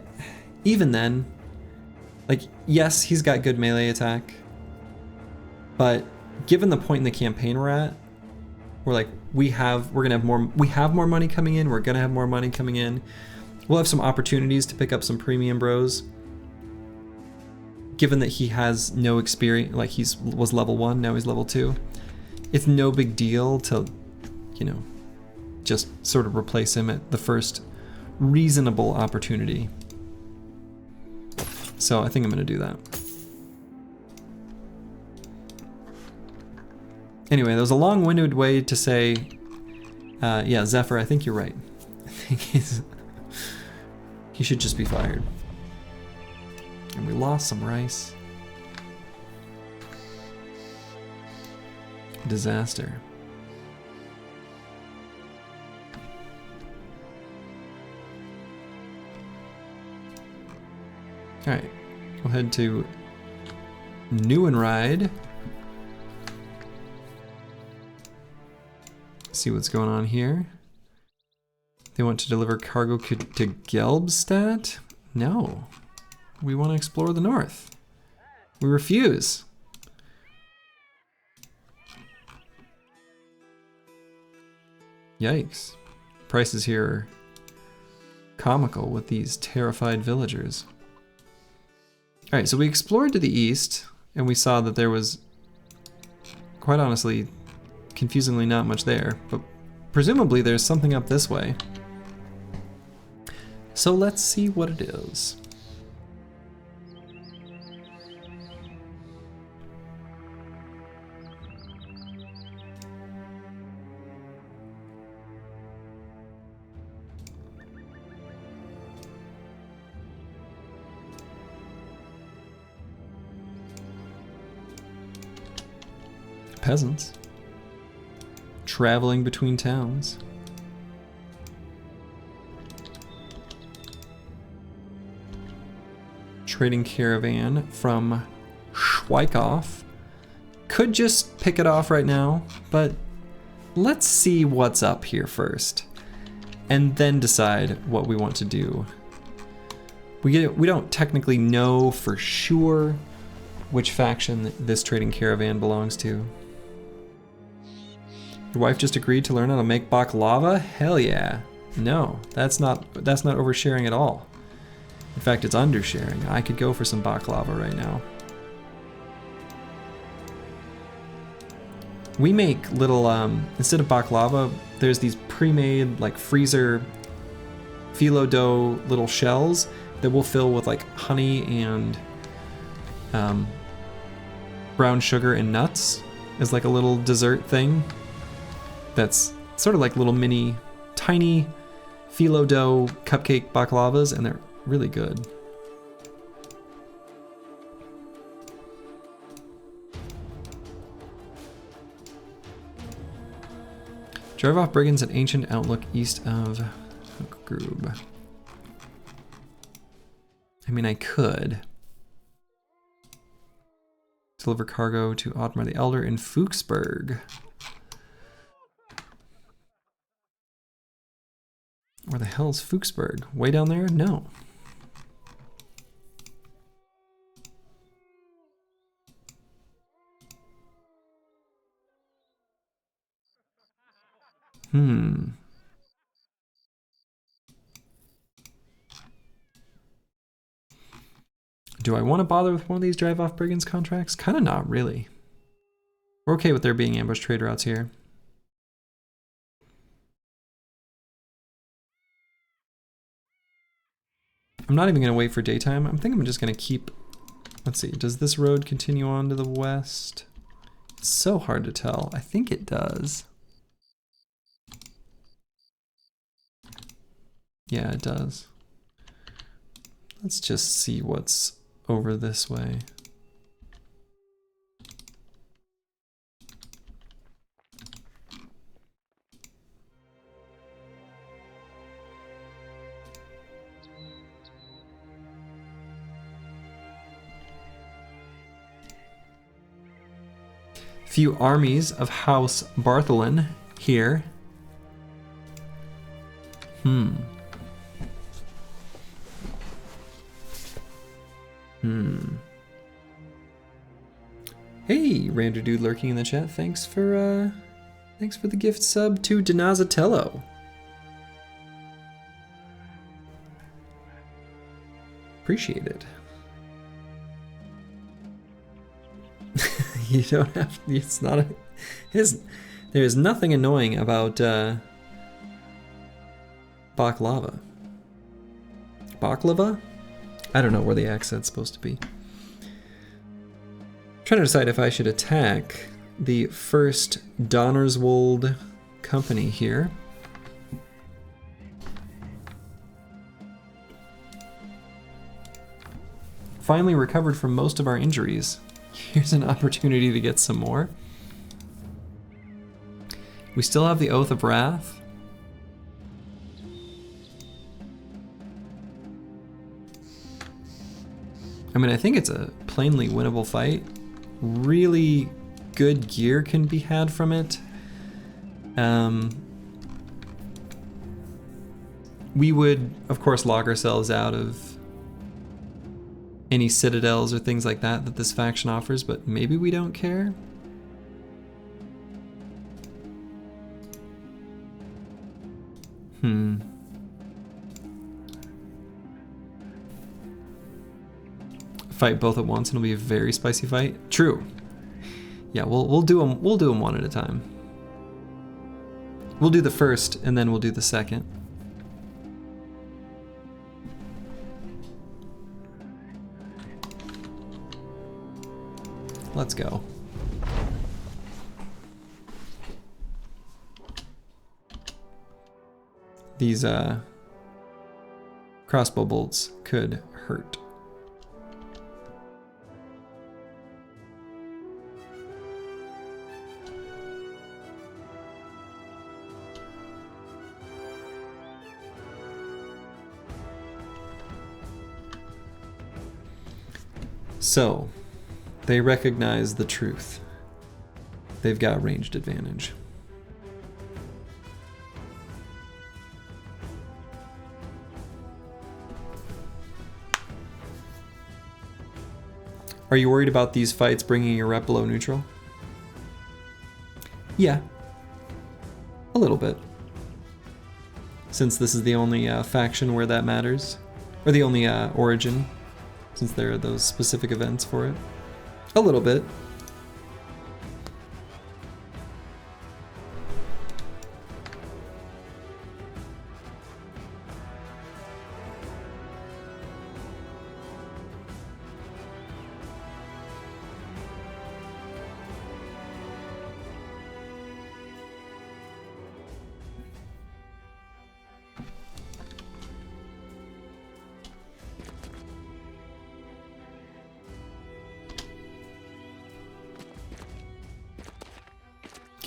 even then, like, yes, he's got good melee attack. But given the point in the campaign we're at, we're like, we have more money coming in. We're gonna have more money coming in. We'll have some opportunities to pick up some premium bros. Given that he has no experience, like was level 1, now he's level 2. It's no big deal to, you know, just sort of replace him at the first reasonable opportunity. So I think I'm gonna do that. Anyway, that was a long-winded way to say, yeah, Zephyr, I think you're right. I think he should just be fired. And we lost some rice. Disaster. Alright, we'll head to Neuenride. See what's going on here. They want to deliver cargo to Gelbstadt? No. We want to explore the north. We refuse. Yikes. Prices here are comical with these terrified villagers. Alright, so we explored to the east, and we saw that there was, quite honestly, confusingly not much there, but presumably there's something up this way. So let's see what it is. Peasants. Traveling between towns. Trading caravan from Schweikoff. Could just pick it off right now, but let's see what's up here first, and then decide what we want to do. We don't technically know for sure which faction this trading caravan belongs to. Your wife just agreed to learn how to make baklava? Hell yeah. No, that's not oversharing at all. In fact, it's undersharing. I could go for some baklava right now. We make little, instead of baklava, there's these pre-made, like, freezer phyllo dough little shells that we'll fill with, like, honey and brown sugar and nuts as, like, a little dessert thing. That's sort of like little mini, tiny phyllo dough cupcake baklavas, and they're really good. Drive off brigands at Ancient Outlook east of Grub. I mean, I could. Deliver cargo to Otmar the Elder in Fuchsburg. Where the hell's Fuchsburg? Way down there? No. Do I want to bother with one of these drive-off brigands contracts? Kind of not really. We're okay with there being ambush trade routes here. I'm not even going to wait for daytime. I think I'm just going to keep... Let's see. Does this road continue on to the west? It's so hard to tell. I think it does. Yeah, it does. Let's just see what's over this way. Few armies of House Bartholin here. Hey, Rander Dude lurking in the chat. Thanks for the gift sub to Denazatello. Appreciate it. You don't have, it's not a, there's nothing annoying about baklava. Baklava? I don't know where the accent's supposed to be. I'm trying to decide if I should attack the first Donnerswold company here. Finally recovered from most of our injuries. Here's an opportunity to get some more. We still have the Oath of Wrath. I mean, I think it's a plainly winnable fight. Really good gear can be had from it. We would, of course, lock ourselves out of any citadels or things like that that this faction offers, but maybe we don't care. Fight both at once and it'll be a very spicy fight. True. Yeah, we'll do them one at a time. We'll do the first and then we'll do the second. Let's go. These crossbow bolts could hurt. So, they recognize the truth. They've got ranged advantage. Are you worried about these fights bringing your rep below neutral? Yeah. A little bit. Since this is the only faction where that matters. Or the only origin. Since there are those specific events for it. A little bit.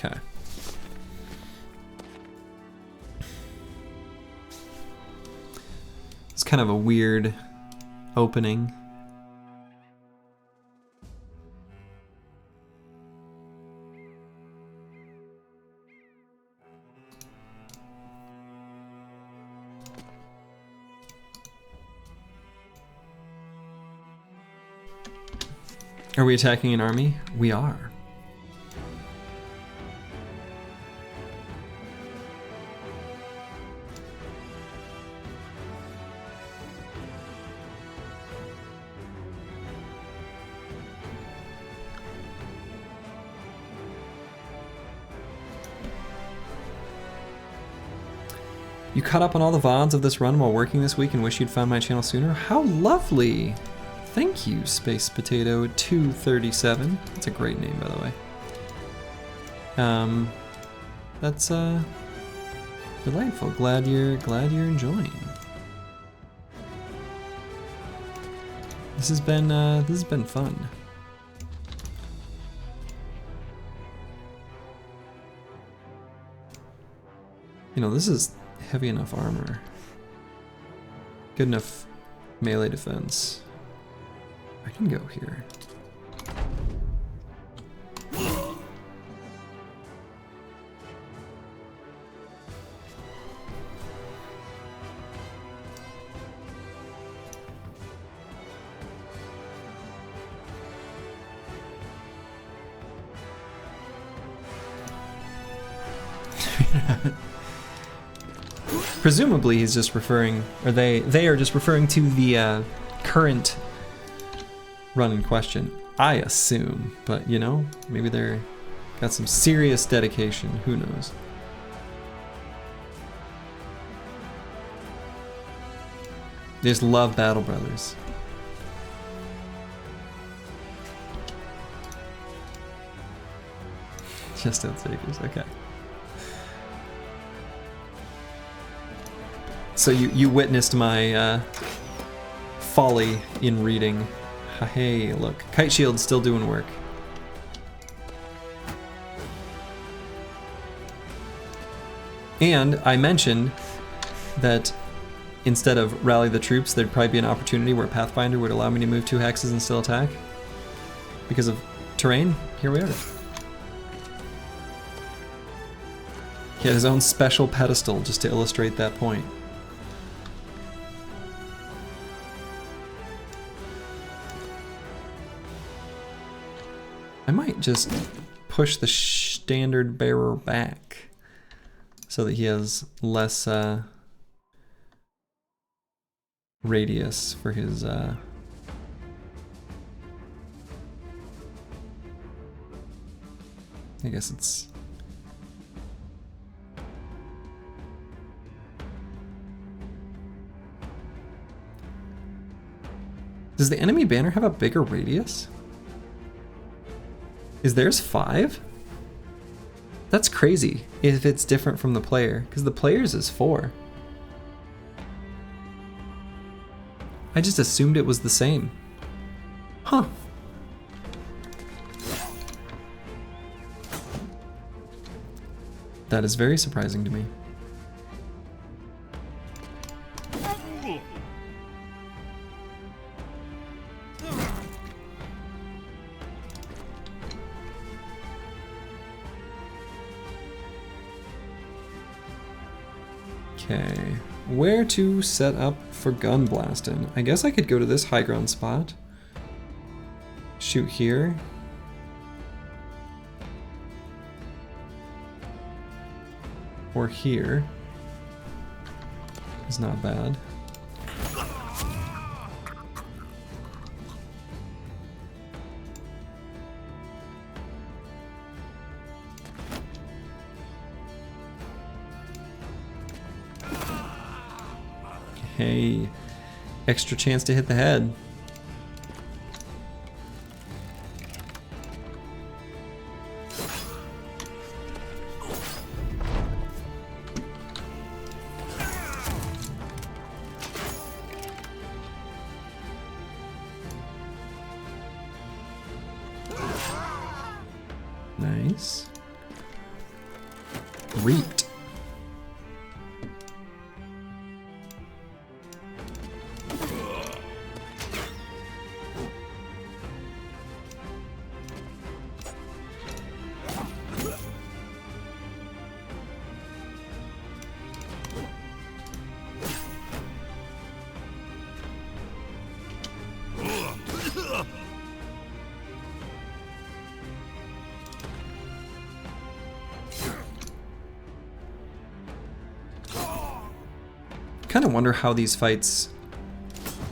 Okay. It's kind of a weird opening. Are we attacking an army? We are. You caught up on all the VODs of this run while working this week and wish you'd found my channel sooner? How lovely! Thank you, Space Potato 237. That's a great name, by the way. That's delightful. Glad you're enjoying. This has been fun. You know, this is heavy enough armor. Good enough melee defense. I can go here. Presumably he's just referring, or they are just referring to the current run in question. I assume, but you know, maybe they're got some serious dedication, who knows. They just love Battle Brothers. Just Oathtakers, okay. So you witnessed my folly in reading. Hey, look, Kite Shield's still doing work. And I mentioned that instead of rally the troops, there'd probably be an opportunity where Pathfinder would allow me to move 2 hexes and still attack. Because of terrain, here we are. He had his own special pedestal just to illustrate that point. I might just push the standard bearer back so that he has less radius for his I guess it's does the enemy banner have a bigger radius? Is theirs 5? That's crazy if it's different from the player, because the player's is 4. I just assumed it was the same. Huh. That is very surprising to me. Okay, where to set up for gun blasting? I guess I could go to this high ground spot. Shoot here. Or here. It's not bad. Hey, extra chance to hit the head. Nice. Reaped. Kind of wonder how these fights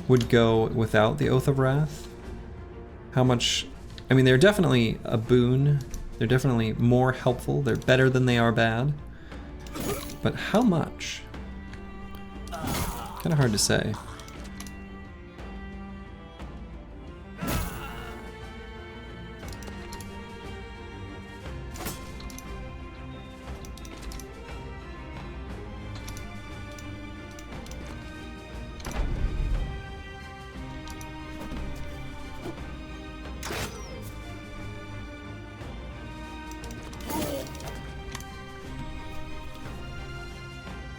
would go without the Oath of Wrath. How much, I mean, they're definitely a boon. They're definitely more helpful. They're better than they are bad. But how much? Kind of hard to say.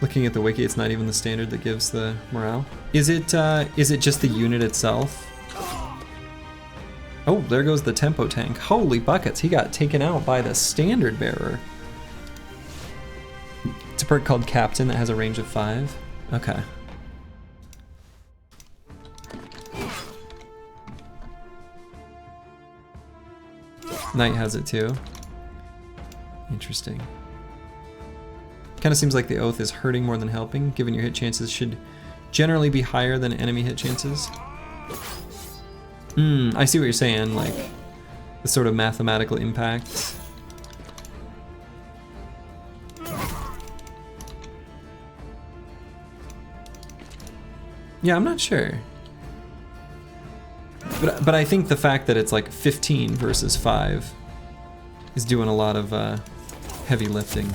Looking at the wiki, it's not even the standard that gives the morale. Is it just the unit itself? Oh, there goes the tempo tank. Holy buckets, he got taken out by the standard bearer. It's a perk called Captain that has a range of 5. Okay. Knight has it too. Interesting. Kind of seems like the Oath is hurting more than helping, given your hit chances should generally be higher than enemy hit chances. I see what you're saying, like the sort of mathematical impact. Yeah, I'm not sure. But I think the fact that it's like 15 versus 5 is doing a lot of heavy lifting.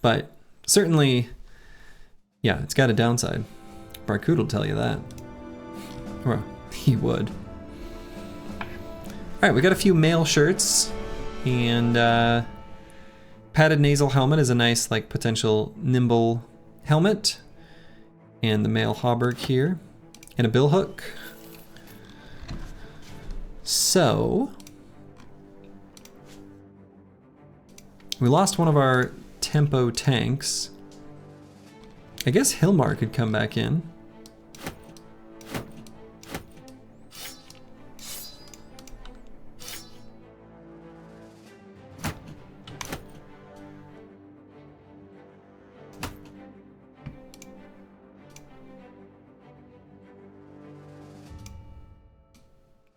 But certainly, yeah, it's got a downside. Barcode will tell you that. Or he would. Alright, we got a few male shirts, and padded nasal helmet is a nice, like, potential nimble helmet. And the male hauberk here, and a billhook. So, we lost one of our tempo tanks. I guess Hilmar could come back in.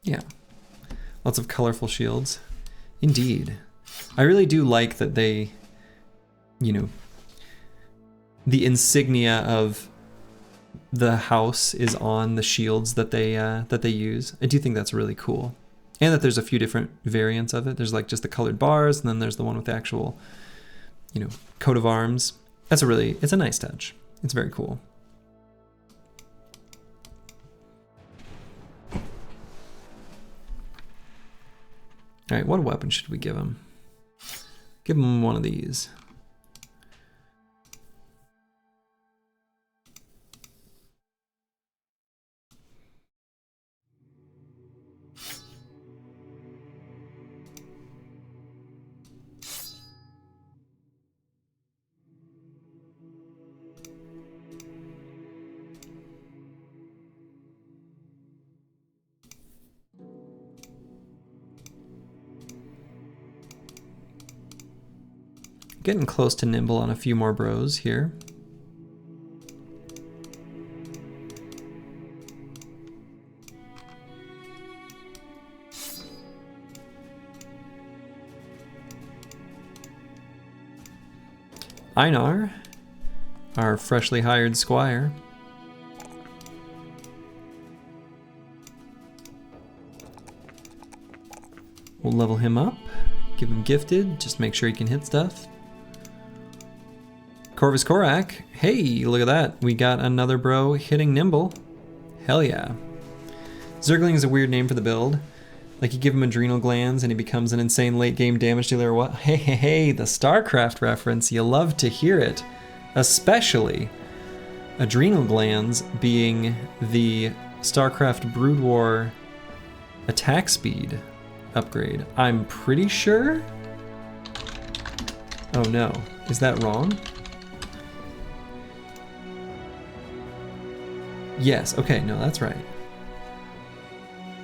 Yeah, lots of colorful shields. Indeed. I really do like that they, you know, the insignia of the house is on the shields that they use. I do think that's really cool. And that there's a few different variants of it. There's like just the colored bars, and then there's the one with the actual, you know, coat of arms. It's a nice touch. It's very cool. All right, what weapon should we give him? Give him one of these. Getting close to nimble on a few more bros here. Einar, our freshly hired squire. We'll level him up, give him gifted, just make sure he can hit stuff. Corvus Korak, hey, look at that. We got another bro hitting nimble. Hell yeah. Zergling is a weird name for the build. Like you give him adrenal glands and he becomes an insane late game damage dealer or what? Hey, the StarCraft reference, you love to hear it. Especially adrenal glands being the StarCraft Brood War attack speed upgrade. I'm pretty sure? Oh no, is that wrong? Yes, okay, no, that's right.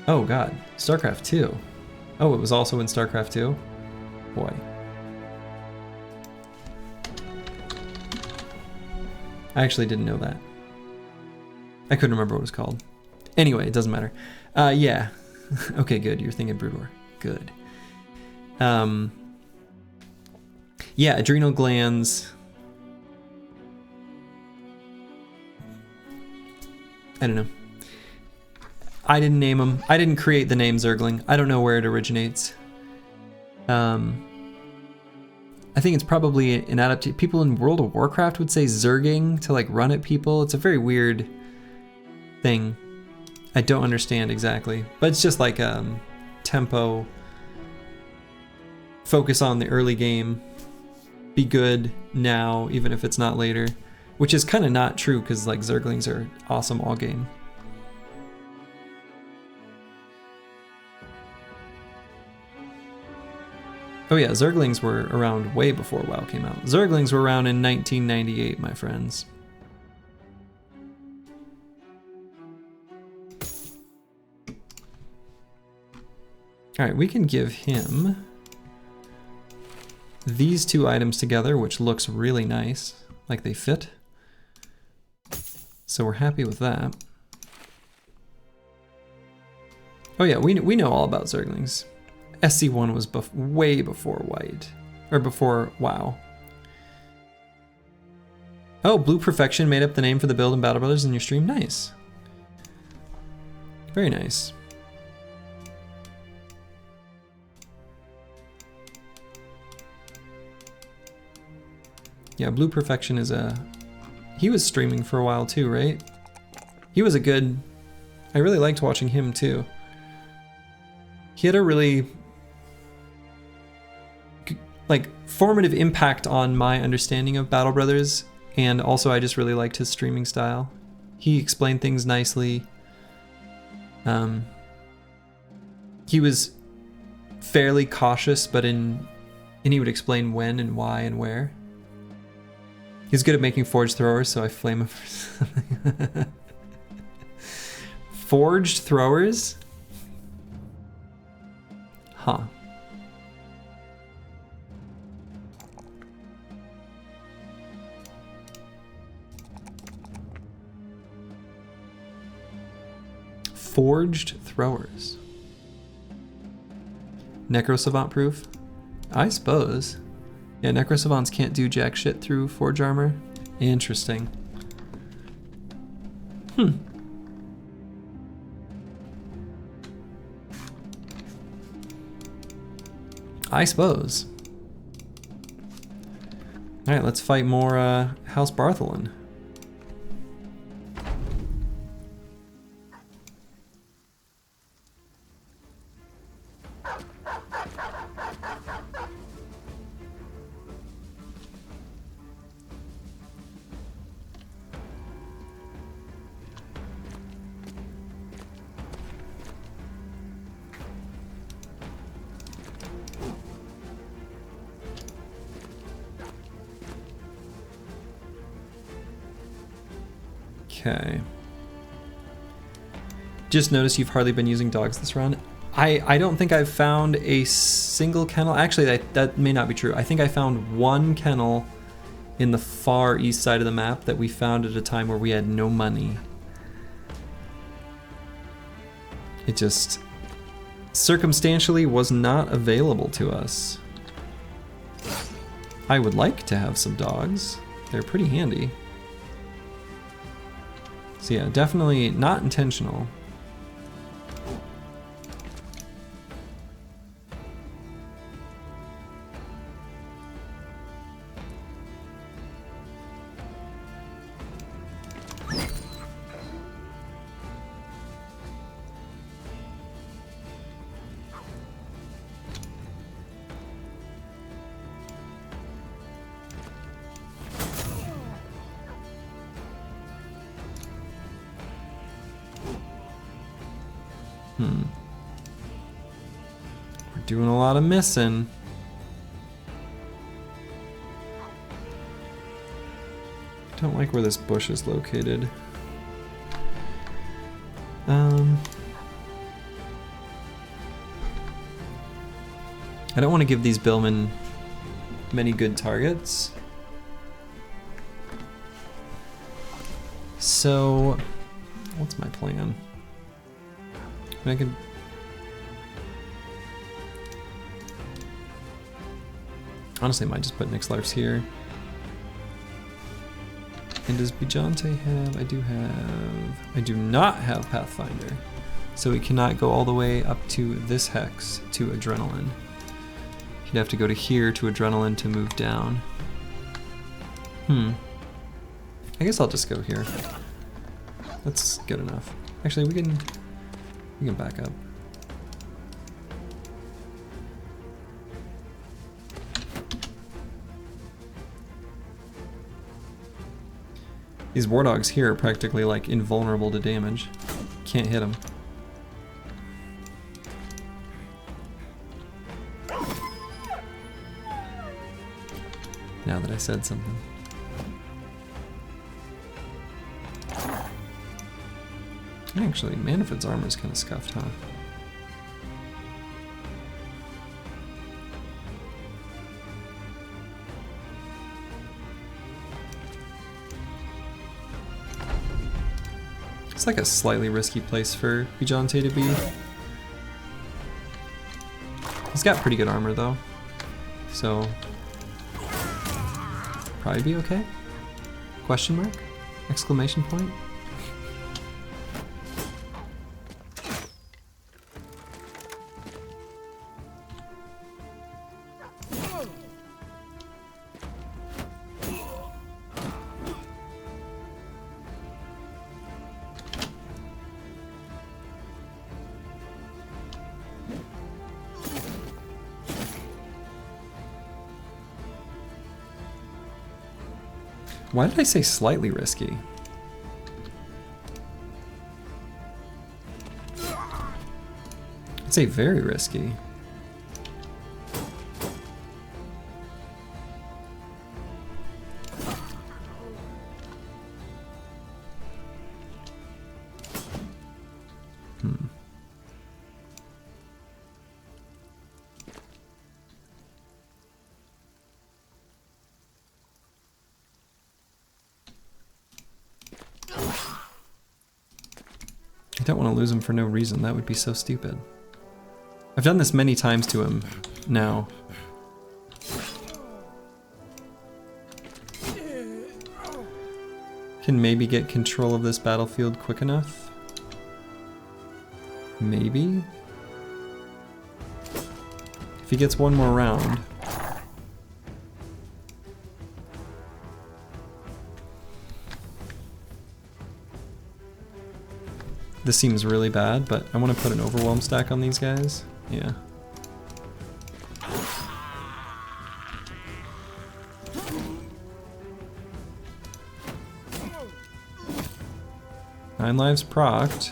Oh god, StarCraft 2. Oh, it was also in StarCraft 2? Boy. I actually didn't know that. I couldn't remember what it was called. Anyway, it doesn't matter. Yeah. Okay, good, you're thinking Brood War. good. Yeah, adrenal glands. I don't know. I didn't name them. I didn't create the name Zergling. I don't know where it originates. I think it's probably an adaptation. People in World of Warcraft would say Zerging to like run at people. It's a very weird thing. I don't understand exactly, but it's just like tempo. Focus on the early game. Be good now, even if it's not later. Which is kind of not true, because like Zerglings are awesome all game. Oh yeah, Zerglings were around way before WoW came out. Zerglings were around in 1998, my friends. Alright, we can give him these two items together, which looks really nice, like they fit. So we're happy with that. Oh yeah, we know all about Zerglings. SC1 was way before White, or before WoW. Oh, Blue Perfection made up the name for the build in Battle Brothers in your stream. Nice. Very nice. Yeah, Blue Perfection is he was streaming for a while too, right? He was a good... I really liked watching him too. He had a really like formative impact on my understanding of Battle Brothers, and also I just really liked his streaming style. He explained things nicely. He was fairly cautious, but and he would explain when and why and where. He's good at making forged throwers, so I flame him for something. Forged throwers? Huh. Forged throwers. Necrosavant proof? I suppose. Yeah, necrosavants can't do jack shit through forge armor. Interesting. I suppose. Alright, let's fight more House Bartholin. Okay. Just noticed you've hardly been using dogs this round. I don't think I've found a single kennel. Actually, that may not be true. I think I found one kennel in the far east side of the map that we found at a time where we had no money. It just circumstantially was not available to us. I would like to have some dogs. They're pretty handy. So yeah, definitely not intentional. We're doing a lot of missing. I don't like where this bush is located. I don't want to give these billmen many good targets. So, what's my plan? I could Honestly, I might just put Nixlarfs here. And does Bijante have? I do not have Pathfinder. So we cannot go all the way up to this hex to Adrenaline. You'd have to go to here to Adrenaline to move down. I guess I'll just go here. That's good enough. Actually, we can back up. These war dogs here are practically like invulnerable to damage. Can't hit them. Now that I said something. Actually, Manifid's armor is kind of scuffed, huh? It's like a slightly risky place for Bijante to be. He's got pretty good armor though, so probably be okay? Question mark? Exclamation point? Why did I say slightly risky? I'd say very risky. I don't want to lose him for no reason. That would be so stupid. I've done this many times to him now. Can maybe get control of this battlefield quick enough? Maybe? If he gets one more round. This seems really bad, but I want to put an overwhelm stack on these guys. Yeah. Nine lives procced.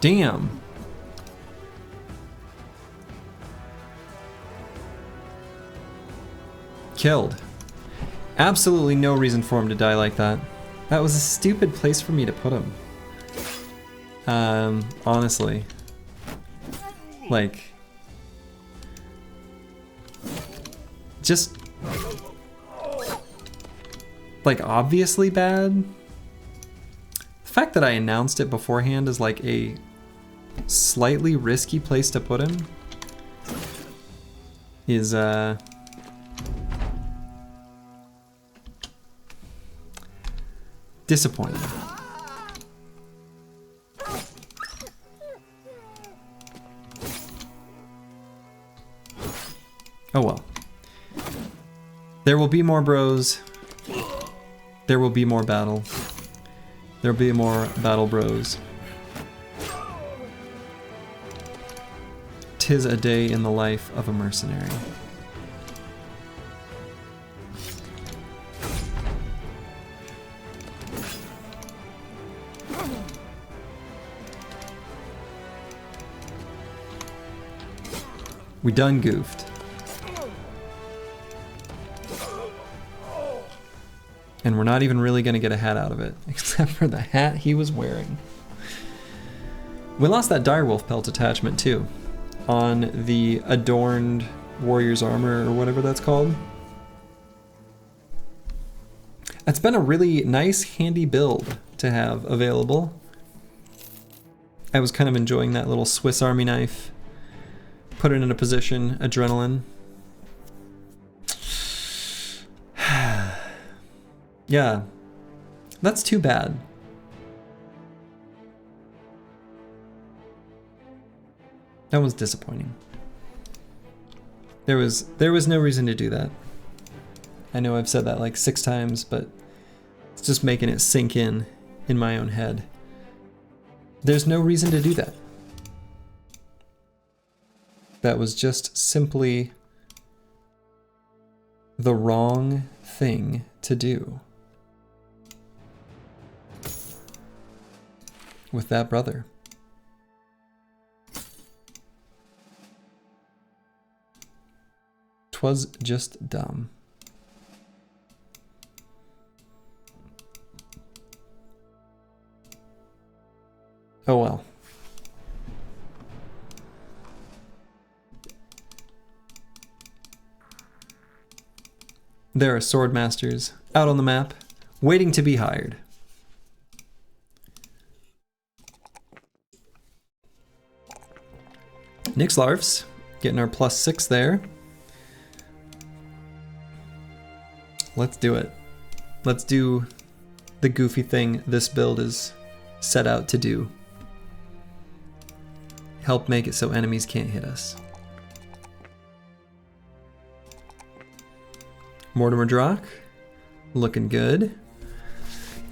Damn. Killed. Absolutely no reason for him to die like that. That was a stupid place for me to put him. Honestly. Like... just... like, obviously bad. The fact that I announced it beforehand is like a slightly risky place to put him is, disappointing. Oh well. There will be more bros. There will be more battle. There will be more battle bros. 'Tis a day in the life of a mercenary. We done goofed. And we're not even really gonna get a hat out of it, except for the hat he was wearing. We lost that direwolf pelt attachment too, on the adorned warrior's armor or whatever that's called. It's been a really nice, handy build to have available. I was kind of enjoying that little Swiss Army knife. Put it in a position, adrenaline. Yeah, that's too bad. That was disappointing. There was no reason to do that. I know I've said that like 6 times, but it's just making it sink in my own head. There's no reason to do that. That was just simply the wrong thing to do with that brother. 'Twas just dumb. Oh well. There are sword masters out on the map, waiting to be hired. Nixlarfs, getting our +6 there. Let's do it. Let's do the goofy thing this build is set out to do. Help make it so enemies can't hit us. Mortimer Drock, looking good.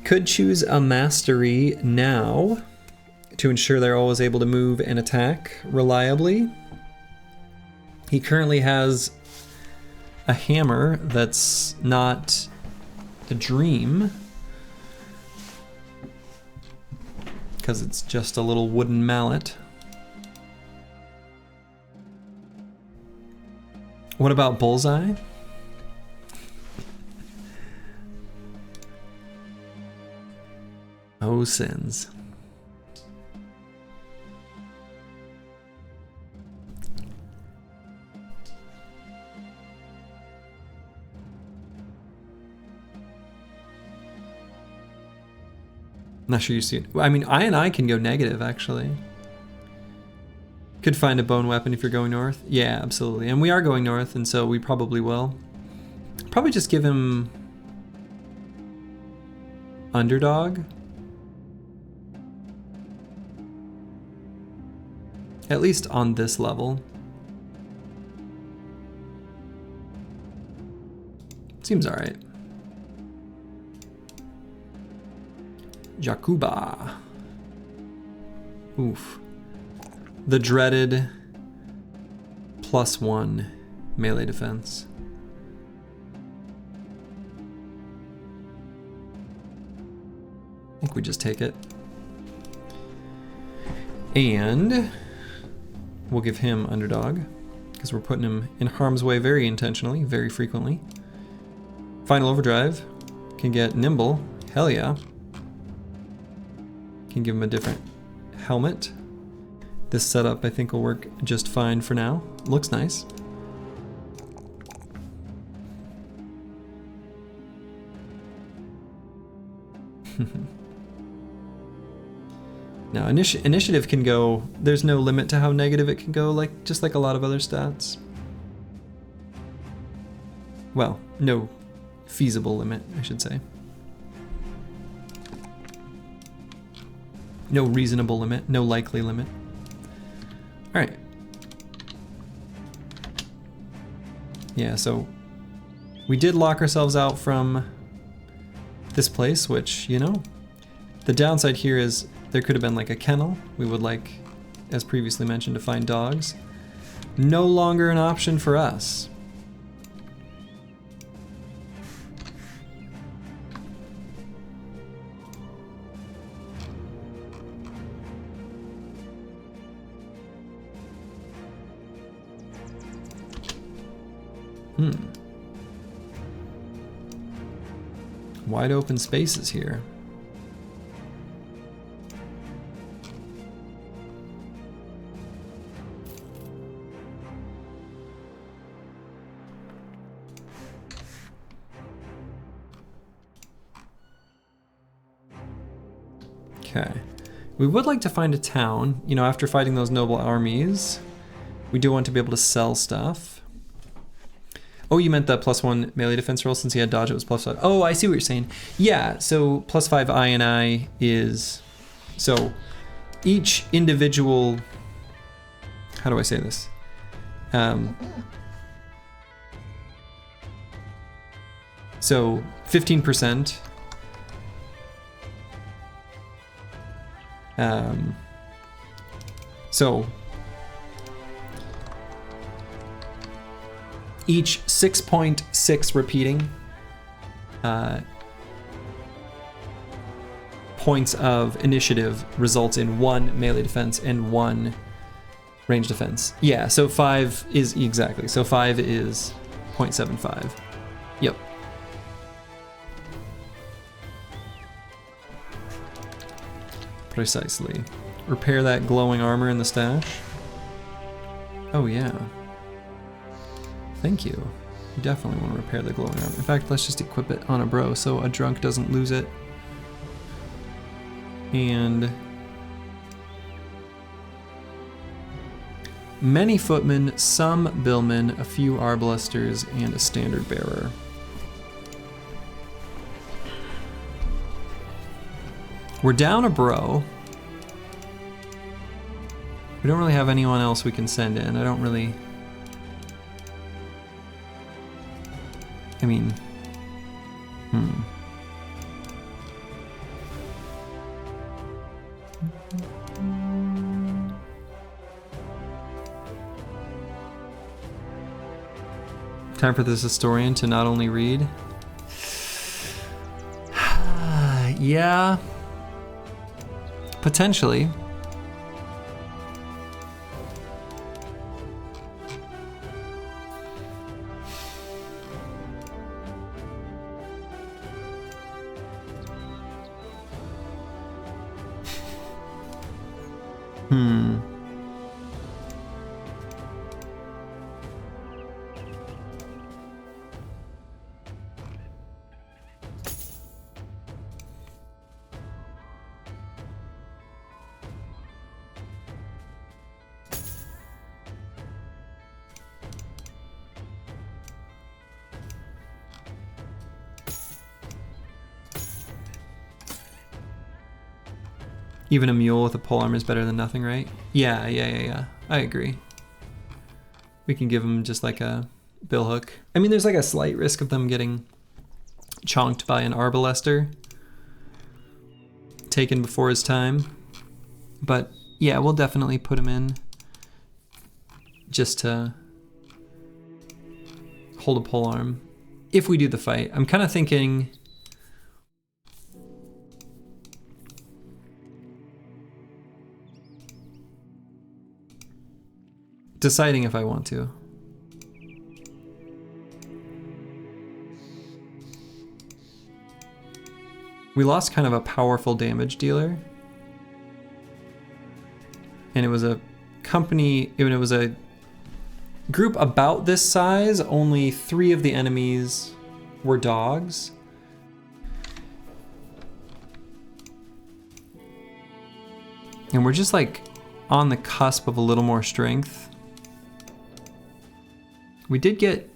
Could choose a mastery now to ensure they're always able to move and attack reliably. He currently has a hammer that's not a dream, because it's just a little wooden mallet. What about Bullseye? Oh, sins. Not sure you see it. I mean, I can go negative, actually. Could find a bone weapon if you're going north. Yeah, absolutely. And we are going north, and so we probably will. Probably just give him underdog. At least on this level. Seems alright. Jakuba. Oof. The dreaded +1 melee defense. I think we just take it. And we'll give him underdog, because we're putting him in harm's way very intentionally, very frequently. Final overdrive can get nimble. Hell yeah. Can give him a different helmet. This setup I think will work just fine for now. Looks nice. Now initiative can go, there's no limit to how negative it can go, like just like a lot of other stats. Well, no feasible limit, I should say. No reasonable limit, no likely limit. All right. Yeah, so we did lock ourselves out from this place, which, you know, the downside here is there could have been like a kennel. We would like, as previously mentioned, to find dogs. No longer an option for us. Wide open spaces here. Okay. We would like to find a town. You know, after fighting those noble armies, we do want to be able to sell stuff. Oh, you meant the +1 melee defense roll since he had dodge, it was +5. Oh, I see what you're saying. Yeah, so +5 I is... So each individual... How do I say this? So 15%. So each 6.6 repeating points of initiative results in 1 melee defense and 1 range defense. Yeah, so 5 is exactly. So 5 is 0.75. Yep. Precisely. Repair that glowing armor in the stash. Oh yeah. Thank you. You definitely want to repair the glowing armor. In fact, let's just equip it on a bro so a drunk doesn't lose it. And many footmen, some billmen, a few arbalesters, and a standard bearer. We're down a bro. We don't really have anyone else we can send in. I don't really... I mean... Time for this historian to not only read... Yeah... Potentially. Even a mule with a polearm is better than nothing, right? Yeah. I agree. We can give him just like a billhook. I mean, there's like a slight risk of them getting chonked by an arbalester. Taken before his time. But yeah, we'll definitely put him in just to hold a polearm. If we do the fight. I'm kind of thinking... Deciding if I want to. We lost kind of a powerful damage dealer. And it was a company, it was a group about this size, only 3 of the enemies were dogs. And we're just like on the cusp of a little more strength. We did get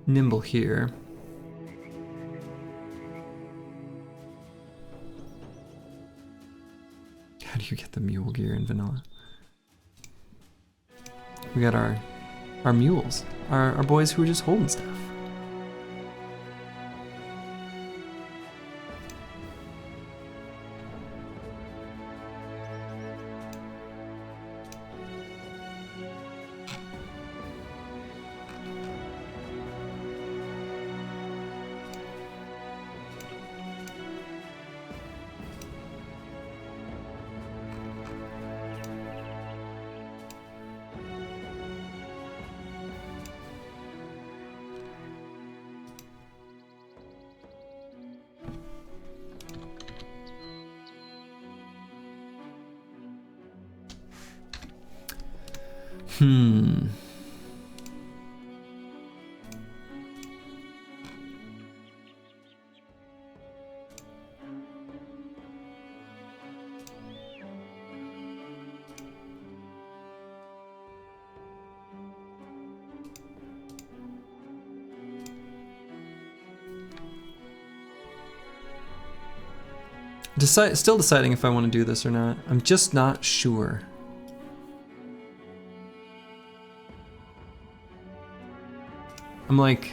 nimble here. How do you get the mule gear in vanilla? We got our mules, our boys who are just holding stuff. Still deciding if I want to do this or not. I'm just not sure. I'm like...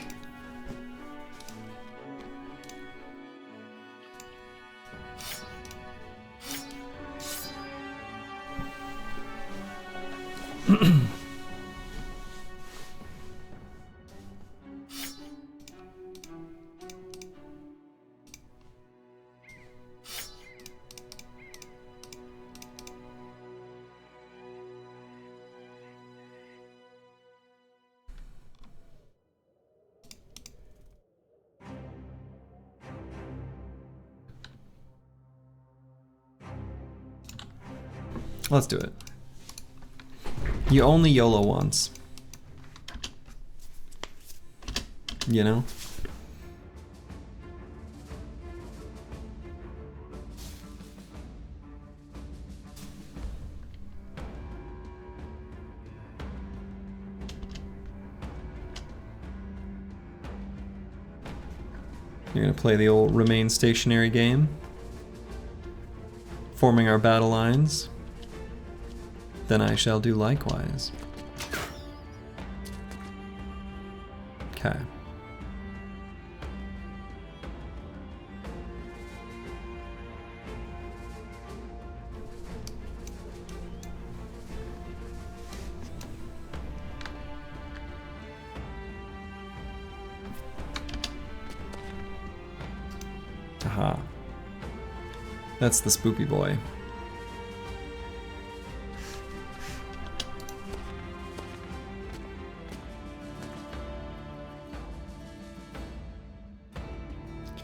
Let's do it. You only YOLO once. You know? You're gonna play the old remain stationary game. Forming our battle lines. Then I shall do likewise. Okay. Aha. That's the spoopy boy.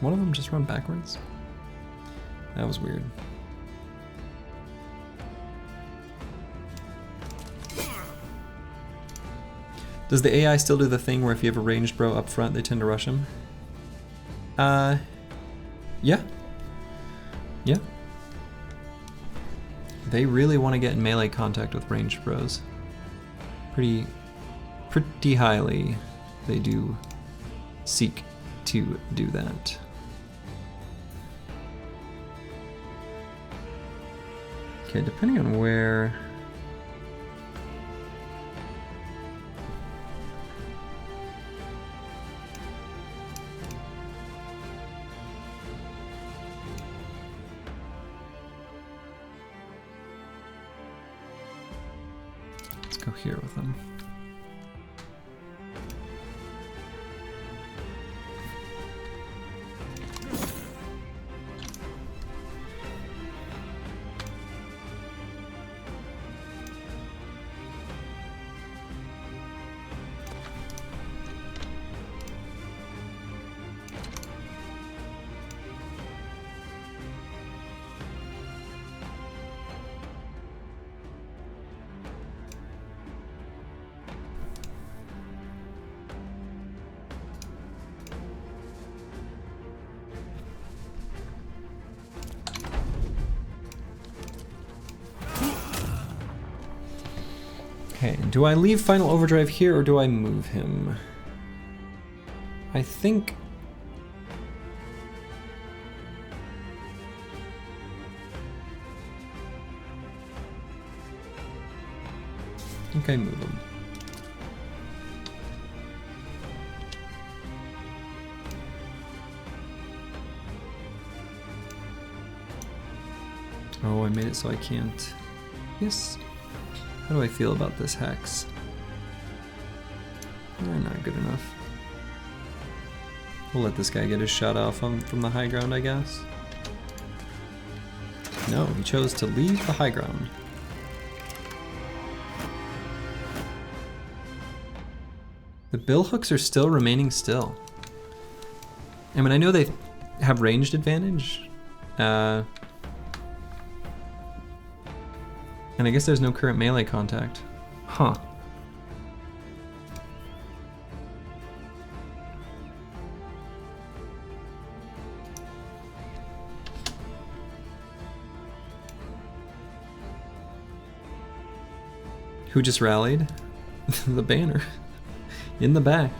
One of them just run backwards? That was weird. Does the AI still do the thing where if you have a ranged bro up front, they tend to rush him? Yeah. Yeah. They really want to get in melee contact with ranged bros. Pretty highly they do seek to do that. Okay, depending on where... Let's go here with them. Okay, do I leave Final Overdrive here or do I move him? I think... I move him. Oh, I made it so I can't... Yes. How do I feel about this hex? Not good enough. We'll let this guy get his shot off from the high ground, I guess. No, he chose to leave the high ground. The billhooks are still remaining still. I mean, I know they have ranged advantage. And I guess there's no current melee contact. Huh. Who just rallied? The banner. In the back.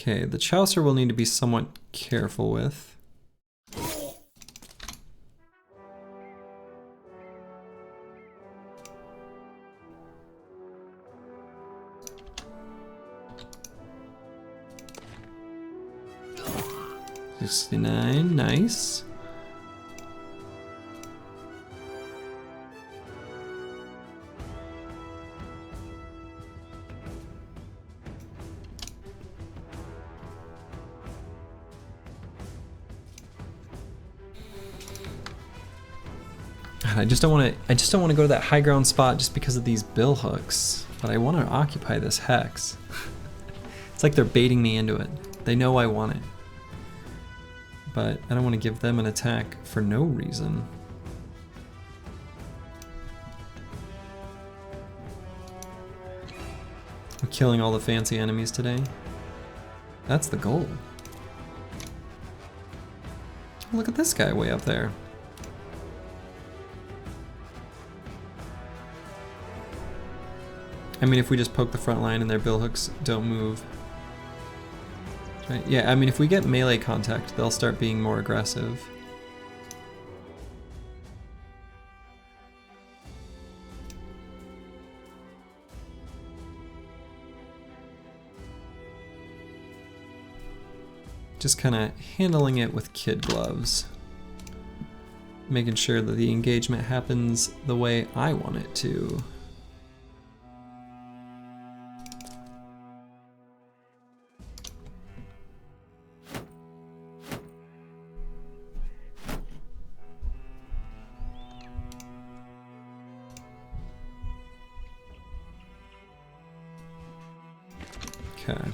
Okay, the Chaucer will need to be somewhat careful with. $69, nice. I just don't want to go to that high ground spot just because of these bill hooks. But I want to occupy this hex. It's like they're baiting me into it. They know I want it. But I don't want to give them an attack for no reason. I'm killing all the fancy enemies today. That's the goal. Look at this guy way up there. I mean, if we just poke the front line and their billhooks don't move. Right? Yeah, I mean, if we get melee contact, they'll start being more aggressive. Just kind of handling it with kid gloves. Making sure that the engagement happens the way I want it to. Okay.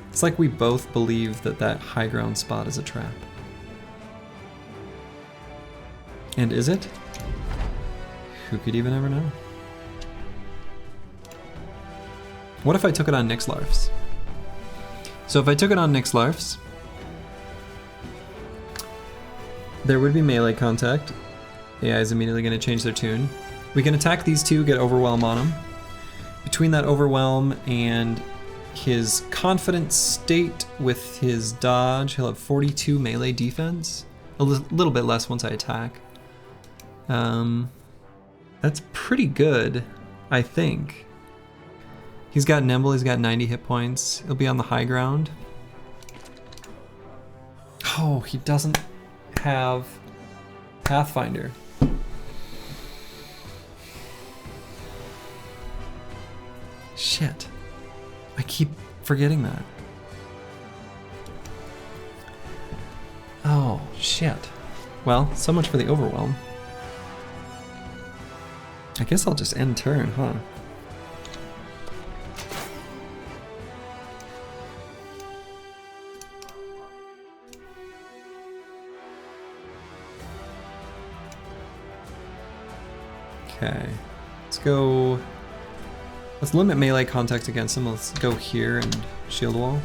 It's like we both believe that that high ground spot is a trap. And is it? Who could even ever know? What if I took it on Nyx Larfs? So if I took it on Nyx Larfs, there would be melee contact. AI is immediately going to change their tune. We can attack these two, get Overwhelm on them. Between that Overwhelm and his confident state with his dodge, he'll have 42 melee defense. A little bit less once I attack. That's pretty good, I think. He's got Nimble, he's got 90 hit points. He'll be on the high ground. Oh, he doesn't have Pathfinder. Shit. I keep forgetting that. Oh, shit. Well, so much for the Overwhelm. I guess I'll just end turn, huh? Okay, let's go. Let's limit melee contact against him. Let's go here and shield wall.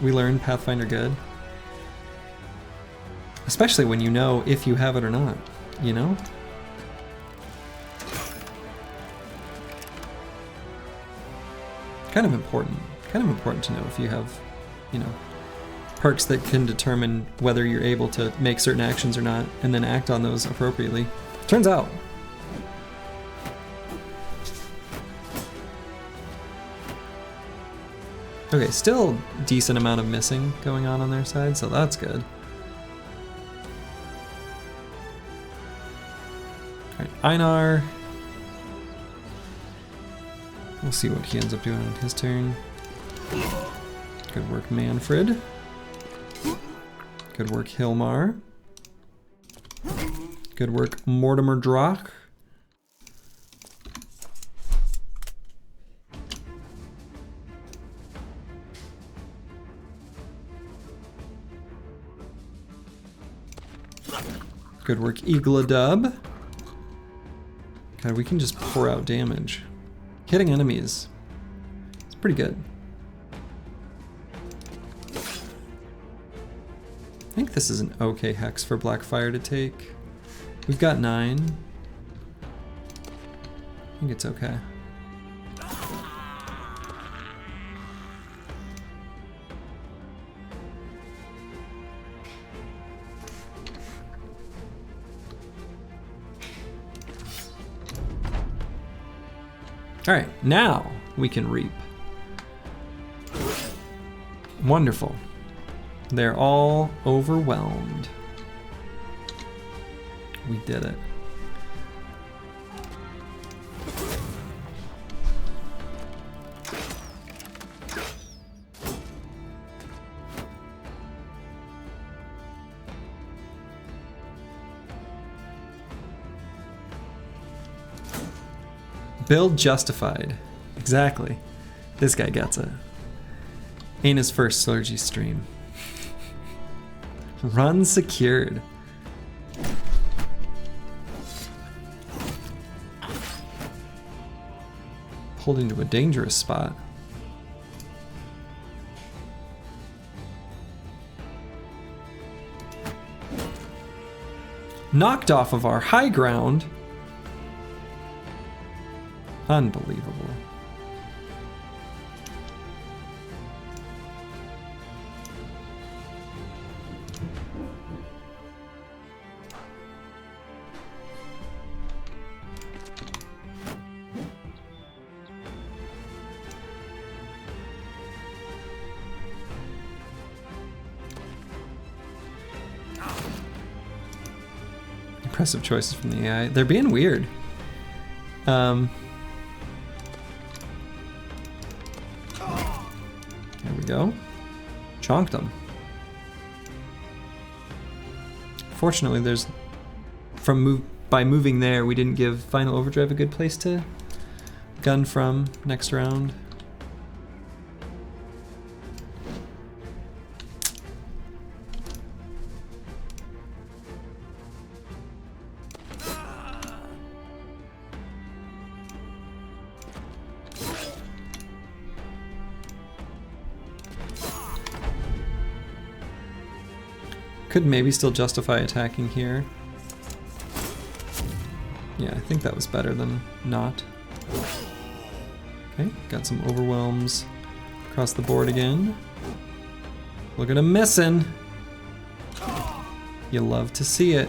We learned Pathfinder good. Especially when you know if you have it or not, you know? Kind of important to know if you have, you know, perks that can determine whether you're able to make certain actions or not, and then act on those appropriately. Turns out. Okay, still decent amount of missing going on their side, so that's good. Alright, Einar. We'll see what he ends up doing on his turn. Good work, Manfred. Good work, Hilmar. Good work, Mortimer Drock. Good work, Eagledub. God, we can just pour out damage. Hitting enemies. It's pretty good. think this is an okay hex for Blackfire to take. We've got 9. I think it's okay. All right, now we can reap. Wonderful. They're all overwhelmed. We did it. Build justified. Exactly. This guy gets it. Ain't his first Slurgy stream. Run secured. Pulled into a dangerous spot. Knocked off of our high ground. Unbelievable. Impressive choices from the AI. They're being weird. There we go. Chonked them. Fortunately, there's by moving there, we didn't give Final Overdrive a good place to gun from next round. Could maybe still justify attacking here. Yeah, I think that was better than not. Okay, got some overwhelms across the board again. Look at him missing. You love to see it.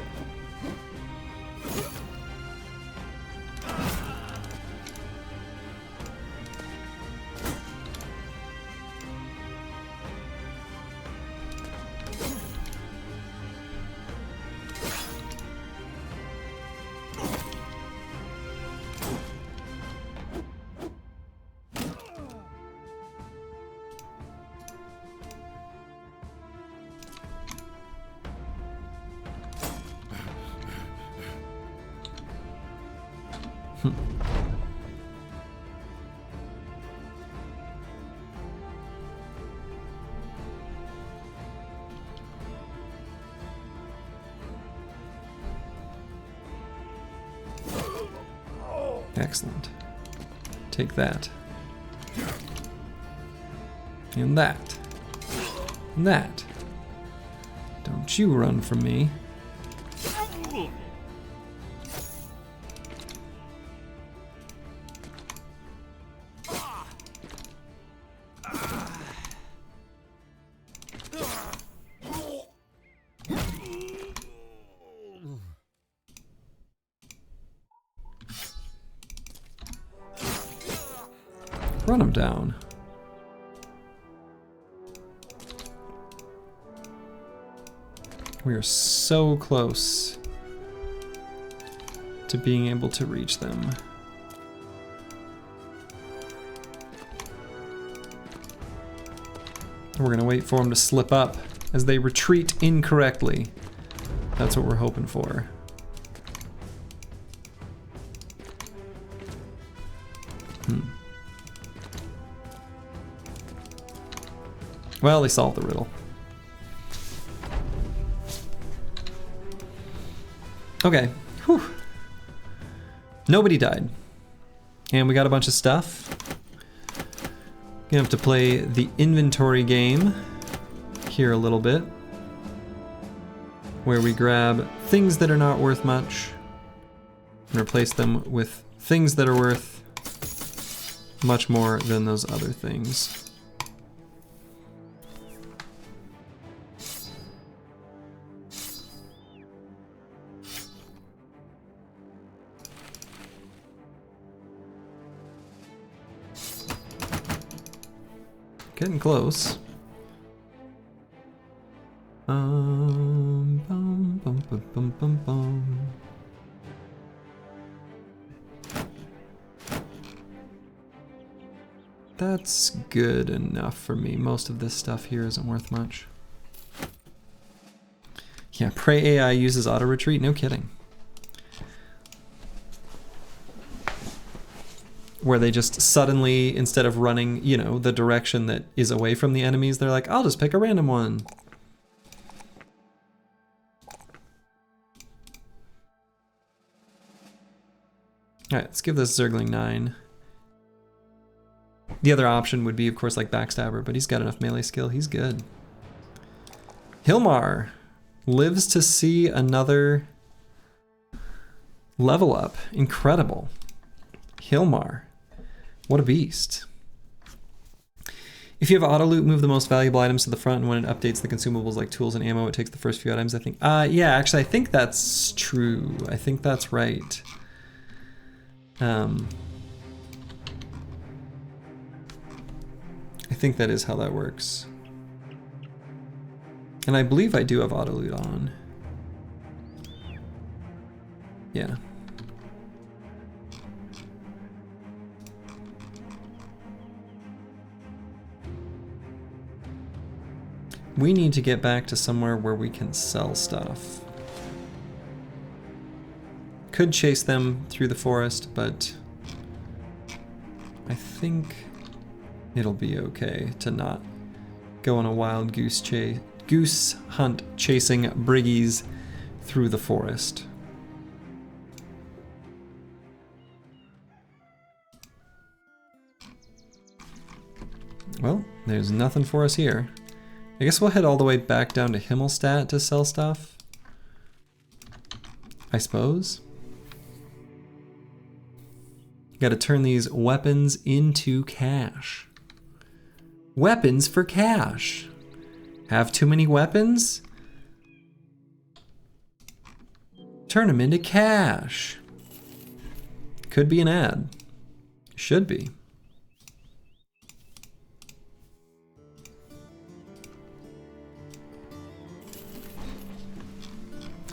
Excellent. Take that. And that. And that. Don't you run from me. Run him down. We are so close to being able to reach them. We're gonna wait for them to slip up as they retreat incorrectly. That's what we're hoping for. Well, they solved the riddle. Okay. Whew. Nobody died. And we got a bunch of stuff. Gonna have to play the inventory game here a little bit. where we grab things that are not worth much and replace them with things that are worth much more than those other things. Getting close. Bum, bum, bum, bum, bum, bum. That's good enough for me. Most of this stuff here isn't worth much. Yeah, Prey AI uses auto retreat? No kidding. Where they just suddenly, instead of running, you know, the direction that is away from the enemies, they're like, I'll just pick a random one. Alright, let's give this Zergling 9. The other option would be, of course, like Backstabber, but he's got enough melee skill, he's good. Hilmar lives to see another level up. Incredible. Hilmar. What a beast. If you have auto loot, move the most valuable items to the front, and when it updates the consumables like tools and ammo, it takes the first few items, I think. Yeah, actually, I think that's true. I think that's right. I think that is how that works. And I believe I do have auto loot on. Yeah. We need to get back to somewhere where we can sell stuff. Could chase them through the forest, but I think it'll be okay to not go on a wild goose hunt chasing briggies through the forest. Well, there's nothing for us here. I guess we'll head all the way back down to Himmelstadt to sell stuff. I suppose. Got to turn these weapons into cash. Weapons for cash. Have too many weapons? Turn them into cash. Could be an ad. Should be.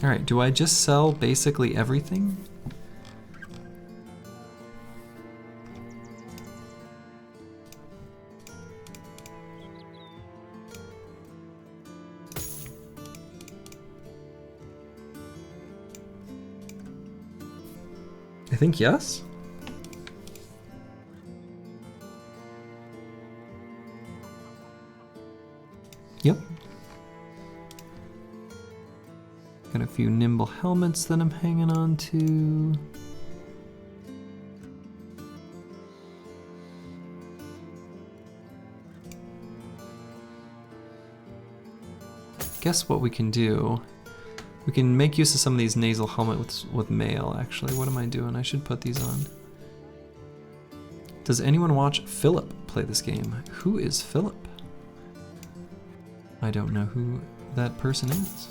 All right, do I just sell basically everything? I think yes. Yep. Got a few nimble helmets that I'm hanging on to. Guess what we can do? We can make use of some of these nasal helmets with mail, actually. What am I doing? I should put these on. Does anyone watch Philip play this game? Who is Philip? I don't know who that person is.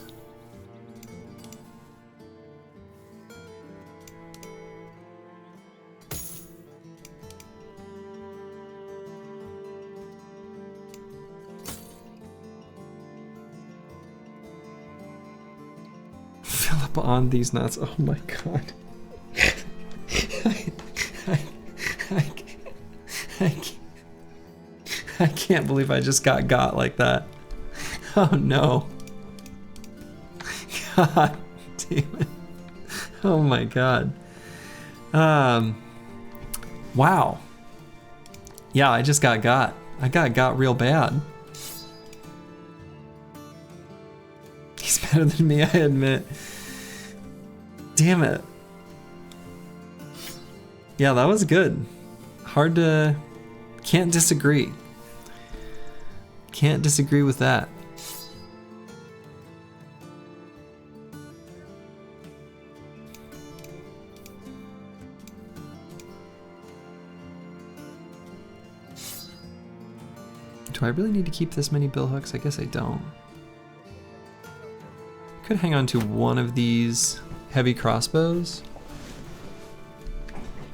On these nuts. Oh my god. I can't believe I just got like that. Oh no. God damn it. Oh my god. Wow. Yeah, I just got. I got real bad. He's better than me, I admit. Damn it. Yeah, that was good. Hard to... Can't disagree. Can't disagree with that. Do I really need to keep this many billhooks? I guess I don't. Could hang on to one of these heavy crossbows.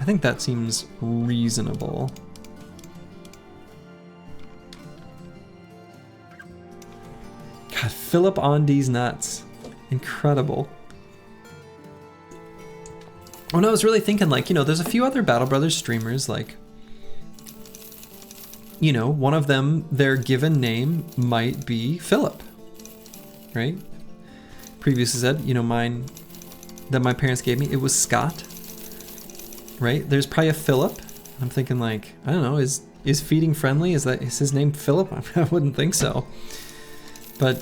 I think that seems reasonable. God, Philip on these nuts. Incredible. When I was really thinking, like, you know, there's a few other Battle Brothers streamers, like, you know, one of them, their given name might be Philip, right? Previously said, you know, mine that my parents gave me, it was Scott, right? There's probably a Philip. I'm thinking, like, I don't know, is feeding friendly? Is his name Philip? I wouldn't think so, but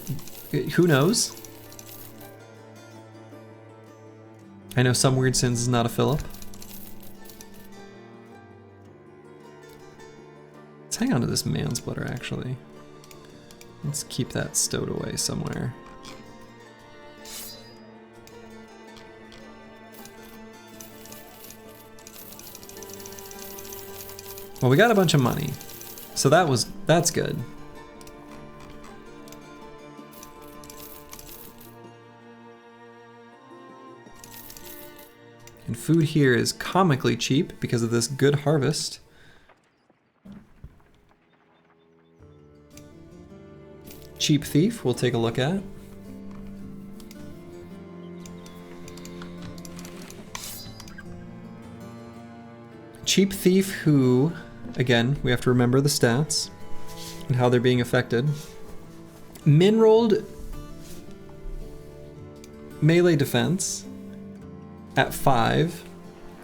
who knows? I know Some Weird Sins is not a Philip. Let's hang on to this mansplitter, actually. Let's keep that stowed away somewhere. Well, we got a bunch of money, so that's good. And food here is comically cheap because of this good harvest. Cheap Thief, we'll take a look at. Cheap Thief who, again, we have to remember the stats and how they're being affected. Min-rolled melee defense at 5.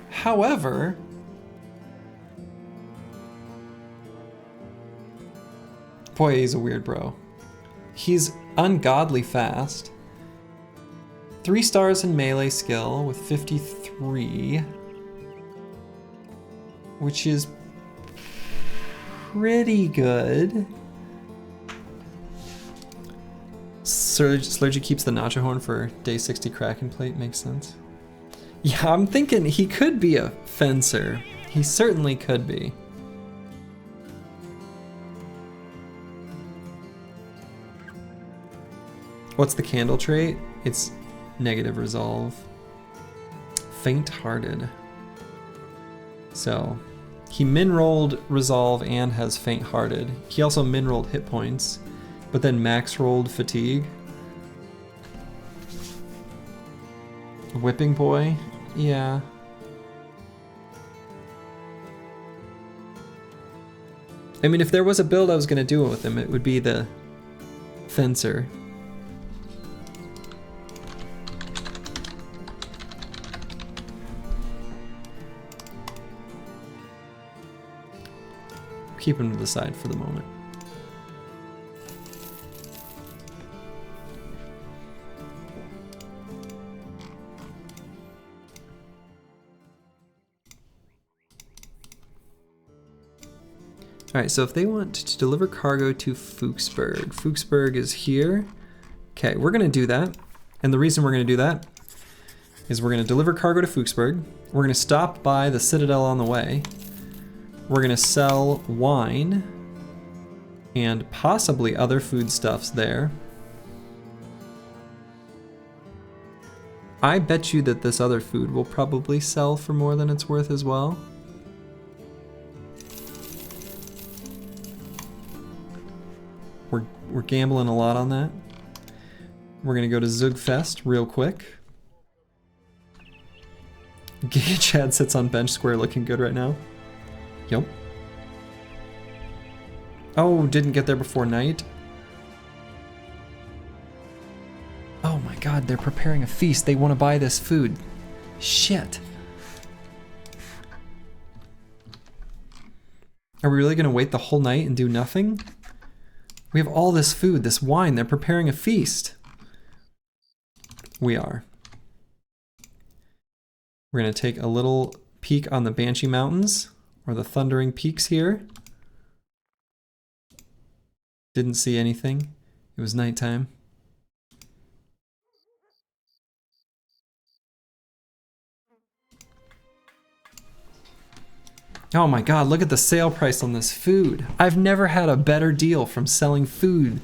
However, boy, he's a weird bro. He's ungodly fast. 3 stars in melee skill with 53, which is pretty good. Slurgy keeps the nacho horn for day 60 Kraken plate, makes sense. Yeah, I'm thinking he could be a fencer. He certainly could be. What's the candle trait? It's negative resolve. Faint-hearted. So, he min-rolled resolve and has faint-hearted. He also min-rolled hit points, but then max-rolled fatigue. Whipping boy? Yeah. I mean, if there was a build I was gonna do it with him, it would be the fencer. Keep him to the side for the moment. Alright, so if they want to deliver cargo to Fuchsburg, Fuchsburg is here. Okay, we're gonna do that. And the reason we're gonna do that is we're gonna deliver cargo to Fuchsburg. We're gonna stop by the Citadel on the way. We're gonna sell wine and possibly other foodstuffs there. I bet you that this other food will probably sell for more than it's worth as well. We're gambling a lot on that. We're gonna go to Zugfest real quick. Giga Chad sits on bench square looking good right now. Yep. Oh, didn't get there before night. Oh my god, they're preparing a feast. They want to buy this food. Shit. Are we really going to wait the whole night and do nothing? We have all this food, this wine. They're preparing a feast. We are. We're going to take a little peek on the Banshee Mountains, or the Thundering Peaks here. Didn't see anything. It was nighttime. Oh my god, look at the sale price on this food. I've never had a better deal from selling food.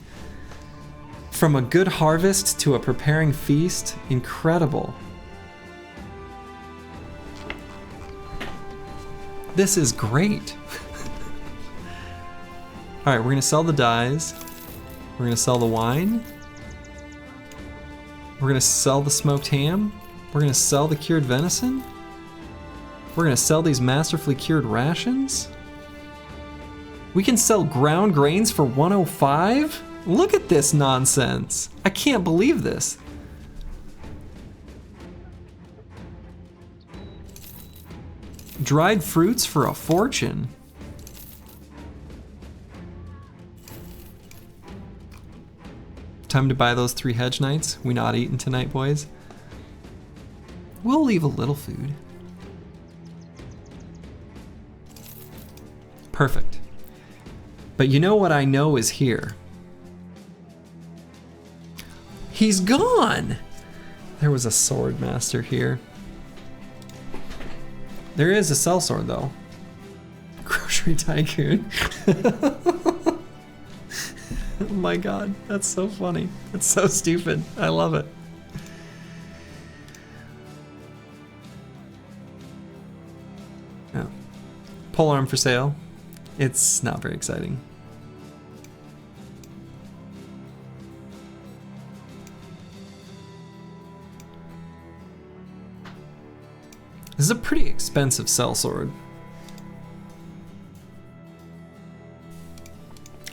From a good harvest to a preparing feast, incredible. This is great. All right, we're gonna sell the dyes. We're gonna sell the wine. We're gonna sell the smoked ham. We're gonna sell the cured venison. We're gonna sell these masterfully cured rations. We can sell ground grains for 105? Look at this nonsense. I can't believe this. Dried fruits for a fortune. Time to buy those 3 hedge knights. We not eating tonight, boys. We'll leave a little food. Perfect. But you know what I know is here? He's gone! There was a sword master here. There is a sellsword though. Grocery tycoon. Oh my god, that's so funny. That's so stupid. I love it. Oh. Polearm for sale. It's not very exciting. This is a pretty expensive sellsword.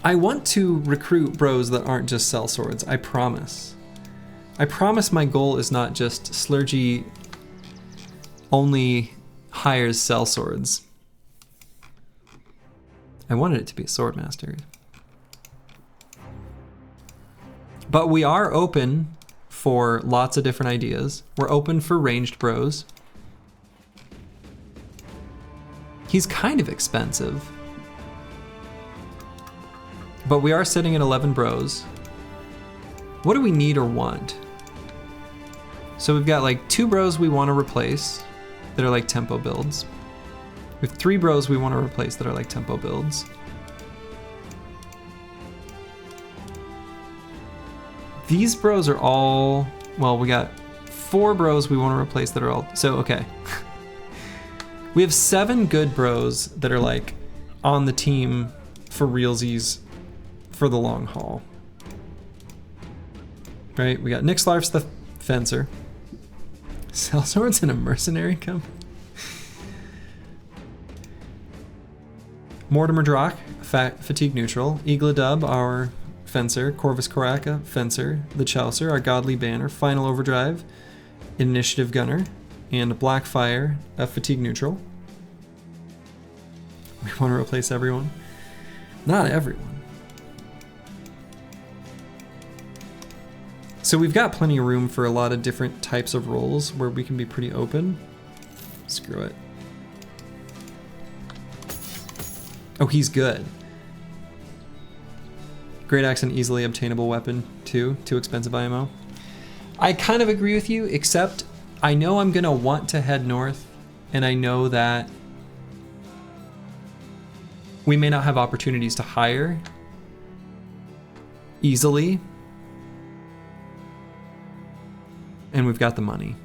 I want to recruit bros that aren't just sellswords, I promise. I promise my goal is not just Slurgy only hires sellswords. I wanted it to be a swordmaster. But we are open for lots of different ideas. We're open for ranged bros. He's kind of expensive. But we are sitting at 11 bros. What do we need or want? So we've got like 2 bros we want to replace that are like tempo builds. We have 3 bros we want to replace that are like tempo builds. These bros are all, well, we got 4 bros we want to replace that are all, so okay. We have 7 good bros that are like on the team for realsies for the long haul. Right, we got Nick Slarf's the fencer. Sellswords in a mercenary company. Mortimer Drock, fatigue neutral. Igladub, our fencer. Corvus Koraka, fencer. The Chaucer, our godly banner. Final Overdrive, initiative gunner. And Blackfire, a fatigue neutral. We want to replace everyone. Not everyone. So we've got plenty of room for a lot of different types of roles where we can be pretty open. Screw it. Oh, he's good. Great axe, an easily obtainable weapon too. Too expensive IMO. I kind of agree with you, except I know I'm gonna want to head north, and I know that we may not have opportunities to hire easily. And we've got the money.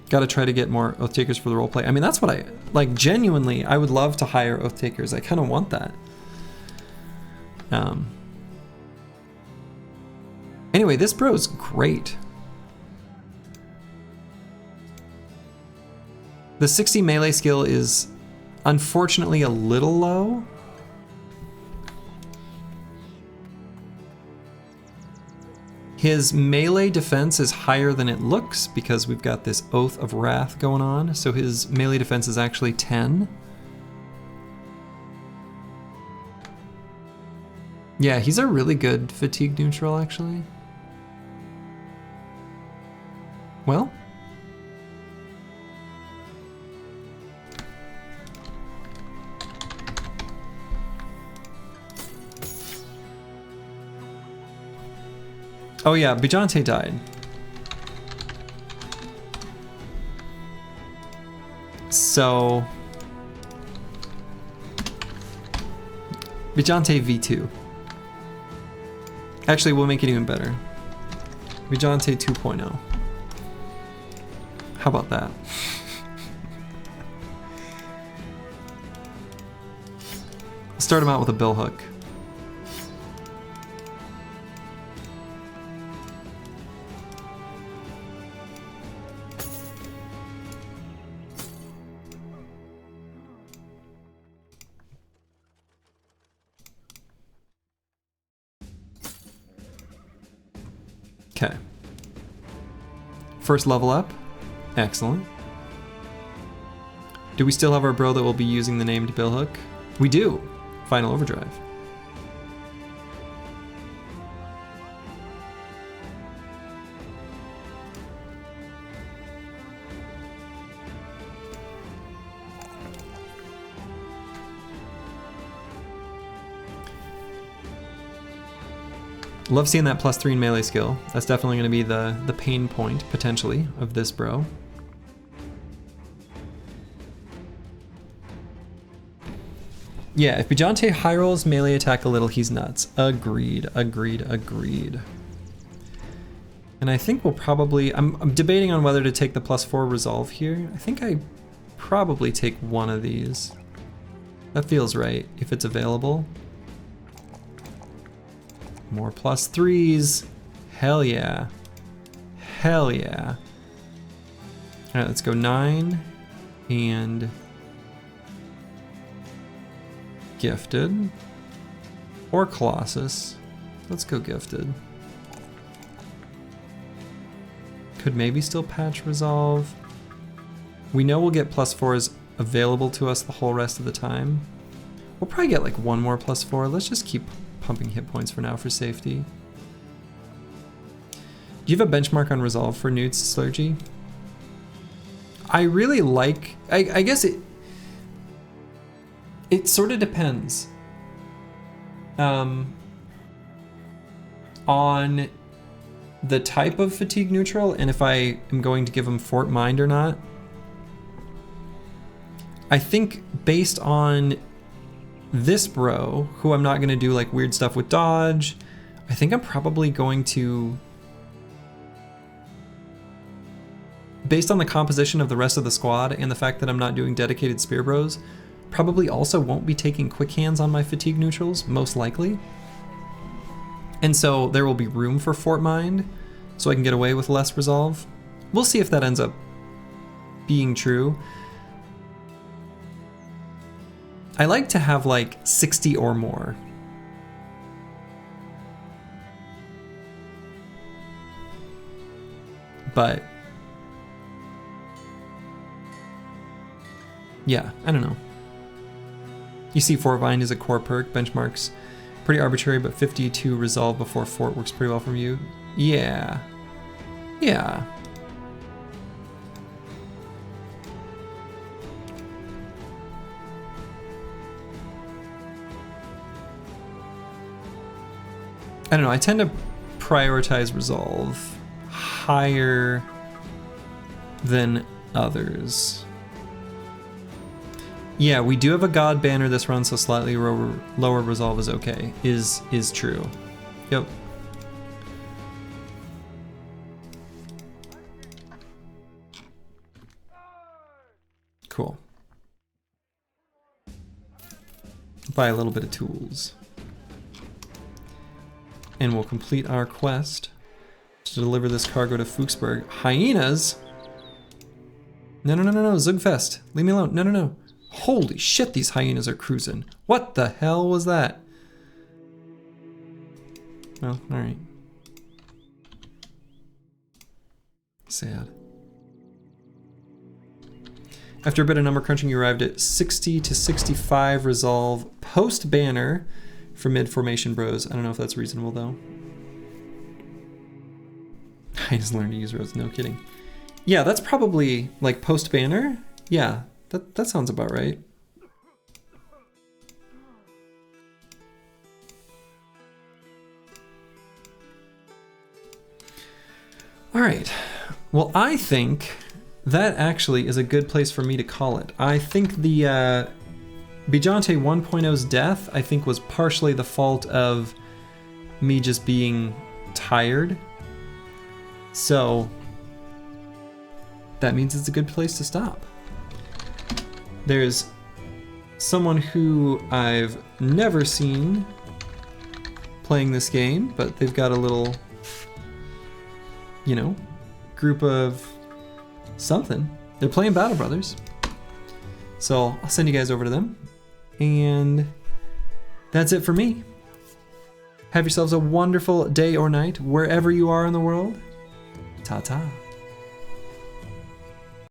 Got to try to get more Oathtakers for the roleplay. I mean, that's what I, like, genuinely, I would love to hire Oathtakers. I kind of want that. Anyway, this bro is great. The 60 melee skill is unfortunately a little low. His melee defense is higher than it looks because we've got this Oath of Wrath going on. So his melee defense is actually 10. Yeah, he's a really good fatigue neutral, actually. Well. Oh yeah, Bijante died. So Vigilante V2. Actually, we'll make it even better. Vigilante 2.0. How about that? Start him out with a billhook. Okay. First level up. Excellent. Do we still have our bro that will be using the named billhook? We do. Final overdrive. Love seeing that +3 in melee skill. That's definitely going to be the pain point, potentially, of this bro. Yeah, if Vigilante high rolls melee attack a little, he's nuts. Agreed, agreed, agreed. And I think we'll probably... I'm debating on whether to take the +4 resolve here. I think I probably take one of these. That feels right, if it's available. More +3s. Hell yeah. Hell yeah. Alright, let's go 9 and gifted. Or Colossus. Let's go gifted. Could maybe still patch resolve. We know we'll get +4s available to us the whole rest of the time. We'll probably get like one more +4. Let's just keep pumping hit points for now for safety. Do you have a benchmark on resolve for Newt's Slurgy? I really like, I guess it sort of depends on the type of fatigue neutral and if I am going to give him Fort Mind or not. I think based on this bro, who I'm not going to do like weird stuff with dodge, I think I'm probably going to, based on the composition of the rest of the squad and the fact that I'm not doing dedicated spear bros, probably also won't be taking quick hands on my fatigue neutrals, most likely. And so there will be room for Fort Mind, so I can get away with less resolve. We'll see if that ends up being true. I like to have like 60 or more. But yeah, I don't know. You see Fort Mind is a core perk, benchmarks pretty arbitrary, but 52 resolve before Fort works pretty well from you. Yeah. Yeah. I don't know, I tend to prioritize resolve higher than others. Yeah, we do have a god banner this run, so slightly lower resolve is okay. Is true. Yep. Cool. Buy a little bit of tools. And we'll complete our quest to deliver this cargo to Fuchsburg. Hyenas? No, no, no, no, no, Zugfest. Leave me alone. No, no, no. Holy shit, these hyenas are cruising. What the hell was that? Well, alright. Sad. After a bit of number crunching, you arrived at 60 to 65 resolve post-banner for mid-formation bros. I don't know if that's reasonable, though. I just learned to use roads, no kidding. Yeah, that's probably, like, post-banner? Yeah, that sounds about right. All right. Well, I think that actually is a good place for me to call it. I think the Bijante 1.0's death, I think, was partially the fault of me just being tired. So that means it's a good place to stop. There's someone who I've never seen playing this game, but they've got a little, you know, group of something. They're playing Battle Brothers. So I'll send you guys over to them. And that's it for me. Have yourselves a wonderful day or night, wherever you are in the world. Ta-ta.